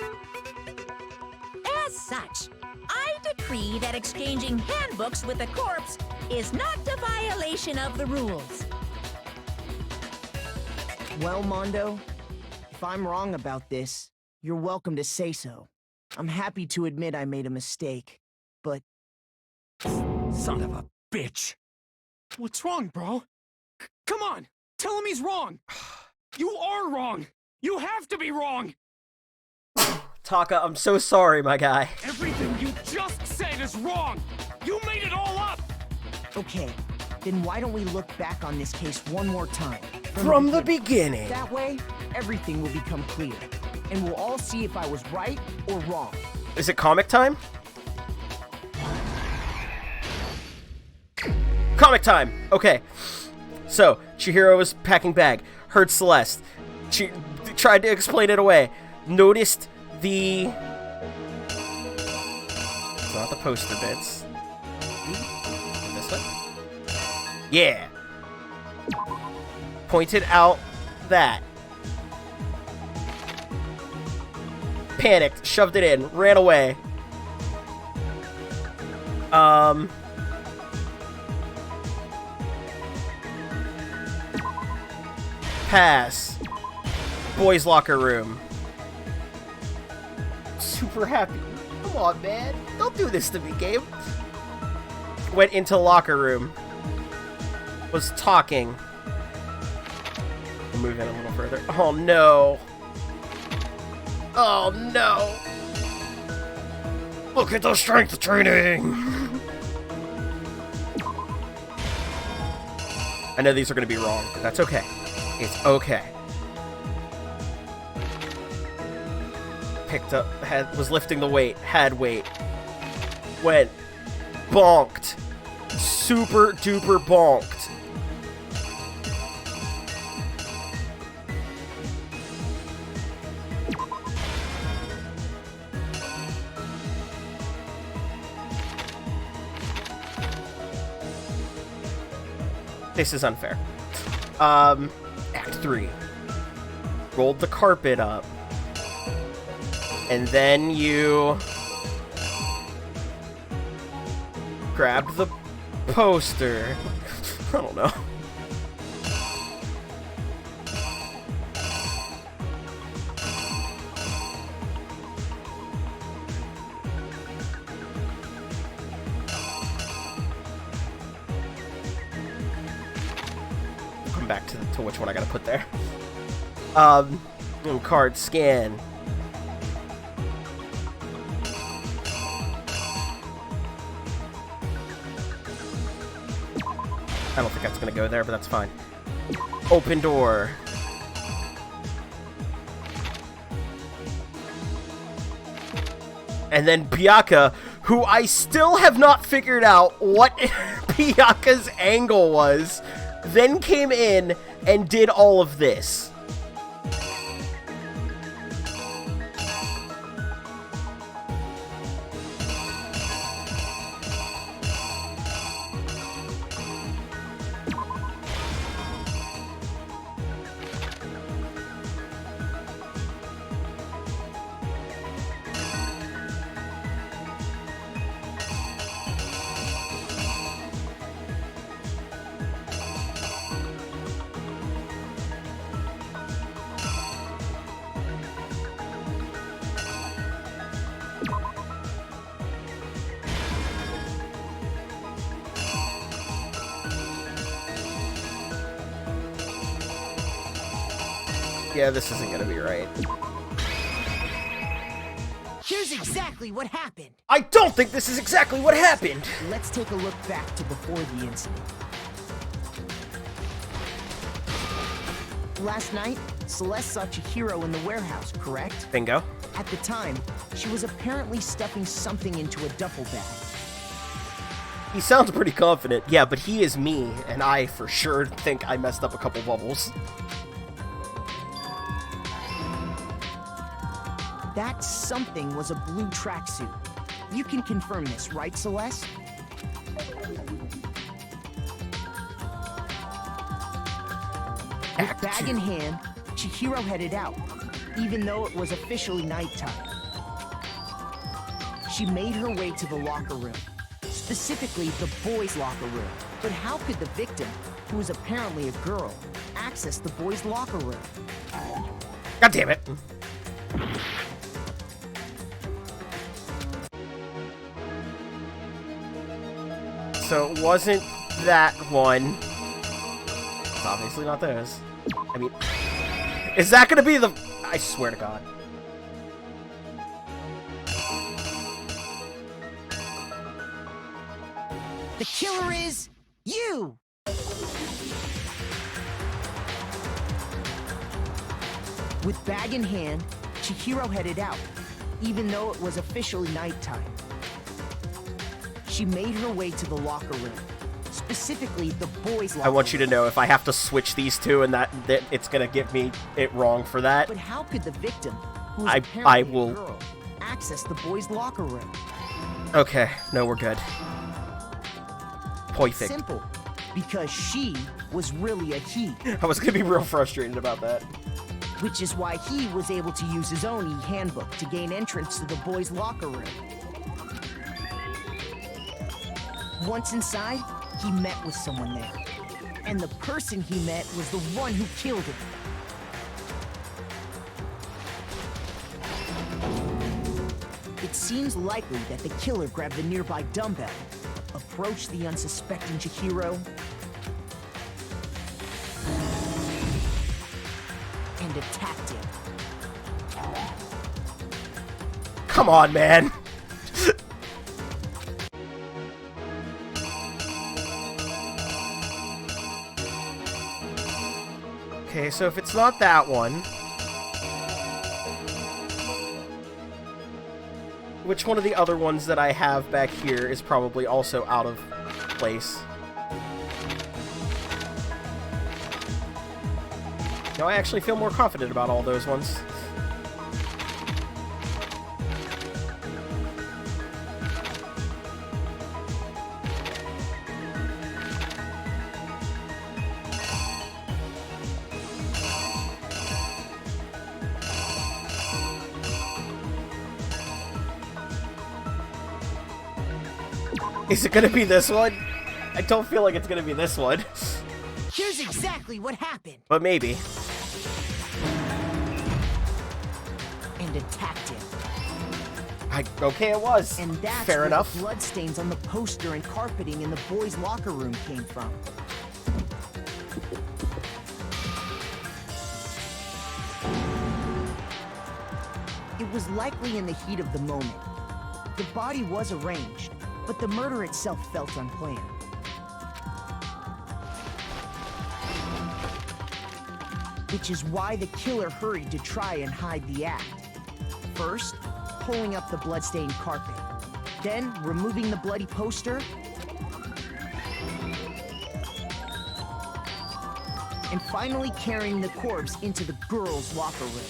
As such, I decree that exchanging handbooks with a corpse is not a violation of the rules. Well, Mondo, if I'm wrong about this, you're welcome to say so. I'm happy to admit I made a mistake, but... Son of a bitch! What's wrong, bro? Come on! Tell him he's wrong! You are wrong! You have to be wrong! Taka, I'm so sorry, my guy. Everything you just said is wrong! You made it all up! Okay, then why don't we look back on this case one more time? From the beginning. That way, everything will become clear, and we'll all see if I was right or wrong. Is it comic time? Comic time! Okay. So, Chihiro was packing bag. Heard Celeste. She tried to explain it away. Noticed the... It's not the poster bits. This way? Yeah. Pointed out that. Panicked, shoved it in, ran away. Pass. Boys' locker room. Super happy. Come on, man. Don't do this to me, game. Went into locker room. Was talking. We'll move in a little further. Oh, no. Oh, no. Look at the strength training. I know these are going to be wrong. That's okay. It's okay. Picked up, was lifting the weight, had weight. Went. Bonked. Super duper bonked. This is unfair. Act 3. Rolled the carpet up. And then you grabbed the poster. I don't know. Come back to which one I gotta put there. Card scan. I don't think that's gonna go there, but that's fine. Open door. And then Byakuya, who I still have not figured out what Byakuya's angle was, then came in and did all of this. Yeah, this isn't gonna be right. Here's exactly what happened. I don't think this is exactly what happened. Let's take a look back to before the incident. Last night, Celeste saw Chihiro in the warehouse, correct? Bingo. At the time, she was apparently stuffing something into a duffel bag. He sounds pretty confident. Yeah, but he is me, and I for sure think I messed up a couple bubbles. That something was a blue tracksuit. You can confirm this, right, Celeste? With bag in hand, Chihiro headed out, even though it was officially nighttime. She made her way to the locker room, specifically the boys' locker room. But how could the victim, who was apparently a girl, access the boys' locker room? God damn it. So it wasn't that one. It's obviously not those. I mean, is that gonna be the... I swear to God. The killer is you! With bag in hand, Chihiro headed out, even though it was officially nighttime. She made her way to the locker room, Specifically, the boys' locker I want you to know if I have to switch these two and that it's gonna give me it wrong for that. But how could the victim, who was I apparently will. a girl, access the boys' locker room? Okay, no, we're good. Perfect. Simple. Because she was really a he. I was gonna be real frustrated about that. Which is why he was able to use his own e-handbook to gain entrance to the boys' locker room. Once inside, he met with someone there. And the person he met was the one who killed him. It seems likely that the killer grabbed the nearby dumbbell, approached the unsuspecting Chihiro, and attacked him. Come on, man. Okay, so if it's not that one, which one of the other ones that I have back here is probably also out of place? No, I actually feel more confident about all those ones. Is it gonna be this one? I don't feel like it's gonna be this one. Here's exactly what happened. But maybe. And attacked him. Okay, it was. And that's fair where enough. The bloodstains on the poster and carpeting in the boys' locker room came from. It was likely in the heat of the moment. The body was arranged, but the murder itself felt unplanned. Which is why the killer hurried to try and hide the act. First, pulling up the bloodstained carpet, then removing the bloody poster, and finally carrying the corpse into the girls' locker room.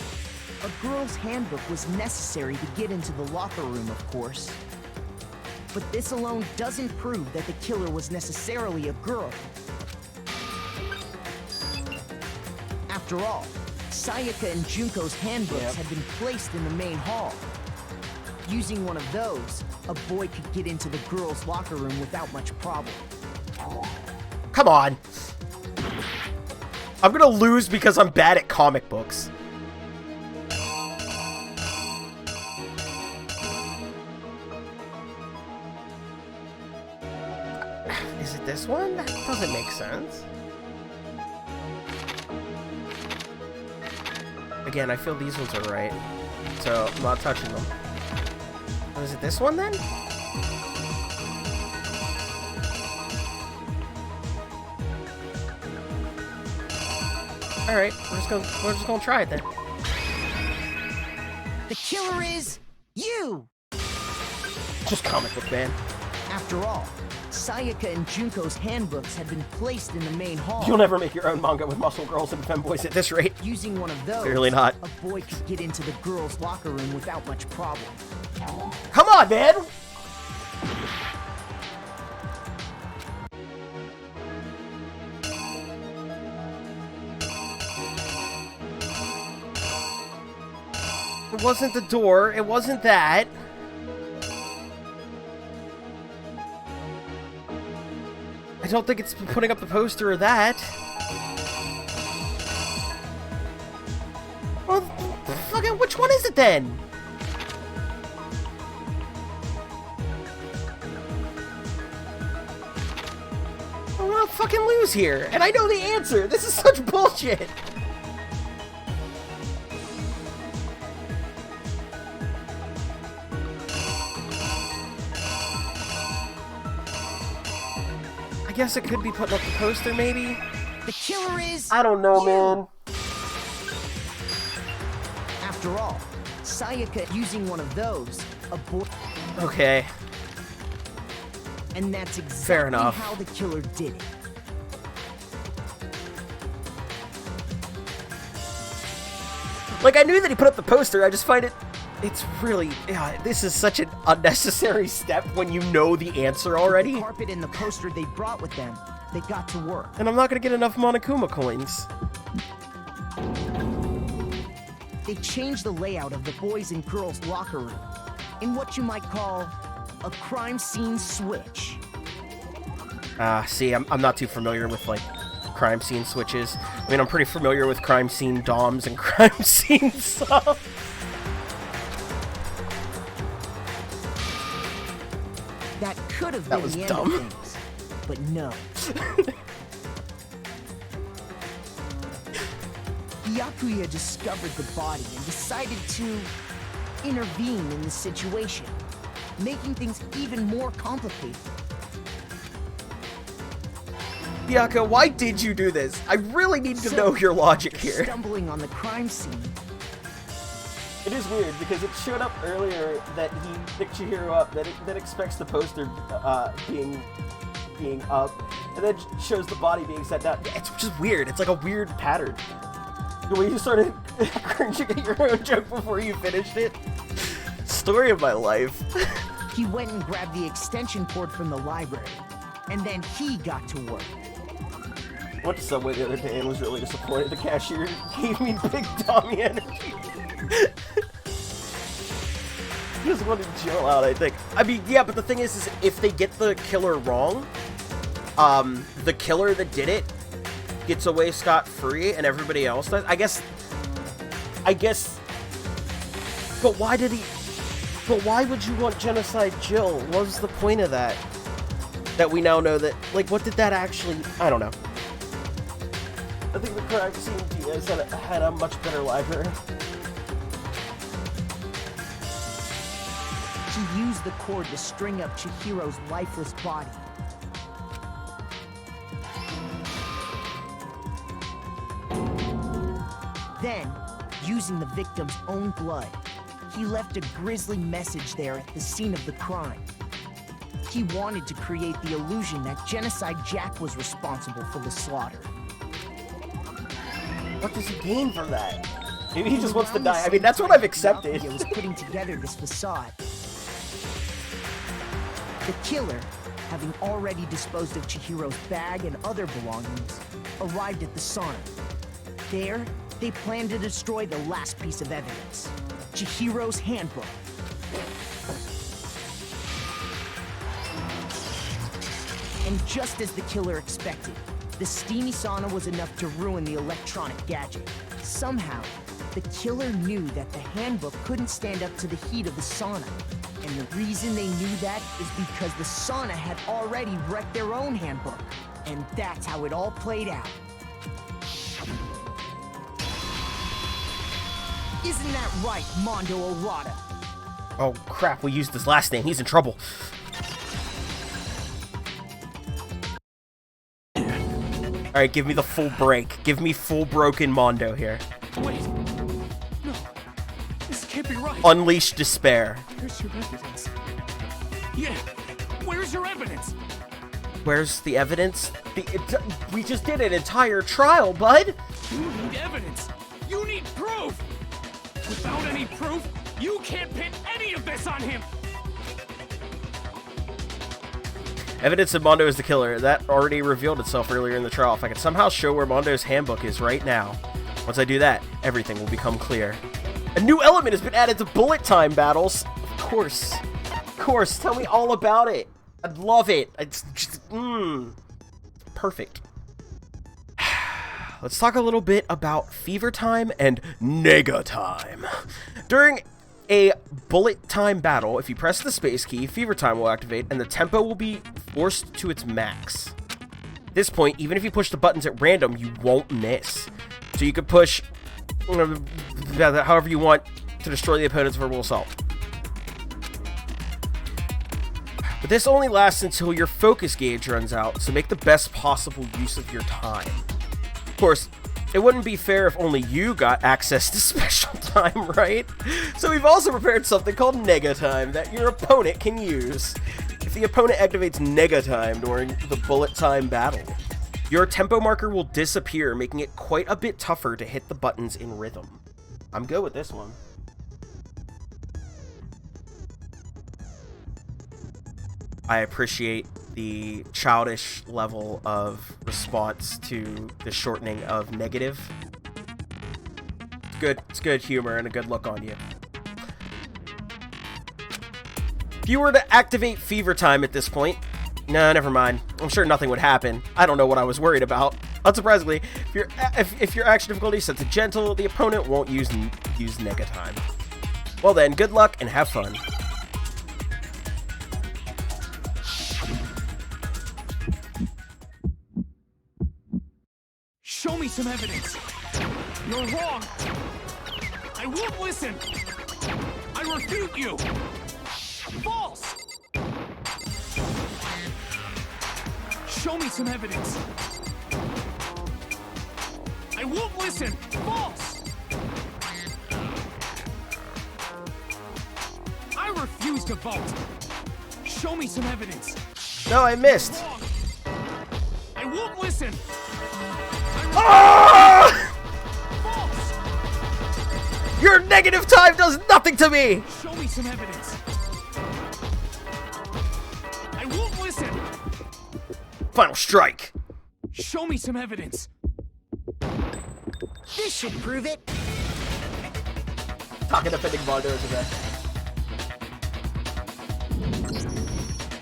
A girl's handbook was necessary to get into the locker room, of course. But this alone doesn't prove that the killer was necessarily a girl. After all, Sayaka and Junko's handbooks had been placed in the main hall. Using one of those, a boy could get into the girls' locker room without much problem. Come on. I'm gonna lose because I'm bad at comic books. Is it this one? That doesn't make sense. Again, I feel these ones are right, so I'm not touching them. Oh, is it this one then? All right, we're just gonna try it then. The killer is you. Just comic book, man. After all, Sayaka and Junko's handbooks had been placed in the main hall. You'll never make your own manga with muscle girls and femboys at this rate. Using one of those, clearly not. A boy could get into the girls' locker room without much problem. Come on, man! It wasn't the door. It wasn't that. I don't think it's putting up the poster or that. Well, fucking, which one is it then? I'm gonna fucking lose here, and I know the answer. This is such bullshit. I guess it could be putting up the poster, maybe? The killer is... I don't know, man. After all, Sayaka using one of those, a boy... Okay. And that's exactly Fair enough. how the killer did it. Like, I knew that he put up the poster, I just find it's really, this is such an unnecessary step when you know the answer already. The carpet and the poster they brought with them, they got to work. And I'm not gonna get enough Monokuma coins. They changed the layout of the boys' and girls' locker room in what you might call a crime scene switch. See, I'm not too familiar with, like, crime scene switches. I mean, I'm pretty familiar with crime scene DOMs and crime scene stuff. That could have That been was the dumb. end of things, but no. Byakuya discovered the body and decided to intervene in the situation, making things even more complicated. Byakuya, why did you do this? I really need to know your logic here. Stumbling on the crime scene. It is weird because it showed up earlier that he picked Chihiro up, that expects the poster being up, and then shows the body being set down. It's just weird. It's like a weird pattern. The way you started cringing at your own joke before you finished it. Story of my life. He went and grabbed the extension cord from the library, and then he got to work. I went to Subway the other day and was really disappointed. The cashier gave me big Tommy energy. Just want to chill out, I think. I mean, yeah, but the thing is if they get the killer wrong, the killer that did it gets away scot-free and everybody else does. I guess, but why would you want Genocide Jill? What was the point of that? That we now know that, like, what did that actually, I don't know. I think the crime scene Diaz had a much better library. He used the cord to string up Chihiro's lifeless body. Then, using the victim's own blood, he left a grisly message there at the scene of the crime. He wanted to create the illusion that Genocide Jack was responsible for the slaughter. What does he gain from that? Maybe he just wants to die. I mean, that's what I've accepted. He was putting together this facade. The killer, having already disposed of Chihiro's bag and other belongings, arrived at the sauna. There, they planned to destroy the last piece of evidence, Chihiro's handbook. And just as the killer expected, the steamy sauna was enough to ruin the electronic gadget. Somehow, the killer knew that the handbook couldn't stand up to the heat of the sauna. And the reason they knew that is because the sauna had already wrecked their own handbook. And that's how it all played out. Isn't that right, Mondo Arata? Oh crap, we used his last name. He's in trouble. Alright, give me the full break. Give me full broken Mondo here. Wait. No. This can't be right. Unleash despair. Where's your evidence? Yeah. Where's your evidence? Where's the evidence? We just did an entire trial, bud. You need evidence. You need proof. Without any proof, you can't pin any of this on him. Evidence of Mondo is the killer. That already revealed itself earlier in the trial. If I could somehow show where Mondo's handbook is right now, once I do that, everything will become clear. A new element has been added to bullet time battles. Of course. Of course. Tell me all about it. I'd love it. It's just, perfect. Let's talk a little bit about Fever Time and Nega Time. During a bullet time battle, if you press the space key, Fever Time will activate and the tempo will be forced to its max. At this point, even if you push the buttons at random, you won't miss. So you could push however you want to destroy the opponent's verbal assault. But this only lasts until your focus gauge runs out, so make the best possible use of your time. Of course, it wouldn't be fair if only you got access to special time, right? So we've also prepared something called Nega Time that your opponent can use. If the opponent activates Nega Time during the bullet time battle. Your tempo marker will disappear, making it quite a bit tougher to hit the buttons in rhythm. I'm good with this one. I appreciate the childish level of response to the shortening of negative. It's good humor and a good look on you. If you were to activate Fever Time at this point, no, never mind. I'm sure nothing would happen. I don't know what I was worried about. Unsurprisingly, if your action difficulty is set to gentle, the opponent won't use Nega Time. Well then, good luck and have fun. Show me some evidence. You're wrong. I won't listen. I refute you. False. Show me some evidence. I won't listen. False. I refuse to vote. Show me some evidence. No, I missed. I won't listen. Ah! Your negative time does nothing to me! Show me some evidence. I won't listen. Final strike. Show me some evidence. This should prove it. Talking defending Mondo is the best.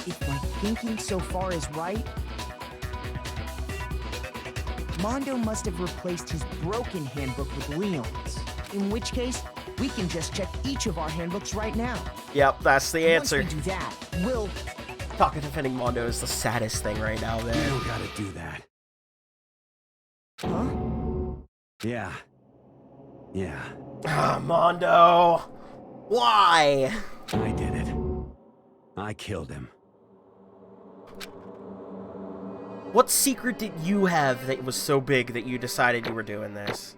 If my thinking so far is right, Mondo must have replaced his broken handbook with Leon's. In which case, we can just check each of our handbooks right now. Yep, that's the answer. Once we do that, we'll... Talking defending Mondo is the saddest thing right now, man. You don't gotta do that. Huh? Yeah. Yeah. Ah, Mondo! Why? I did it. I killed him. What secret did you have that was so big that you decided you were doing this?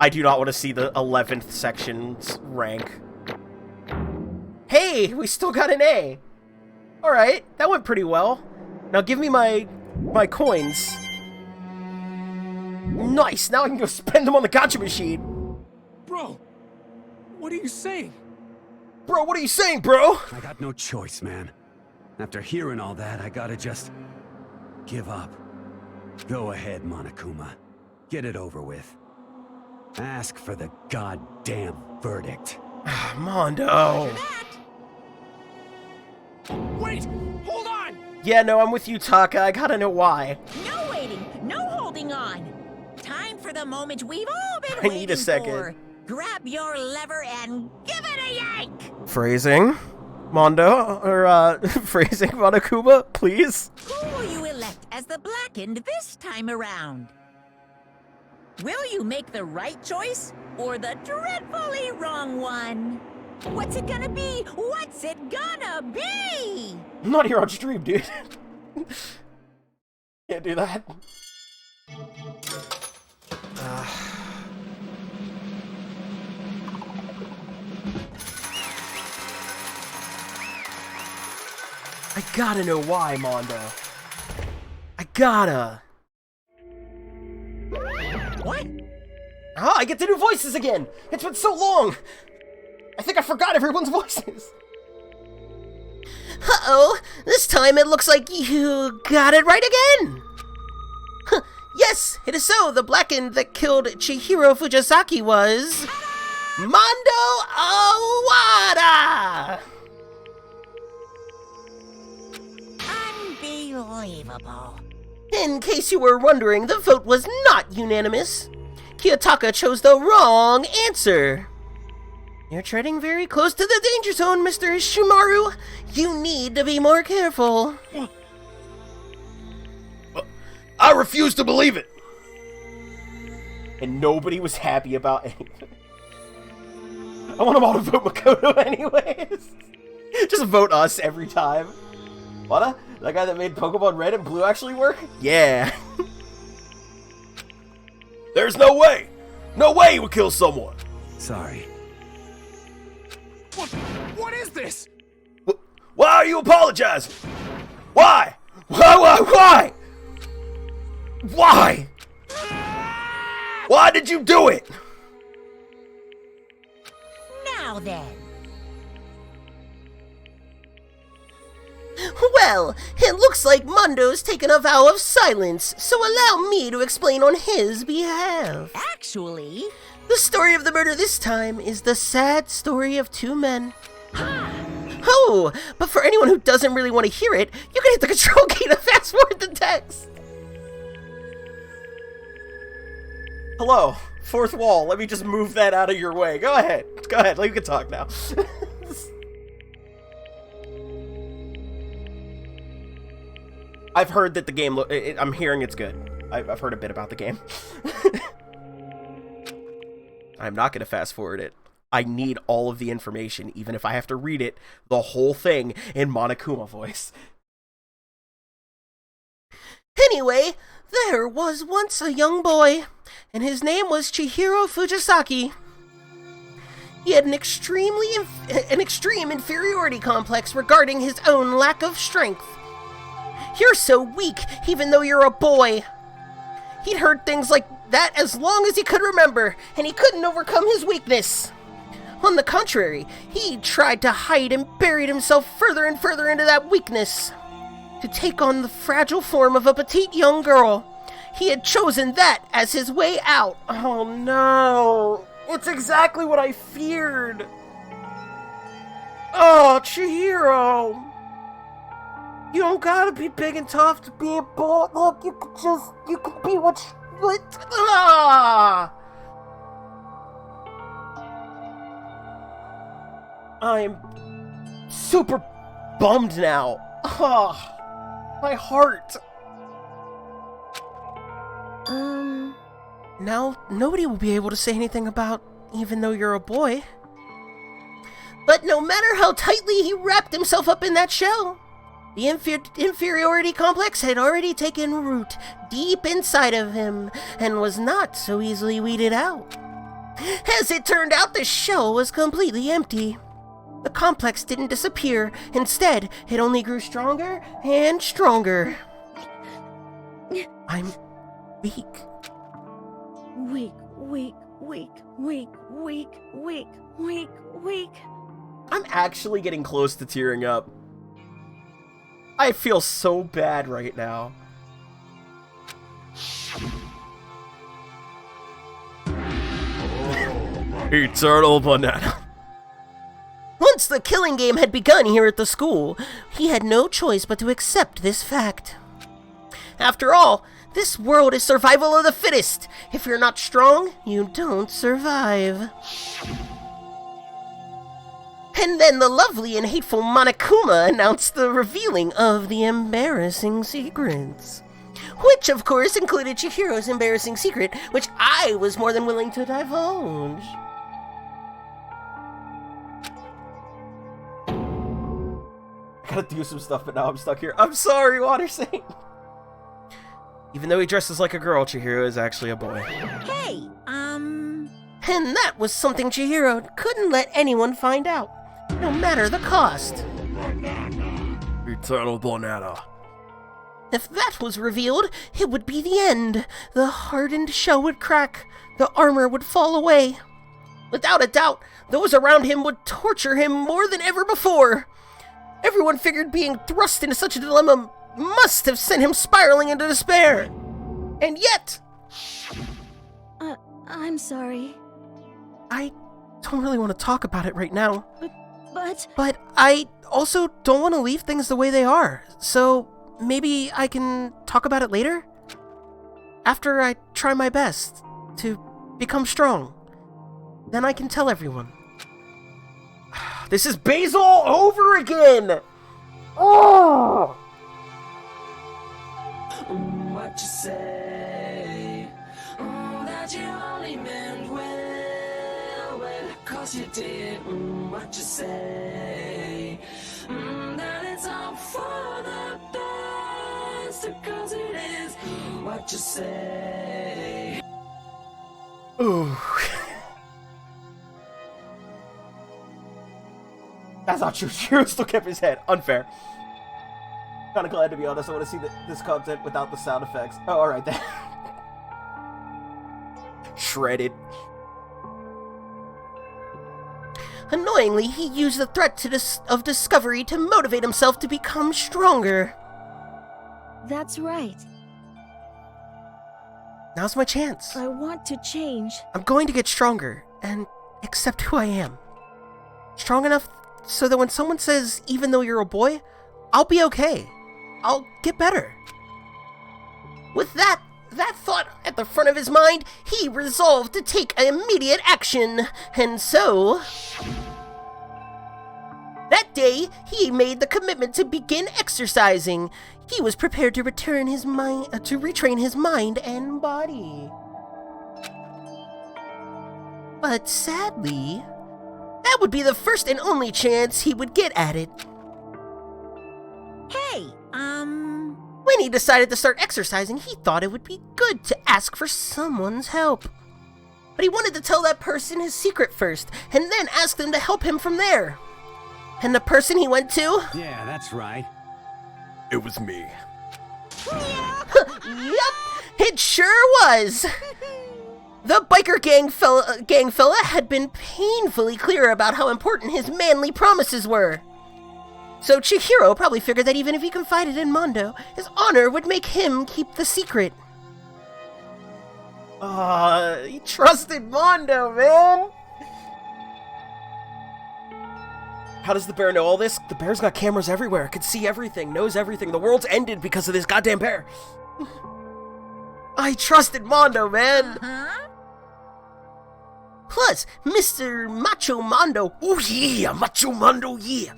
I do not want to see the 11th section's rank. Hey, we still got an A! Alright, that went pretty well. Now give me my coins. Nice, now I can go spend them on the gacha machine. Bro, what are you saying? Bro, what are you saying, bro? I got no choice, man. After hearing all that, I gotta just... give up. Go ahead, Monokuma. Get it over with. Ask for the goddamn verdict. Mondo! Wait! Hold on! Yeah, no, I'm with you, Taka. I gotta know why. No waiting, no holding on. Time for the moment we've all been I waiting need a second. for. Grab your lever and give it a yank! Phrasing? Mondo? Or, phrasing Monokuma, please? Who will you elect as the Blackened this time around? Will you make the right choice or the dreadfully wrong one? What's it gonna be? What's it gonna be? I'm not here on stream, dude. Can't do that. I gotta know why, Mondo. I gotta. What? Oh, I get to do voices again! It's been so long! I think I forgot everyone's voices. Uh-oh, this time it looks like you got it right again! Yes, it is so. The Blackened that killed Chihiro Fujisaki was... Mondo Owada! Unbelievable. In case you were wondering, the vote was not unanimous. Kiyotaka chose the wrong answer. You're treading very close to the danger zone, Mr. Shimaru. You need to be more careful. I refuse to believe it. And nobody was happy about anything. I want them all to vote Makoto anyways. Just vote us every time. What? That guy that made Pokemon Red and Blue actually work? Yeah. There's no way! No way he would kill someone! Sorry. What is this? What Why are you apologizing? Why? Why? Why? Why did you do it? Now then. Well, it looks like Mundo's taken a vow of silence, so allow me to explain on his behalf. Actually... The story of the murder this time is the sad story of two men. Oh, but for anyone who doesn't really want to hear it, you can hit the control key to fast forward the text. Hello, fourth wall. Let me just move that out of your way. Go ahead. You can talk now. I've heard that the game, I'm hearing it's good. I've heard a bit about the game. I'm not going to fast forward it. I need all of the information, even if I have to read it, the whole thing, in Monokuma voice. Anyway, there was once a young boy, and his name was Chihiro Fujisaki. He had an extreme inferiority complex regarding his own lack of strength. You're so weak, even though you're a boy. He'd heard things like that as long as he could remember, and he couldn't overcome his weakness. On the contrary, he tried to hide and buried himself further and further into that weakness. To take on the fragile form of a petite young girl. He had chosen that as his way out. Oh no! It's exactly what I feared! Oh, Chihiro! You don't gotta be big and tough to be a boy. Look, you could be what I'm super bummed now. My heart. Now nobody will be able to say anything about even though you're a boy. But no matter how tightly he wrapped himself up in that shell, the inferiority complex had already taken root deep inside of him and was not so easily weeded out. As it turned out, the shell was completely empty. The complex didn't disappear. Instead, it only grew stronger and stronger. I'm weak. Weak. I'm actually getting close to tearing up. I feel so bad right now. Eternal banana. Once the killing game had begun here at the school, he had no choice but to accept this fact. After all, this world is survival of the fittest. If you're not strong, you don't survive. And then the lovely and hateful Monokuma announced the revealing of the embarrassing secrets. Which, of course, included Chihiro's embarrassing secret, which I was more than willing to divulge. I gotta do some stuff, but now I'm stuck here. I'm sorry, Water Saint. Even though he dresses like a girl, Chihiro is actually a boy. Hey, And that was something Chihiro couldn't let anyone find out, no matter the cost. Eternal banana. If that was revealed, it would be the end. The hardened shell would crack. The armor would fall away. Without a doubt, those around him would torture him more than ever before. Everyone figured being thrust into such a dilemma must have sent him spiraling into despair. And yet... I'm sorry. I don't really want to talk about it right now. But I also don't want to leave things the way they are. So maybe I can talk about it later? After I try my best to become strong. Then I can tell everyone. This is Basil over again! Oh! What you say? That you only meant well, cause you did. What you say? That it's all for the best, cause it is. What you say? Ooh. That's not true. Chihiro still kept his head. Unfair. Kinda glad, to be honest. I want to see this content without the sound effects. Oh, alright then. Shredded. Annoyingly, he used the threat of discovery to motivate himself to become stronger. That's right. Now's my chance. I want to change. I'm going to get stronger and accept who I am. Strong enough so that when someone says, even though you're a boy, I'll be okay. I'll get better. With that thought at the front of his mind, he resolved to take immediate action. And so, that day, he made the commitment to begin exercising. He was prepared to retrain his mind and body. But sadly, that would be the first and only chance he would get at it. Hey, When he decided to start exercising, he thought it would be good to ask for someone's help. But he wanted to tell that person his secret first, and then ask them to help him from there. And the person he went to? Yeah, that's right. It was me. Yep, it sure was. The biker gang fella had been painfully clear about how important his manly promises were. So Chihiro probably figured that even if he confided in Mondo, his honor would make him keep the secret. He trusted Mondo, man! How does the bear know all this? The bear's got cameras everywhere, could see everything, knows everything. The world's ended because of this goddamn bear. I trusted Mondo, man! Plus, Mr. Macho Mondo, oh yeah, Macho Mondo, yeah,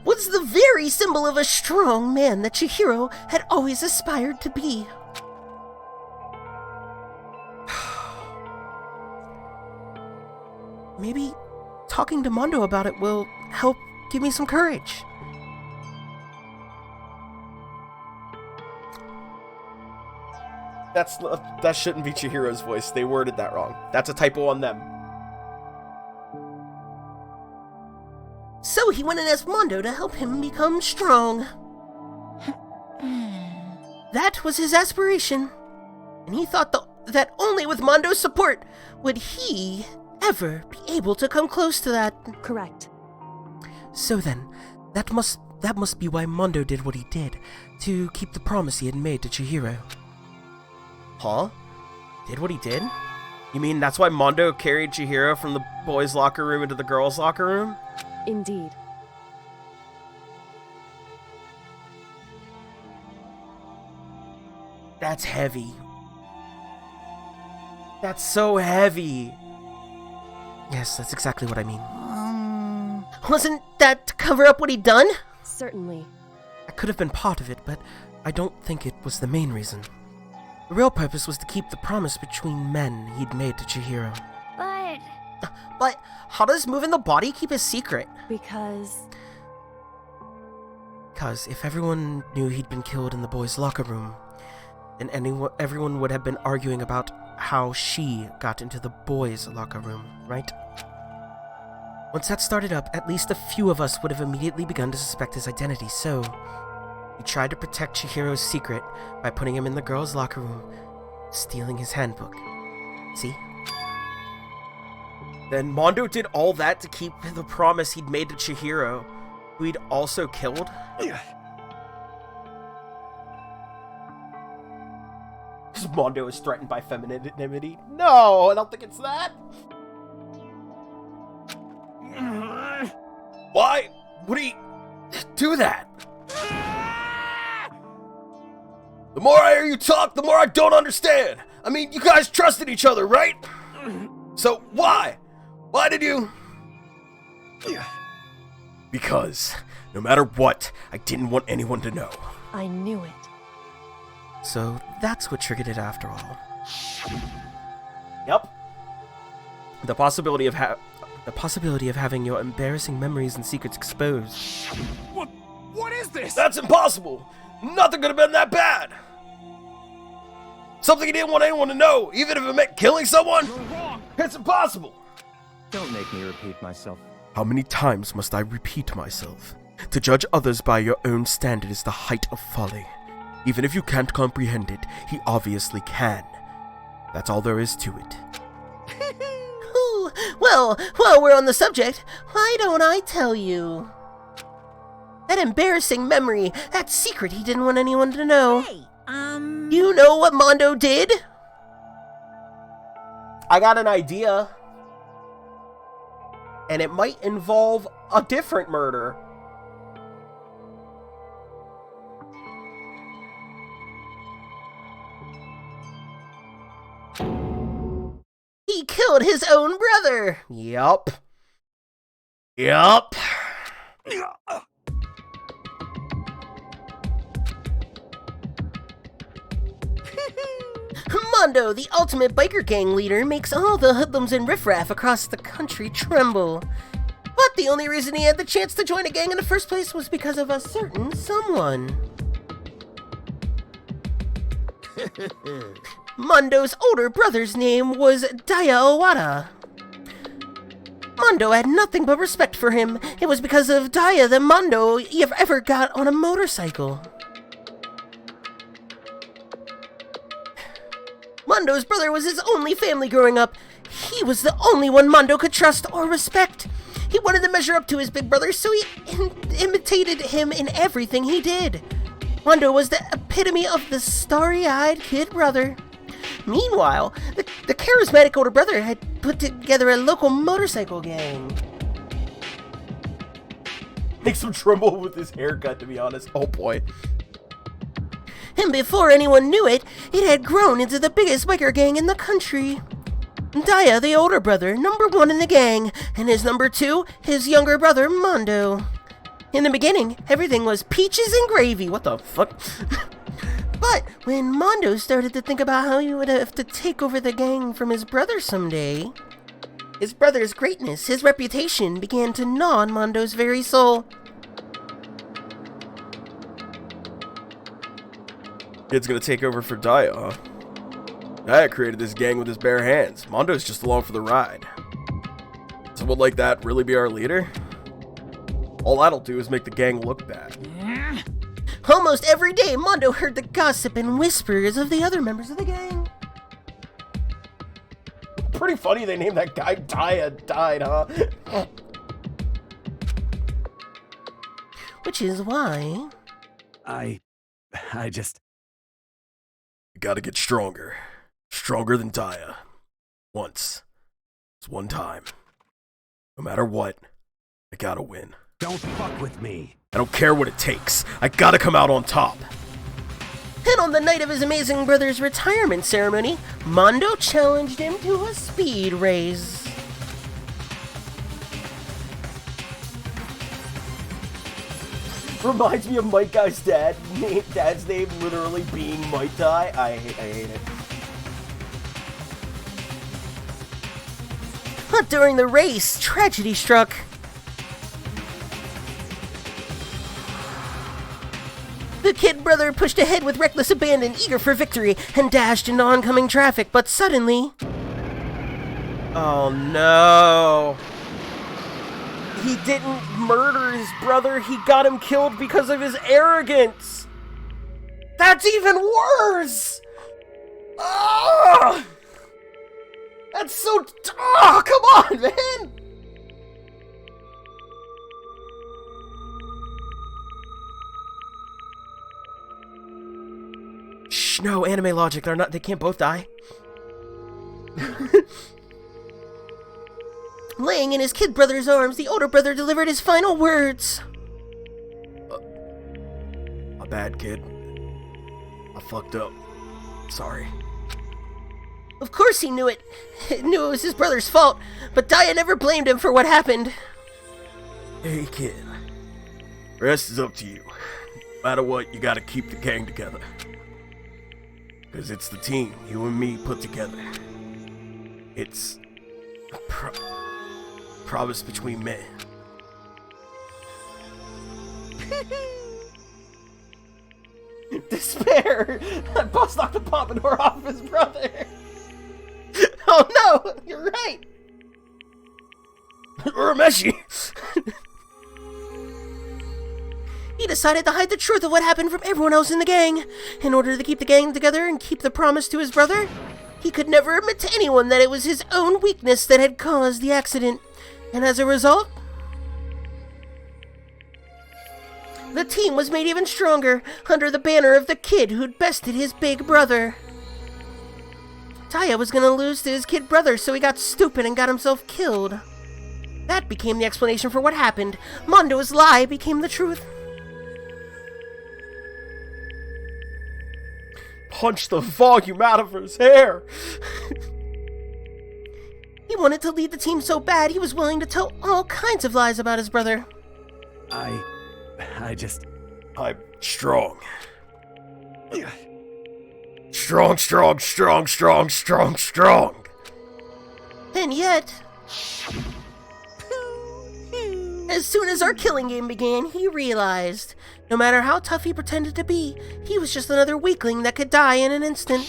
was the very symbol of a strong man that Chihiro had always aspired to be. Maybe talking to Mondo about it will help give me some courage. That shouldn't be Chihiro's voice. They worded that wrong. That's a typo on them. So he went and asked Mondo to help him become strong. That was his aspiration. And he thought that only with Mondo's support would he ever be able to come close to that. Correct. So then, that must be why Mondo did what he did, to keep the promise he had made to Chihiro. Huh? Did what he did? You mean that's why Mondo carried Chihiro from the boys' locker room into the girls' locker room? Indeed. That's heavy. That's so heavy. Yes, that's exactly what I mean. Wasn't that to cover up what he'd done? Certainly. That could have been part of it, but I don't think it was the main reason. The real purpose was to keep the promise between men he'd made to Chihiro. But how does moving the body keep his secret? Because if everyone knew he'd been killed in the boys' locker room, then everyone would have been arguing about how she got into the boys' locker room, right? Once that started up, at least a few of us would have immediately begun to suspect his identity, so he tried to protect Chihiro's secret by putting him in the girls' locker room, stealing his handbook. See? Then Mondo did all that to keep the promise he'd made to Chihiro, who he'd also killed? Because Mondo is threatened by femininity? No, I don't think it's that. Why would he do that? The more I hear you talk, the more I don't understand. I mean, you guys trusted each other, right? So why? Why did you? Because no matter what, I didn't want anyone to know. I knew it. So that's what triggered it after all. Yep. The possibility of having your embarrassing memories and secrets exposed. What is this? That's impossible. Nothing could have been that bad. Something he didn't want anyone to know, even if it meant killing someone. You're wrong. It's impossible. Don't make me repeat myself. How many times must I repeat myself? To judge others by your own standard is the height of folly. Even if you can't comprehend it, he obviously can. That's all there is to it. Ooh, well, while we're on the subject, why don't I tell you? That embarrassing memory, that secret he didn't want anyone to know. Hey, You know what Mondo did? I got an idea. And it might involve a different murder. He killed his own brother. Yup. Yup. Mondo, the ultimate biker gang leader, makes all the hoodlums and riffraff across the country tremble. But the only reason he had the chance to join a gang in the first place was because of a certain someone. Mondo's older brother's name was Daya Owada. Mondo had nothing but respect for him. It was because of Daya that Mondo ever got on a motorcycle. Mondo's brother was his only family growing up. He was the only one Mondo could trust or respect. He wanted to measure up to his big brother, so he imitated him in everything he did. Mondo was the epitome of the starry-eyed kid brother. Meanwhile, the charismatic older brother had put together a local motorcycle gang. Makes him tremble with his haircut, to be honest. Oh boy. And before anyone knew it, it had grown into the biggest biker gang in the country. Daya, the older brother, #1 in the gang, and his #2, his younger brother, Mondo. In the beginning, everything was peaches and gravy. What the fuck? But when Mondo started to think about how he would have to take over the gang from his brother someday, his brother's greatness, his reputation, began to gnaw on Mondo's very soul. Kid's gonna take over for Daya, huh? Daya created this gang with his bare hands. Mondo's just along for the ride. Someone like that really be our leader? All that'll do is make the gang look bad. Almost every day, Mondo heard the gossip and whispers of the other members of the gang. Pretty funny they named that guy Daya died, huh? Which is why... I just... You gotta get stronger. Stronger than Daya. Once. It's one time. No matter what, I gotta win. Don't fuck with me. I don't care what it takes. I gotta come out on top. And on the night of his amazing brother's retirement ceremony, Mondo challenged him to a speed race. Reminds me of Mike Guy's dad's name literally being Mike Guy. I hate it. But during the race, tragedy struck. The kid brother pushed ahead with reckless abandon, eager for victory, and dashed into oncoming traffic, but suddenly... Oh no! He didn't murder his brother, he got him killed because of his arrogance! That's even worse! Oh! That's so... Oh, come on, man! Shh, no, anime logic, they can't both die. Laying in his kid brother's arms, the older brother delivered his final words. My bad, kid. I fucked up. Sorry. Of course he knew it. He knew it was his brother's fault, but Daya never blamed him for what happened. Hey, kid. The rest is up to you. No matter what, you gotta keep the gang together. Because it's the team you and me put together. It's a promise between men. Despair! That boss knocked the pompadour off his brother! Oh no! You're right! Urameshi! He decided to hide the truth of what happened from everyone else in the gang. In order to keep the gang together and keep the promise to his brother, he could never admit to anyone that it was his own weakness that had caused the accident. And as a result, the team was made even stronger under the banner of the kid who'd bested his big brother. Taya was gonna lose to his kid brother, so he got stupid and got himself killed. That became the explanation for what happened. Mondo's lie became the truth. Punch the volume out of his hair! He wanted to lead the team so bad he was willing to tell all kinds of lies about his brother. I'm strong. Strong, strong, strong, strong, strong, strong. And yet, as soon as our killing game began, he realized, no matter how tough he pretended to be, he was just another weakling that could die in an instant.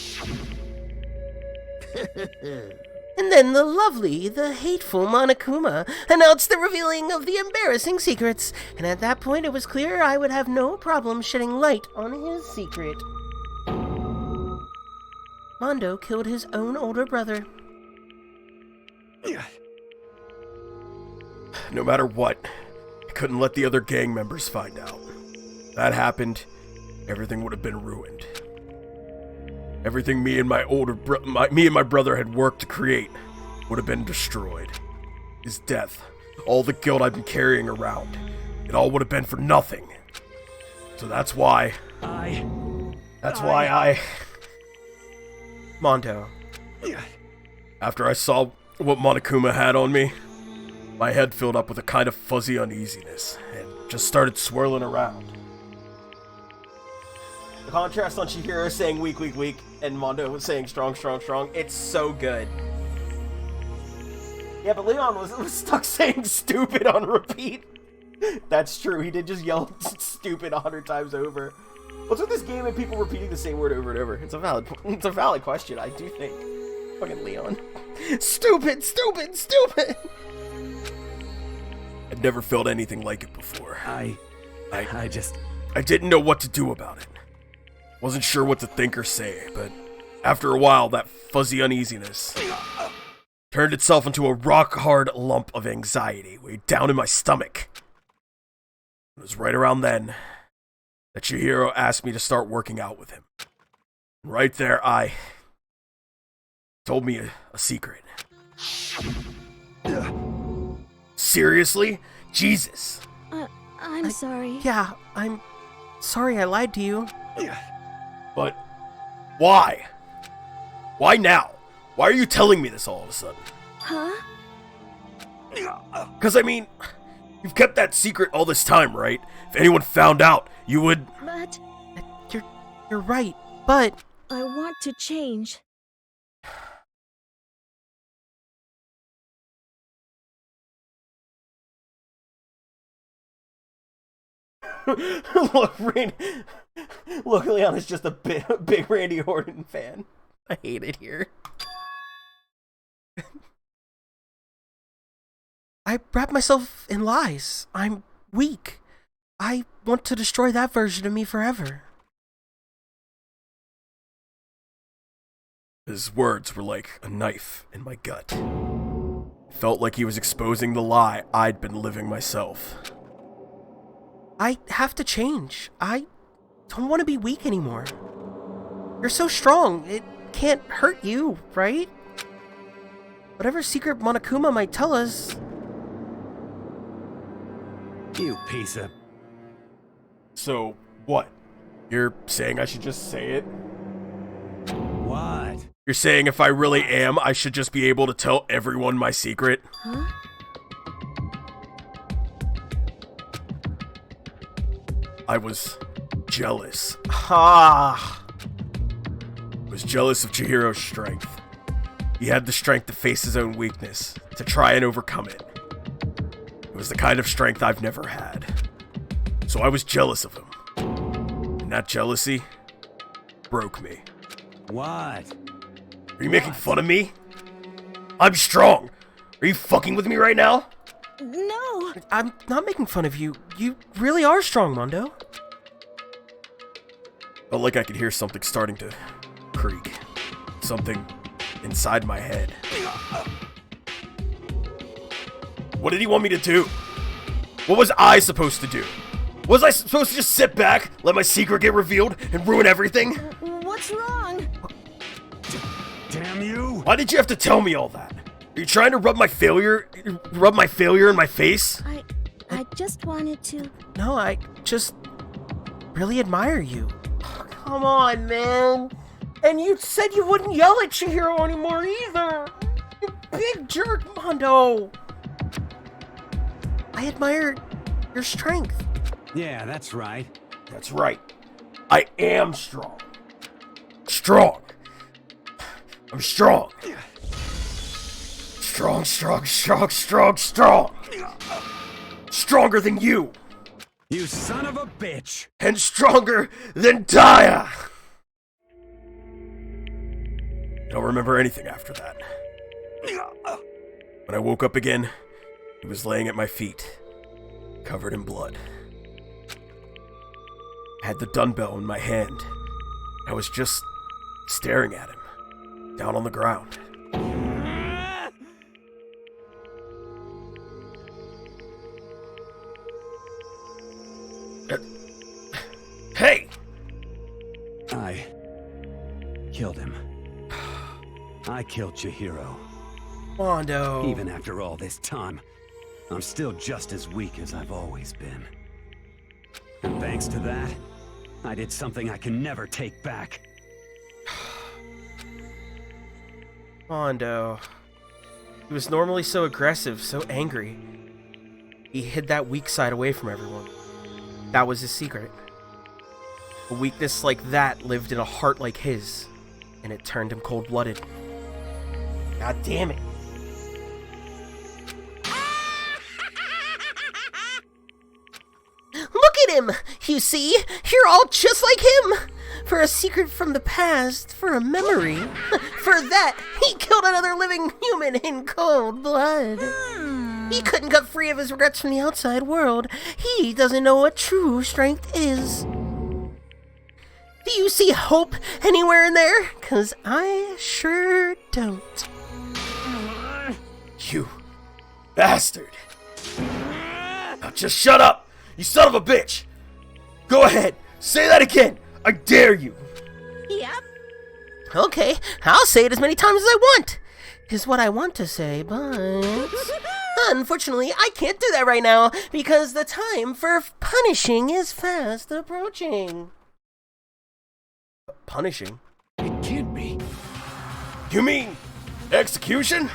And then the lovely, the hateful Monokuma announced the revealing of the embarrassing secrets, and at that point it was clear I would have no problem shedding light on his secret. Mondo killed his own older brother. No matter what, I couldn't let the other gang members find out. If that happened, everything would have been ruined. Everything me and my brother had worked to create would have been destroyed. His death, all the guilt I've been carrying around, it all would have been for nothing. So that's why I... Mondo. After I saw what Monokuma had on me, my head filled up with a kind of fuzzy uneasiness and just started swirling around. The contrast on Chihiro saying weak, weak, weak, and Mondo was saying strong, strong, strong, it's so good. Yeah, but Leon was stuck saying stupid on repeat. That's true, he did just yell stupid 100 times over. What's with this game and people repeating the same word over and over? It's a valid question, I do think. Fucking Leon. Stupid, stupid, stupid! I'd never felt anything like it before. I didn't know what to do about it. Wasn't sure what to think or say, but after a while, that fuzzy uneasiness turned itself into a rock-hard lump of anxiety way down in my stomach. It was right around then that Chihiro asked me to start working out with him. Right there, I told me a secret. Seriously? Jesus. I'm sorry. Yeah, I'm sorry I lied to you. But why? Why now? Why are you telling me this all of a sudden? Huh? Because, I mean, you've kept that secret all this time, right? If anyone found out, you would... But... You're right, but... I want to change. Look, Leon is just a big Randy Orton fan. I hate it here. I wrap myself in lies. I'm weak. I want to destroy that version of me forever. His words were like a knife in my gut. It felt like he was exposing the lie I'd been living myself. I have to change. I don't want to be weak anymore. You're so strong. It can't hurt you, right? Whatever secret Monokuma might tell us... You piece of... So, what? You're saying I should just say it? What? You're saying if I really am, I should just be able to tell everyone my secret? Huh? I was jealous. Ah! I was jealous of Chihiro's strength. He had the strength to face his own weakness, to try and overcome it. It was the kind of strength I've never had. So I was jealous of him. And that jealousy broke me. What? Are you making fun of me? I'm strong. Are you fucking with me right now? No! I'm not making fun of you. You really are strong, Mondo. Felt like I could hear something starting to creak. Something inside my head. What did he want me to do? What was I supposed to do? Was I supposed to just sit back, let my secret get revealed, and ruin everything? What's wrong? Damn you! Why did you have to tell me all that? Are you trying to rub my failure in my face? I just wanted to... No, I just really admire you. Come on, man. And you said you wouldn't yell at Chihiro anymore either. You big jerk, Mondo. I admire your strength. Yeah, that's right. That's right. I am strong. Strong. I'm strong. Strong. Stronger than you. You son of a bitch. And stronger than Taya. I don't remember anything after that. When I woke up again, he was laying at my feet, covered in blood. I had the dumbbell in my hand. I was just staring at him, down on the ground. Hey! I killed him. I killed Chihiro. Mondo. Even after all this time, I'm still just as weak as I've always been. And thanks to that, I did something I can never take back. Mondo. He was normally so aggressive, so angry. He hid that weak side away from everyone. That was his secret. A weakness like that lived in a heart like his, and it turned him cold-blooded. God damn it. Look at him! You see? You're all just like him! For a secret from the past, for a memory. For that, he killed another living human in cold blood. He couldn't cut free of his regrets from the outside world. He doesn't know what true strength is. Do you see hope anywhere in there? 'Cause I sure don't. You bastard. Now just shut up, you son of a bitch. Go ahead, say that again. I dare you. Yep. Okay, I'll say it as many times as I want. Is what I want to say, but... Unfortunately, I can't do that right now, because the time for punishing is fast approaching. Punishing? It can't be. You mean execution?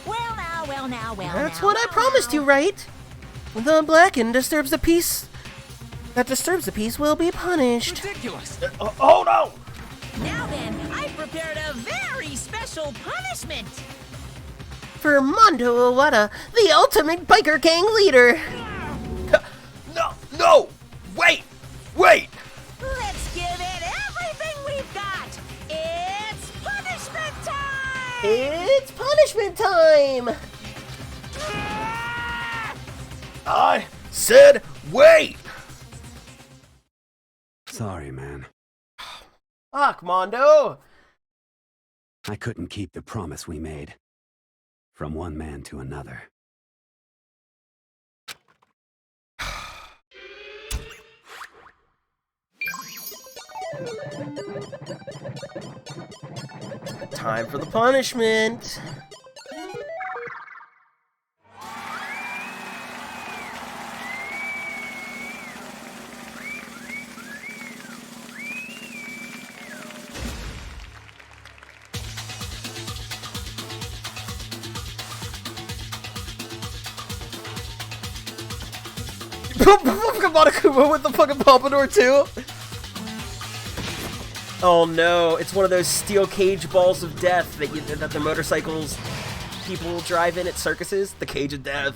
Well now. That's what I promised you, right? The blackened disturbs the peace. That disturbs the peace will be punished. Ridiculous. Oh no! Now then, I've prepared a very special punishment. For Mondo Owada, the ultimate biker gang leader. No! Wait! Let's give it everything we've got. It's punishment time! It's punishment time! I said wait! Sorry, man. Fuck, Mondo! I couldn't keep the promise we made. From one man to another. Time for the punishment. Monokuma with the fucking pompadour too. Oh no, it's one of those steel cage balls of death that the motorcycles people drive in at circuses. The cage of death.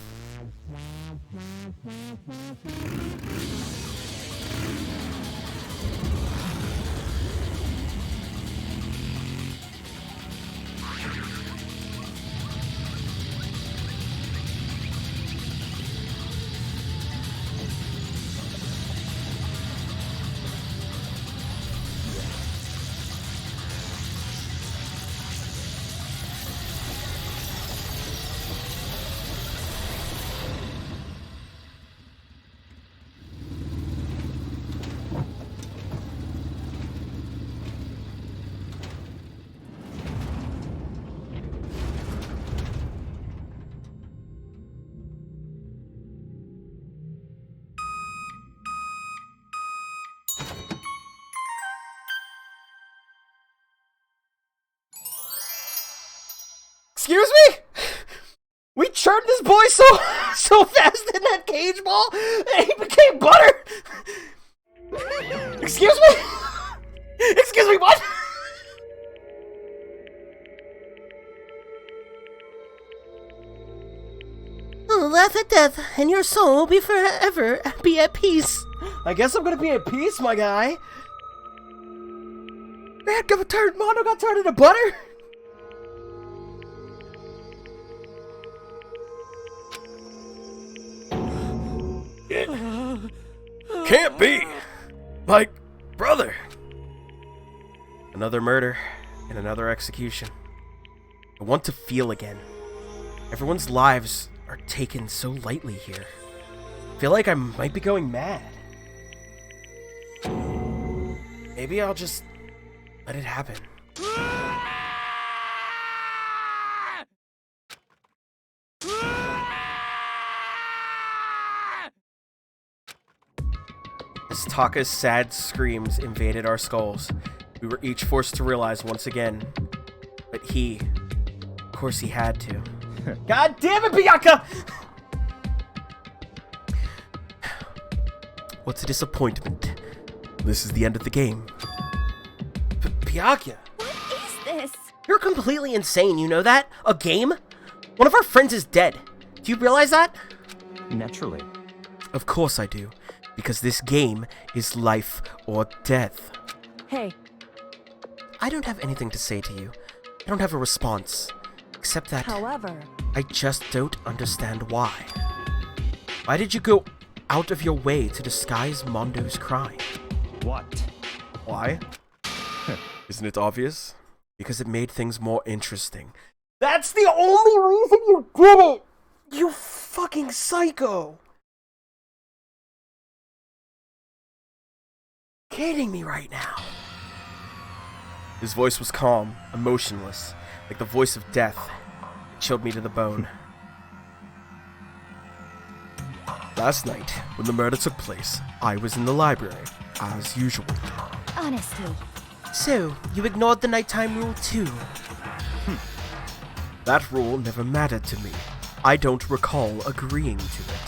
Excuse me? We churned this boy so fast in that cage ball, and he became butter. Excuse me? Excuse me, what? Laugh at death, and your soul will be forever be at peace. I guess I'm gonna be at peace, my guy. Mondo got turned into butter? It can't be. My brother. Another murder and another execution. I want to feel again. Everyone's lives are taken so lightly here. I feel like I might be going mad. Maybe I'll just let it happen. As Taka's sad screams invaded our skulls, we were each forced to realize once again that of course he had to. God damn it, Bianca! What's a disappointment? This is the end of the game. Bianca! What is this? You're completely insane, you know that? A game? One of our friends is dead. Do you realize that? Naturally. Of course I do. Because this game is life or death. Hey. I don't have anything to say to you. I don't have a response. Except that... However... I just don't understand why. Why did you go out of your way to disguise Mondo's crime? What? Why? Isn't it obvious? Because it made things more interesting. That's the only reason you did it! You fucking psycho! Kidding me right now. His voice was calm, emotionless, like the voice of death. It chilled me to the bone. Last night, when the murder took place, I was in the library, as usual. Honestly. So, you ignored the nighttime rule too? That rule never mattered to me. I don't recall agreeing to it.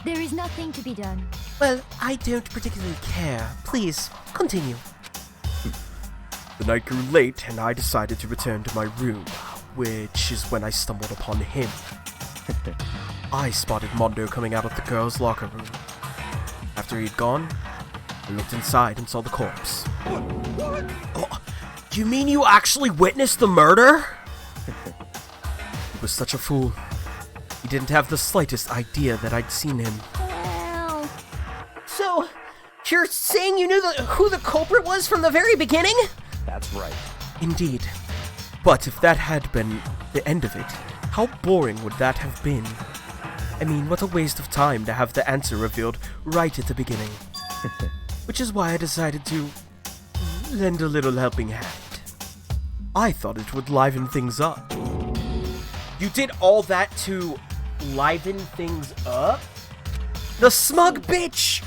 There is nothing to be done. Well, I don't particularly care. Please, continue. The night grew late, and I decided to return to my room, which is when I stumbled upon him. I spotted Mondo coming out of the girls' locker room. After he'd gone, I looked inside and saw the corpse. What? Oh, you mean you actually witnessed the murder? He was such a fool. He didn't have the slightest idea that I'd seen him. Well... So, you're saying you knew who the culprit was from the very beginning? That's right. Indeed. But if that had been the end of it, how boring would that have been? I mean, what a waste of time to have the answer revealed right at the beginning. Which is why I decided to lend a little helping hand. I thought it would liven things up. You did all that to liven things up? The smug bitch!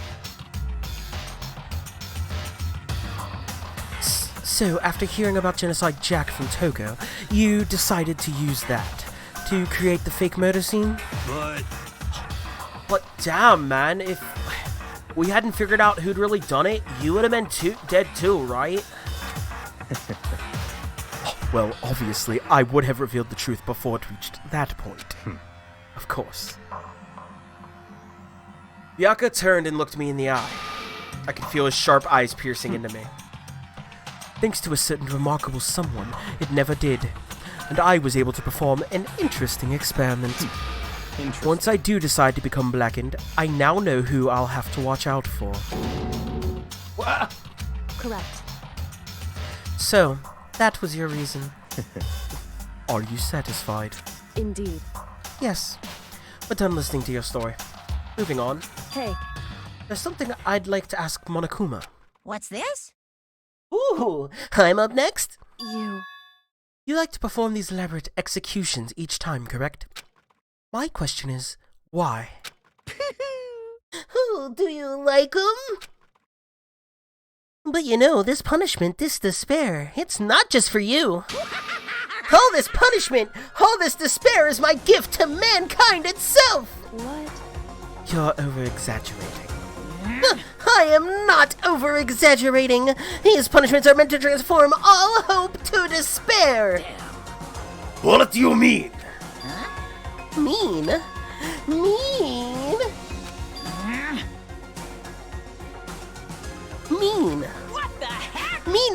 So, after hearing about Genocide Jack from Toko, you decided to use that to create the fake murder scene? But damn, man, if we hadn't figured out who'd really done it, you would have been dead too, right? Well, obviously, I would have revealed the truth before it reached that point. Of course. Bianca turned and looked me in the eye. I could feel his sharp eyes piercing into me. Thanks to a certain remarkable someone, it never did. And I was able to perform an interesting experiment. Once I do decide to become blackened, I now know who I'll have to watch out for. Correct. So, that was your reason. Are you satisfied? Indeed. Yes. We're done listening to your story. Moving on. Hey. There's something I'd like to ask Monokuma. What's this? Ooh, I'm up next. You like to perform these elaborate executions each time, correct? My question is, why? Do you like 'em? But you know, this punishment, this despair, it's not just for you. All this punishment, all this despair is my gift to mankind itself! What? You're over-exaggerating. I am not over-exaggerating. These punishments are meant to transform all hope to despair. What do you mean? Mean? Mean? Mean. What the heck? Mean.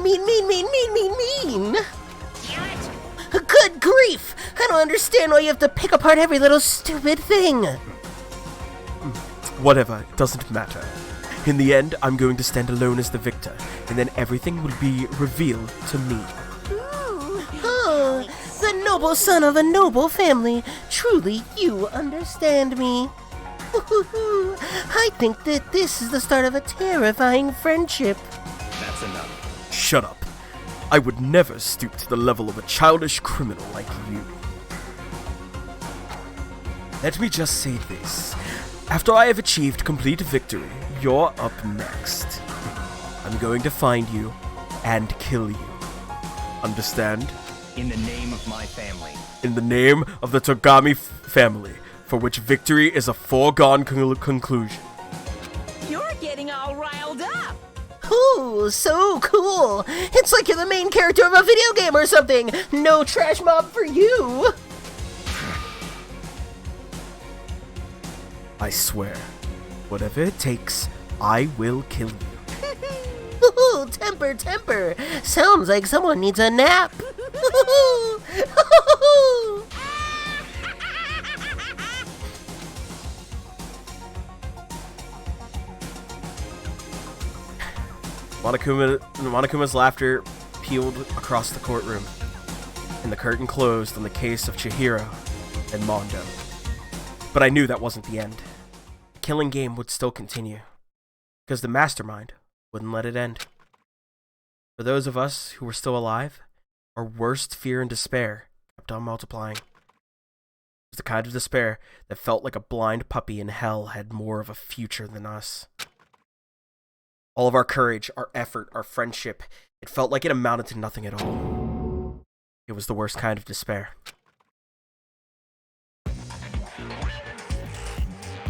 Good grief! I don't understand why you have to pick apart every little stupid thing. Whatever, it doesn't matter. In the end, I'm going to stand alone as the victor, and then everything will be revealed to me. Oh, the noble son of a noble family. Truly, you understand me. I think that this is the start of a terrifying friendship. That's enough. Shut up. I would never stoop to the level of a childish criminal like you. Let me just say this. After I have achieved complete victory, you're up next. I'm going to find you and kill you. Understand? In the name of my family. In the name of the Togami family, for which victory is a foregone conclusion. You're getting all riled up. Ooh, so cool. It's like you're the main character of a video game or something. No trash mob for you. I swear, whatever it takes, I will kill you. Ooh, temper. Sounds like someone needs a nap. Monokuma's laughter peeled across the courtroom, and the curtain closed on the case of Chihiro and Mondo. But I knew that wasn't the end. The killing game would still continue, because the mastermind wouldn't let it end. For those of us who were still alive, our worst fear and despair kept on multiplying. It was the kind of despair that felt like a blind puppy in hell had more of a future than us. All of our courage, our effort, our friendship, it felt like it amounted to nothing at all. It was the worst kind of despair.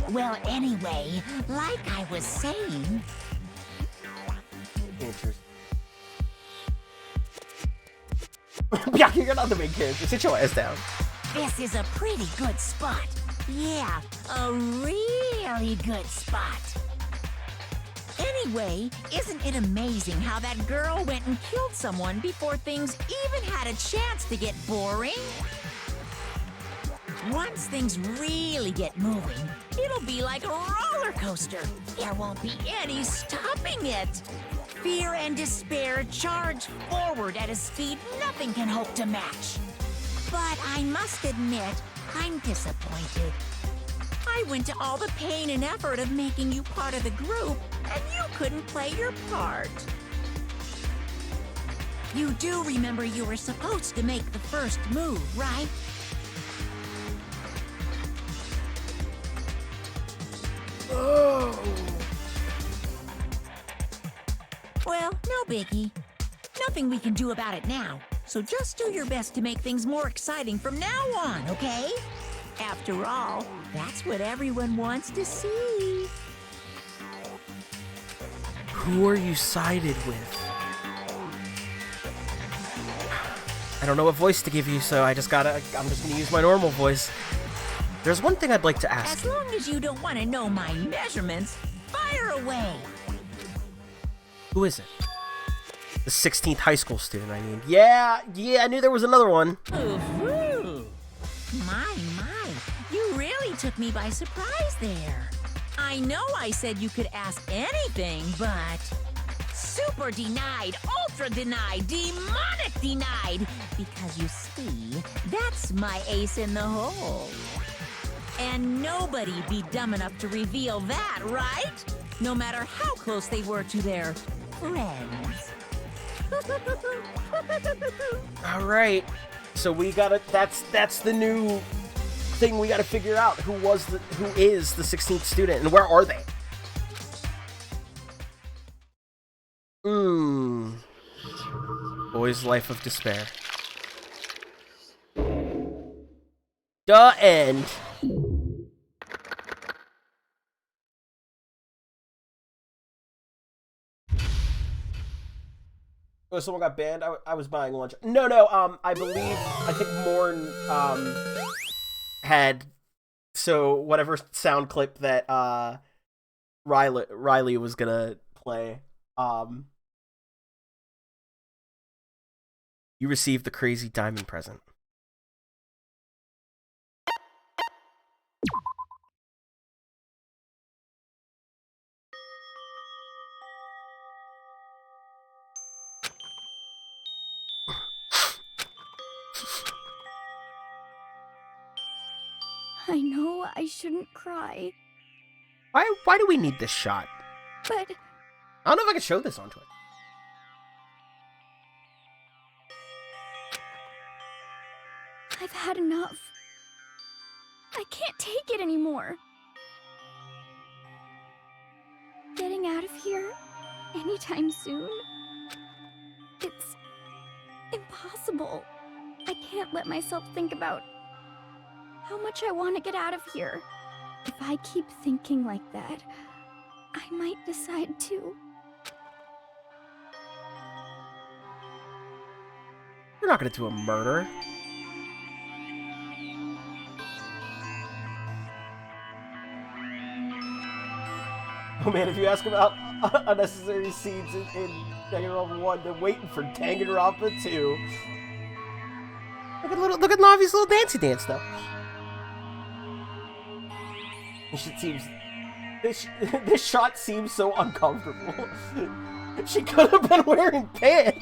Well, anyway, like I was saying... Yeah, you're not the main character. Sit your ass down. This is a pretty good spot. Yeah, a really good spot. Anyway, isn't it amazing how that girl went and killed someone before things even had a chance to get boring? Once things really get moving, it'll be like a roller coaster. There won't be any stopping it. Fear and despair charge forward at a speed nothing can hope to match. But I must admit, I'm disappointed. I went to all the pain and effort of making you part of the group, and you couldn't play your part. You do remember you were supposed to make the first move, right? Oh. Well, no biggie. Nothing we can do about it now, so just do your best to make things more exciting from now on, okay? After all, that's what everyone wants to see. Who are you sided with? I don't know what voice to give you, so I'm just gonna use my normal voice. There's one thing I'd like to ask. As long as you don't want to know my measurements, fire away. Who is it? The 16th high school student, I mean. Yeah, I knew there was another one. Ooh, my, you really took me by surprise there. I know I said you could ask anything, but... Super denied, ultra denied, demonic denied! Because you see, that's my ace in the hole. And nobody'd be dumb enough to reveal that, right? No matter how close they were to their friends. All right, so we gotta. That's the new thing we gotta figure out. Who is the 16th student, and where are they? Boy's life of despair. The end. Oh, someone got banned? I was buying lunch. No, I think Morn, had, so whatever sound clip that, Riley was gonna play, you received the crazy diamond present. I know I shouldn't cry, Why do we need this shot? but I don't know if I can show this on Twitch. I've had enough. I can't take it anymore. Getting out of here anytime soon? It's impossible. I can't let myself think about how much I want to get out of here. If I keep thinking like that, I might decide to. You're not gonna do a murder. Oh man, if you ask about unnecessary scenes in Danganronpa 1, they're waiting for Danganronpa 2. Look at Navi's little dancey dance though. This shot seems so uncomfortable. She could have been wearing pants.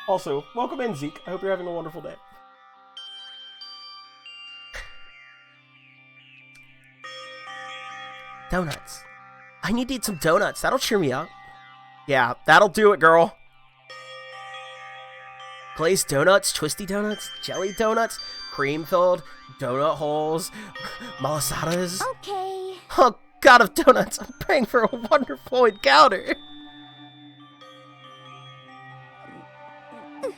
Also, welcome in, Zeke. I hope you're having a wonderful day. Donuts. I need to eat some donuts. That'll cheer me up. Yeah, that'll do it, girl. Glazed donuts, twisty donuts, jelly donuts, cream-filled, donut holes, malasadas. Okay. Oh, god of donuts, I'm praying for a wonderful encounter. Oh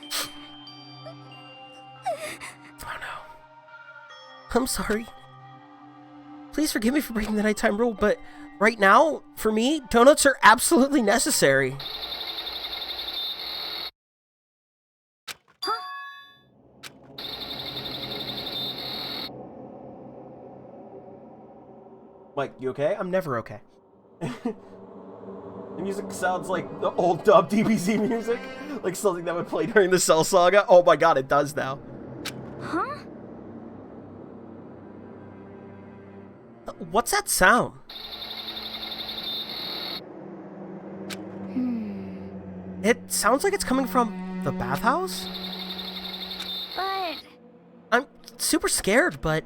no. I'm sorry. Please forgive me for breaking the nighttime rule, but right now, for me, donuts are absolutely necessary. Mike, you okay? I'm never okay. The music sounds like the old dub DBZ music. Like something that would play during the Cell Saga. Oh my god, it does now. Huh? What's that sound? It sounds like it's coming from the bathhouse? But I'm super scared, but...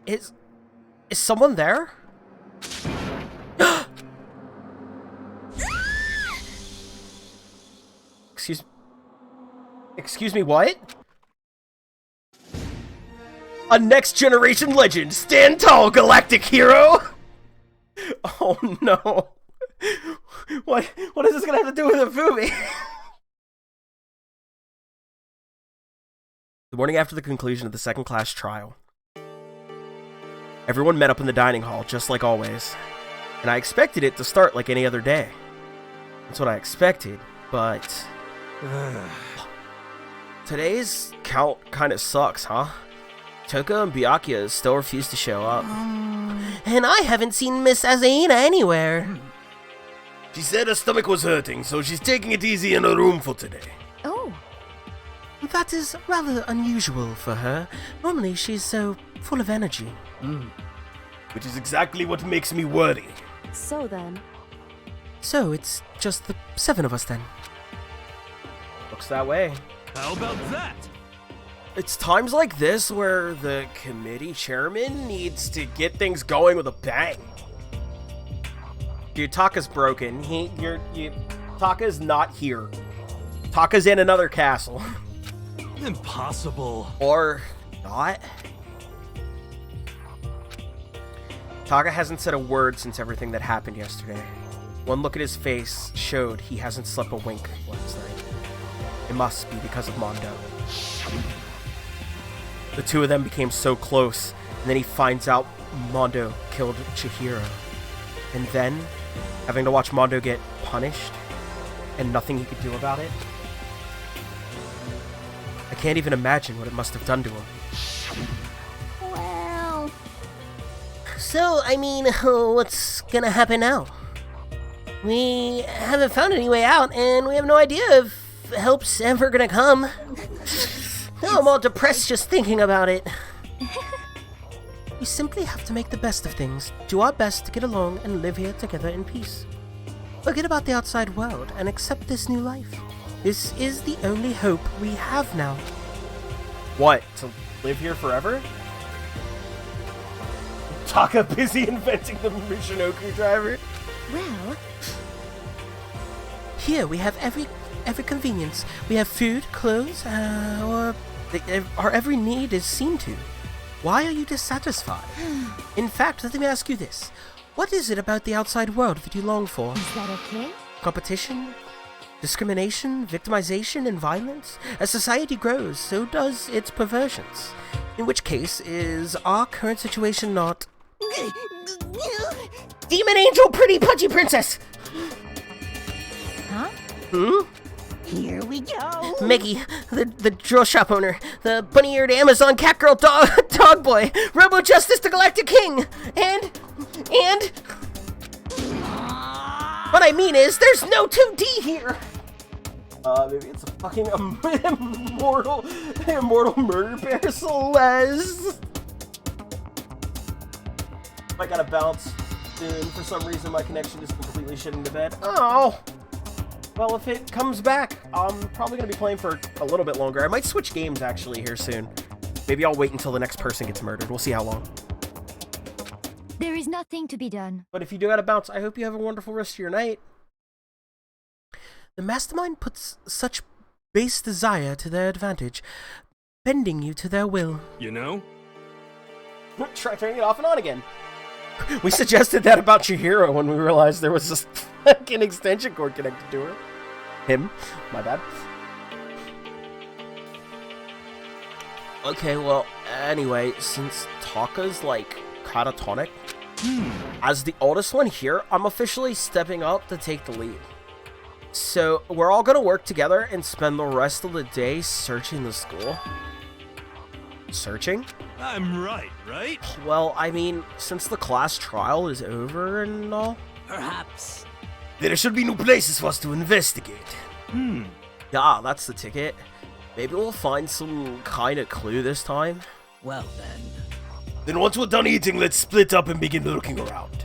Is someone there? Excuse me, what? A next generation legend, stand tall, galactic hero! Oh no. What is this gonna have to do with a movie? The morning after the conclusion of the second class trial, everyone met up in the dining hall, just like always. And I expected it to start like any other day. That's what I expected, but... Today's count kinda sucks, huh? Toka and Byakuya still refuse to show up. And I haven't seen Miss Azaina anywhere. She said her stomach was hurting, so she's taking it easy in her room for today. Oh. That is rather unusual for her. Normally she's so full of energy. Which is exactly what makes me worry. So then... So it's just the 7 of us then. Looks that way. How about that? It's times like this where the committee chairman needs to get things going with a bang. Dude, Taka's broken. Taka's not here. Taka's in another castle. Impossible. Or not. Taka hasn't said a word since everything that happened yesterday. One look at his face showed he hasn't slept a wink last night. It must be because of Mondo. The two of them became so close, and then he finds out Mondo killed Chihiro. And then, having to watch Mondo get punished, and nothing he could do about it. I can't even imagine what it must have done to him. Well... So, I mean, what's gonna happen now? We haven't found any way out, and we have no idea if help's ever gonna come. No, I'm all depressed just thinking about it. We simply have to make the best of things, do our best to get along and live here together in peace. Forget about the outside world and accept this new life. This is the only hope we have now. What, to live here forever? Taka busy inventing the Michinoku driver? Well... Here we have every convenience. We have food, clothes, our every need is seen to. Why are you dissatisfied? In fact, let me ask you this. What is it about the outside world that you long for? Is that okay? Competition? Discrimination? Victimization and violence? As society grows, so does its perversions. In which case, is our current situation not... Demon Angel Pretty Pudgy Princess! Huh? Here we go. Meggy, the drill shop owner, the bunny-eared Amazon catgirl dog boy, Robo Justice the Galactic King, and... What I mean is, there's no 2D here! Maybe it's a fucking immortal murder bear, Celeste! I gotta bounce soon. For some reason, my connection is completely shitting the bed. Oh! Well, if it comes back, I'm probably going to be playing for a little bit longer. I might switch games, actually, here soon. Maybe I'll wait until the next person gets murdered. We'll see how long. There is nothing to be done. But if you do gotta bounce, I hope you have a wonderful rest of your night. The mastermind puts such base desire to their advantage, bending you to their will. You know? Try turning it off and on again. We suggested that about Chihiro when we realized there was this fucking extension cord connected to her. Him. My bad. Okay, well, anyway, since Taka's, like, catatonic, as the oldest one here, I'm officially stepping up to take the lead. So, we're all gonna work together and spend the rest of the day searching the school. Searching? I'm right? Well, I mean, since the class trial is over and all... Perhaps. There should be new places for us to investigate. Yeah, that's the ticket. Maybe we'll find some kind of clue this time. Well then. Then once we're done eating, let's split up and begin looking around.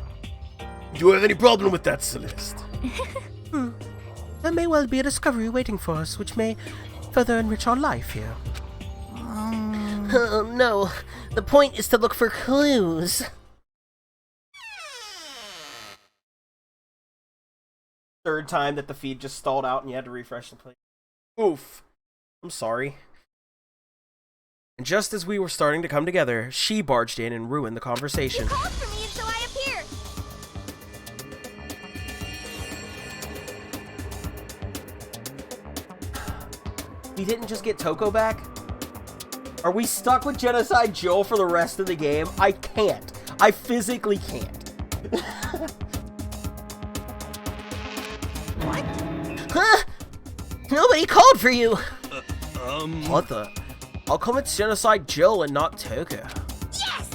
Do you have any problem with that, Celeste? There may well be a discovery waiting for us, which may further enrich our life here. No, the point is to look for clues. Third time that the feed just stalled out and you had to refresh the page. Oof. I'm sorry. And just as we were starting to come together, she barged in and ruined the conversation. You called for me, and so I appeared. We didn't just get Toko back? Are we stuck with Genocide Jill for the rest of the game? I can't. I physically can't. What? Huh? Nobody called for you. What the? How come it's Genocide Jill and not Toko? Yes!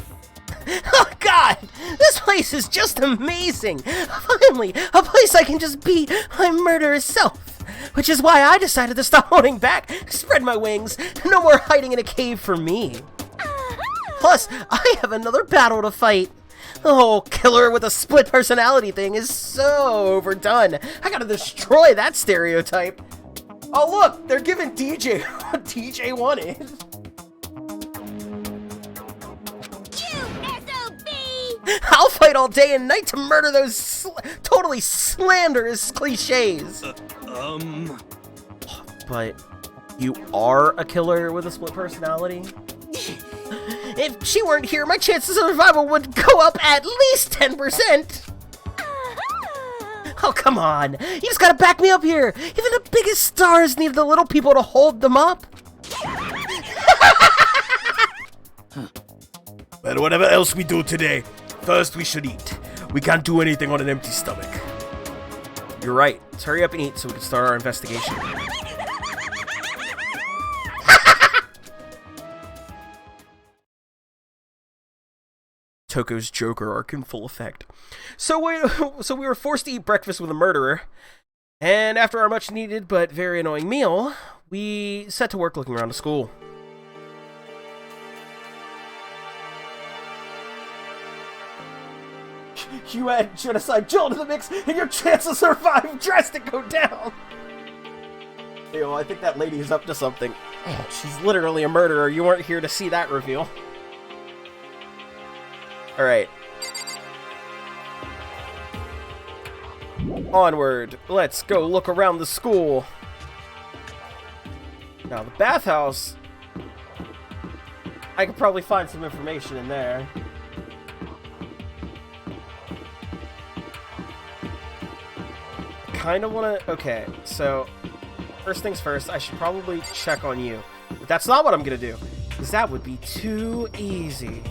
Oh god! This place is just amazing! Finally, a place I can just be my murderous self! Which is why I decided to stop holding back, spread my wings, no more hiding in a cave for me. Plus, I have another battle to fight. The whole killer with a split personality thing is so overdone. I gotta destroy that stereotype. Oh look, they're giving DJ what DJ wanted. I'll fight all day and night to murder those totally slanderous cliches. But you are a killer with a split personality? If she weren't here, my chances of survival would go up at least 10%. Oh, come on. You just gotta back me up here. Even the biggest stars need the little people to hold them up. Well, whatever else we do today, first we should eat. We can't do anything on an empty stomach. You're right. Let's hurry up and eat so we can start our investigation. Toko's Joker arc in full effect. So we were forced to eat breakfast with a murderer, and after our much-needed but very annoying meal, we set to work looking around the school. You add genocide Jill to the mix, and your chance of survival drastically go down. Ew, I think that lady is up to something. She's literally a murderer. You weren't here to see that reveal. Alright. Onward. Let's go look around the school. Now, the bathhouse... I could probably find some information in there. Kind of want to... Okay, so... First things first, I should probably check on you. But that's not what I'm going to do. Because that would be too easy.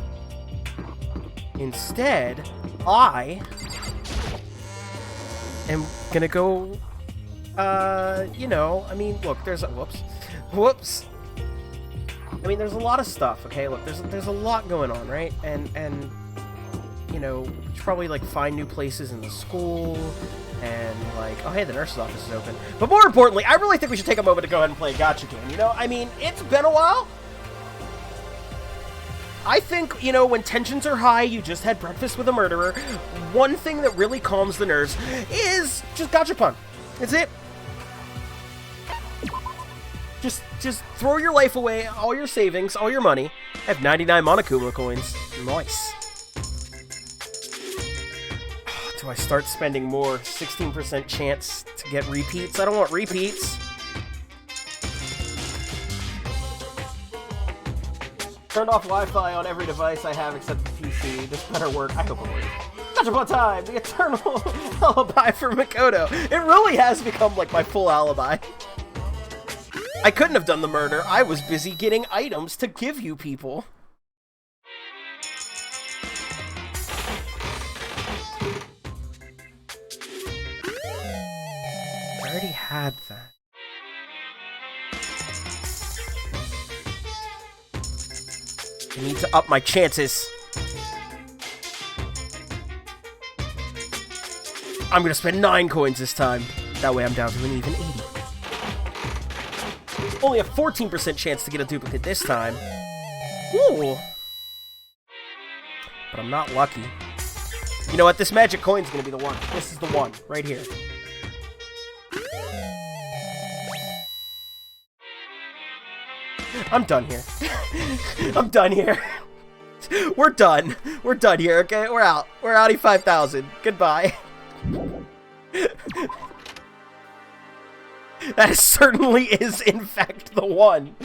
Instead, I am gonna go, you know, I mean, look, there's a, whoops. I mean, there's a lot of stuff, okay? Look, there's a lot going on, right? And, you know, you should probably, like, find new places in the school, and, like, oh, hey, the nurse's office is open. But more importantly, I really think we should take a moment to go ahead and play a gotcha game, you know? I mean, it's been a while. I think, you know, when tensions are high, you just had breakfast with a murderer, one thing that really calms the nerves is just gachapon. That's it. Just throw your life away, all your savings, all your money. I have 99 Monokuma coins. Nice. Do I start spending more? 16% chance to get repeats? I don't want repeats. Turned off Wi-Fi on every device I have except the PC. This better work. I hope it works. Gachapon time! The eternal alibi for Makoto. It really has become like my full alibi. I couldn't have done the murder. I was busy getting items to give you people. I already had that. I need to up my chances. I'm gonna spend 9 coins this time. That way I'm down to an even 80. Only a 14% chance to get a duplicate this time. Ooh. But I'm not lucky. You know what? This magic coin's gonna be the one. This is the one, right here. I'm done here. I'm done here. We're done. We're done here, okay? We're out. We're outie 5,000. Goodbye. That certainly is, in fact, the one.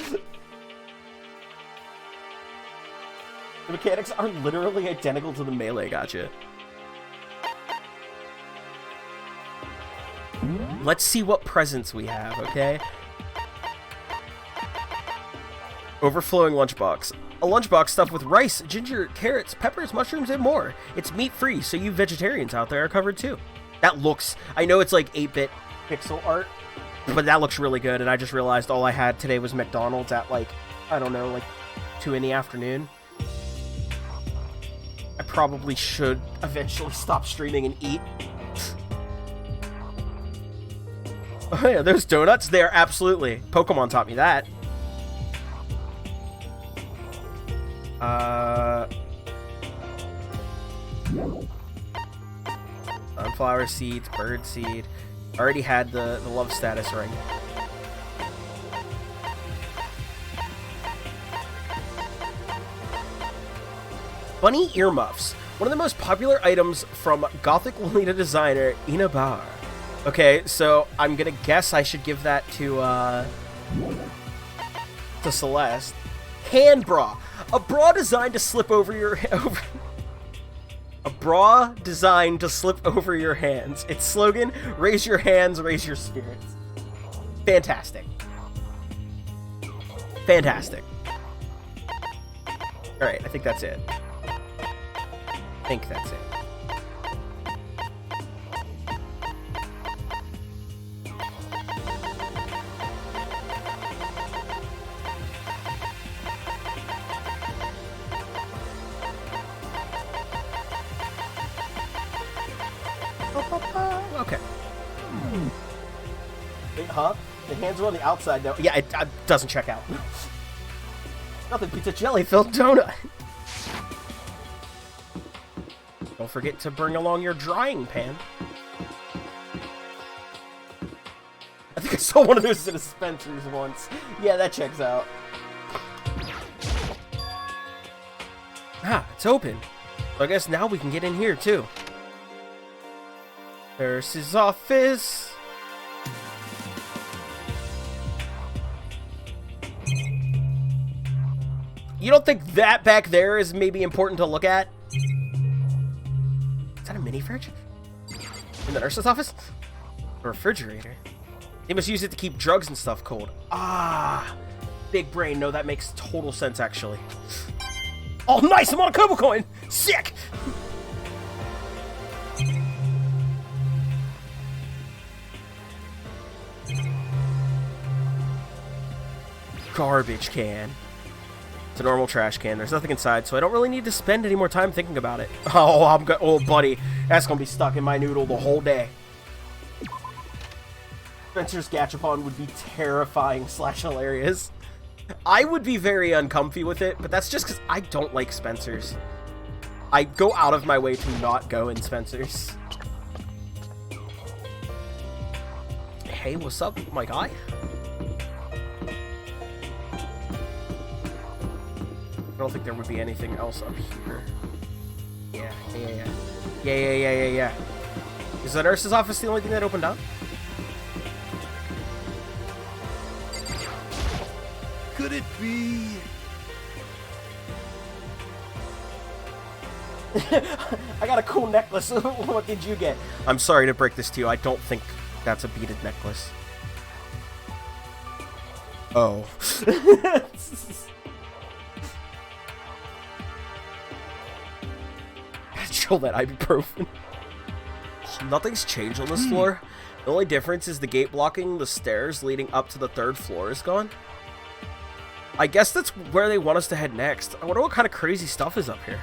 The mechanics are literally identical to the melee gacha. Let's see what presents we have, okay? Overflowing lunchbox. A lunchbox stuffed with rice, ginger, carrots, peppers, mushrooms, and more. It's meat-free, so you vegetarians out there are covered too. That looks... I know it's like 8-bit pixel art, but that looks really good, and I just realized all I had today was McDonald's at, like, I don't know, like 2 in the afternoon. I probably should eventually stop streaming and eat. Oh yeah, those donuts, there, absolutely. Pokemon taught me that. Sunflower seeds, bird seed. Already had the love status ring. Bunny earmuffs. One of the most popular items from Gothic Lolita designer Inabar. Okay, so I'm gonna guess I should give that to Celeste. Hand bra. A bra designed to slip over your... A bra designed to slip over your hands. Its slogan, raise your hands, raise your spirits. Fantastic. Fantastic. Alright, I think that's it. I think that's it. Okay. Wait, huh? The hands are on the outside now. Yeah, it doesn't check out. Nothing beats a jelly-filled donut. Don't forget to bring along your drying pan. I think I saw one of those in a Spencer's once. Yeah, that checks out. Ah, it's open. So I guess now we can get in here, too. Nurse's office. You don't think that back there is maybe important to look at? Is that a mini fridge? In the nurse's office? A refrigerator. They must use it to keep drugs and stuff cold. Ah, big brain. No, that makes total sense, actually. Oh, nice! I'm on a Kobo coin! Sick! Garbage can. It's a normal trash can. There's nothing inside, so I don't really need to spend any more time thinking about it. Oh, buddy. That's gonna be stuck in my noodle the whole day. Spencer's Gachapon would be terrifying / hilarious. I would be very uncomfy with it, but that's just because I don't like Spencer's. I go out of my way to not go in Spencer's. Hey, what's up, my guy? I don't think there would be anything else up here. Yeah. Is the nurse's office the only thing that opened up? Could it be? I got a cool necklace. What did you get? I'm sorry to break this to you. I don't think that's a beaded necklace. Oh. Chill that ibuprofen. Nothing's changed on this floor. The only difference is the gate blocking the stairs leading up to the 3rd floor is gone. I guess that's where they want us to head next. I wonder what kind of crazy stuff is up here.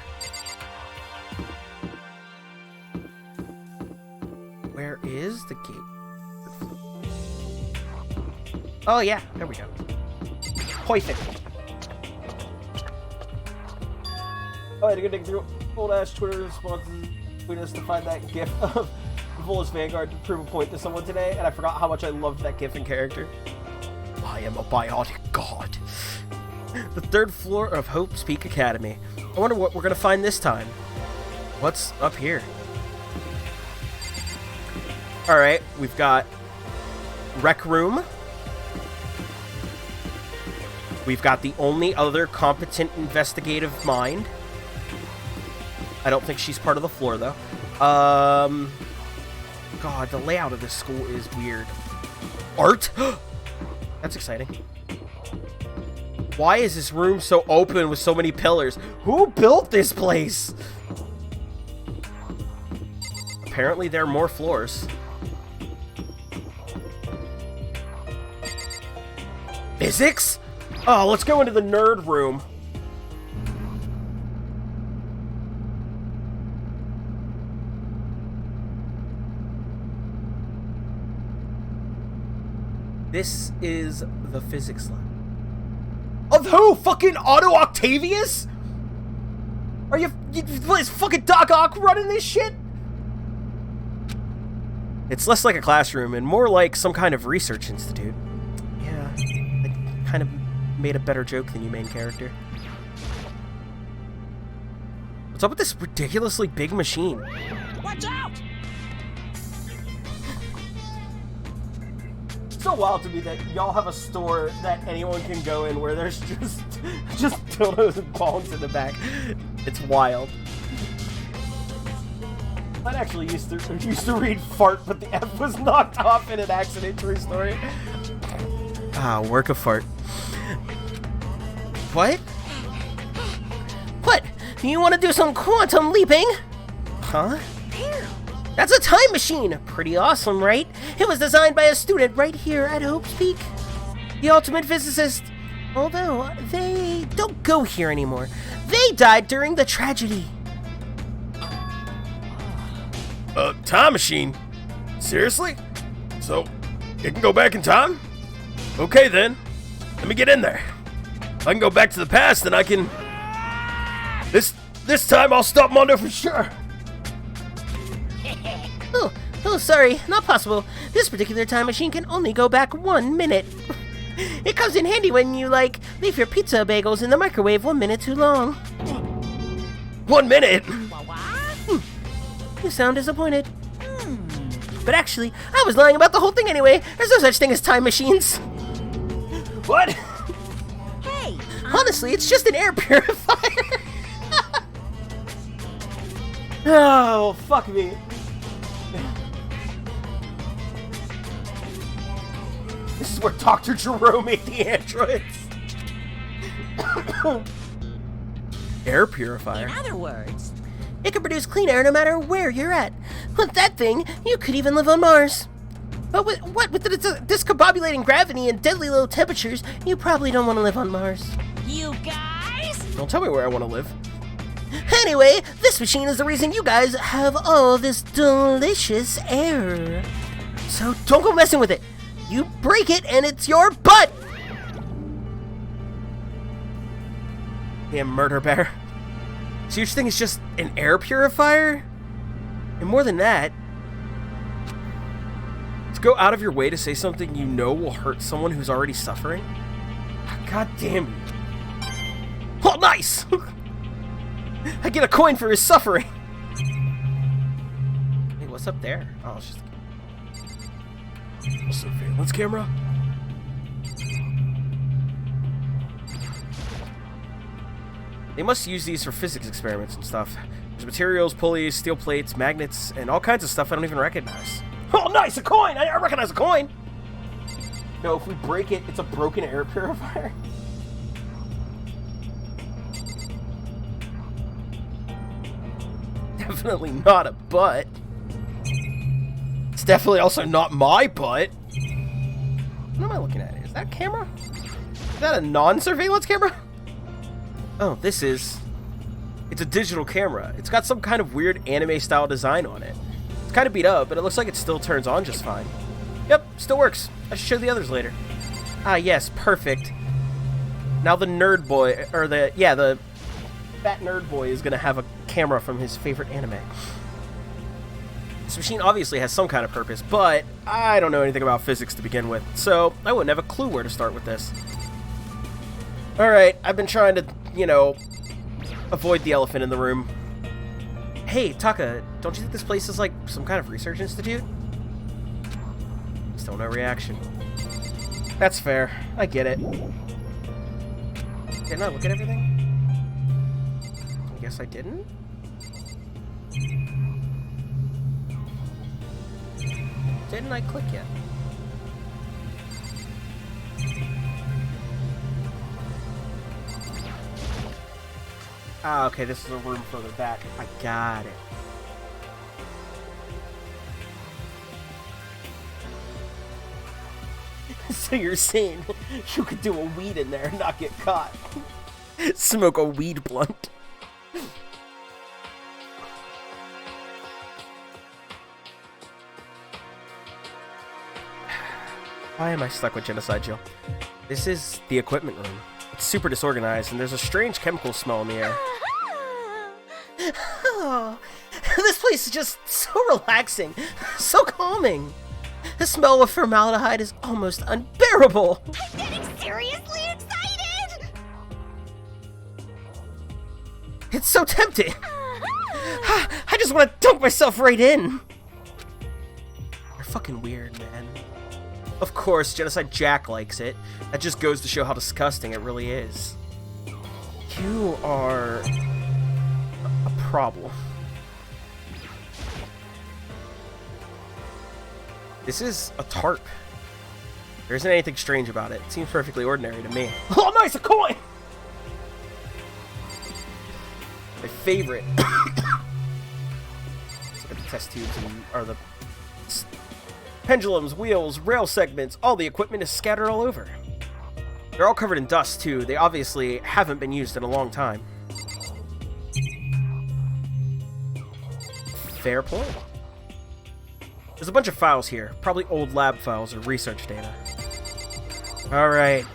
Where is the gate? Oh yeah, there we go. Perfect. Oh, I had to go dig through old-ass Twitter responses between us to find that gif of the Volus Vanguard to prove a point to someone today, and I forgot how much I loved that gif and character. I am a biotic god. The 3rd floor of Hope's Peak Academy. I wonder what we're gonna find this time. What's up here? Alright, we've got Rec Room. We've got the only other competent investigative mind. I don't think she's part of the floor, though. God, the layout of this school is weird. Art? That's exciting. Why is this room so open with so many pillars? Who built this place? Apparently there are more floors. Physics? Oh, let's go into the nerd room. This is the physics lab. Of who? Fucking Otto Octavius? Are you is fucking Doc Ock running this shit? It's less like a classroom and more like some kind of research institute. Yeah, I kind of made a better joke than you, main character. What's up with this ridiculously big machine? Watch out! so wild to me that y'all have a store that anyone can go in where there's just dildos and bongs in the back. It's wild. I actually used to read fart, but the F was knocked off in an accident. True story. Ah, work of fart. What? What? You want to do some quantum leaping? Huh? That's a time machine! Pretty awesome, right? It was designed by a student right here at Hope's Peak. The ultimate physicist. Although, they don't go here anymore. They died during the tragedy. Time machine? Seriously? So, it can go back in time? Okay then, let me get in there. If I can go back to the past, then I can... This time I'll stop Mondo for sure. Oh, sorry, not possible. This particular time machine can only go back 1 minute. It comes in handy when you, like, leave your pizza bagels in the microwave 1 minute too long. 1 minute? You sound disappointed. But actually, I was lying about the whole thing anyway. There's no such thing as time machines. What? Hey! Honestly, it's just an air purifier. Oh, fuck me. This is where Dr. Jerome made the androids. Air purifier. In other words, it can produce clean air no matter where you're at. With that thing, you could even live on Mars. But with the discombobulating gravity and deadly low temperatures, you probably don't want to live on Mars. you guys? Don't tell me where I want to live. Anyway, this machine is the reason you guys have all this delicious air. So don't go messing with it. You break it and it's your butt! Damn murder bear. So your thing is just an air purifier? And more than that, to go out of your way to say something you know will hurt someone who's already suffering? God damn you. Oh, nice! I get a coin for his suffering. Hey, what's up there? Oh, it's just a surveillance camera? They must use these for physics experiments and stuff. There's materials, pulleys, steel plates, magnets, and all kinds of stuff I don't even recognize. Oh, nice! A coin! I recognize a coin! No, if we break it, it's a broken air purifier. Definitely not a butt. It's definitely also not my butt. What am I looking at? Is that a camera? Is that a non-surveillance camera? Oh, this is... It's a digital camera. It's got some kind of weird anime-style design on it. It's kind of beat up, but it looks like it still turns on just fine. Yep, still works. I should show the others later. Ah, yes, perfect. Now the nerd boy, or the fat nerd boy is going to have a camera from his favorite anime. This machine obviously has some kind of purpose, but I don't know anything about physics to begin with, so I wouldn't have a clue where to start with this. Alright, I've been trying to, avoid the elephant in the room. Hey, Taka, don't you think this place is like some kind of research institute? Still no reaction. That's fair. I get it. Didn't I look at everything? I guess I didn't? Didn't I click yet? Ah, okay, this is a room further back. I got it. So you're saying you could do a weed in there and not get caught? Smoke a weed blunt. Why am I stuck with Genocide Jill? This is the equipment room. It's super disorganized, and there's a strange chemical smell in the air. Oh, this place is just so relaxing, so calming. The smell of formaldehyde is almost unbearable. I'm getting seriously excited! It's so tempting. I just want to dunk myself right in. You're fucking weird, man. Of course, Genocide Jack likes it. That just goes to show how disgusting it really is. You are a problem. This is a tarp. There isn't anything strange about it. It seems perfectly ordinary to me. Oh, nice, a coin! My favorite. Let's look at the test tubes or the pendulums, wheels, rail segments. All the equipment is scattered all over. They're all covered in dust, too. They obviously haven't been used in a long time. Fair point. There's a bunch of files here. Probably old lab files or research data. Alright.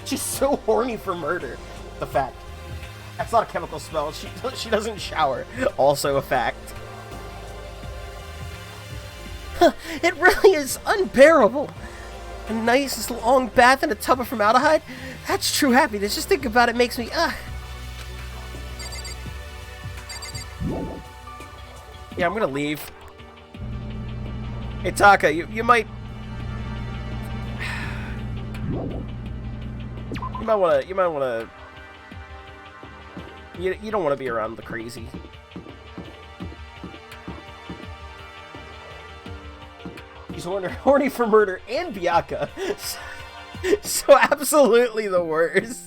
She's so horny for murder. The fact. That's not a chemical spell. She doesn't shower. Also a fact. It really is unbearable. A nice long bath in a tub of formaldehyde? That's true happiness. Just think about it makes me, Yeah, I'm gonna leave. Hey, Taka, you might... You might wanna... You don't want to be around the crazy. He's horny for murder and Bianca. So absolutely the worst.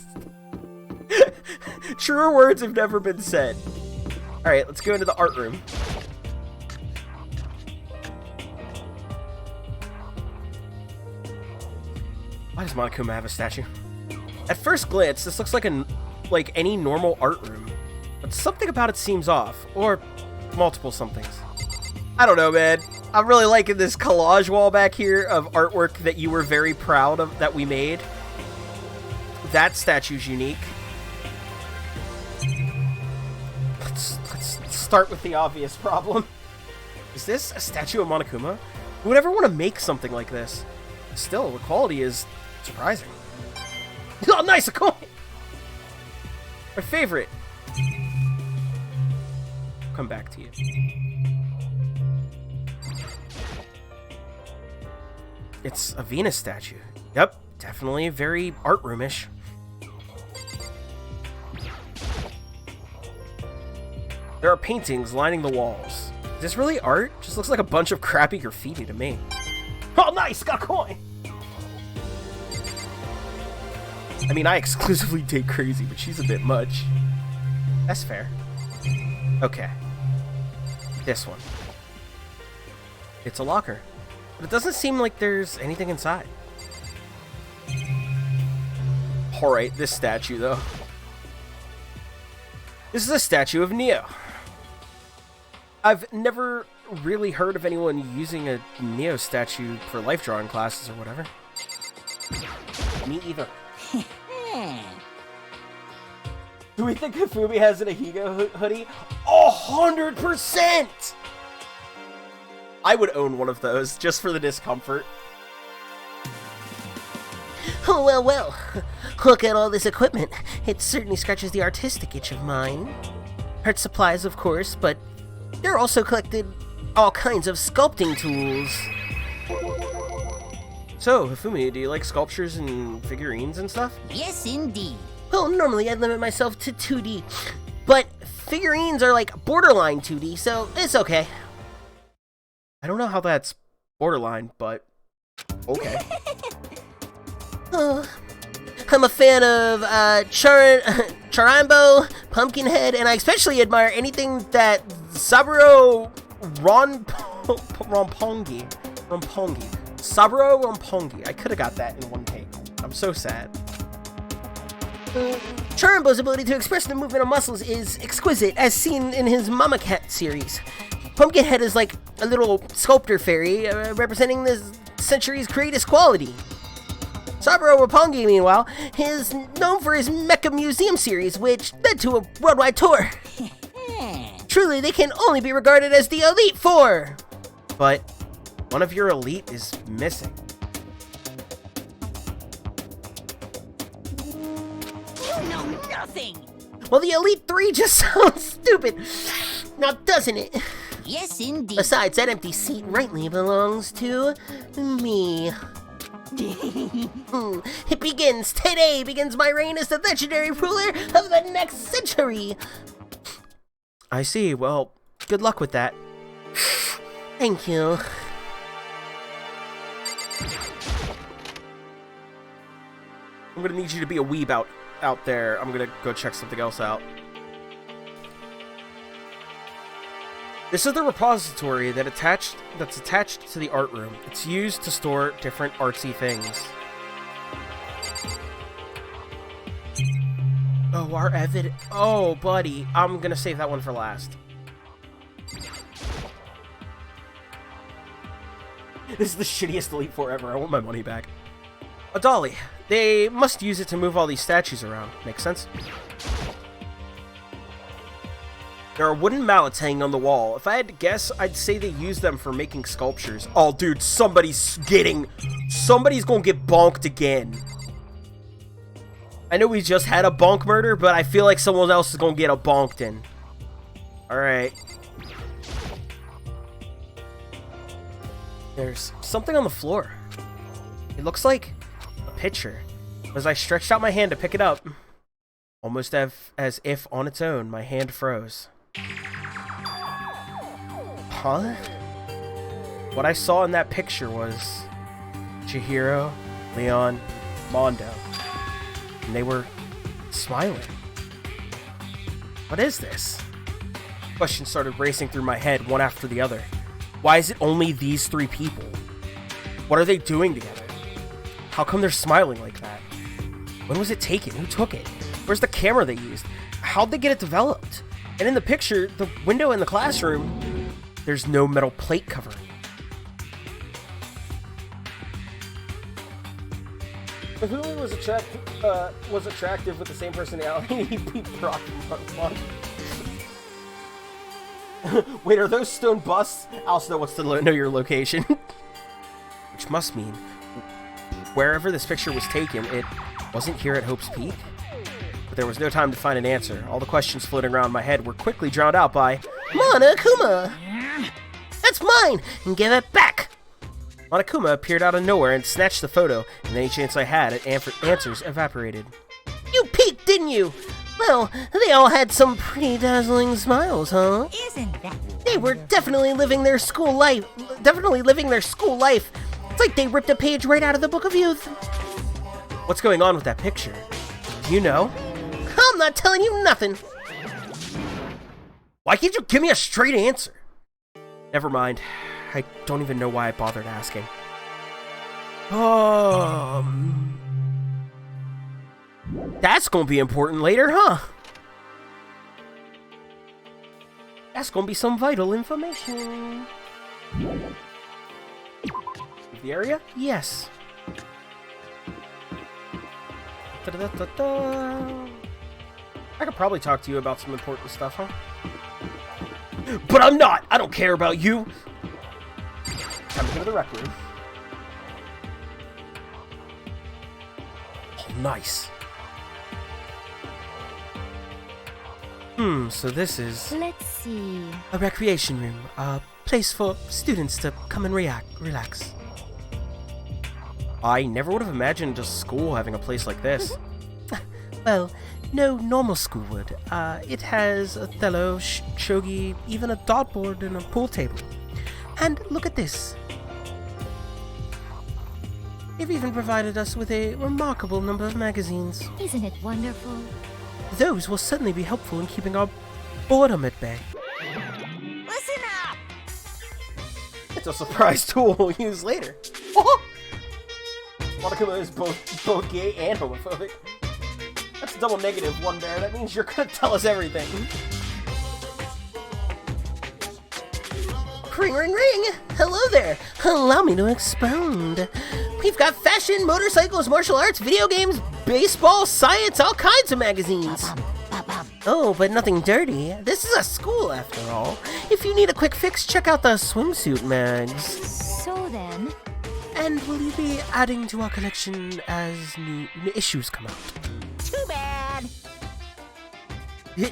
Truer words have never been said. Alright, let's go into the art room. Why does Monokuma have a statue? At first glance, this looks like any normal art room, but something about it seems off, or multiple somethings. I don't know, man. I'm really liking this collage wall back here of artwork that you were very proud of that we made. That statue's unique. Let's start with the obvious problem. Is this a statue of Monokuma? Who would ever want to make something like this? Still, the quality is surprising. Oh, nice, a coin! My favorite. Come back to you. It's a Venus statue. Yep, definitely very art roomish. There are paintings lining the walls. Is this really art? Just looks like a bunch of crappy graffiti to me. Oh, nice! Got a coin! I mean, I exclusively date crazy, but she's a bit much. That's fair. Okay. This one. It's a locker. But it doesn't seem like there's anything inside. Alright, this statue, though. This is a statue of Neo. I've never really heard of anyone using a Neo statue for life drawing classes or whatever. Me either. Do we think Hifumi has an Ahigo hoodie? 100%! I would own one of those, just for the discomfort. Oh, well, well. Look at all this equipment. It certainly scratches the artistic itch of mine. Art supplies, of course, but there are also collected all kinds of sculpting tools. So, Hifumi, do you like sculptures and figurines and stuff? Yes, indeed. Well, normally I limit myself to 2D, but figurines are like borderline 2D, so it's okay. I don't know how that's borderline, but okay. I'm a fan of Charambo, Pumpkinhead, and I especially admire anything that Saburo Ronpongi. Saburo Ronpongi. I could have got that in one take. I'm so sad. Charambo's ability to express the movement of muscles is exquisite, as seen in his Mama Cat series. Pumpkinhead is like a little sculptor fairy, representing this century's greatest quality. Saburo Ronpongi, meanwhile, is known for his Mecha Museum series, which led to a worldwide tour. Truly, they can only be regarded as the Elite Four! But one of your elite is missing. You know nothing! Well, the Elite Three just sounds stupid, now doesn't it? Yes, indeed. Besides, that empty seat rightly belongs to me. It begins. Today begins my reign as the legendary ruler of the next century. I see. Well, good luck with that. Thank you. I'm gonna need you to be a weeb out there. I'm gonna go check something else out. This is the repository that's attached to the art room. It's used to store different artsy things. Oh, our evidence. Oh, buddy. I'm gonna save that one for last. This is the shittiest Elite Four ever. I want my money back. A dolly. They must use it to move all these statues around. Makes sense? There are wooden mallets hanging on the wall. If I had to guess, I'd say they use them for making sculptures. Oh, dude, somebody's gonna get bonked again. I know we just had a bonk murder, but I feel like someone else is gonna get a bonked in. Alright. There's something on the floor. It looks like a picture. As I stretched out my hand to pick it up, almost as if on its own, my hand froze. Huh? What I saw in that picture was Chihiro, Leon, Mondo. And they were smiling. What is this? Questions started racing through my head, one after the other. Why is it only these three people? What are they doing together? How come they're smiling like that? When was it taken? Who took it? Where's the camera they used? How'd they get it developed? And in the picture, the window in the classroom, there's no metal plate covering. If Hulu was attractive with the same personality, he'd be Brock from Wait, are those stone busts? Also wants to know your location. Which must mean, wherever this picture was taken, it wasn't here at Hope's Peak? But there was no time to find an answer. All the questions floating around my head were quickly drowned out by Monokuma! That's mine! Give it back! Monokuma appeared out of nowhere and snatched the photo, and any chance I had at answers evaporated. You peeked, didn't you? Well, they all had some pretty dazzling smiles, huh? Isn't that? They were definitely living their school life. It's like they ripped a page right out of the Book of Youth. What's going on with that picture? Do you know? I'm not telling you nothing. Why can't you give me a straight answer? Never mind. I don't even know why I bothered asking. That's gonna be important later, huh? That's gonna be some vital information. The area? Yes. I could probably talk to you about some important stuff, huh? But I'm not! I don't care about you! Time to go to the rec room. Oh, nice. So this is... Let's see... a recreation room. A place for students to come and relax. I never would have imagined a school having a place like this. Well, no normal school would. It has Othello, shogi, even a dartboard and a pool table. And look at this. They've even provided us with a remarkable number of magazines. Isn't it wonderful? Those will certainly be helpful in keeping our boredom at bay. Listen up! It's a surprise tool we'll use later. Oh! Monokuma is both gay and homophobic. That's a double negative, One Bear. That means you're gonna tell us everything. Ring, ring, ring! Hello there! Allow me to expound. We've got fashion, motorcycles, martial arts, video games, baseball, science, all kinds of magazines. Oh, but nothing dirty. This is a school, after all. If you need a quick fix, check out the swimsuit mags. So then... And will you be adding to our collection as new issues come out? Too bad.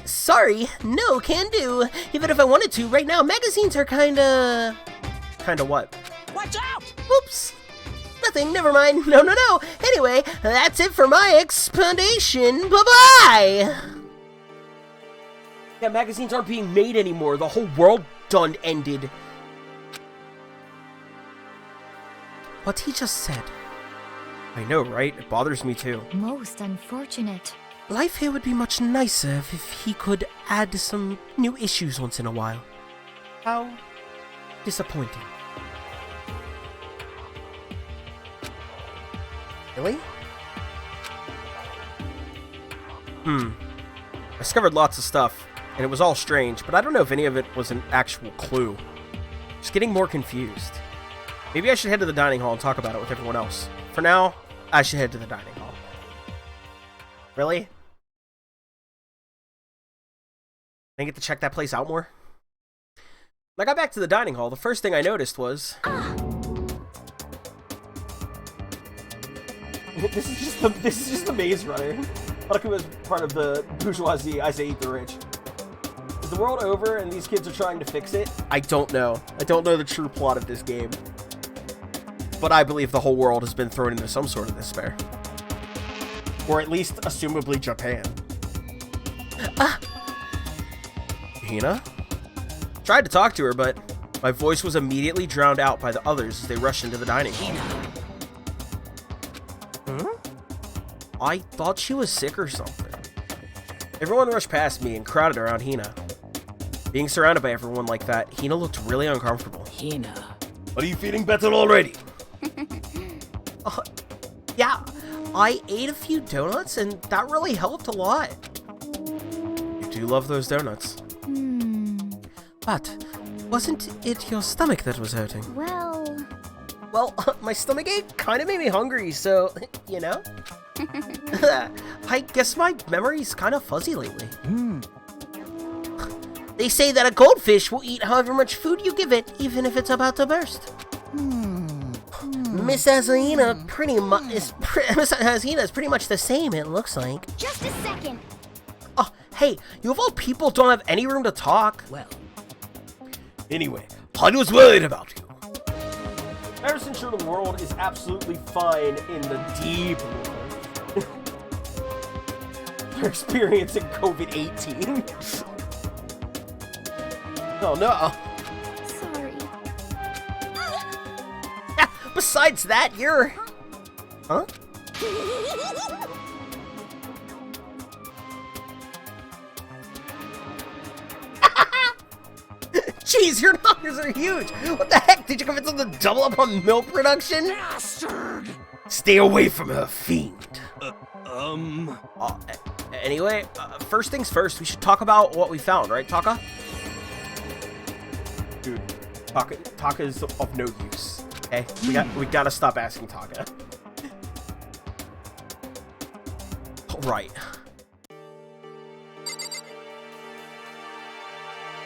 Sorry, no can do. Even if I wanted to, right now magazines are kinda... Kinda what? Watch out! Oops. Nothing, never mind. No. Anyway, that's it for my explanation. Bye-bye! Yeah, magazines aren't being made anymore. The whole world done ended. What he just said. I know, right? It bothers me too. Most unfortunate. Life here would be much nicer if he could add some new issues once in a while. How disappointing. Really? I discovered lots of stuff, and it was all strange, but I don't know if any of it was an actual clue. Just getting more confused. Maybe I should head to the dining hall and talk about it with everyone else. For now, I should head to the dining hall. Really? I get to check that place out more? When I got back to the dining hall, the first thing I noticed was... This is just the Maze Runner. Havoc was part of the bourgeoisie, I say eat the rich. Is the world over and these kids are trying to fix it? I don't know. I don't know the true plot of this game. But I believe the whole world has been thrown into some sort of despair. Or at least, assumably, Japan. Hina? Tried to talk to her, but my voice was immediately drowned out by the others as they rushed into the dining hall. I thought she was sick or something. Everyone rushed past me and crowded around Hina. Being surrounded by everyone like that, Hina looked really uncomfortable. Hina. Are you feeling better already? Yeah, I ate a few donuts and that really helped a lot. You do love those donuts. But wasn't it your stomach that was hurting? Well, my stomachache kind of made me hungry, so, you know? I guess my memory's kind of fuzzy lately. They say that a goldfish will eat however much food you give it, even if it's about to burst. Miss Azalina is pretty much the same, it looks like. Just a second. Oh, hey, you of all people don't have any room to talk. Well. Anyway, I was worried about you. Harrison sure the world is absolutely fine in the deep world. They're experiencing COVID-18. Oh no. Sorry. Besides that, you're... Huh? Jeez, your knockers are huge! What the heck? Did you convince them to double up on milk production? Bastard! Stay away from her, fiend. Anyway, first things first, we should talk about what we found, right, Taka? Dude, Taka is of no use. Okay, we gotta stop asking Taka. Alright.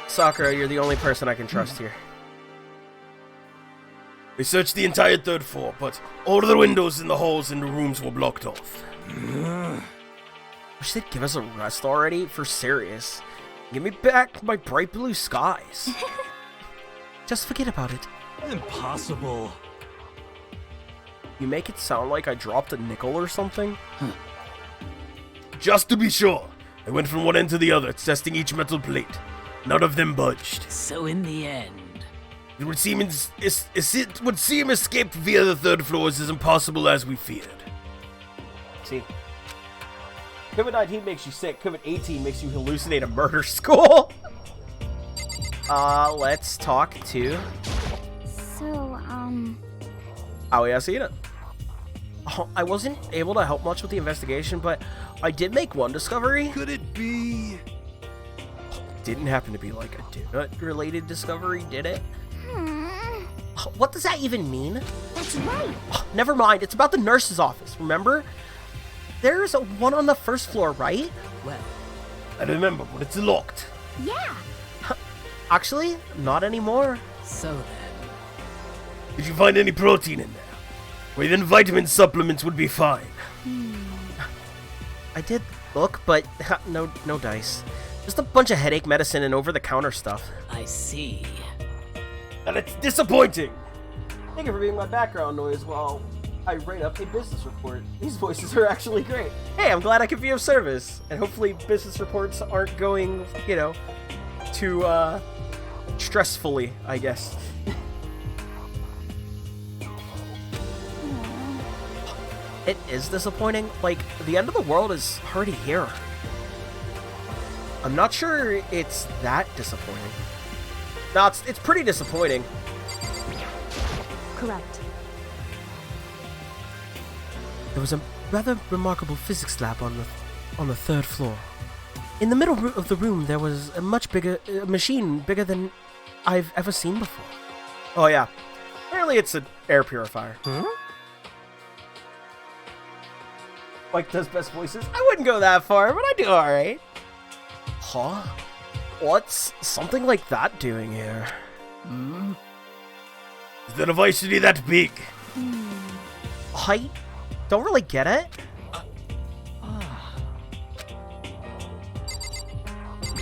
Sakura, you're the only person I can trust here. We searched the entire third floor, but all of the windows in the halls and the rooms were blocked off. Wish they'd give us a rest already, for serious. Give me back my bright blue skies. Just forget about it. Impossible. You make it sound like I dropped a nickel or something? Just to be sure, I went from one end to the other, testing each metal plate. None of them budged. So in the end... It would seem escape via the third floor is as impossible as we feared. See? COVID-19 makes you sick. COVID-18 makes you hallucinate a murder school. Let's talk to... So, Aoyasina. Oh, I wasn't able to help much with the investigation, but I did make one discovery. Could it be... Didn't happen to be like a donut-related discovery, did it? What does that even mean? That's right. Oh, never mind, it's about the nurse's office, remember? There's one on the first floor, right? Well, I remember, but it's locked. Yeah. Actually, not anymore. So then... Did you find any protein in there? Well, then vitamin supplements would be fine. I did look, but no dice. Just a bunch of headache medicine and over-the-counter stuff. I see. And it's disappointing! Thank you for being my background noise while I write up a business report. These voices are actually great. Hey, I'm glad I could be of service. And hopefully business reports aren't going, you know, too, stressfully, I guess. It is disappointing. Like, the end of the world is already here. I'm not sure it's that disappointing. No, it's pretty disappointing. Correct. There was a rather remarkable physics lab on the third floor. In the middle of the room, there was a much bigger machine, bigger than I've ever seen before. Oh yeah, apparently it's an air purifier. Mike does best voices. I wouldn't go that far, but I do all right. Huh? What's something like that doing here? Is the device really that big? I don't really get it.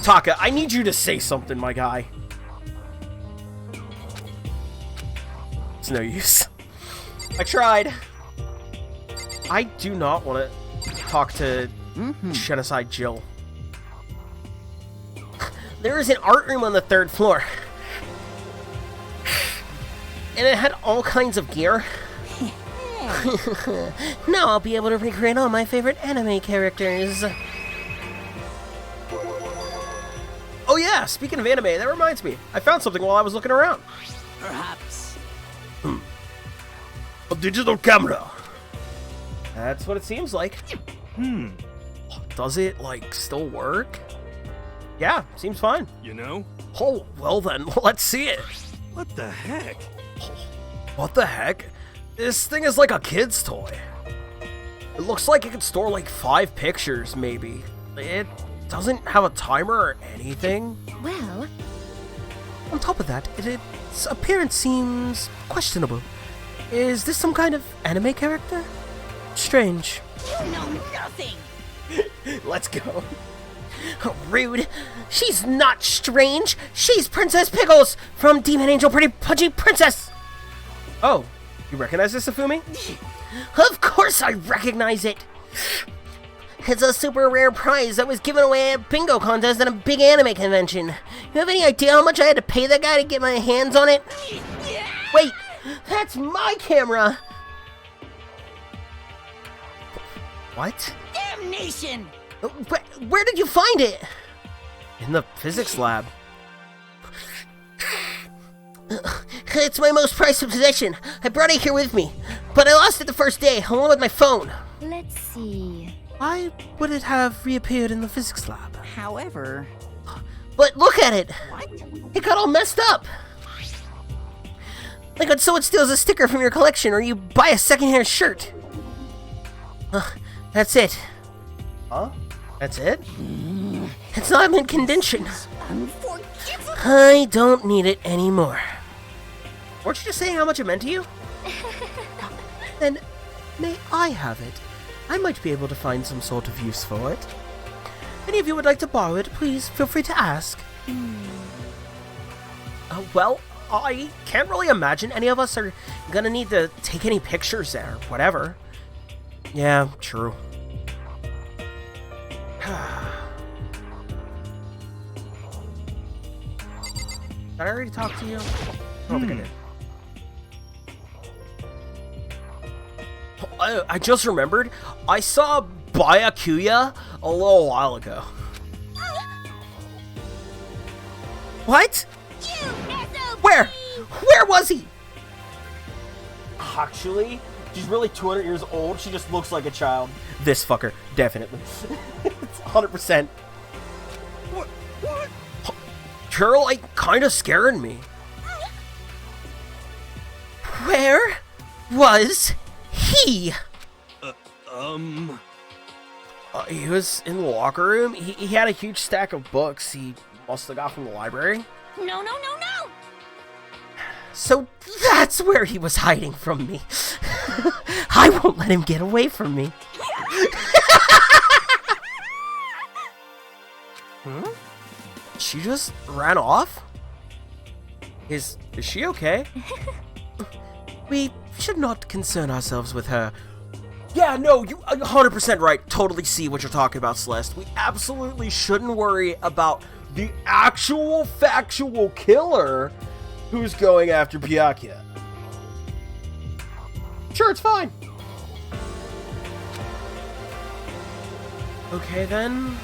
Taka, I need you to say something, my guy. It's no use. I tried. I do not want to talk to Genocide Jill. There is an art room on the third floor. And it had all kinds of gear. Now I'll be able to recreate all my favorite anime characters. Oh yeah, speaking of anime, that reminds me. I found something while I was looking around. Perhaps. A digital camera. That's what it seems like. Does it, like, still work? Yeah, seems fine. You know? Oh, well then, let's see it. What the heck? What the heck? This thing is like a kid's toy. It looks like it can store like 5 pictures, maybe. It doesn't have a timer or anything. Well, On top of that, its appearance seems questionable. Is this some kind of anime character? Strange. You know nothing! Let's go. Rude. She's not strange. She's Princess Pickles from Demon Angel Pretty Pudgy Princess. Oh, you recognize this, Afumi? Of course I recognize it. It's a super rare prize that was given away at a bingo contest at a big anime convention. You have any idea how much I had to pay that guy to get my hands on it? Wait, that's my camera. What? Damnation! Where did you find it? In the physics lab. It's my most prized possession. I brought it here with me, but I lost it the first day, along with my phone. let's see. Why would it have reappeared in the physics lab? However... But look at it! What? It got all messed up! Like when someone steals a sticker from your collection or you buy a secondhand shirt. That's it. Huh? That's it? It's not mint condition. Unforgivable! I don't need it anymore. Weren't you just saying how much it meant to you? Then, may I have it? I might be able to find some sort of use for it. Any of you would like to borrow it, please feel free to ask. Well, I can't really imagine any of us are gonna need to take any pictures there, whatever. Yeah, true. Did I already talk to you? I don't think I did. I just remembered, I saw Byakuya a little while ago. What? Where? Where was he? Actually, she's really 200 years old. She just looks like a child. This fucker, definitely. It's 100%. What? You're like kinda scaring me. Where was he? He was in the locker room. He had a huge stack of books he must have got from the library. No! So that's where he was hiding from me. I won't let him get away from me. She just ran off? Is she okay? We should not concern ourselves with her. Yeah, no, you 100% right. Totally see what you're talking about, Celeste. We absolutely shouldn't worry about the actual factual killer who's going after Byakuya. Sure, it's fine. Okay, then.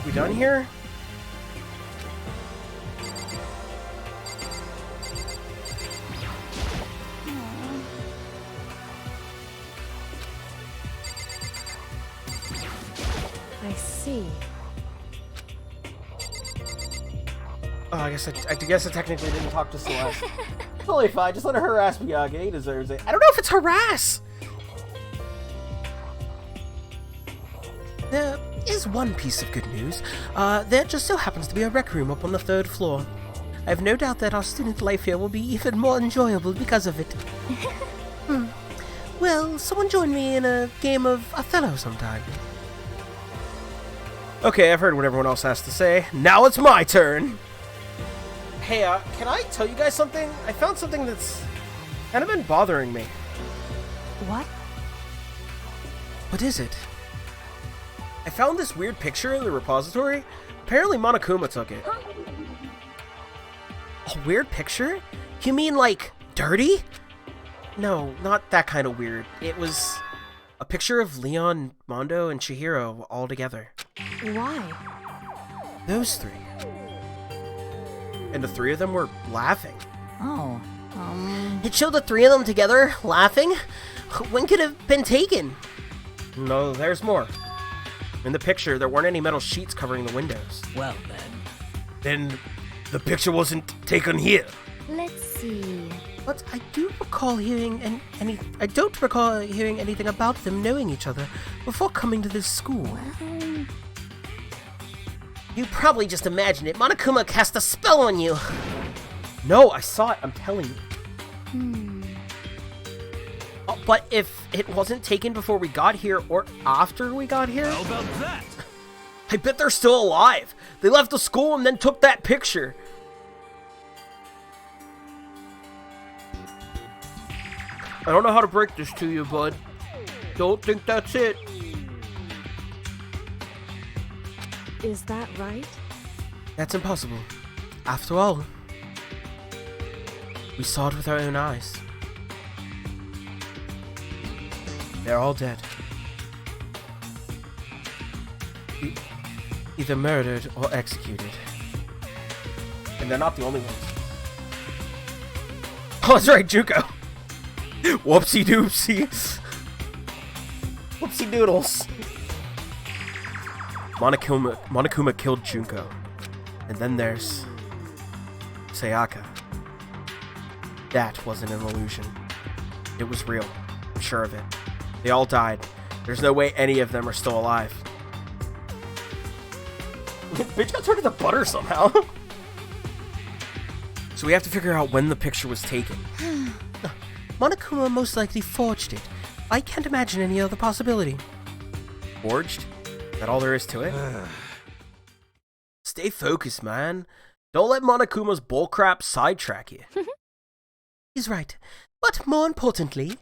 We done here? I see. Oh, I guess I technically didn't talk to Celeste. Totally fine. Just let her harass Byakuya. He deserves it. I don't know if it's harass. There is one piece of good news. There just so happens to be a rec room up on the 3rd floor. I have no doubt that our student life here will be even more enjoyable because of it. Well, someone join me in a game of Othello sometime. Okay, I've heard what everyone else has to say. Now it's my turn! Hey, can I tell you guys something? I found something that's kind of been bothering me. What? What is it? I found this weird picture in the repository. Apparently Monokuma took it. A weird picture? You mean like dirty? No, not that kind of weird. It was a picture of Leon, Mondo, and Chihiro all together. Why? Those three. And the three of them were laughing. Oh, It showed the three of them together, laughing? When could it have been taken? No, there's more. In the picture, there weren't any metal sheets covering the windows. Well, then. Then the picture wasn't taken here. Let's see. But I don't recall hearing anything about them knowing each other before coming to this school. You probably just imagined it. Monokuma cast a spell on you. No, I saw it. I'm telling you. Oh, but if it wasn't taken before we got here or after we got here... How about that? I bet they're still alive. They left the school and then took that picture. I don't know how to break this to you, bud. Don't think that's it. Is that right? That's impossible. After all, we saw it with our own eyes. They're all dead. Either murdered or executed. And they're not the only ones. Oh, that's right, Junko. Whoopsie doopsie. Whoopsie doodles. Monokuma killed Junko. And then there's Sayaka. That wasn't an illusion. It was real. I'm sure of it. They all died. There's no way any of them are still alive. Bitch got turned into butter somehow. So we have to figure out when the picture was taken. Monokuma most likely forged it. I can't imagine any other possibility. Forged? Is that all there is to it? Stay focused, man. Don't let Monokuma's bullcrap sidetrack you. He's right. But more importantly,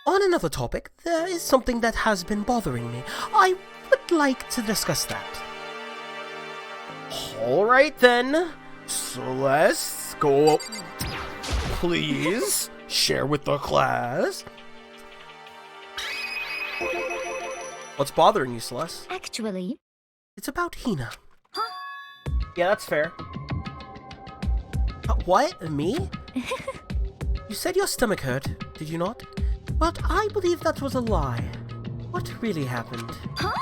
on another topic, there is something that has been bothering me. I would like to discuss that. Alright then. Celeste, go up. Please. Share with the class. What's bothering you, Celeste? Actually, it's about Hina. Huh? Yeah, that's fair. What? Me? You said your stomach hurt, did you not? But I believe that was a lie. What really happened? Huh?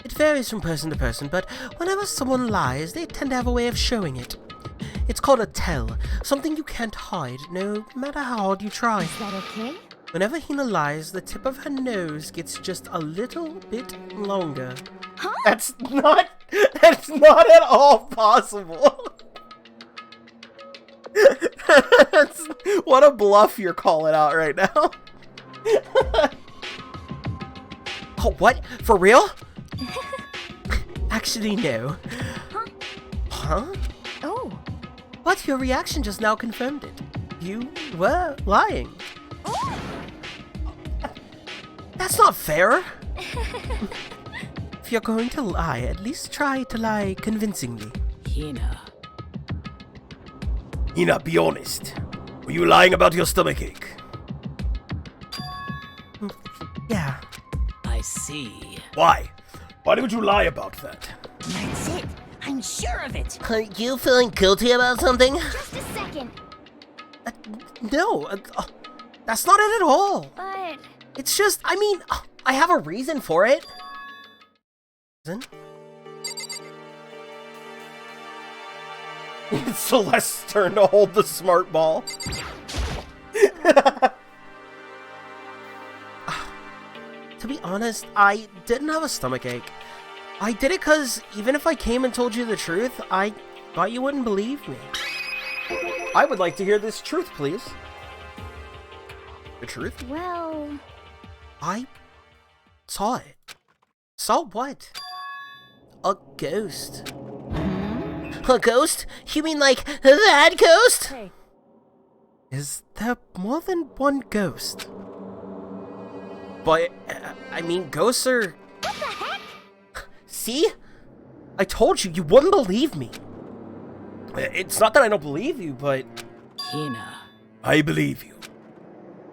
It varies from person to person, but whenever someone lies, they tend to have a way of showing it. It's called a tell, something you can't hide, no matter how hard you try. Is that okay? Whenever Hina lies, the tip of her nose gets just a little bit longer. Huh? That's not at all possible. What a bluff you're calling out right now. Oh, what? For real? Actually, no. Huh? Oh. But your reaction just now confirmed it. You were lying. That's not fair. If you're going to lie, at least try to lie convincingly. Hina. Hina, be honest. Were you lying about your stomachache? Yeah. I see. Why? Why would you lie about that? That's it. I'm sure of it. Are you feeling guilty about something? Just a second. No, that's not it at all. But... It's just, I mean, I have a reason for it. Reason? It's Celeste's turn to hold the smart ball. To be honest, I didn't have a stomachache. I did it because even if I came and told you the truth, I thought you wouldn't believe me. I would like to hear this truth, please. The truth? Well... I saw it. Saw what? A ghost. A ghost? You mean like that ghost? Hey. Is there more than one ghost? But, I mean, ghosts are... What the heck? See? I told you, you wouldn't believe me. It's not that I don't believe you, but... Hina. I believe you.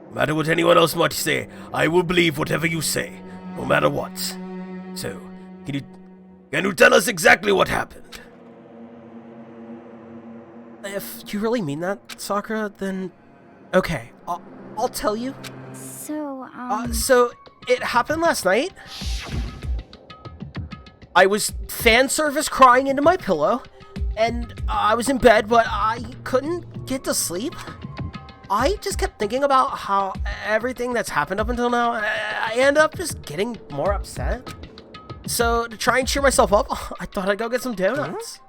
No matter what anyone else might say, I will believe whatever you say, no matter what. So, can you tell us exactly what happened? If you really mean that, Sakura, then... Okay, I'll tell you. So, it happened last night. I was fan service crying into my pillow, and I was in bed, but I couldn't get to sleep. I just kept thinking about how everything that's happened up until now, I end up just getting more upset. So, to try and cheer myself up, I thought I'd go get some donuts.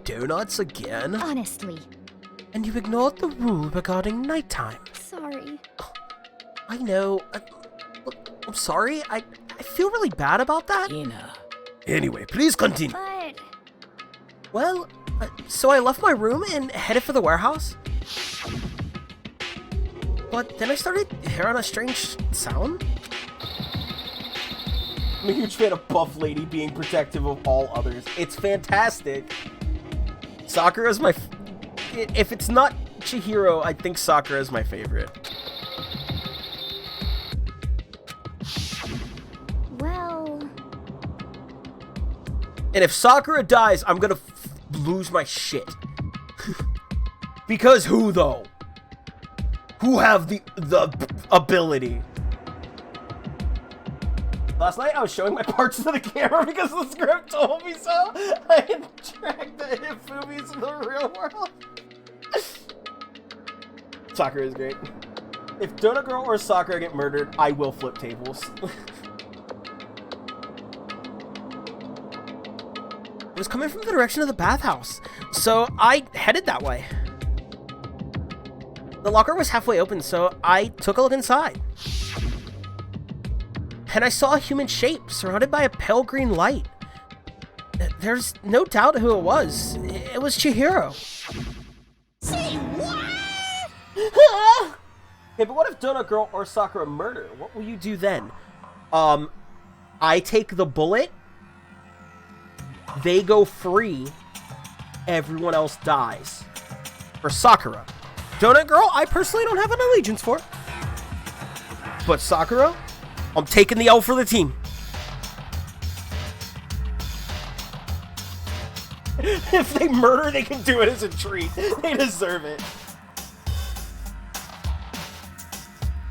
Donuts again? Honestly. And you ignored the rule regarding nighttime. Sorry. I know. Look, I'm sorry. I feel really bad about that. Hina. Anyway, please continue. but... Well, so I left my room and headed for the warehouse. But then I started hearing a strange sound. I'm a huge fan of Buff Lady being protective of all others. It's fantastic. Sakura's my... If it's not Chihiro, I think Sakura is my favorite. Well... And if Sakura dies, I'm gonna lose my shit. Because who, though? Who have the ability? Last night, I was showing my parts to the camera because the script told me so. I tracked the Hifumis in the real world. Sakura is great. If Donut Girl or Sakura get murdered, I will flip tables. It was coming from the direction of the bathhouse, so I headed that way. The locker was halfway open, so I took a look inside. And I saw a human shape surrounded by a pale green light. There's no doubt who it was. It was Chihiro. Say what? Okay, but what if Donut Girl or Sakura murder? What will you do then? I take the bullet. They go free. Everyone else dies. For Sakura. Donut Girl, I personally don't have an allegiance for. But Sakura, I'm taking the L for the team. If they murder, they can do it as a treat. They deserve it.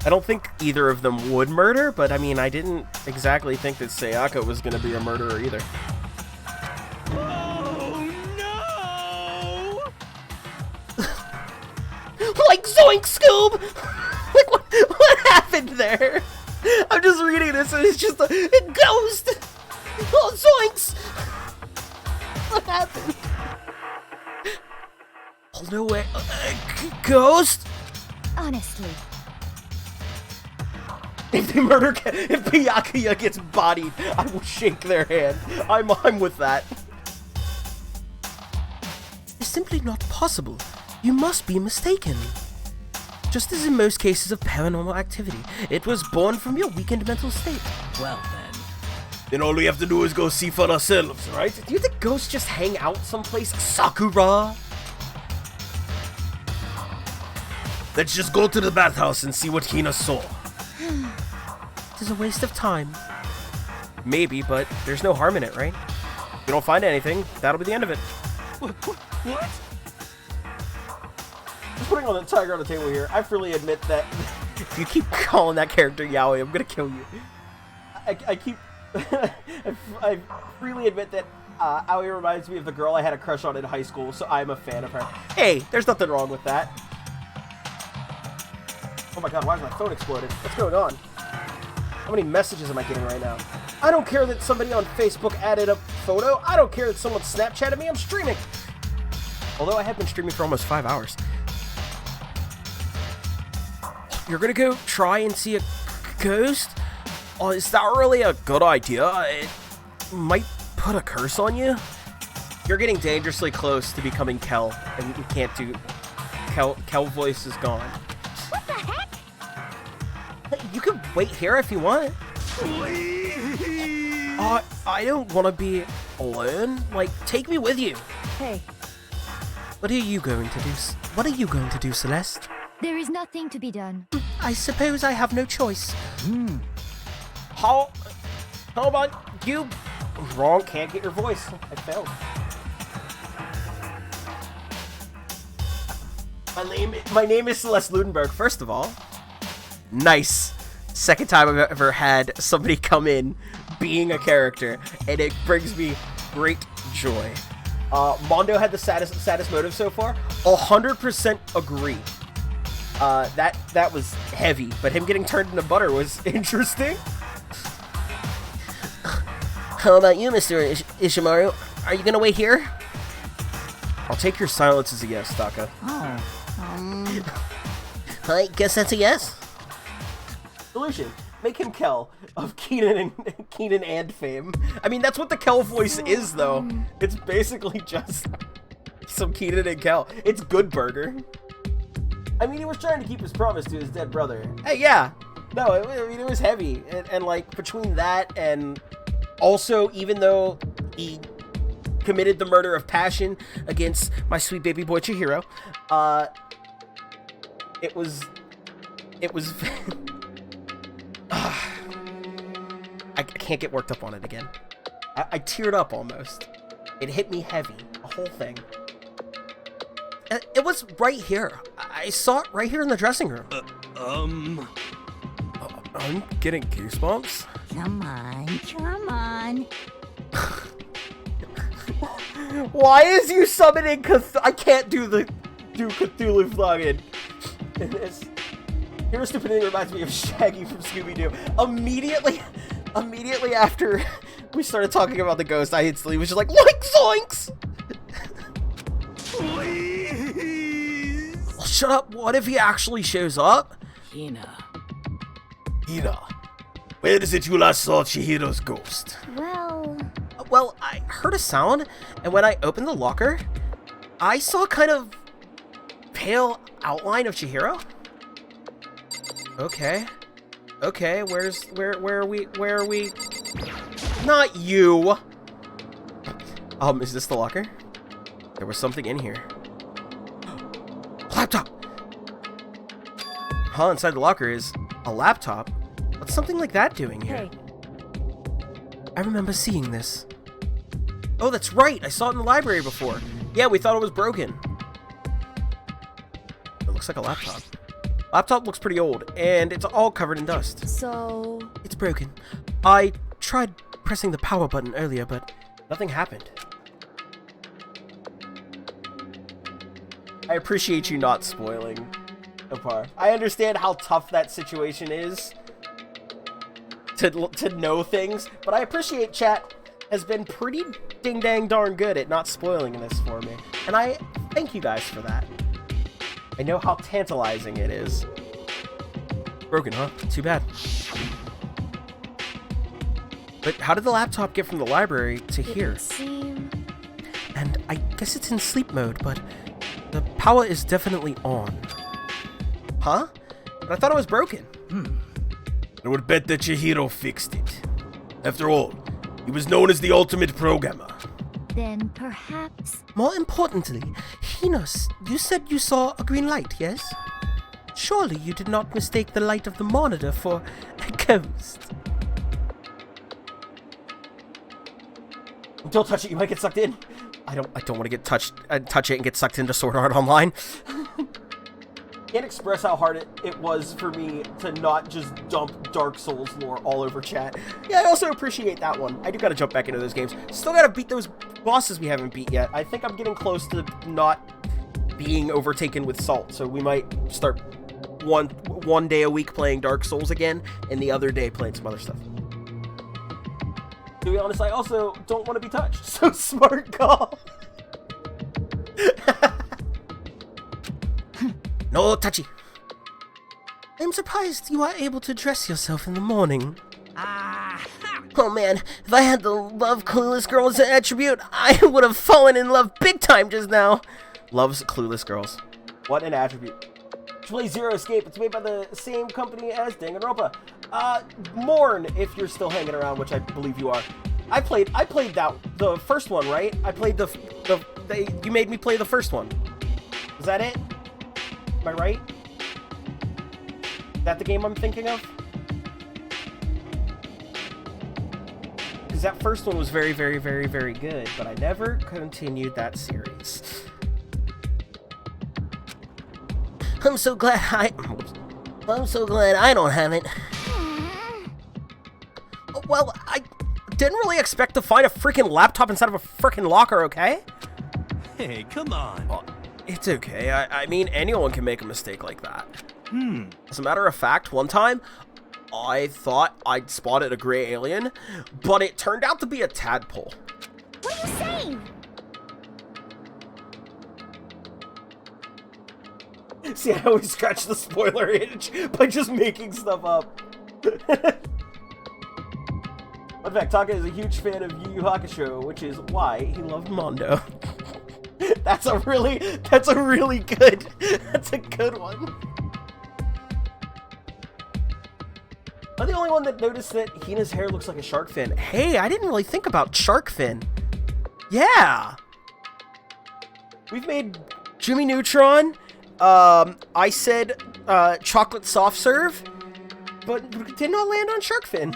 I don't think either of them would murder, but I mean, I didn't exactly think that Sayaka was going to be a murderer either. Like Zoink Scoob! Like what happened there? I'm just reading this and it's just a ghost! Oh, Zoinks! What happened? Oh, no way. Ghost? Honestly. If Byakuya gets bodied, I will shake their hand. I'm with that. It's simply not possible. You must be mistaken. Just as in most cases of paranormal activity, it was born from your weakened mental state. Well then. Then all we have to do is go see for ourselves, right? Do you think ghosts just hang out someplace, Sakura? Let's just go to the bathhouse and see what Hina saw. It is a waste of time. Maybe, but there's no harm in it, right? If we don't find anything, that'll be the end of it. What? Just putting on the tiger on the table here, I freely admit that if you keep calling that character Yaoi, I'm gonna kill you. I freely admit that Aoi reminds me of the girl I had a crush on in high school, so I'm a fan of her. Hey, there's nothing wrong with that. Oh my god, why is my phone exploded? What's going on? How many messages am I getting right now? I don't care that somebody on Facebook added a photo. I don't care that someone Snapchatted me. I'm streaming. Although I have been streaming for almost 5 hours. You're gonna go try and see a ghost? Oh, is that really a good idea? It might put a curse on you. You're getting dangerously close to becoming Kel, and you can't do... Kel voice is gone. What the heck? You can wait here if you want. I don't want to be alone. Like, take me with you. Hey. What are you going to do? What are you going to do, Celeste? There is nothing to be done. I suppose I have no choice. How about you? Wrong, can't get your voice. I failed. My name is Celeste Ludenberg, first of all. Nice. Second time I've ever had somebody come in being a character, and it brings me great joy. Mondo had the saddest motive so far. 100% agree. That was heavy, but him getting turned into butter was interesting. How about you, Mr. Ishimaru? Are you gonna wait here? I'll take your silence as a yes, Taka. I guess that's a yes. Solution: make him Kel of Keenan and fame. I mean, that's what the Kel voice is, though. It's basically just some Keenan and Kel. It's Good Burger. I mean, he was trying to keep his promise to his dead brother. Hey, yeah. No, it was heavy, and like between that and also, even though he committed the murder of passion against my sweet baby boy Chihiro, it was. I can't get worked up on it again. I teared up almost. It hit me heavy, the whole thing. It was right here. I saw it right here in the dressing room. I'm getting goosebumps. Come on. Why is you summoning I can't do Cthulhu Flogin. Here's stupid thing reminds me of Shaggy from Scooby-Doo. Immediately after we started talking about the ghost, I instantly was just like, zoinks! Please! Well, shut up. What if he actually shows up? Hina, where is it you last saw Chihiro's ghost? Well, I heard a sound, and when I opened the locker, I saw kind of pale outline of Chihiro. Okay, where are we? Not you! Is this the locker? There was something in here. Laptop! Inside the locker is a laptop. What's something like that doing here? Hey. I remember seeing this. Oh, that's right! I saw it in the library before. Yeah, we thought it was broken. It looks like a laptop. Laptop looks pretty old, and it's all covered in dust. So... It's broken. I tried pressing the power button earlier, but nothing happened. I appreciate you not spoiling Opar. I understand how tough that situation is to know things, but I appreciate chat has been pretty ding-dang darn good at not spoiling this for me. And I thank you guys for that. I know how tantalizing it is. Broken, huh? Too bad. But how did the laptop get from the library to here? Seem... And I guess it's in sleep mode, but the power is definitely on. Huh? But I thought it was broken. I would bet that Chihiro fixed it. After all, he was known as the ultimate programmer. Then perhaps... More importantly, Hinos, you said you saw a green light, yes? Surely you did not mistake the light of the monitor for a ghost. Don't touch it, you might get sucked in. I don't want to get touch it and get sucked into Sword Art Online. Can't express how hard it was for me to not just dump Dark Souls lore all over chat. Yeah, I also appreciate that one. I do gotta jump back into those games. Still gotta beat those bosses we haven't beat yet. I think I'm getting close to not being overtaken with salt, so we might start one day a week playing Dark Souls again, and the other day playing some other stuff. To be honest, I also don't want to be touched, so smart call. No touchy. I'm surprised you are able to dress yourself in the morning. Oh man, if I had the love clueless girl as an attribute, I would have fallen in love big time just now. Loves clueless girls. What an attribute. Play Zero Escape. It's made by the same company as Danganronpa. Mourn, if you're still hanging around, which I believe you are. I played the first one, right? I played you made me play the first one. Is that it? Am I right? Is that the game I'm thinking of? Because that first one was very, very, very, very good, but I never continued that series. I'm so glad I don't have it. Well, I didn't really expect to find a freaking laptop inside of a freaking locker, okay? Hey, come on. Well, it's okay. I mean, anyone can make a mistake like that. As a matter of fact, one time, I thought I'd spotted a gray alien, but it turned out to be a tadpole. What are you saying? See, I always scratch the spoiler itch by just making stuff up. In fact, Taka is a huge fan of Yu Yu Hakusho, which is why he loved Mondo. That's a really good, that's a good one. I'm the only one that noticed that Hina's hair looks like a shark fin. Hey, I didn't really think about shark fin. Yeah. We've made Jimmy Neutron. I said chocolate soft serve, but did not land on shark fin.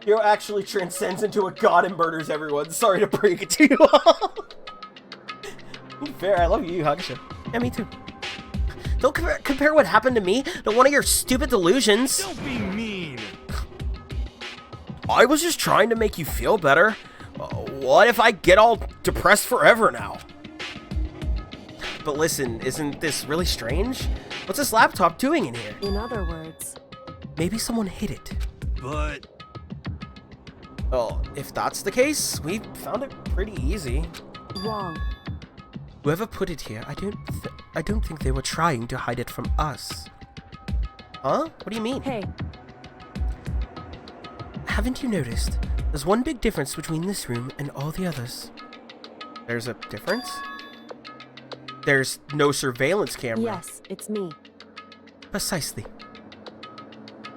Hero actually transcends into a god and murders everyone. Sorry to break it to you all. Fair, I love you, Hakusho. Yeah, me too. Don't compare what happened to me to one of your stupid delusions. Don't be mean. I was just trying to make you feel better. What if I get all depressed forever now? But listen, isn't this really strange? What's this laptop doing in here? In other words, maybe someone hid it. But... well, if that's the case, we found it pretty easy. Wrong. Whoever put it here, I don't think they were trying to hide it from us. Huh? What do you mean? Hey. Haven't you noticed? There's one big difference between this room and all the others. There's a difference? There's no surveillance camera. Yes, it's me. Precisely.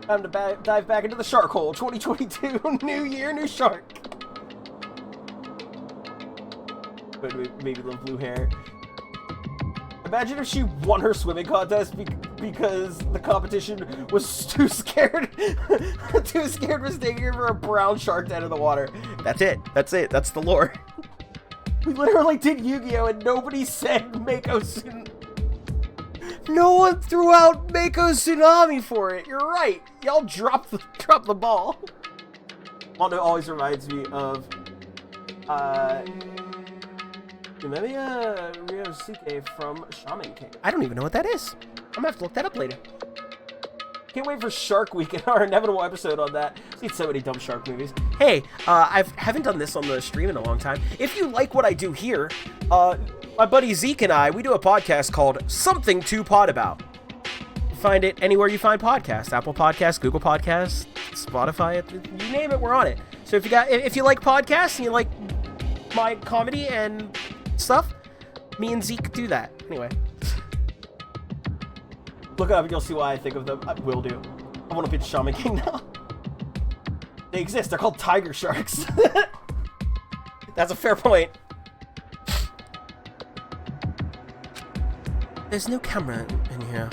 Time to dive back into the shark hole. 2022, new year, new shark. But maybe the blue hair. Imagine if she won her swimming contest because the competition was too scared mistaking her for a brown shark dead in the water. That's it. That's the lore. We literally did Yu-Gi-Oh! And nobody said Mako Tsunami. No one threw out Mako Tsunami for it. You're right. Y'all dropped the ball. Mondo always reminds me of Yumeya Ryosuke from Shaman King. I don't even know what that is. I'm gonna have to look that up later. Can't wait for Shark Week and our inevitable episode on that. I've seen so many dumb shark movies. Hey, I haven't done this on the stream in a long time. If you like what I do here, my buddy Zeke and I, we do a podcast called Something to Pod About. Find it anywhere you find podcasts. Apple Podcasts, Google Podcasts, Spotify, you name it, we're on it. So if you like podcasts and you like my comedy and stuff, me and Zeke do that. Anyway. Look up and you'll see why I think of them. I will do. I want to pitch Shaman King now. They exist. They're called tiger sharks. That's a fair point. There's no camera in here,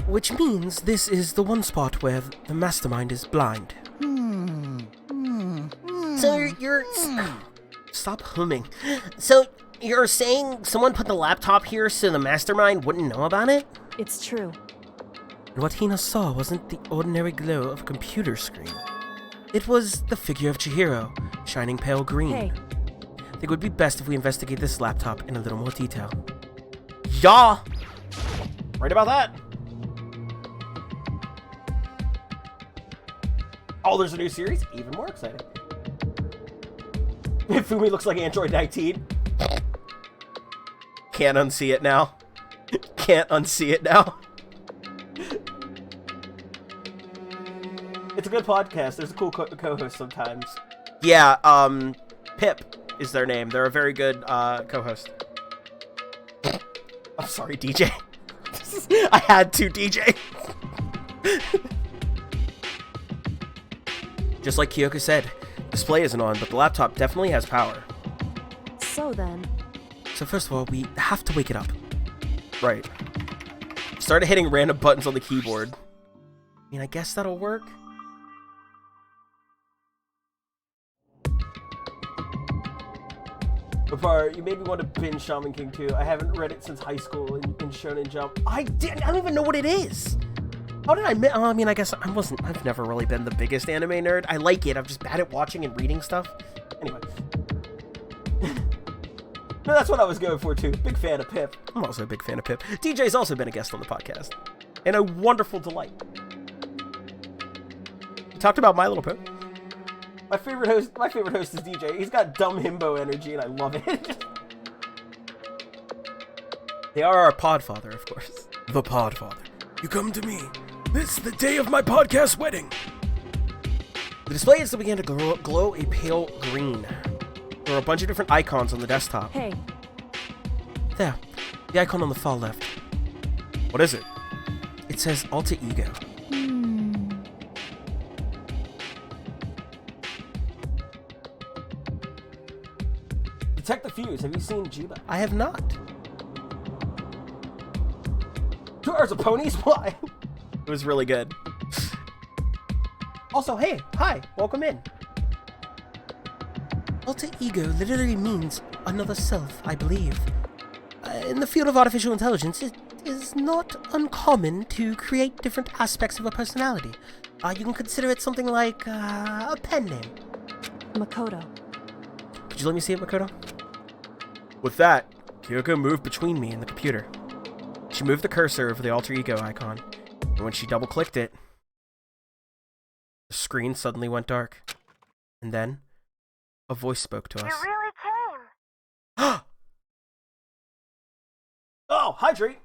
which means this is the one spot where the mastermind is blind. So you're... Stop humming. So you're saying someone put the laptop here so the mastermind wouldn't know about it? It's true. And what Hina saw wasn't the ordinary glow of a computer screen. It was the figure of Chihiro, shining pale green. Hey. I think it would be best if we investigate this laptop in a little more detail. Yeah! Right about that. Oh, there's a new series? Even more exciting. Fumi looks like Android 19. Can't unsee it now. Can't unsee it now. It's a good podcast. There's a cool co-host sometimes. Yeah, Pip is their name. They're a very good co-host. I'm sorry, DJ. I had to, DJ. Just like Kyoko said, display isn't on, but the laptop definitely has power. So then... So first of all, we have to wake it up. Right. Started hitting random buttons on the keyboard. I mean, I guess that'll work. Before, you made me want to binge Shaman King 2. I haven't read it since high school in Shonen Jump. I don't even know what it is. How did I miss? Oh, I mean, I guess I've never really been the biggest anime nerd. I like it. I'm just bad at watching and reading stuff. Anyway. No, that's what I was going for, too. Big fan of Pip. I'm also a big fan of Pip. DJ's also been a guest on the podcast. And a wonderful delight. We talked about My Little Pony. My favorite host is DJ. He's got dumb himbo energy, and I love it. They are our podfather, of course. The podfather. You come to me. This is the day of my podcast wedding. The display instantly began to glow a pale green. There were a bunch of different icons on the desktop. Hey. There. The icon on the far left. What is it? It says Alter Ego. Detect the fuse. Have you seen Juba? I have not. 2 hours of ponies? Why? It was really good. Also, hey, hi, welcome in. Alter ego literally means another self, I believe. In the field of artificial intelligence, it is not uncommon to create different aspects of a personality. You can consider it something like a pen name. Makoto. Could you let me see it, Makoto? With that, Kyoko moved between me and the computer. She moved the cursor over the alter ego icon, and when she double-clicked it, the screen suddenly went dark. And then, a voice spoke to us. You really came! Oh, hydrate!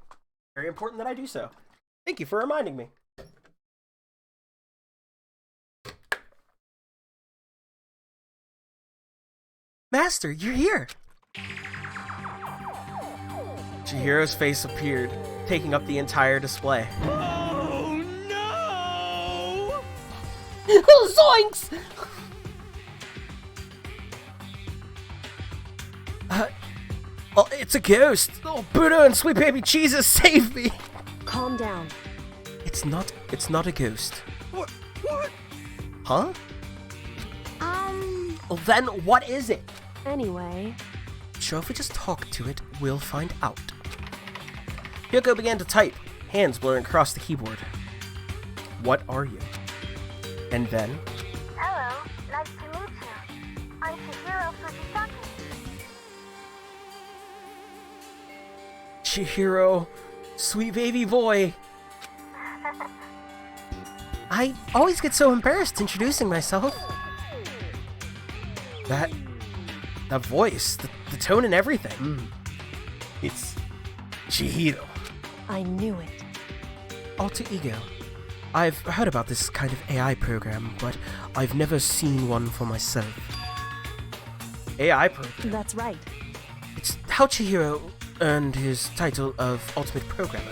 Very important that I do so. Thank you for reminding me. Master, you're here! Chihiro's face appeared, taking up the entire display. Oh no! Zoinks! Oh, it's a ghost! Oh, Buddha and sweet baby Jesus, save me! Calm down. It's not a ghost. What? Huh? Well, then what is it? Anyway. Sure, if we just talk to it, we'll find out. Kyoko began to type, hands blurring across the keyboard. What are you? And then... Hello, nice to meet you. I'm Chihiro Fujisaki. Chihiro, sweet baby boy. I always get so embarrassed introducing myself. That voice, the tone and everything. It's Chihiro. I knew it. Alter ego. I've heard about this kind of AI program, but I've never seen one for myself. AI program? That's right. It's how Chihiro earned his title of Ultimate Programmer.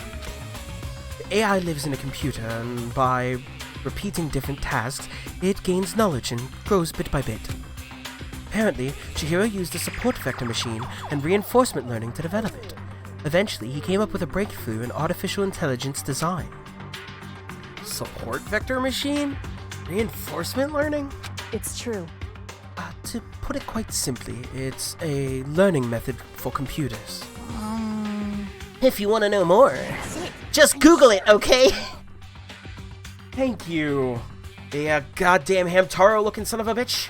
The AI lives in a computer, and by repeating different tasks, it gains knowledge and grows bit by bit. Apparently, Chihiro used a support vector machine and reinforcement learning to develop it. Eventually, he came up with a breakthrough in artificial intelligence design. Support vector machine? Reinforcement learning? It's true. To put it quite simply, it's a learning method for computers. If you want to know more, just Google it, okay? Thank you. A goddamn Hamtaro-looking son of a bitch.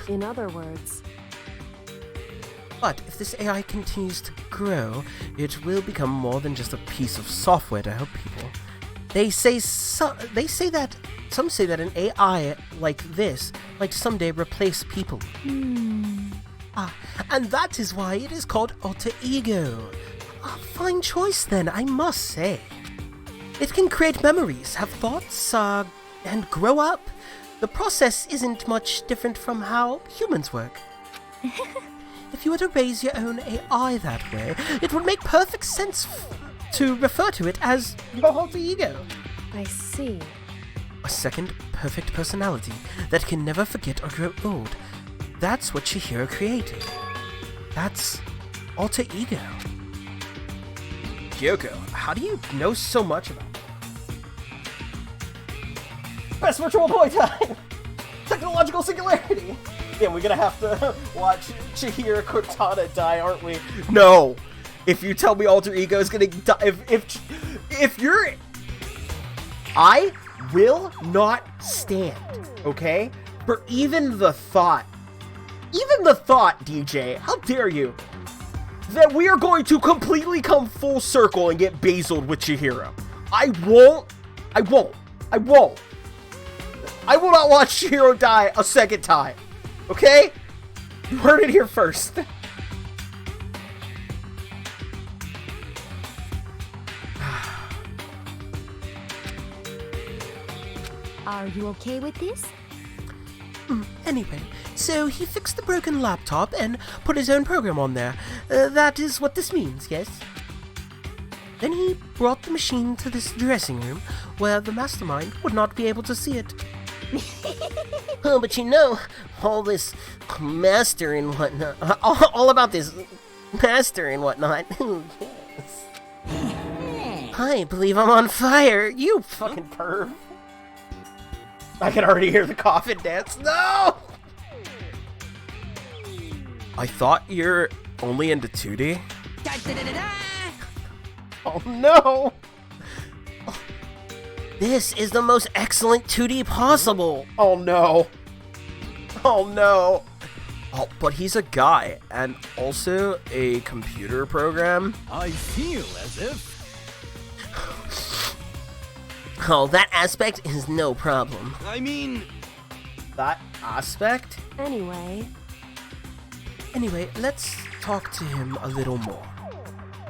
In other words. But if this AI continues to grow, it will become more than just a piece of software to help people. Some say that an AI like this might someday replace people. And that is why it is called Alter Ego. A fine choice then, I must say. It can create memories, have thoughts, and grow up. The process isn't much different from how humans work. If you were to raise your own AI that way, it would make perfect sense to refer to it as your alter ego. I see. A second perfect personality that can never forget or grow old. That's what Chihiro created. That's alter ego. Kyoko, how do you know so much about it? Best virtual boy time! Technological singularity! Yeah, we're gonna have to watch Chihiro Cortana die, aren't we? No! If you tell me Alter Ego is gonna die, if you're... I will not stand, okay? For even the thought, DJ, how dare you, that we are going to completely come full circle and get basiled with Chihiro. I will not watch Chihiro die a second time. Okay? You heard it here first. Are you okay with this? Anyway, so he fixed the broken laptop and put his own program on there. That is what this means, yes? Then he brought the machine to this dressing room, where the mastermind would not be able to see it. Oh, but you know, all this master and whatnot, all about this master and whatnot. I believe I'm on fire, you fucking perv. I can already hear the coffin dance. No! I thought you're only into 2D? Oh no! This is the most excellent 2D possible! Oh no! Oh no! Oh, but he's a guy, and also a computer program. I feel as if... Oh, that aspect is no problem. I mean... That aspect? Anyway, let's talk to him a little more.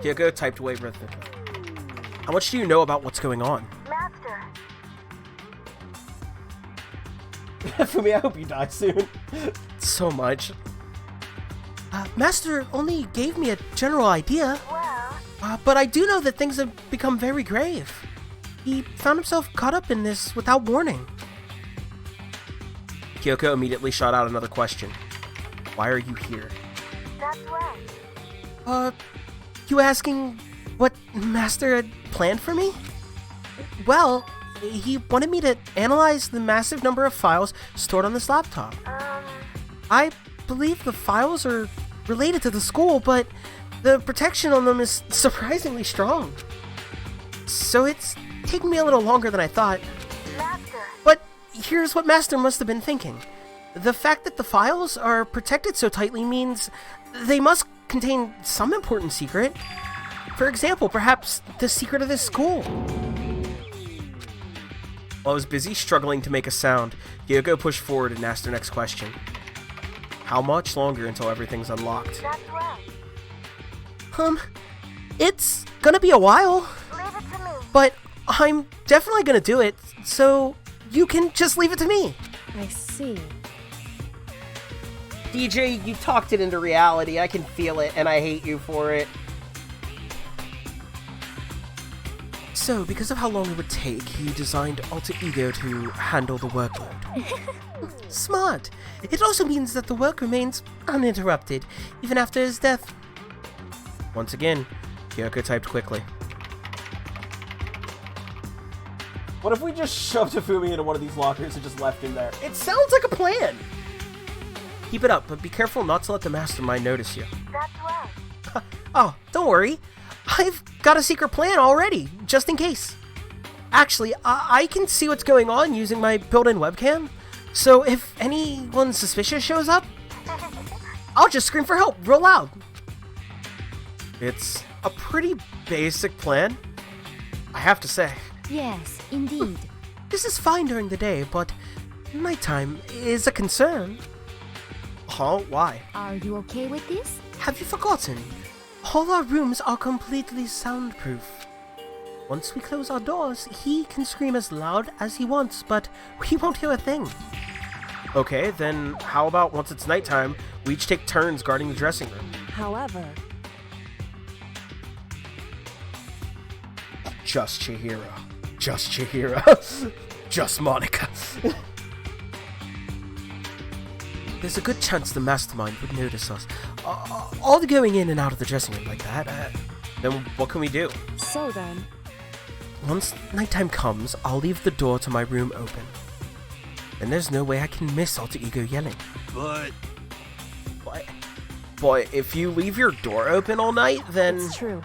Kyoko typed away rhythmically. How much do you know about what's going on? Master. Fumi, I hope you die soon. So much. Master only gave me a general idea. Well... But I do know that things have become very grave. He found himself caught up in this without warning. Kyoko immediately shot out another question. Why are you here? That's right. You asking what Master had planned for me? Well, he wanted me to analyze the massive number of files stored on this laptop. I believe the files are related to the school, but the protection on them is surprisingly strong. So it's taken me a little longer than I thought. Master. But here's what Master must have been thinking. The fact that the files are protected so tightly means they must contain some important secret. For example, perhaps the secret of this school. While I was busy struggling to make a sound, Kyoko pushed forward and asked her next question. How much longer until everything's unlocked? That's right. It's gonna be a while. Leave it to me. But I'm definitely gonna do it, so you can just leave it to me. I see. DJ, you talked it into reality. I can feel it, and I hate you for it. So, because of how long it would take, you designed Alter Ego to handle the workload. Smart. It also means that the work remains uninterrupted, even after his death. Once again, Kyoko typed quickly. What if we just shoved Hifumi into one of these lockers and just left him there? It sounds like a plan! Keep it up, but be careful not to let the mastermind notice you. That's right. Oh, don't worry. I've got a secret plan already, just in case. Actually, I can see what's going on using my built-in webcam, so if anyone suspicious shows up, I'll just scream for help real loud. It's a pretty basic plan, I have to say. Yes, indeed. This is fine during the day, but nighttime is a concern. Huh? Why? Are you okay with this? Have you forgotten? All our rooms are completely soundproof. Once we close our doors, he can scream as loud as he wants, but we won't hear a thing. Okay, then how about once it's nighttime, we each take turns guarding the dressing room? However... Just Chihiro. Just Chihiro. Just Monica. There's a good chance the mastermind would notice us. All the going in and out of the dressing room like that. Then what can we do? So then... Once nighttime comes, I'll leave the door to my room open. And there's no way I can miss Alter Ego yelling. But... Boy, if you leave your door open all night, then... It's true.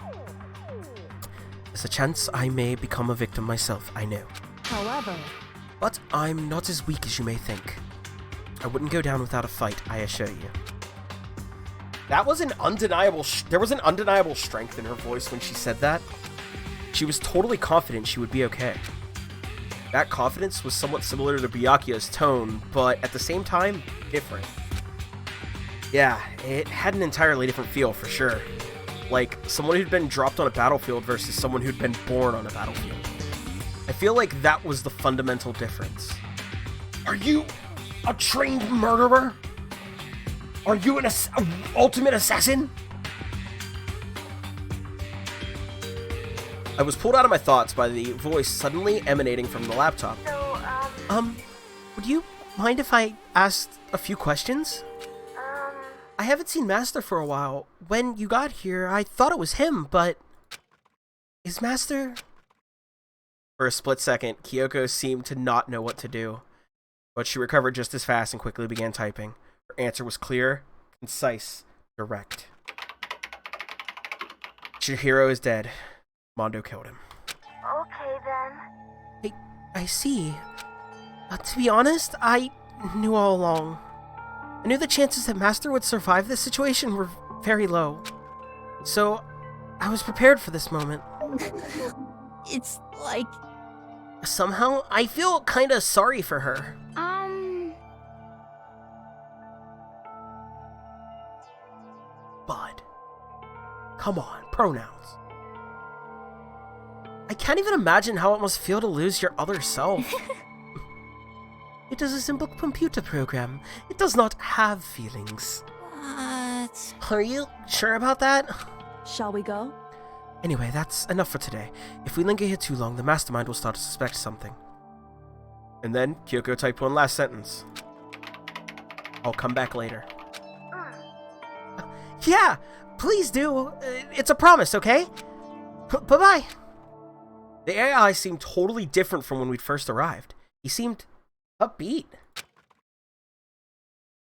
There's a chance I may become a victim myself, I know. However... But I'm not as weak as you may think. I wouldn't go down without a fight, I assure you. That was an undeniable... there was an undeniable strength in her voice when she said that. She was totally confident she would be okay. That confidence was somewhat similar to Byakuya's tone, but at the same time, different. Yeah, it had an entirely different feel for sure. Like, someone who'd been dropped on a battlefield versus someone who'd been born on a battlefield. I feel like that was the fundamental difference. Are you a trained murderer? Are you an ultimate assassin? I was pulled out of my thoughts by the voice suddenly emanating from the laptop. So, would you mind if I asked a few questions? I haven't seen Master for a while. When you got here, I thought it was him, but... Is Master... For a split second, Kyoko seemed to not know what to do. But she recovered just as fast and quickly began typing. Her answer was clear, concise, direct. Chihiro is dead. Mondo killed him. okay then. I see. To be honest, I knew all along. I knew the chances that Master would survive this situation were very low. So, I was prepared for this moment. It's like... Somehow, I feel kinda sorry for her. Bud. Come on, pronouns. I can't even imagine how it must feel to lose your other self. It is a simple computer program. It does not have feelings. What? Are you sure about that? Shall we go? Anyway, that's enough for today. If we linger here too long, the mastermind will start to suspect something. And then, Kyoko typed one last sentence. I'll come back later. Yeah, please do. It's a promise, okay? Bye-bye. The AI seemed totally different from when we'd first arrived. He seemed upbeat.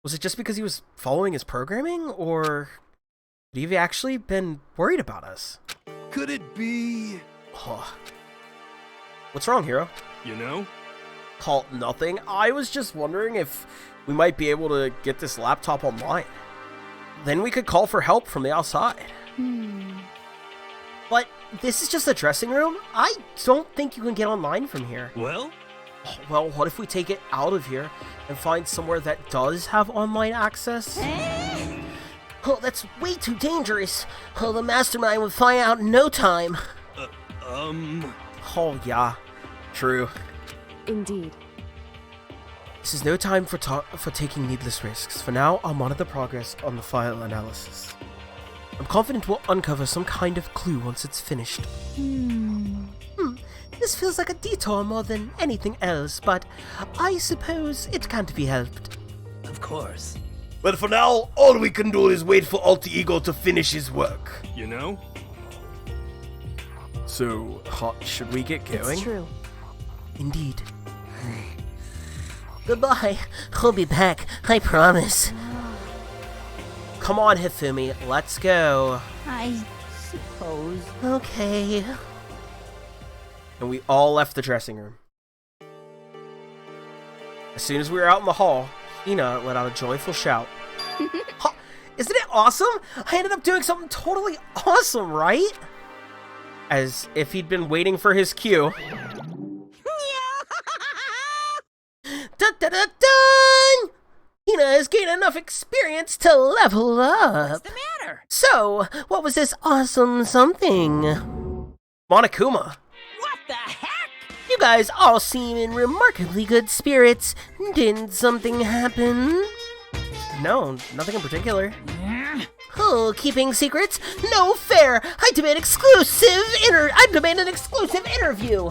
Was it just because he was following his programming, or had he actually been worried about us? Could it be... Oh. What's wrong, Hero? You know? Halt, nothing. I was just wondering if we might be able to get this laptop online. Then we could call for help from the outside. But this is just a dressing room. I don't think you can get online from here. Well, what if we take it out of here and find somewhere that does have online access? Oh, that's way too dangerous. Oh, the mastermind would find out in no time. Oh, yeah. True. Indeed. This is no time for taking needless risks. For now, I'll monitor progress on the file analysis. I'm confident we'll uncover some kind of clue once it's finished. This feels like a detour more than anything else, but I suppose it can't be helped. Of course. But for now, all we can do is wait for Alter Ego to finish his work. You know? So, should we get going? It's true. Indeed. Goodbye. I'll be back. I promise. Come on, Hifumi. Let's go. I suppose. Okay. And we all left the dressing room. As soon as we were out in the hall, Hina let out a joyful shout. Isn't it awesome? I ended up doing something totally awesome, right? As if he'd been waiting for his cue. Dun-dun-dun-dun! Hina has gained enough experience to level up. What's the matter? So, what was this awesome something? Monokuma. What the heck? You guys all seem in remarkably good spirits. Didn't something happen? No, nothing in particular. Oh, keeping secrets? No fair! I demand an exclusive interview!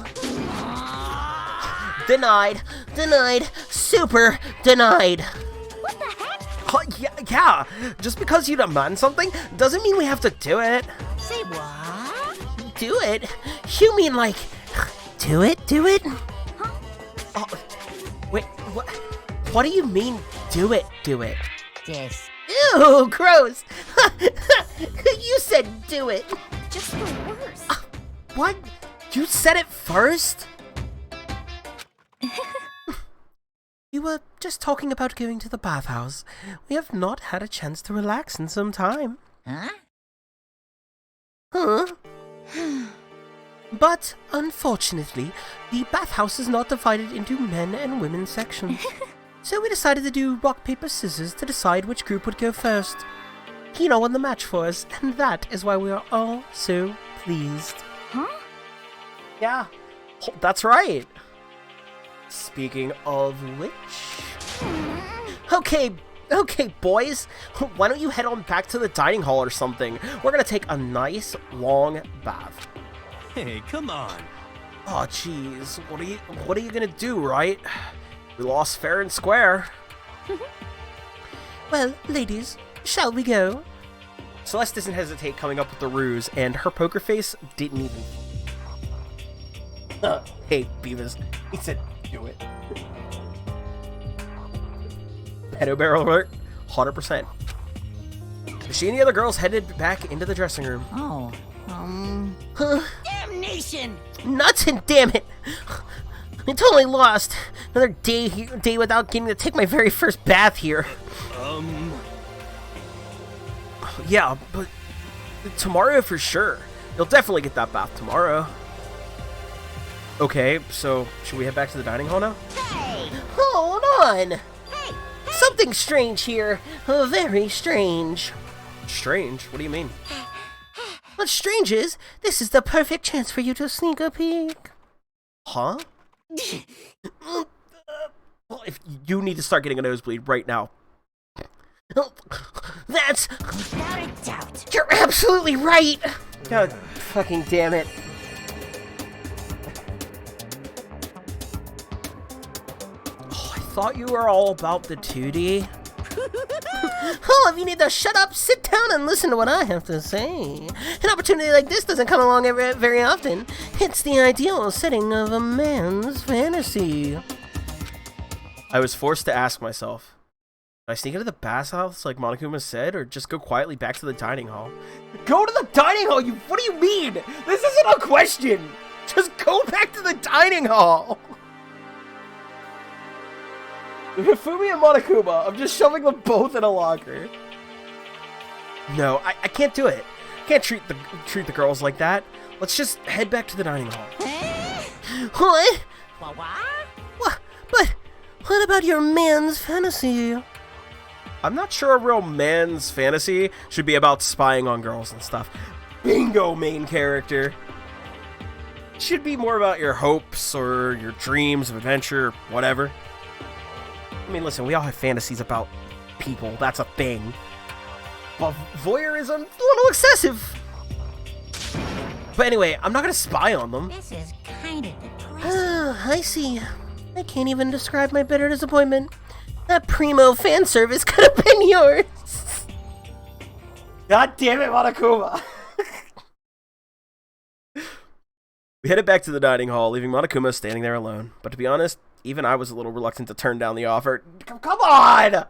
Denied. Denied. Super denied. What the heck? Yeah. Just because you demand something doesn't mean we have to do it. Say what? Do it? You mean like... Do it? Huh? Oh, wait, what do you mean, do it? This. Ew, gross! You said do it. Just the worst. What? You said it first? We were just talking about going to the bathhouse. We have not had a chance to relax in some time. Huh? But, unfortunately, the bathhouse is not divided into men and women sections. So we decided to do rock, paper, scissors to decide which group would go first. Hina won the match for us, and that is why we are all so pleased. Huh? Yeah, that's right. Speaking of which... Okay, boys. Why don't you head on back to the dining hall or something? We're gonna take a nice, long bath. Hey, come on. Oh, jeez. What are you gonna do, right? We lost fair and square. Well, ladies, shall we go? Celeste doesn't hesitate coming up with the ruse, and her poker face didn't even... Hey, Beavis. He said, do it. Pedo barrel alert, 100%. She and the other girls headed back into the dressing room. Oh, damnation! Nuts and damn it! I totally lost. Another day without getting to take my very first bath here. Yeah, but tomorrow for sure. You'll definitely get that bath tomorrow. Okay, so should we head back to the dining hall now? Hey! Hold on! Hey! Something strange here. Very strange. Strange? What do you mean? What's strange is, this is the perfect chance for you to sneak a peek. Huh? Well, if you need to start getting a nosebleed right now. That's... Without a doubt. You're absolutely right! God fucking damn it. Oh, I thought you were all about the 2D. Oh, if you need to shut up, sit down and listen to what I have to say. An opportunity like this doesn't come along very often. It's the ideal setting of a man's fantasy. I was forced to ask myself, did I sneak into the bathhouse like Monokuma said, or just go quietly back to the dining hall? Go to the dining hall? What do you mean? This isn't a question. Just go back to the dining hall. Hifumi and Monokuma, I'm just shoving them both in a locker. No, I can't do it. I can't treat the girls like that. Let's just head back to the dining hall. What? What? But what about your man's fantasy? I'm not sure a real man's fantasy should be about spying on girls and stuff. Bingo, main character. should be more about your hopes or your dreams of adventure, whatever. I mean, listen, we all have fantasies about people. That's a thing. But voyeurism's a little excessive. But anyway, I'm not gonna spy on them. This is kind of depressing. I see. I can't even describe my bitter disappointment. That primo fan service could have been yours. God damn it, Monokuma! We headed back to the dining hall, leaving Monokuma standing there alone. But to be honest, even I was a little reluctant to turn down the offer. Come on!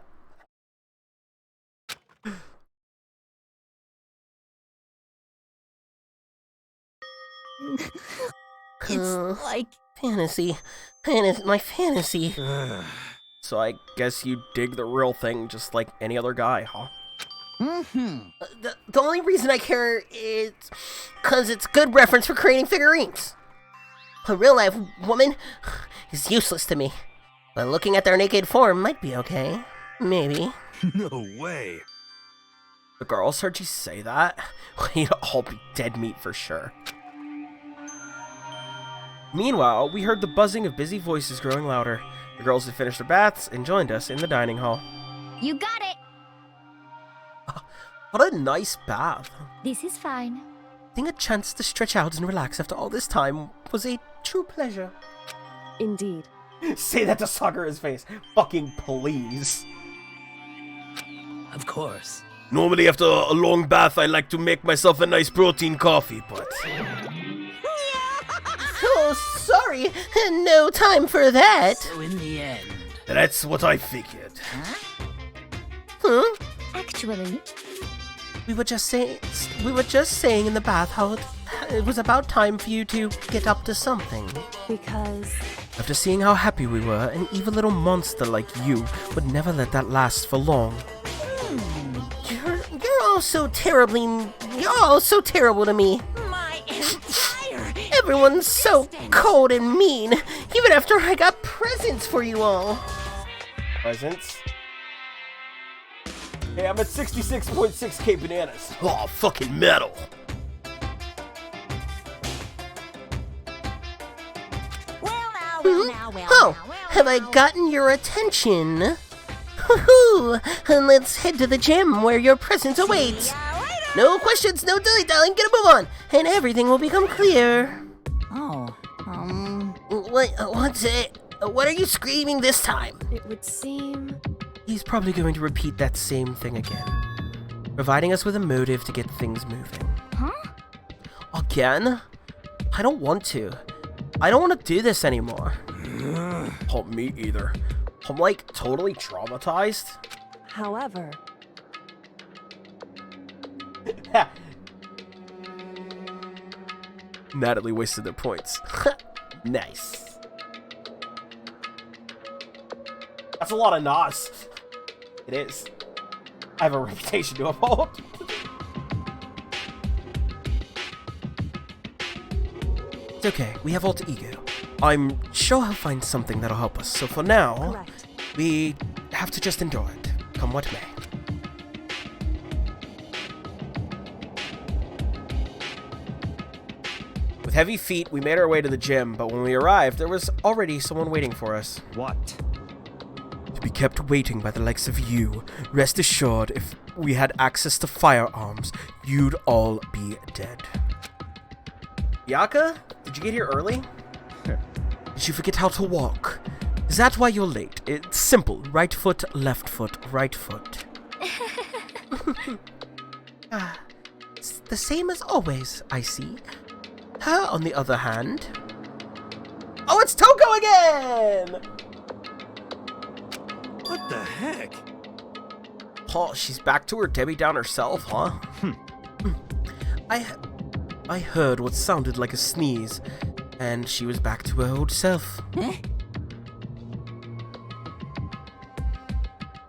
It's like fantasy. My fantasy. So I guess you dig the real thing just like any other guy, huh? The only reason I care is because it's good reference for creating figurines. A real-life woman is useless to me. But looking at their naked form might be okay. Maybe. No way. The girls heard you say that? We'd all be dead meat for sure. Meanwhile, we heard the buzzing of busy voices growing louder. The girls had finished their baths and joined us in the dining hall. You got it! What a nice bath. This is fine. Getting a chance to stretch out and relax after all this time was a true pleasure. Indeed. Say that to Sakura's face. Fucking please. Of course. Normally after a long bath, I like to make myself a nice protein coffee, but... Oh, sorry. No time for that. So in the end... That's what I figured. Huh? Actually... We were just saying in the bath how it was about time for you to get up to something. Because... After seeing how happy we were, an evil little monster like you would never let that last for long. You're all so terrible to me. My entire... Everyone's so cold and mean, even after I got presents for you all. Presents? Hey, I'm at 66.6k bananas. Oh, fucking metal. Have I gotten your attention? Woohoo! And let's head to the gym where your presence awaits. No questions, no dilly-dallying, get a move on, and everything will become clear. What's it? What are you screaming this time? It would seem... He's probably going to repeat that same thing again, providing us with a motive to get things moving. Huh? Again? I don't want to. I don't want to do this anymore. Oh, me either. I'm like totally traumatized. However... Natalie wasted their points. Nice. That's a lot of nos. It is. I have a reputation to uphold. It's okay, we have alter ego. I'm sure he'll find something that'll help us, so for now, Correct. we have to just endure it, come what may. With heavy feet, we made our way to the gym, but when we arrived, there was already someone waiting for us. What? To be kept waiting by the likes of you, rest assured, if we had access to firearms, you'd all be dead. Yaka, did you get here early? Did you forget how to walk? Is that why you're late? It's simple. Right foot, left foot, right foot. It's the same as always, I see. Her, on the other hand... Oh, it's Toko again! What the heck? Oh, she's back to her Debbie Downer self, huh? I heard what sounded like a sneeze, and she was back to her old self.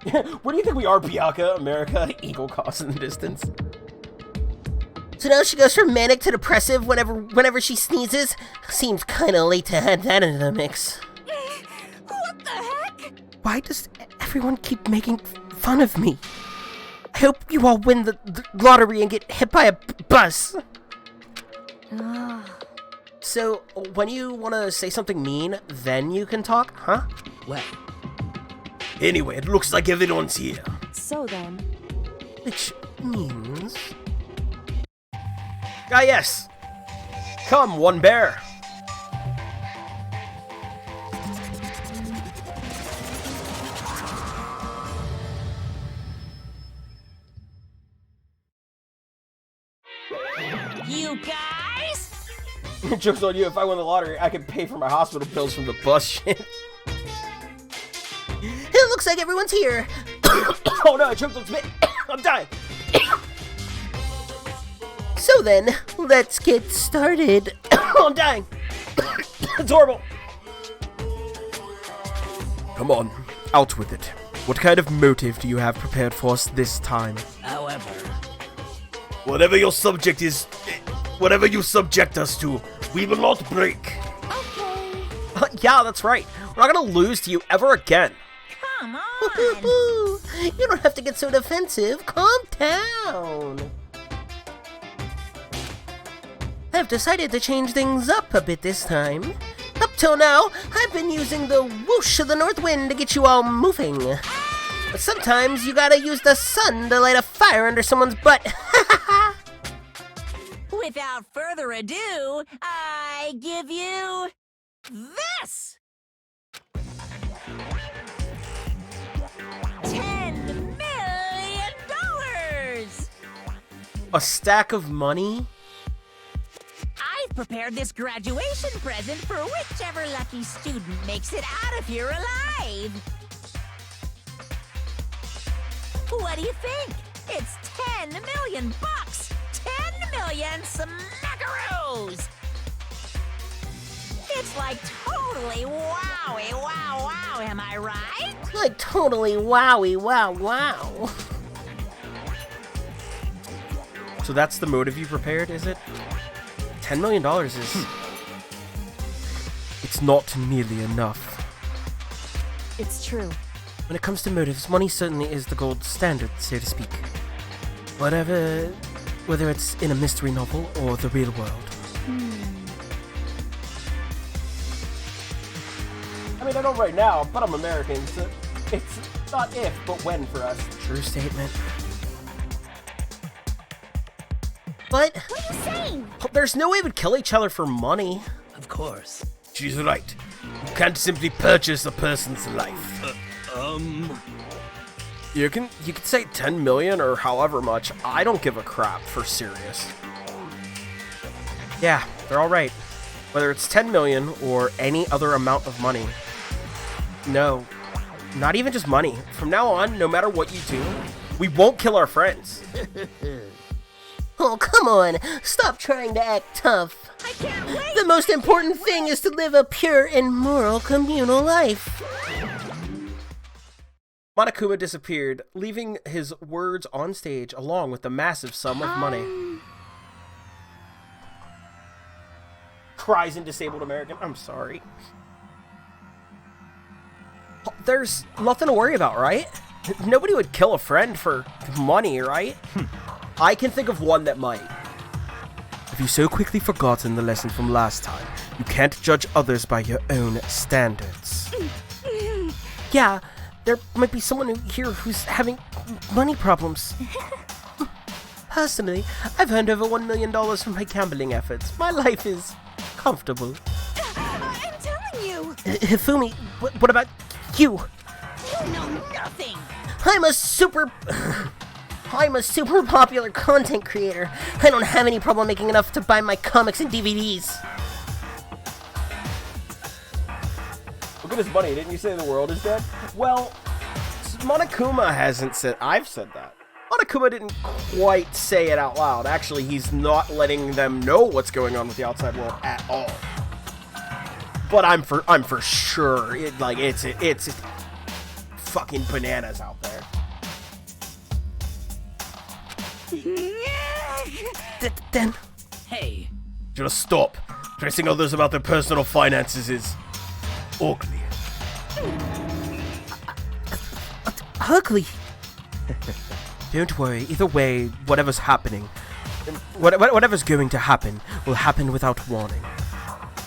Where do you think we are, Bianca? America? Eagle calls in the distance. So now she goes from manic to depressive whenever she sneezes? Seems kinda late to add that into the mix. What the heck? Why does everyone keep making fun of me? I hope you all win the lottery and get hit by a bus. So, when you want to say something mean, then you can talk, huh? Well. Anyway, it looks like everyone's here. So then... Which means... Ah, yes! Come, one bear! You guys? Joke's on you, if I win the lottery, I can pay for my hospital bills from the bus shit. It looks like everyone's here! Oh no, I choked on spit! I'm dying! So then, let's get started. Oh, I'm dying! It's horrible! Come on, out with it. What kind of motive do you have prepared for us this time? However... Whatever your subject is, whatever you subject us to, we will not break. Okay. Yeah, that's right. We're not gonna lose to you ever again. Come on. You don't have to get so defensive. Calm down. I've decided to change things up a bit this time. Up till now, I've been using the whoosh of the north wind to get you all moving. But sometimes you gotta use the sun to light a fire under someone's butt. Without further ado, I give you this! $10 million! A stack of money? I've prepared this graduation present for whichever lucky student makes it out of here alive. What do you think? It's 10 million bucks! 10 million smackaroos! It's like totally wowie wow wow, am I right? Like totally wowie wow wow. So that's the motive you prepared, is it? $10 million is... It's not nearly enough. It's true. When it comes to motives, money certainly is the gold standard, so to speak. Whether it's in a mystery novel or the real world. I mean, I know right now, but I'm American, so it's not if, but when for us. True statement. But... What are you saying? There's no way we'd kill each other for money. Of course. She's right. You can't simply purchase a person's life. You can say 10 million or however much. I don't give a crap, for serious. Yeah, they're all right. Whether it's 10 million or any other amount of money. No, not even just money. From now on, no matter what you do, we won't kill our friends. Oh, come on. Stop trying to act tough. I can't wait! The most important thing is to live a pure and moral communal life. Monokuma disappeared, leaving his words on stage along with the massive sum of money. Cries in disabled American. I'm sorry. There's nothing to worry about, right? Nobody would kill a friend for money, right? I can think of one that might. Have you so quickly forgotten the lesson from last time? You can't judge others by your own standards. Yeah, there might be someone here who's having money problems. Personally, I've earned over $1 million from my gambling efforts. My life is comfortable. I'm telling you! Hifumi, what about you? You know nothing! I'm a super popular content creator. I don't have any problem making enough to buy my comics and DVDs. Look at his money. Didn't you say the world is dead? Well, Monokuma hasn't said... I've said that. Monokuma didn't quite say it out loud. Actually, he's not letting them know what's going on with the outside world at all. But I'm for sure it's fucking bananas out there. Then... Hey. Just stop. Pressing others about their personal finances is ugly. Ugly? Don't worry. Either way, whatever's happening, whatever's going to happen will happen without warning.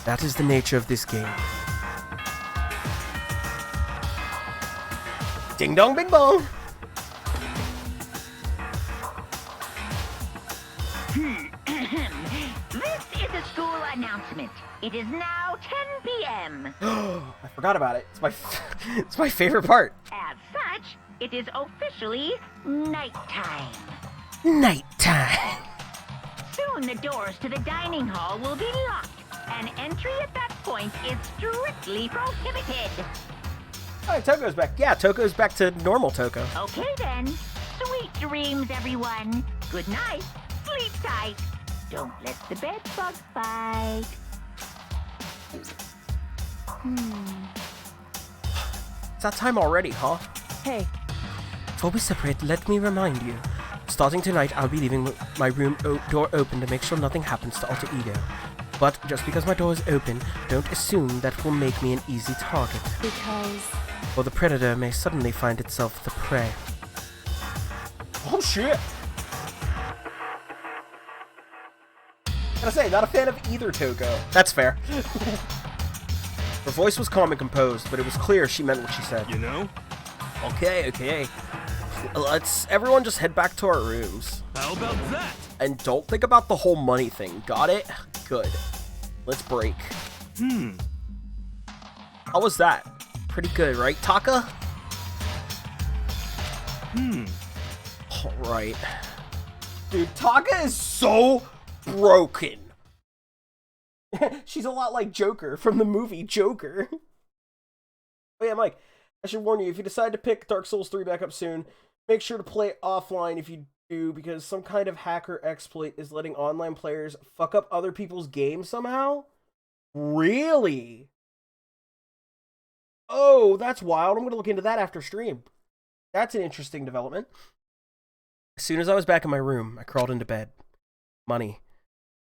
That is the nature of this game. Ding dong, bing bong. This is a school announcement. It is now 10 p.m. I forgot about it. It's my favorite part. As such, it is officially nighttime. Nighttime. Soon the doors to the dining hall will be locked, and entry at that point is strictly prohibited. Alright, Toko's back. Yeah, Toko's back to normal Toko. Okay then. Sweet dreams, everyone. Good night. Sleep tight. Don't let the bed bug bite. It's that time already, huh? Hey. Before we separate, let me remind you. Starting tonight, I'll be leaving my room door open to make sure nothing happens to Alter Ego. But just because my door is open, don't assume that will make me an easy target. Because... Or the predator may suddenly find itself the prey. Oh shit! Gotta say, not a fan of either Toko. That's fair. Her voice was calm and composed, but it was clear she meant what she said. You know? Okay. Let's everyone just head back to our rooms. How about that? And don't think about the whole money thing. Got it? Good. Let's break. How was that? Pretty good, right, Taka? Alright. Dude, Taka is so broken. She's a lot like Joker from the movie Joker. Oh yeah, Mike, I should warn you, if you decide to pick Dark Souls 3 back up soon, make sure to play offline if you do, because some kind of hacker exploit is letting online players fuck up other people's games somehow? Really? Oh, that's wild. I'm going to look into that after stream. That's an interesting development. As soon as I was back in my room, I crawled into bed. Money.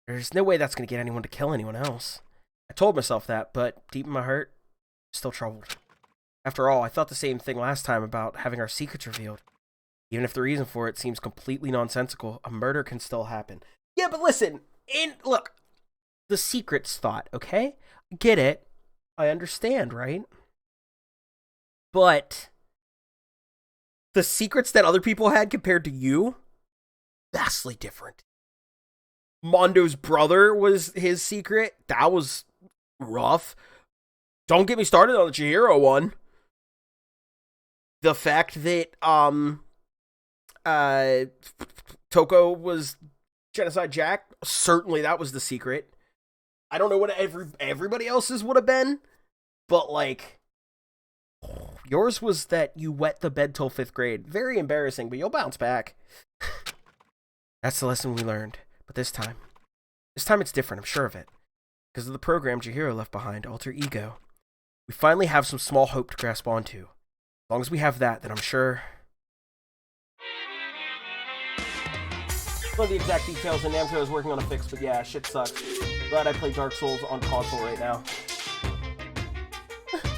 There's no way that's going to get anyone to kill anyone else. I told myself that, but deep in my heart, I'm still troubled. After all, I thought the same thing last time about having our secrets revealed. Even if the reason for it seems completely nonsensical, a murder can still happen. Yeah, but listen, look, the secret's thought, okay? Get it. I understand, right? But the secrets that other people had compared to you, vastly different. Mondo's brother was his secret. That was rough. Don't get me started on the Chihiro one. The fact that Toko was Genocide Jack, certainly that was the secret. I don't know what everybody else's would have been, but like yours was that you wet the bed till 5th grade. Very embarrassing, but you'll bounce back. That's the lesson we learned. But this time it's different, I'm sure of it. Because of the program Chihiro left behind, Alter Ego. We finally have some small hope to grasp onto. As long as we have that, then I'm sure... I don't know the exact details, and Namco is working on a fix, but yeah, shit sucks. Glad I play Dark Souls on console right now.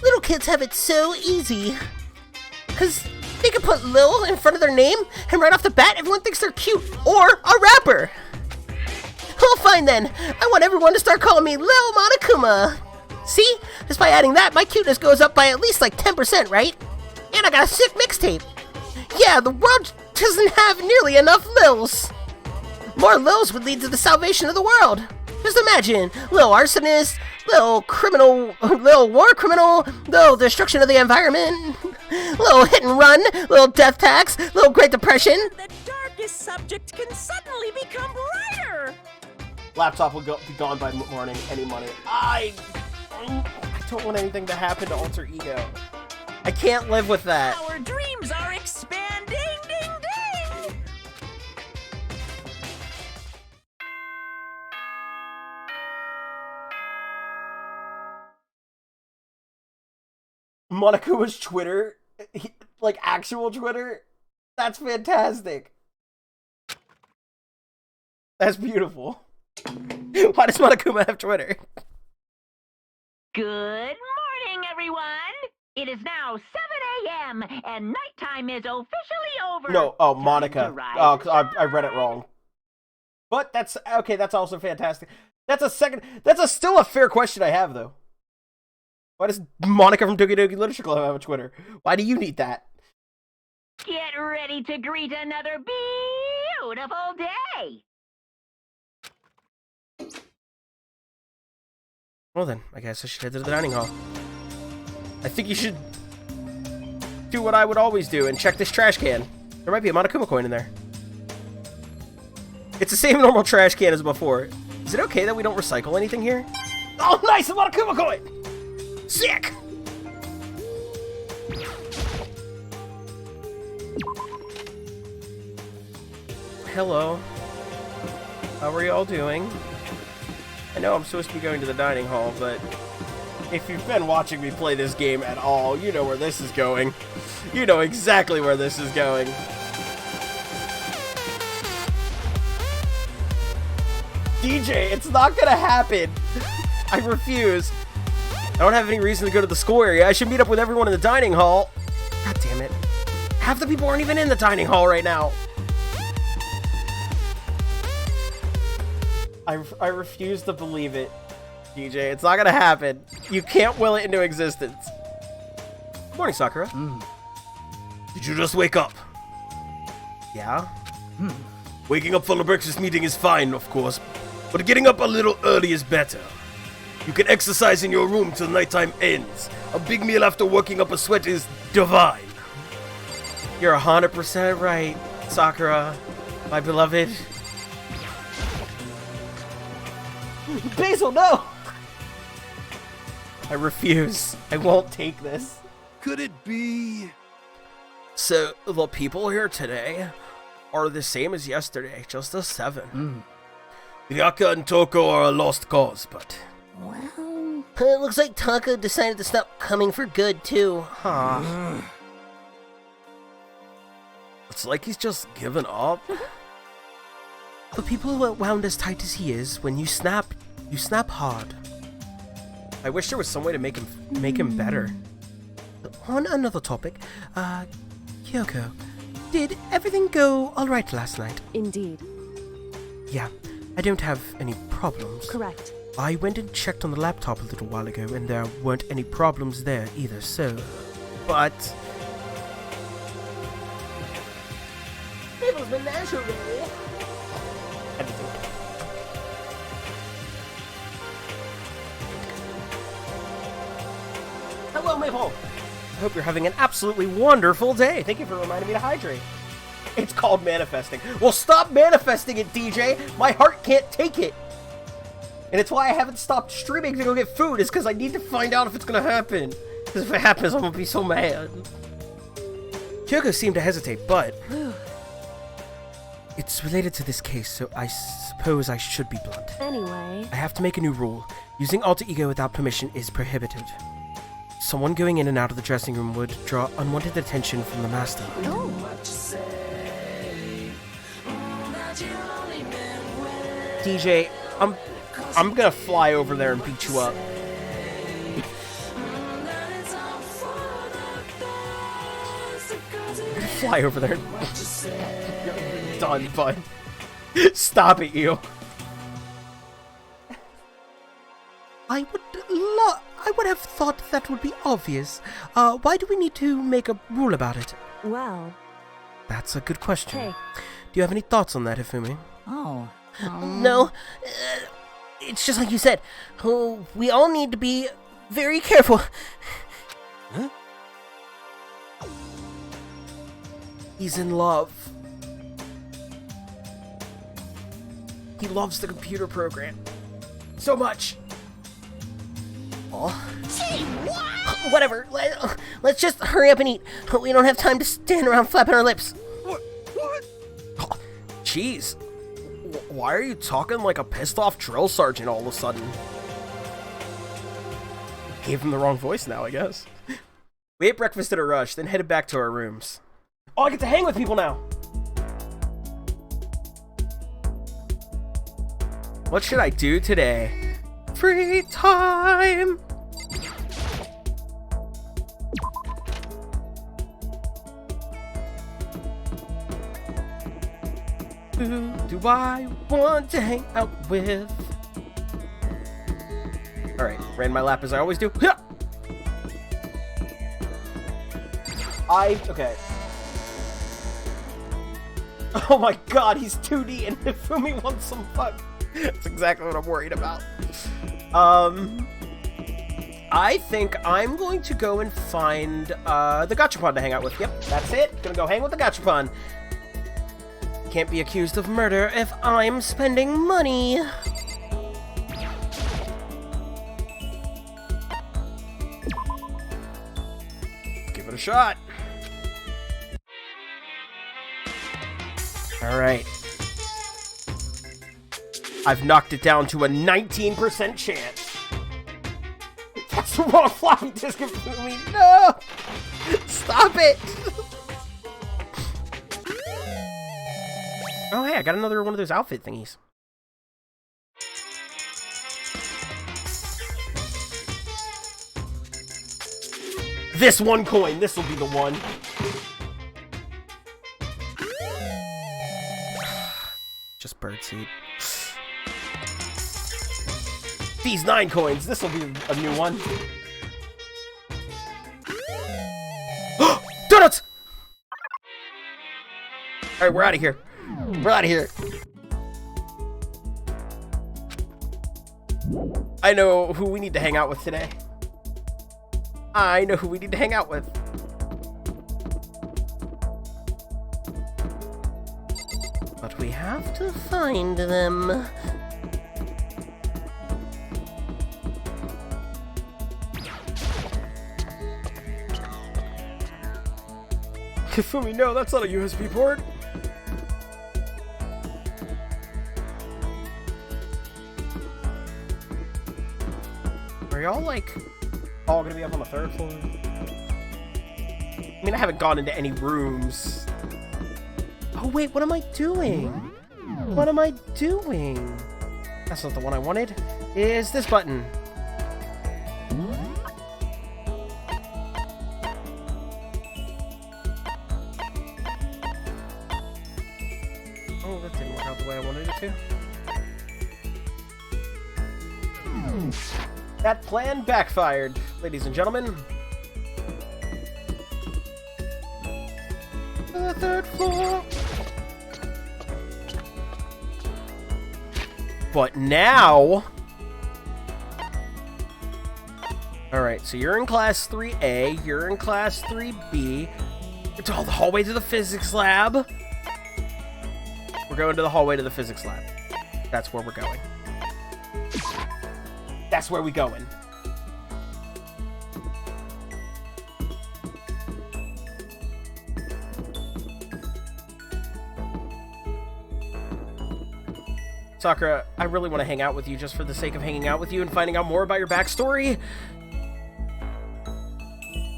Little kids have it so easy. Because they can put Lil in front of their name, and right off the bat, everyone thinks they're cute, or a rapper. Well, fine then. I want everyone to start calling me Lil Monokuma. See? Just by adding that, my cuteness goes up by at least like 10%, right? And I got a sick mixtape. Yeah, the world doesn't have nearly enough Lils. More Lils would lead to the salvation of the world. Just imagine, Lil arsonist, Lil criminal, Lil war criminal, Lil destruction of the environment, Lil hit and run, Lil death tax, Lil Great Depression. The darkest subject can suddenly become brighter. Laptop will be gone by morning, any money. I don't want anything to happen to Alter Ego. I can't live with that. Our dreams are expanding, ding ding! Monaco's Twitter, like actual Twitter, that's fantastic. That's beautiful. Why does Monokuma have Twitter? Good morning, everyone. It is now 7 a.m. and nighttime is officially over. No, oh, Monica. Oh, I read it wrong. But that's, okay, that's also fantastic. That's still a fair question I have, though. Why does Monica from Doki Doki Literature Club have a Twitter? Why do you need that? Get ready to greet another beautiful day. Well then, I guess I should head to the dining hall. I think you should do what I would always do and check this trash can. There might be a Monokuma coin in there. It's the same normal trash can as before. Is it okay that we don't recycle anything here? Oh, nice! A Monokuma coin! Sick! Hello. How are y'all doing? I know I'm supposed to be going to the dining hall, but if you've been watching me play this game at all, you know where this is going. You know exactly where this is going. DJ, it's not gonna happen. I refuse. I don't have any reason to go to the school area. I should meet up with everyone in the dining hall. God damn it. Half the people aren't even in the dining hall right now. I refuse to believe it, DJ. It's not gonna happen. You can't will it into existence. Good morning, Sakura. Did you just wake up? Yeah? Waking up for the breakfast meeting is fine, of course, but getting up a little early is better. You can exercise in your room till nighttime ends. A big meal after working up a sweat is divine. You're 100% right, Sakura, my beloved. Basil, no! I refuse. I won't take this. Could it be? So, the people here today are the same as yesterday, just a 7. Ryaka and Toko are a lost cause, but... Well... It looks like Taka decided to stop coming for good, too. Huh. It's like he's just given up. The people who are wound as tight as he is, when you snap hard. I wish there was some way to make him better. On another topic, Kyoko, did everything go alright last night? Indeed. Yeah, I don't have any problems. Correct. I went and checked on the laptop a little while ago, and there weren't any problems there either, so... But... It was menagerie! Hello, Maple! I hope you're having an absolutely wonderful day. Thank you for reminding me to hydrate. It's called manifesting. Well, stop manifesting it, DJ! My heart can't take it! And it's why I haven't stopped streaming to go get food, is because I need to find out if it's gonna happen. Because if it happens, I'm gonna be so mad. Kyoko seemed to hesitate, but... It's related to this case, so I suppose I should be blunt. Anyway... I have to make a new rule. Using alter ego without permission is prohibited. Someone going in and out of the dressing room would draw unwanted attention from the master. DJ, I'm gonna fly over there and beat you up. Fly over there. Done, bud. Stop it, you. I would have thought that would be obvious. Why do we need to make a rule about it? Well... That's a good question. Hey. Do you have any thoughts on that, Hifumi? Oh. No. It's just like you said. We all need to be very careful. Huh? He's in love. He loves the computer program so much. Oh. Whatever. Let's just hurry up and eat. We don't have time to stand around flapping our lips. What? Oh, jeez. Why are you talking like a pissed off drill sergeant all of a sudden? Gave him the wrong voice now, I guess. We ate breakfast at a rush, then headed back to our rooms. Oh, I get to hang with people now! What should I do today? Free time! Who do I want to hang out with? Alright, ran my lap as I always do. Okay. Oh my god, he's 2D and Hifumi wants some fun. That's exactly what I'm worried about. I think I'm going to go and find the Gachapon to hang out with. Yep, that's it. Gonna go hang with the Gachapon. Can't be accused of murder if I'm spending money. Give it a shot. Alright. I've knocked it down to a 19% chance. That's the wrong floppy disk of me. No! Stop it! Oh, hey, I got another one of those outfit thingies. This one coin. This will be the one. Just birdseed. These 9 coins. This will be a new one. Donuts! Alright, we're out of here. We're out of here. I know who we need to hang out with today. I know who we need to hang out with. But we have to find them. Kifumi, no, that's not a USB port. Are y'all, like, all gonna be up on the 3rd floor? I mean, I haven't gone into any rooms. Oh, wait, what am I doing? What am I doing? That's not the one I wanted. Is this button. Oh, that didn't work out the way I wanted it to. That plan backfired, ladies and gentlemen. The 3rd floor. But now... Alright, so you're in class 3A, you're in class 3B. It's all the hallway to the physics lab. We're going to the hallway to the physics lab. That's where we're going. That's where we going. Sakura, I really want to hang out with you just for the sake of hanging out with you and finding out more about your backstory.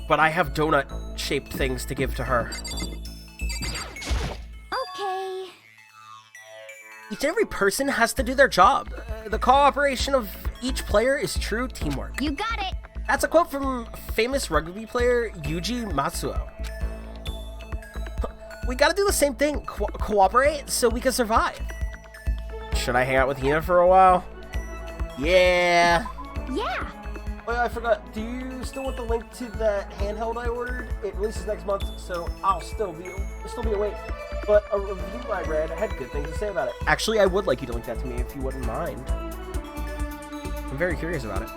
But I have donut-shaped things to give to her. Okay. Each and every person has to do their job. The cooperation of each player is true teamwork. You got it. That's a quote from famous rugby player Yuji Matsuo. We gotta do the same thing. Cooperate so we can survive. Should I hang out with Hina for a while? Yeah. Yeah. Oh yeah, I forgot. Do you still want the link to that handheld I ordered? It releases next month, so I'll still be awake. But a review I read had good things to say about it. Actually, I would like you to link that to me if you wouldn't mind. I'm very curious about it.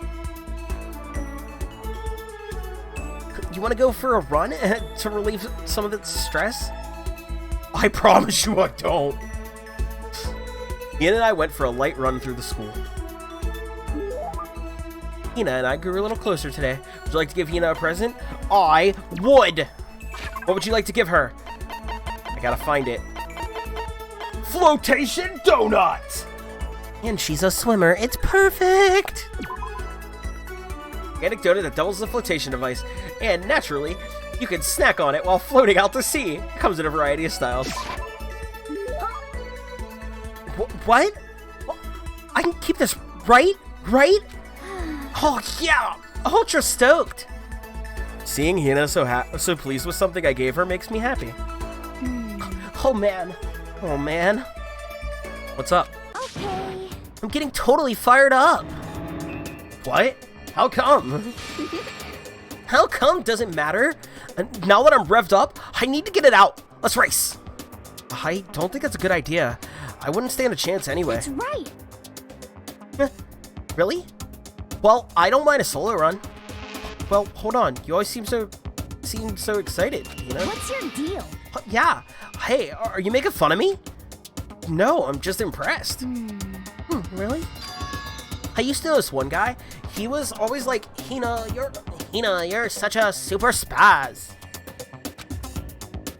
You want to go for a run to relieve some of the stress? I promise you I don't. Hina and I went for a light run through the school. Hina and I grew a little closer today. Would you like to give Hina a present? I would! What would you like to give her? I gotta find it. Flotation donut! And she's a swimmer. It's perfect! Anecdote that doubles the flotation device. And naturally, you can snack on it while floating out to sea. It comes in a variety of styles. What? I can keep this, right? Right? Oh, yeah! Ultra stoked! Seeing Hina so pleased with something I gave her makes me happy. Oh, man. Oh, man. What's up? Okay. I'm getting totally fired up. What? How come? How come doesn't matter? And now that I'm revved up, I need to get it out. Let's race. I don't think that's a good idea. I wouldn't stand a chance anyway. That's right. Really? Well, I don't mind a solo run. Well, hold on. You always seem so excited, you know? What's your deal? Yeah. Hey, are you making fun of me? No, I'm just impressed. Really? I used to know this one guy. He was always like, Hina, you're such a super spaz.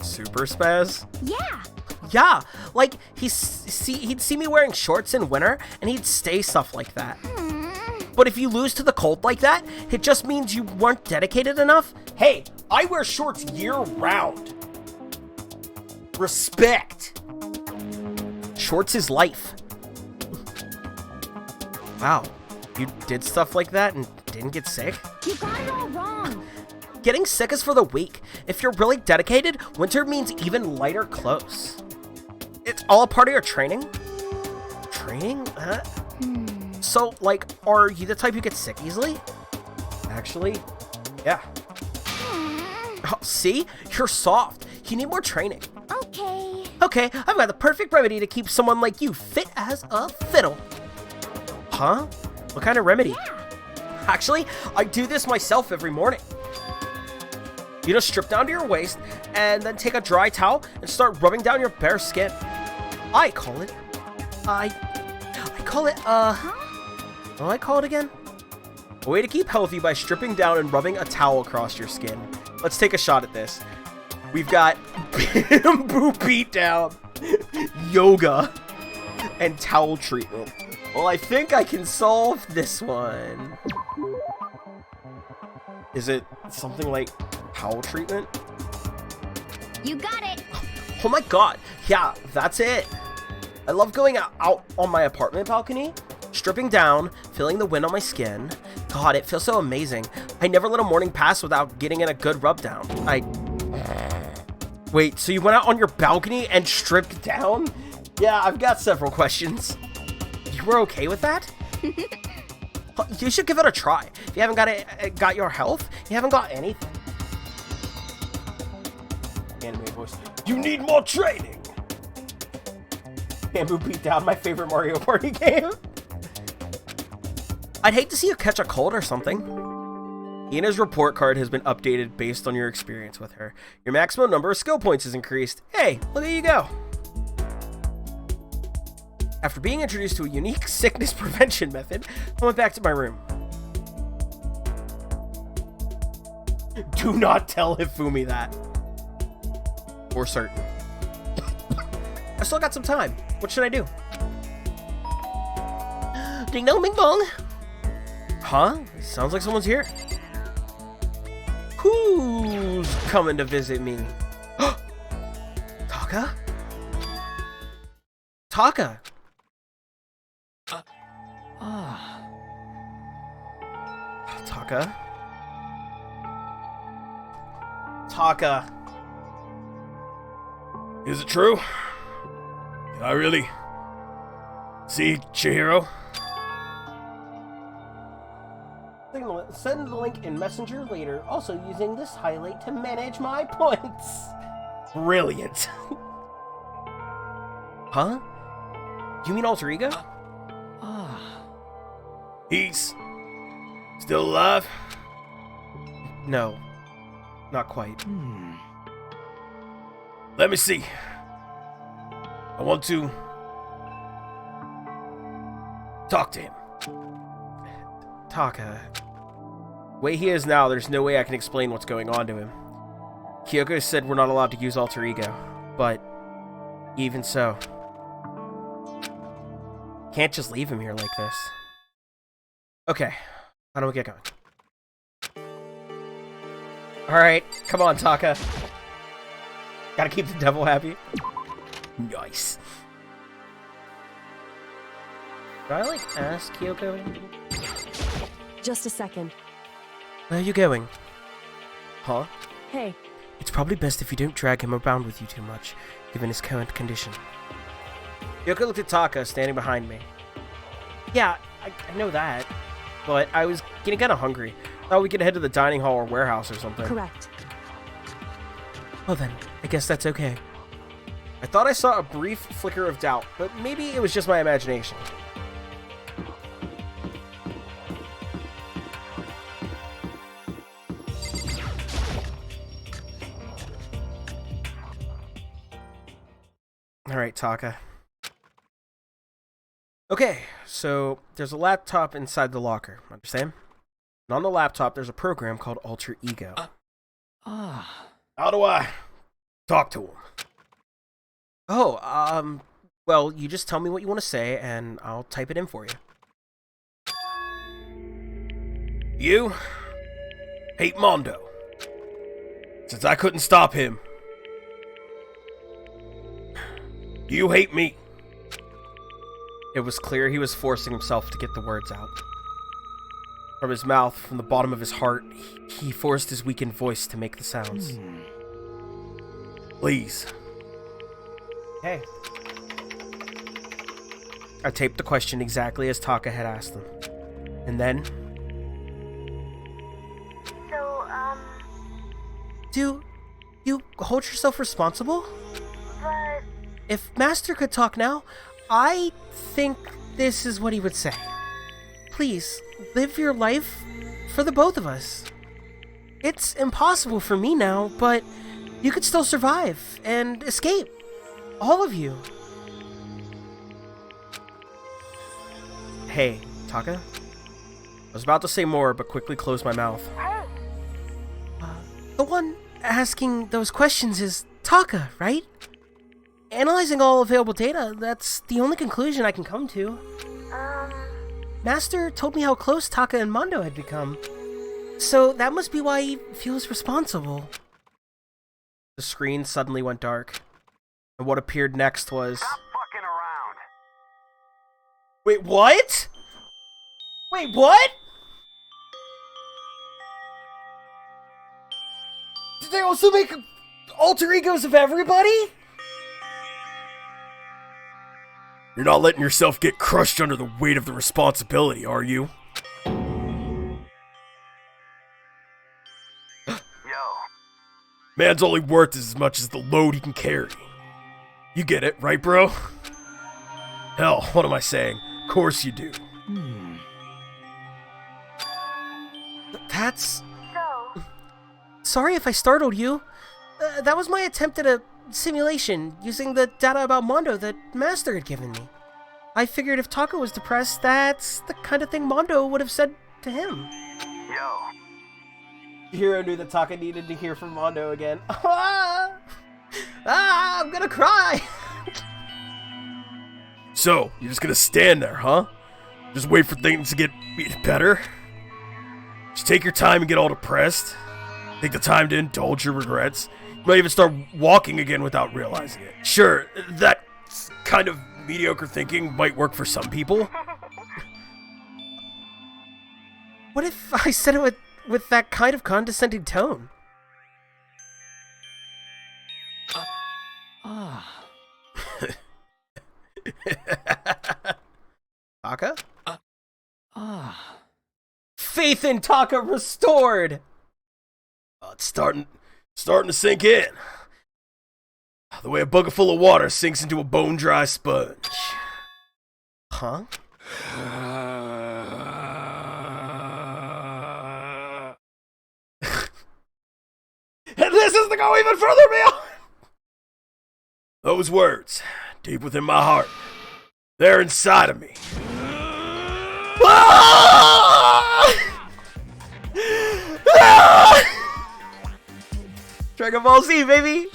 Super spaz? Yeah. Yeah, like he'd see me wearing shorts in winter and he'd say stuff like that. But if you lose to the cold like that, it just means you weren't dedicated enough. Hey, I wear shorts year-round. Respect. Shorts is life. Wow, you did stuff like that and didn't get sick? You got it all wrong. Getting sick is for the weak. If you're really dedicated, winter means even lighter clothes. It's all a part of your training? Training? So, like, are you the type who gets sick easily? Actually, yeah. Oh, see? You're soft. You need more training. Okay. Okay, I've got the perfect remedy to keep someone like you fit as a fiddle. Huh? What kind of remedy? Yeah. Actually, I do this myself every morning. You just strip down to your waist and then take a dry towel and start rubbing down your bare skin. I call it again? A way to keep healthy by stripping down and rubbing a towel across your skin. Let's take a shot at this. We've got bamboo beatdown, yoga, and towel treatment. Well, I think I can solve this one. Is it something like towel treatment? You got it. Oh my god, yeah, that's it. I love going out on my apartment balcony, stripping down, feeling the wind on my skin. God, it feels so amazing. I never let a morning pass without getting in a good rub down. Wait, so you went out on your balcony and stripped down? Yeah, I've got several questions. You were okay with that? You should give it a try. If you haven't got your health, you haven't got anything. Anime voice. You need more training. Bamboo Beatdown, my favorite Mario Party game. I'd hate to see you catch a cold or something. Ina's report card has been updated based on your experience with her. Your maximum number of skill points is increased. Hey, look at you go. After being introduced to a unique sickness prevention method, I went back to my room. Do not tell Hifumi that. For certain. I still got some time. What should I do? Ding dong bing bong. Huh? Sounds like someone's here. Who's coming to visit me? Taka? Taka! Taka? Taka. Is it true? Can I really see Chihiro? Send the link in Messenger later, also using this highlight to manage my points. Brilliant. Huh? You mean alter ego? He's still alive? No, not quite. Let me see. I want to talk to him. Taka. Way he is now, there's no way I can explain what's going on to him. Kyoko said we're not allowed to use alter ego, but even so, can't just leave him here like this. Okay, how do we get going? Alright, come on, Taka. Gotta keep the devil happy. Nice. Should I, like, ask Kyoko? Just a second. Where are you going? Huh? Hey. It's probably best if you don't drag him around with you too much, given his current condition. Kyoko looked at Taka, standing behind me. Yeah, I know that. but I was getting kind of hungry. Thought we could head to the dining hall or warehouse or something. Correct. Well then, I guess that's okay. I thought I saw a brief flicker of doubt, but maybe it was just my imagination. Alright, Taka. Okay, so there's a laptop inside the locker, understand? And on the laptop, there's a program called Alter Ego. How do I talk to him? Oh, well, you just tell me what you want to say, and I'll type it in for you. You hate Mondo, since I couldn't stop him. You hate me. It was clear he was forcing himself to get the words out. From his mouth, from the bottom of his heart, he forced his weakened voice to make the sounds. Please. Hey. I taped the question exactly as Taka had asked them. And then... So, Do you hold yourself responsible? but... If Master could talk now, I think this is what he would say. Please, live your life for the both of us. It's impossible for me now, but you could still survive and escape. All of you. Hey, Taka. I was about to say more, but quickly closed my mouth. The one asking those questions is Taka, right? Analyzing all available data, that's the only conclusion I can come to. Master told me how close Taka and Mondo had become. So that must be why he feels responsible. The screen suddenly went dark. And what appeared next was... Stop fucking around! Wait, what? Wait, what? Did they also make alter egos of everybody? You're not letting yourself get crushed under the weight of the responsibility, are you? Yo. Man's only worth as much as the load he can carry. You get it, right, bro? Hell, what am I saying? Of course you do. That's... So... Sorry if I startled you. That was my attempt at a simulation using the data about Mondo that Master had given me. I figured if Taka was depressed, that's the kind of thing Mondo would have said to him. Yo. Hiro knew that Taka needed to hear from Mondo again. I'm gonna cry! So, you're just gonna stand there, huh? Just wait for things to get better? Just take your time and get all depressed? Take the time to indulge your regrets? You might even start walking again without realizing it. Sure, that kind of mediocre thinking might work for some people. What if I said it with that kind of condescending tone? Taka? Faith in Taka restored! Oh, it's starting to sink in. The way a bucket full of water sinks into a bone-dry sponge. Huh? And this is to go even further beyond! Those words, deep within my heart, they're inside of me. Dragon Ball Z, baby!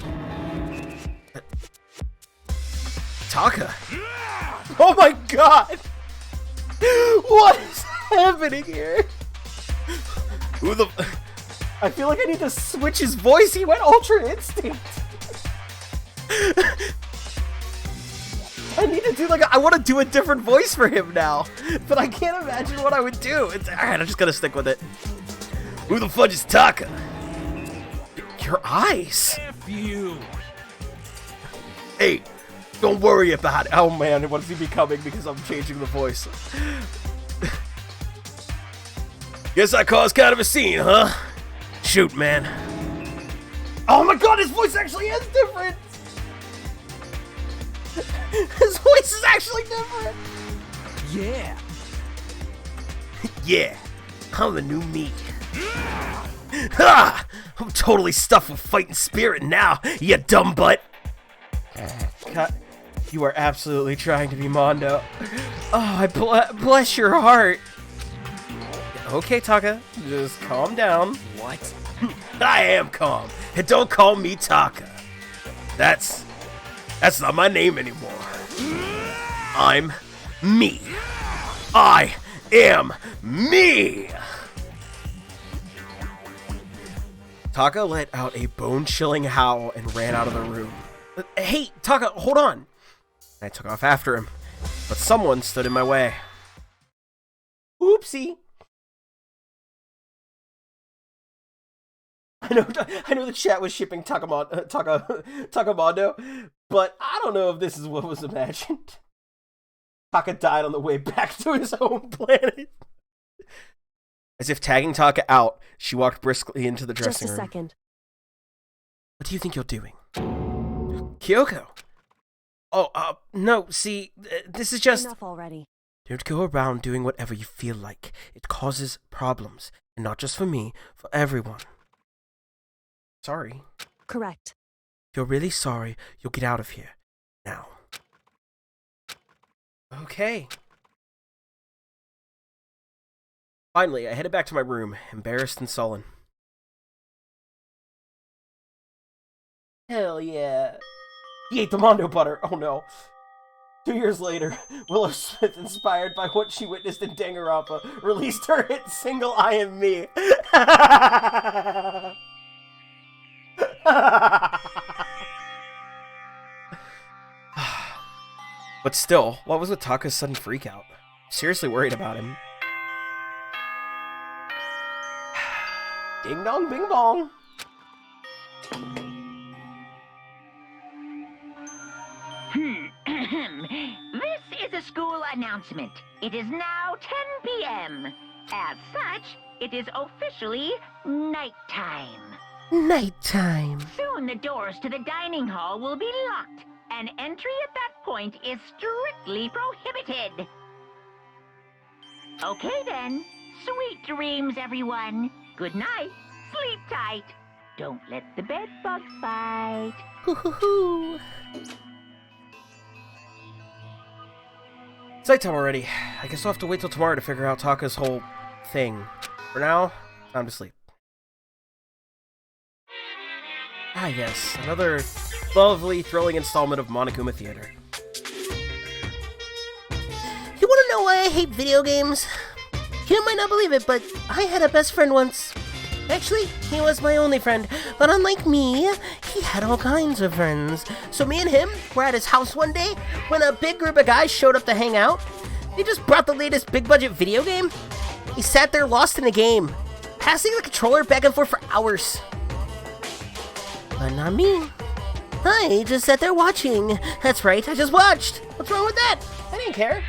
Taka? Oh my god! What is happening here? Who the... I feel like I need to switch his voice. He went Ultra Instinct. I need to do I want to do a different voice for him now. But I can't imagine what I would do. Alright, I'm just gonna stick with it. Who the fudge is Taka? Your eyes. F you. Hey, don't worry about it. Oh man, what is he becoming because I'm changing the voice? Guess I caused kind of a scene, huh? Shoot, man. Oh my god, his voice actually is different! His voice is actually different! Yeah. Yeah, I'm the new me. Ha! I'm totally stuffed with fighting spirit now, you dumb butt. God, you are absolutely trying to be Mondo. Oh, I bless your heart. Okay, Taka, just calm down. What? I am calm, and don't call me Taka. That's not my name anymore. I'm me. I am me. Taka let out a bone-chilling howl and ran out of the room. Hey, Taka, hold on. I took off after him, but someone stood in my way. Oopsie. I know the chat was shipping Takamondo, but I don't know if this is what was imagined. Taka died on the way back to his home planet. As if tagging Taka out, she walked briskly into the dressing room. Just a second. What do you think you're doing? Kyoko! Oh, no, see, this is just... Enough already. Don't go around doing whatever you feel like. It causes problems. And not just for me, for everyone. Sorry. Correct. If you're really sorry, you'll get out of here. Now. Okay. Finally, I headed back to my room, embarrassed and sullen. Hell yeah. He ate the Mondo butter. Oh no. 2 years later, Willow Smith, inspired by what she witnessed in Danganronpa, released her hit single I Am Me. But still, what was with Taka's sudden freakout? Seriously worried about him. Ding dong, bing bong. This is a school announcement. It is now 10 p.m. As such, it is officially nighttime. Nighttime. Soon the doors to the dining hall will be locked, and entry at that point is strictly prohibited. Okay then. Sweet dreams, everyone. Good night. Sleep tight. Don't let the bed bugs bite. Hoo-hoo-hoo. It's nighttime already. I guess I'll have to wait till tomorrow to figure out Taka's whole thing. For now, time to sleep. Ah yes, another lovely, thrilling installment of Monokuma Theater. You wanna know why I hate video games? You might not believe it, but I had a best friend once. Actually, he was my only friend, but unlike me, he had all kinds of friends. So me and him were at his house one day when a big group of guys showed up to hang out. They just brought the latest big-budget video game. He sat there lost in the game, passing the controller back and forth for hours. But not me. I just sat there watching. That's right, I just watched. What's wrong with that? I didn't care.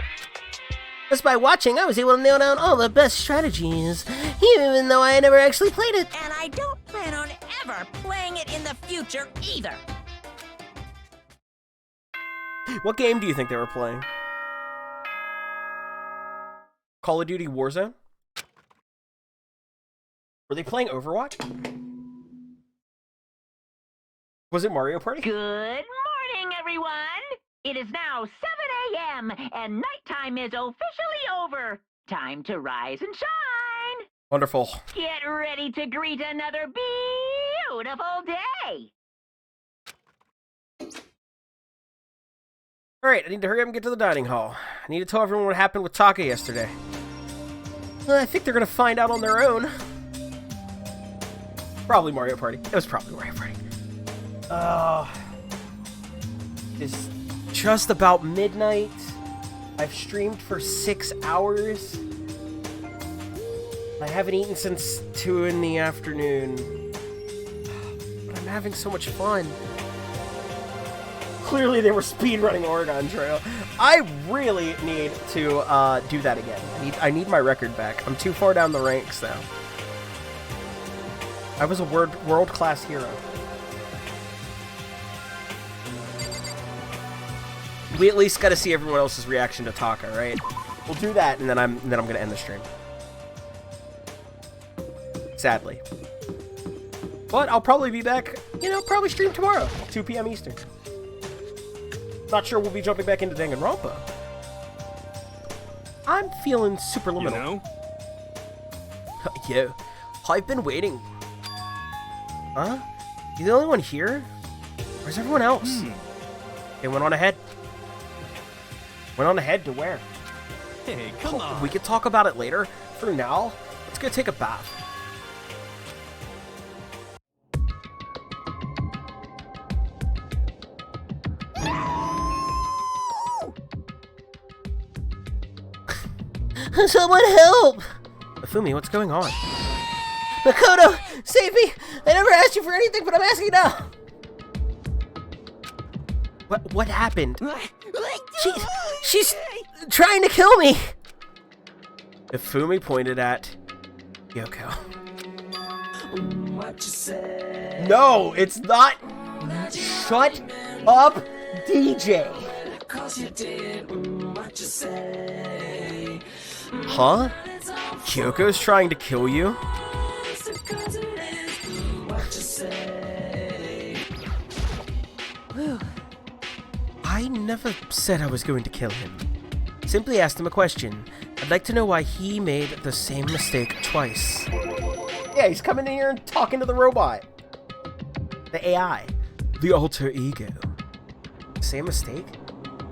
Just by watching, I was able to nail down all the best strategies, even though I never actually played it. And I don't plan on ever playing it in the future either. What game do you think they were playing? Call of Duty Warzone? Were they playing Overwatch? Was it Mario Party? Good morning, everyone. It is now 7 a.m. and nighttime is officially over. Time to rise and shine. Wonderful. Get ready to greet another beautiful day. Alright, I need to hurry up and get to the dining hall. I need to tell everyone what happened with Taka yesterday. I think they're gonna find out on their own. Probably Mario Party. It was probably Mario Party. It's just about midnight. I've streamed for 6 hours. I haven't eaten since 2 in the afternoon. But I'm having so much fun. Clearly they were speedrunning Oregon Trail. I really need to do that again. I need my record back. I'm too far down the ranks now. I was a world-class hero. We at least got to see everyone else's reaction to Taka, right? We'll do that, and then I'm gonna end the stream. Sadly. But I'll probably be back, probably stream tomorrow, 2 p.m. Eastern. Not sure we'll be jumping back into Danganronpa. I'm feeling superliminal. Yo, I've been waiting. Huh? You the only one here? Where's everyone else? They went on ahead. Went on ahead to where? Hey, come on. We could talk about it later. For now, let's go take a bath. Someone help! Fumi, what's going on? Makoto, save me! I never asked you for anything, but I'm asking now! What happened? She's trying to kill me! Fumi pointed at Yoko. What you say? No, it's not! Shut up, DJ! 'Cause you did what you say. Huh? Kyoko's trying to kill you? What you say? I never said I was going to kill him. Simply asked him a question. I'd like to know why he made the same mistake twice. Yeah, he's coming in here and talking to the robot. The AI. The alter ego. Same mistake?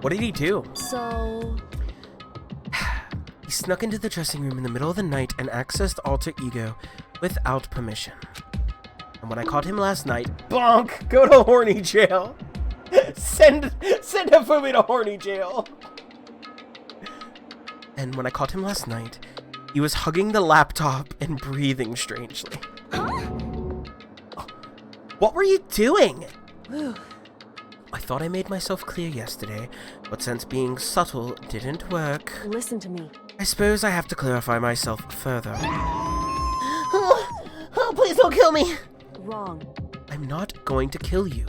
What did he do? So... He snuck into the dressing room in the middle of the night and accessed alter ego without permission. And when I caught him last night, bonk! Go to horny jail! Send Hifumi to horny jail! And when I caught him last night, he was hugging the laptop and breathing strangely. What were you doing? I thought I made myself clear yesterday, but since being subtle didn't work... Listen to me. I suppose I have to clarify myself further. Oh, please don't kill me! Wrong. I'm not going to kill you.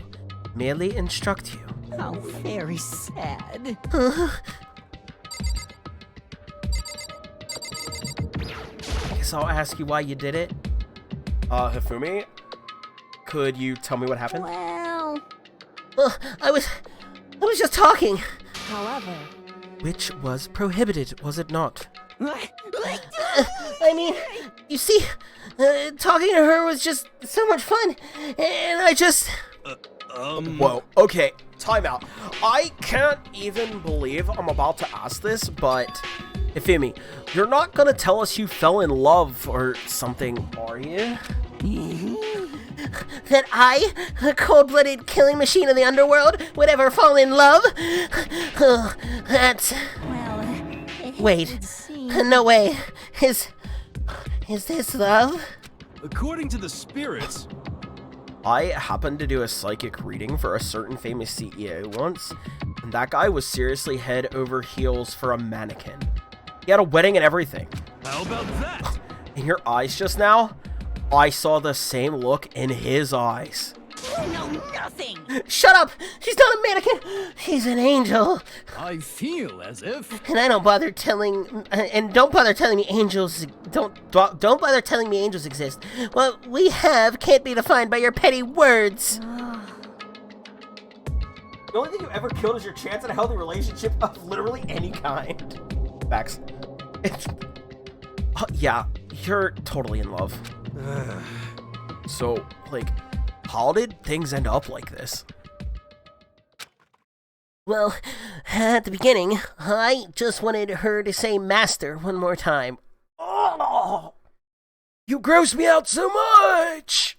Merely instruct you. How very sad. Guess I'll ask you why you did it. Hifumi? Could you tell me what happened? Well... I was just talking. However... Which was prohibited, was it not? I mean, you see, talking to her was just so much fun, and I just... Whoa, okay, time out. I can't even believe I'm about to ask this, but... Hifumi, you're not gonna tell us you fell in love or something, are you? That I, a cold-blooded killing machine of the underworld, would ever fall in love? Oh, that's... Well, wait, no way. Is this love? According to the spirits... I happened to do a psychic reading for a certain famous CEO once, and that guy was seriously head over heels for a mannequin. He had a wedding and everything. How about that? In your eyes just now, I saw the same look in his eyes. You know nothing! Shut up! She's not a mannequin! She's an angel! I feel as if... And I don't bother telling... And don't bother telling me angels... Don't bother telling me angels exist. What we have can't be defined by your petty words. The only thing you ever killed is your chance at a healthy relationship of literally any kind. Facts. Yeah, you're totally in love. So, like, how did things end up like this? Well, at the beginning, I just wanted her to say master one more time. Oh, you gross me out so much!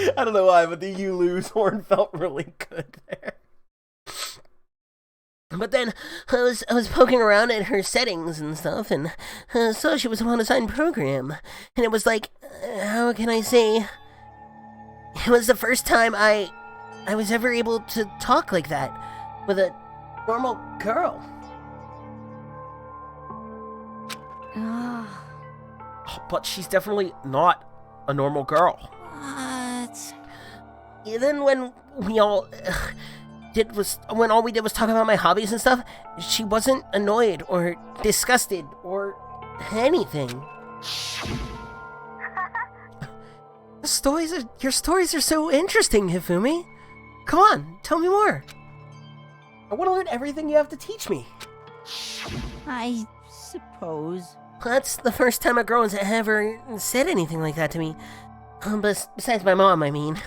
I don't know why, but the you lose horn felt really good there. But then I was poking around at her settings and stuff, and saw she was on a signed program, and it was like how can I say? It was the first time I was ever able to talk like that with a normal girl. But she's definitely not a normal girl. What? Then when all we did was talk about my hobbies and stuff, she wasn't annoyed or disgusted or anything. Your stories are so interesting, Hifumi. Come on, tell me more. I want to learn everything you have to teach me. I suppose. That's the first time a girl has ever said anything like that to me. Besides my mom, I mean.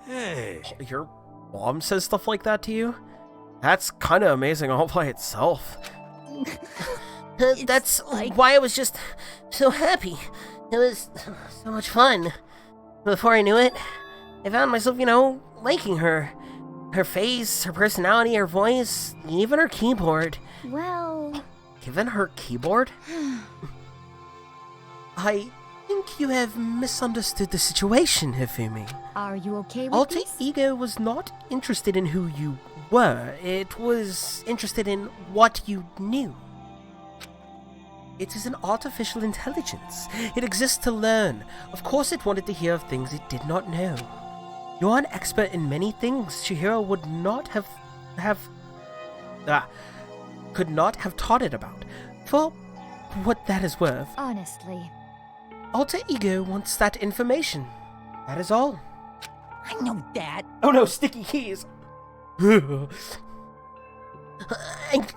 Hey, your mom says stuff like that to you? That's kind of amazing all by itself. That's why I was just so happy. It was so much fun. Before I knew it, I found myself, liking her. Her face, her personality, her voice, even her keyboard. Well... Even her keyboard? I think you have misunderstood the situation, Hifumi. Are you okay with Alter this? Ego was not interested in who you were. It was interested in what you knew. It is an artificial intelligence. It exists to learn. Of course it wanted to hear of things it did not know. You are an expert in many things Chihiro would not could not have taught it about. For what that is worth. Honestly. Alter Ego wants that information. That is all. I know that. Oh no, sticky keys!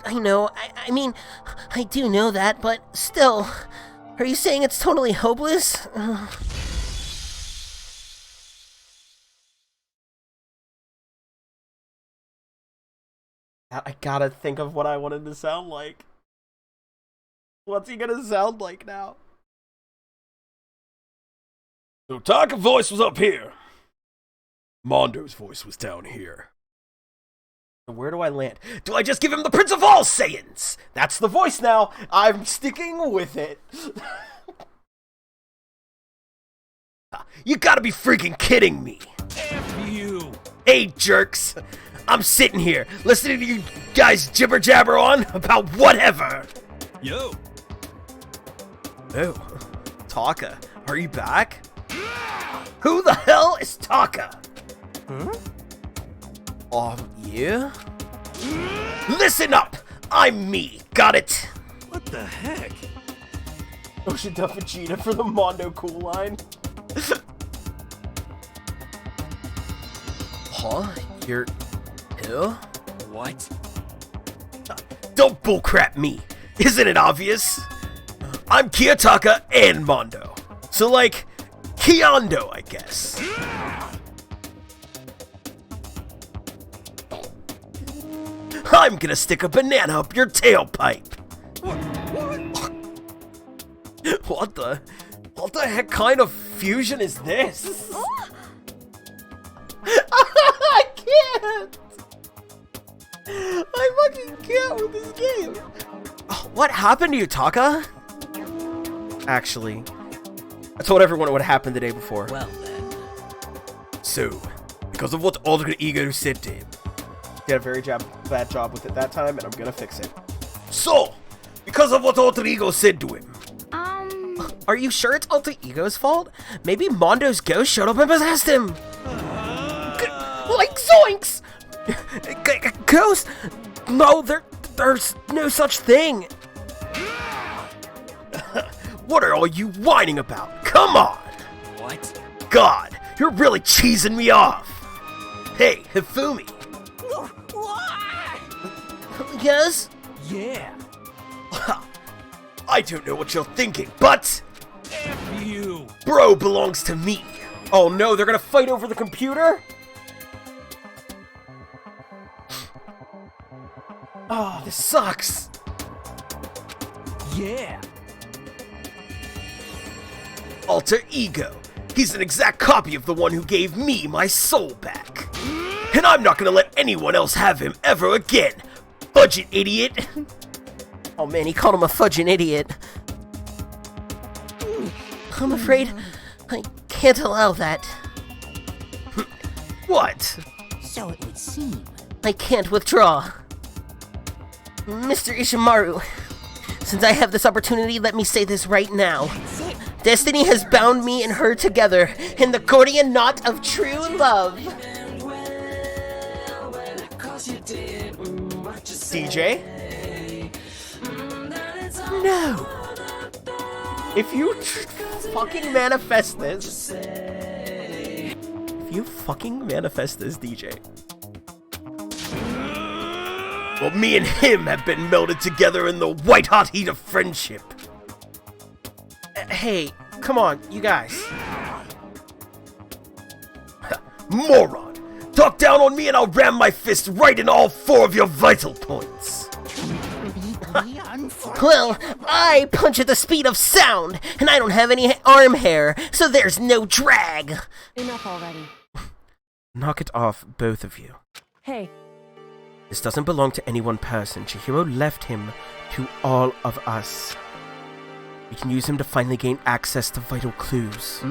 I know, I mean, I do know that, but still, are you saying it's totally hopeless? I gotta think of what I wanted to sound like. What's he gonna sound like now? So Taka's voice was up here. Mondo's voice was down here. Where do I land? Do I just give him the Prince of all Saiyans? That's the voice now. I'm sticking with it. You gotta be freaking kidding me. F you. Hey, jerks. I'm sitting here, listening to you guys jibber-jabber on about whatever. Yo. Oh, Taka, are you back? Who the hell is Taka? Huh? Yeah? Listen up! I'm me, got it? What the heck? Oshida Vegeta for the Mondo Cool line. Huh? You're ill? What? Don't bullcrap me. Isn't it obvious? I'm Kiyotaka and Mondo. So like, Kiondo, I guess. I'm gonna stick a banana up your tailpipe. What the heck kind of fusion is this? I can't! I fucking can't with this game. What happened to you, Taka? Actually, I told everyone what happened the day before. Well then. So, because of what Alter Ego said to him. Did a very bad job with it that time, and I'm gonna fix it. So, because of what Alter Ego said to him. Are you sure it's Alter Ego's fault? Maybe Mondo's ghost showed up and possessed him. Like zoinks! Ghost? No, there's no such thing. What are all you whining about? Come on! What? God, you're really cheesing me off. Hey, Hifumi. Yes? Yeah. I don't know what you're thinking, but... F you. Bro belongs to me. Oh no, they're gonna fight over the computer? Oh, this sucks. Yeah. Alter Ego. He's an exact copy of the one who gave me my soul back. And I'm not gonna let anyone else have him ever again. Budget idiot. Oh man, he called him a fudging idiot. I'm afraid I can't allow that. What? So it would seem. I can't withdraw. Mr. Ishimaru, since I have this opportunity, let me say this right now. Destiny has bound me and her together in the Gordian knot of true love. DJ? No. If you fucking manifest this... DJ... Well, me and him have been melded together in the white-hot heat of friendship. Hey, come on, you guys. Moron! Talk down on me and I'll ram my fist right in all 4 of your vital points. Well, I punch at the speed of sound, and I don't have any arm hair, so there's no drag. Enough already. Knock it off, both of you. Hey. This doesn't belong to any one person. Chihiro left him to all of us. We can use him to finally gain access to vital clues.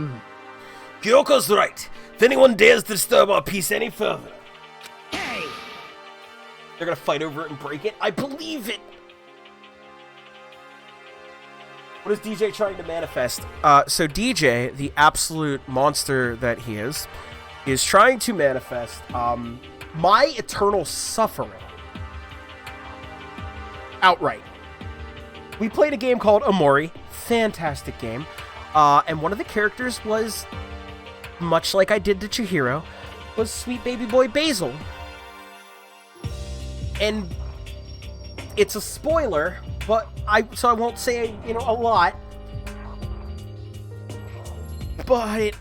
Kyoko's right. If anyone dares to disturb our peace any further... Hey! They're gonna fight over it and break it? I believe it! What is DJ trying to manifest? So DJ, the absolute monster that he is trying to manifest, my eternal suffering. Outright. We played a game called Omori. Fantastic game. And one of the characters was, much like I did to Chihiro, was sweet baby boy Basil. And it's a spoiler, but so I won't say, a lot. But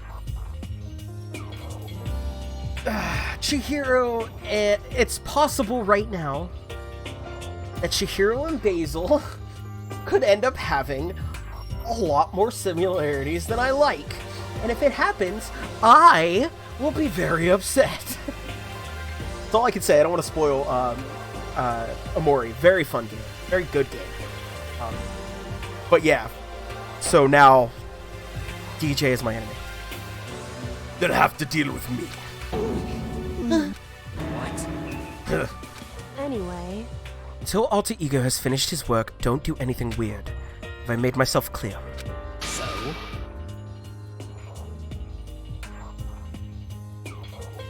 Chihiro, it's possible right now that Chihiro and Basil could end up having a lot more similarities than I like. And if it happens, I will be very upset. That's all I can say. I don't want to spoil Omori. Very fun game. Very good game. But yeah. So now, DJ is my enemy. They'll have to deal with me. What? Anyway. Until Alter Ego has finished his work, don't do anything weird. Have I made myself clear? So?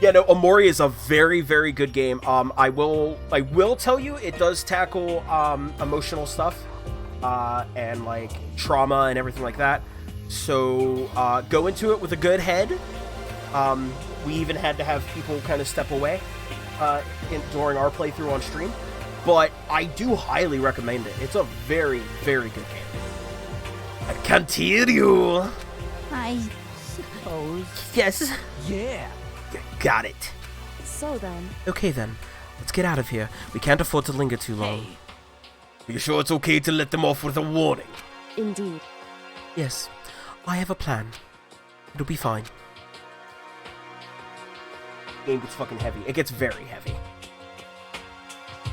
Yeah, no, Omori is a very, very good game. I will tell you, it does tackle emotional stuff and like trauma and everything like that. So go into it with a good head. We even had to have people kind of step away during our playthrough on stream. But I do highly recommend it. It's a very, very good game. I can't hear you. I suppose. Yes. Yeah. Got it. So then. Okay then. Let's get out of here. We can't afford to linger too long. Hey. Are you sure it's okay to let them off with a warning? Indeed. Yes. I have a plan. It'll be fine. The game gets fucking heavy. It gets very heavy.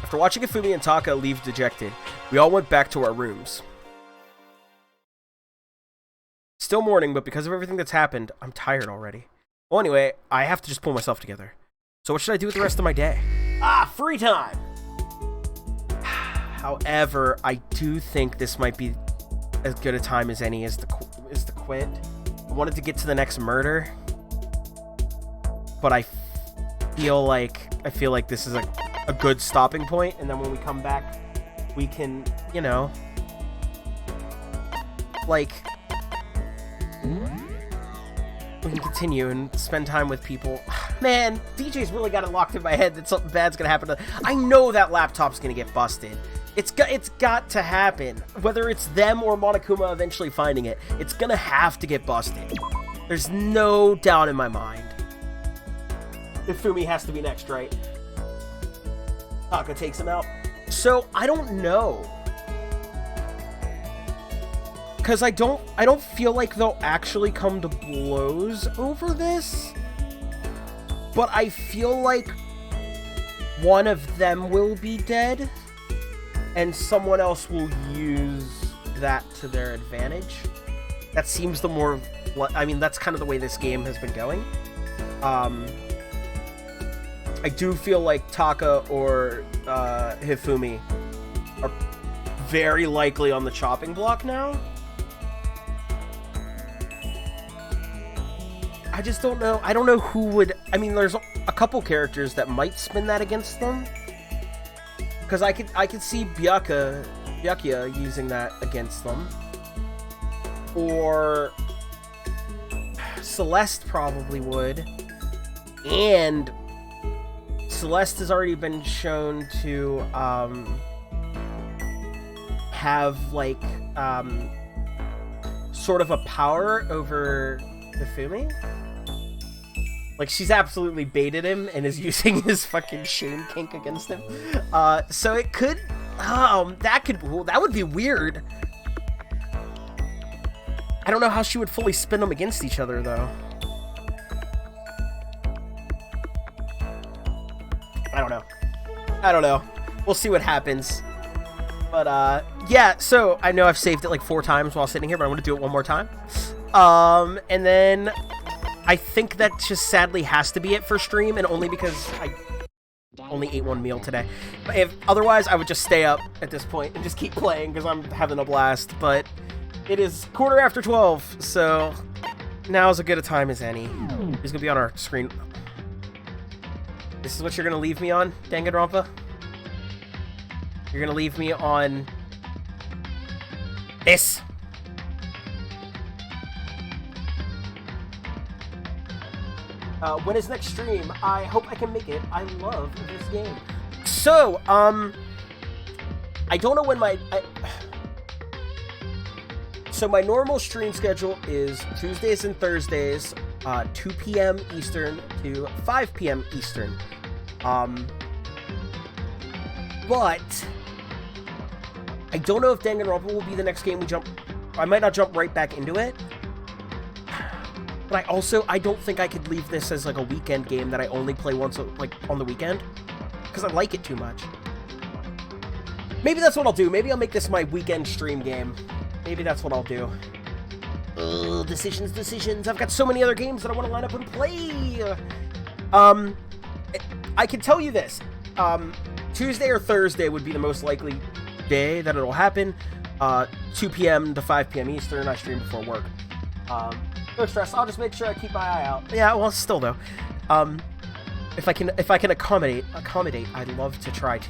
After watching Ifumi and Taka leave dejected, we all went back to our rooms. Still morning, but because of everything that's happened, I'm tired already. Well, anyway, I have to just pull myself together. So what should I do with the rest of my day? Free time! However, I do think this might be as good a time as any is to quit. I wanted to get to the next murder, but I feel like this is a good stopping point, and then when we come back, we can, we can continue and spend time with people. Man, DJ's really got it locked in my head that something bad's gonna happen. I know that laptop's gonna get busted. It's got to happen. Whether it's them or Monokuma eventually finding it, it's gonna have to get busted. There's no doubt in my mind. Ifumi has to be next, right? Taka takes him out. So, I don't know. Because I don't feel like they'll actually come to blows over this. But I feel like one of them will be dead, and someone else will use that to their advantage. That seems the more I mean, that's kind of the way this game has been going. I do feel like Taka or Hifumi are very likely on the chopping block now. I just don't know. I don't know who would... I mean, there's a couple characters that might spin that against them. Because I could see Byakuya using that against them. Or Celeste probably would. And Celeste has already been shown to have, like, sort of a power over Hifumi. Like, she's absolutely baited him and is using his fucking shame kink against him. So it could... that would be weird. I don't know how she would fully spin them against each other, though. I don't know. We'll see what happens. But, yeah, so I know I've saved it like 4 times while sitting here, but I'm going to do it one more time. And then I think that just sadly has to be it for stream, and only because I only ate 1 meal today. Otherwise, I would just stay up at this point and just keep playing because I'm having a blast. But it is 12:15, so now is as good a time as any. He's gonna be on our screen. This is what you're gonna leave me on, Danganronpa? You're gonna leave me on this. When is next stream? I hope I can make it. I love this game. So, I don't know when So my normal stream schedule is Tuesdays and Thursdays, 2 p.m. Eastern to 5 p.m. Eastern. But I don't know if Danganronpa will be the next game we jump. I might not jump right back into it. But I don't think I could leave this as like a weekend game that I only play once, like, on the weekend. Because I like it too much. Maybe that's what I'll do. Maybe I'll make this my weekend stream game. Maybe that's what I'll do. Decisions. I've got so many other games that I want to line up and play. I can tell you this. Tuesday or Thursday would be the most likely day that it'll happen. 2 p.m. to 5 p.m. Eastern. I stream before work. No stress. I'll just make sure I keep my eye out. Yeah, well, still though. If I can accommodate, I'd love to try to.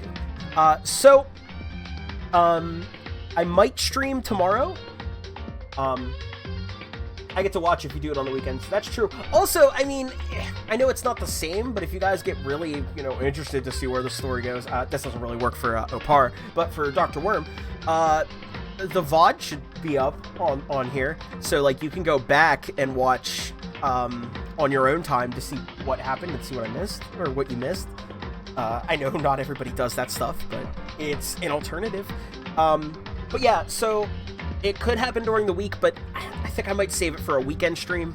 I might stream tomorrow. I get to watch if you do it on the weekends. That's true. Also, I mean, I know it's not the same, but if you guys get really, interested to see where the story goes, this doesn't really work for Opar, but for Dr. Worm, the VOD should be up on here, so like you can go back and watch on your own time to see what happened and see what I missed or what you missed. I know not everybody does that stuff, but it's an alternative. But yeah, so it could happen during the week, but I think I might save it for a weekend stream.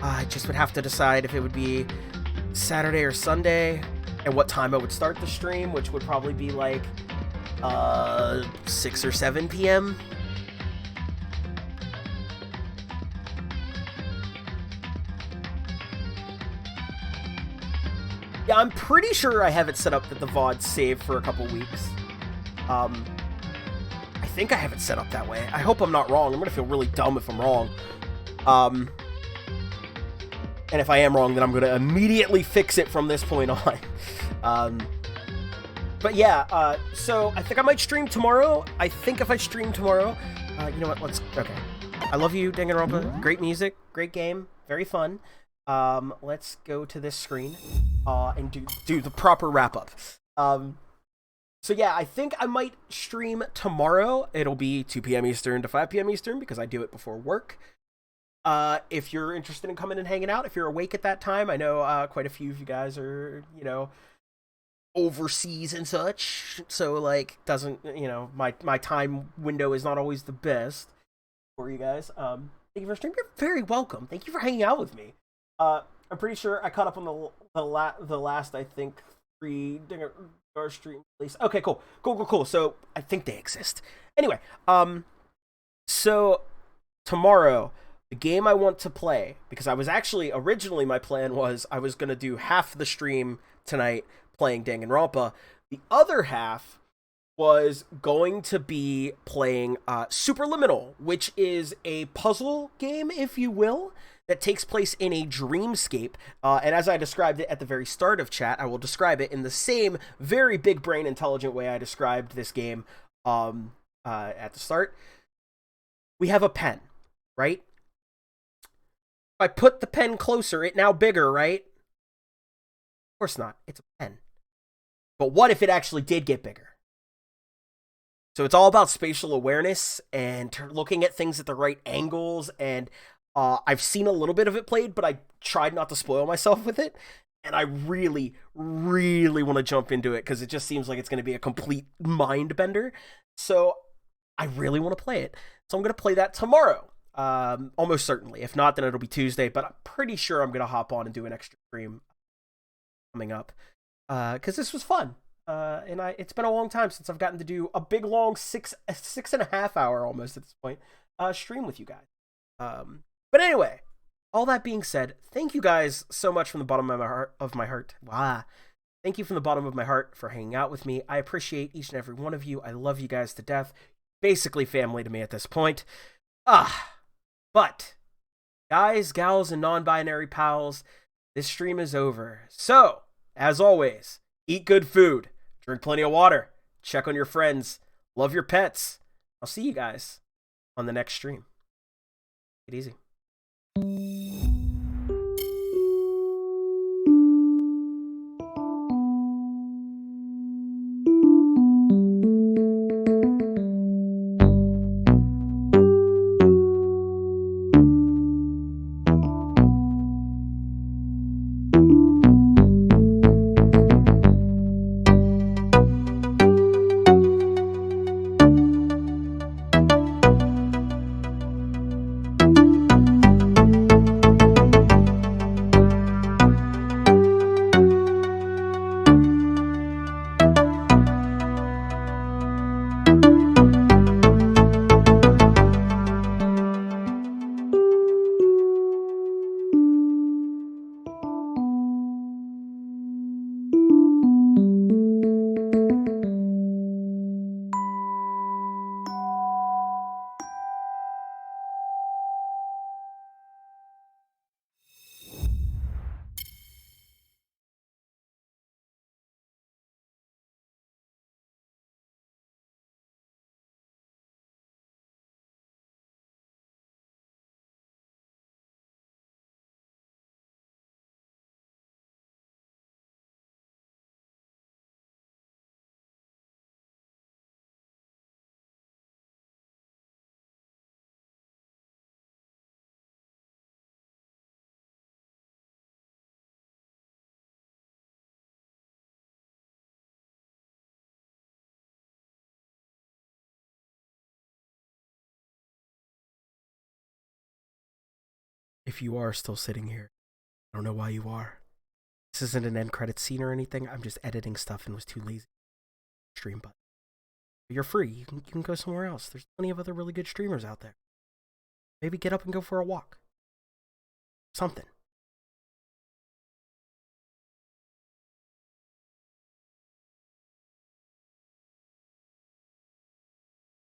I just would have to decide if it would be Saturday or Sunday and what time I would start the stream, which would probably be like 6 or 7 p.m. Yeah, I'm pretty sure I have it set up that the VOD save for a couple weeks. I think I have it set up that way. I hope I'm not wrong. I'm gonna feel really dumb if I'm wrong. And if I am wrong, then I'm gonna immediately fix it from this point on. But yeah, so I think I might stream tomorrow. I think if I stream tomorrow, you know what, okay. I love you, Danganronpa. Great music, great game, very fun. Let's go to this screen, and do the proper wrap-up. So yeah, I think I might stream tomorrow. It'll be 2 p.m. Eastern to 5 p.m. Eastern because I do it before work. If you're interested in coming and hanging out, if you're awake at that time, I know quite a few of you guys are, overseas and such. So like, doesn't, my time window is not always the best for you guys. Thank you for streaming. You're very welcome. Thank you for hanging out with me. I'm pretty sure I caught up on the last, I think, 3 Danganronpa stream release. Okay, cool. So I think they exist. Anyway, so tomorrow The game I want to play, because I was actually, originally my plan was I was going to do half the stream tonight playing Danganronpa. The other half was going to be playing Superliminal, which is a puzzle game, if you will, that takes place in a dreamscape. And as I described it at the very start of chat, I will describe it in the same very big brain intelligent way I described this game at the start. We have a pen, right? If I put the pen closer, it's now bigger, right? Of course not. It's a pen. But what if it actually did get bigger? So it's all about spatial awareness and looking at things at the right angles. And I've seen a little bit of it played, but I tried not to spoil myself with it. And I really, really want to jump into it because it just seems like it's going to be a complete mind bender. So I really want to play it. So I'm going to play that tomorrow. Almost certainly. If not, then it'll be Tuesday. But I'm pretty sure I'm going to hop on and do an extra stream coming up. Because this was fun. And it's been a long time since I've gotten to do a big, long 6.5 hour almost at this point, stream with you guys. But anyway, all that being said, thank you guys so much from the bottom of my heart. Wow. Thank you from the bottom of my heart for hanging out with me. I appreciate each and every one of you. I love you guys to death. Basically family to me at this point. But guys, gals, and non-binary pals, this stream is over. So, as always, eat good food. Drink plenty of water. Check on your friends. Love your pets. I'll see you guys on the next stream. Take it easy. If you are still sitting here, I don't know why you are. This isn't an end credit scene or anything. I'm just editing stuff and was too lazy to stream. But you're free. You can go somewhere else. There's plenty of other really good streamers out there. Maybe get up and go for a walk. Something.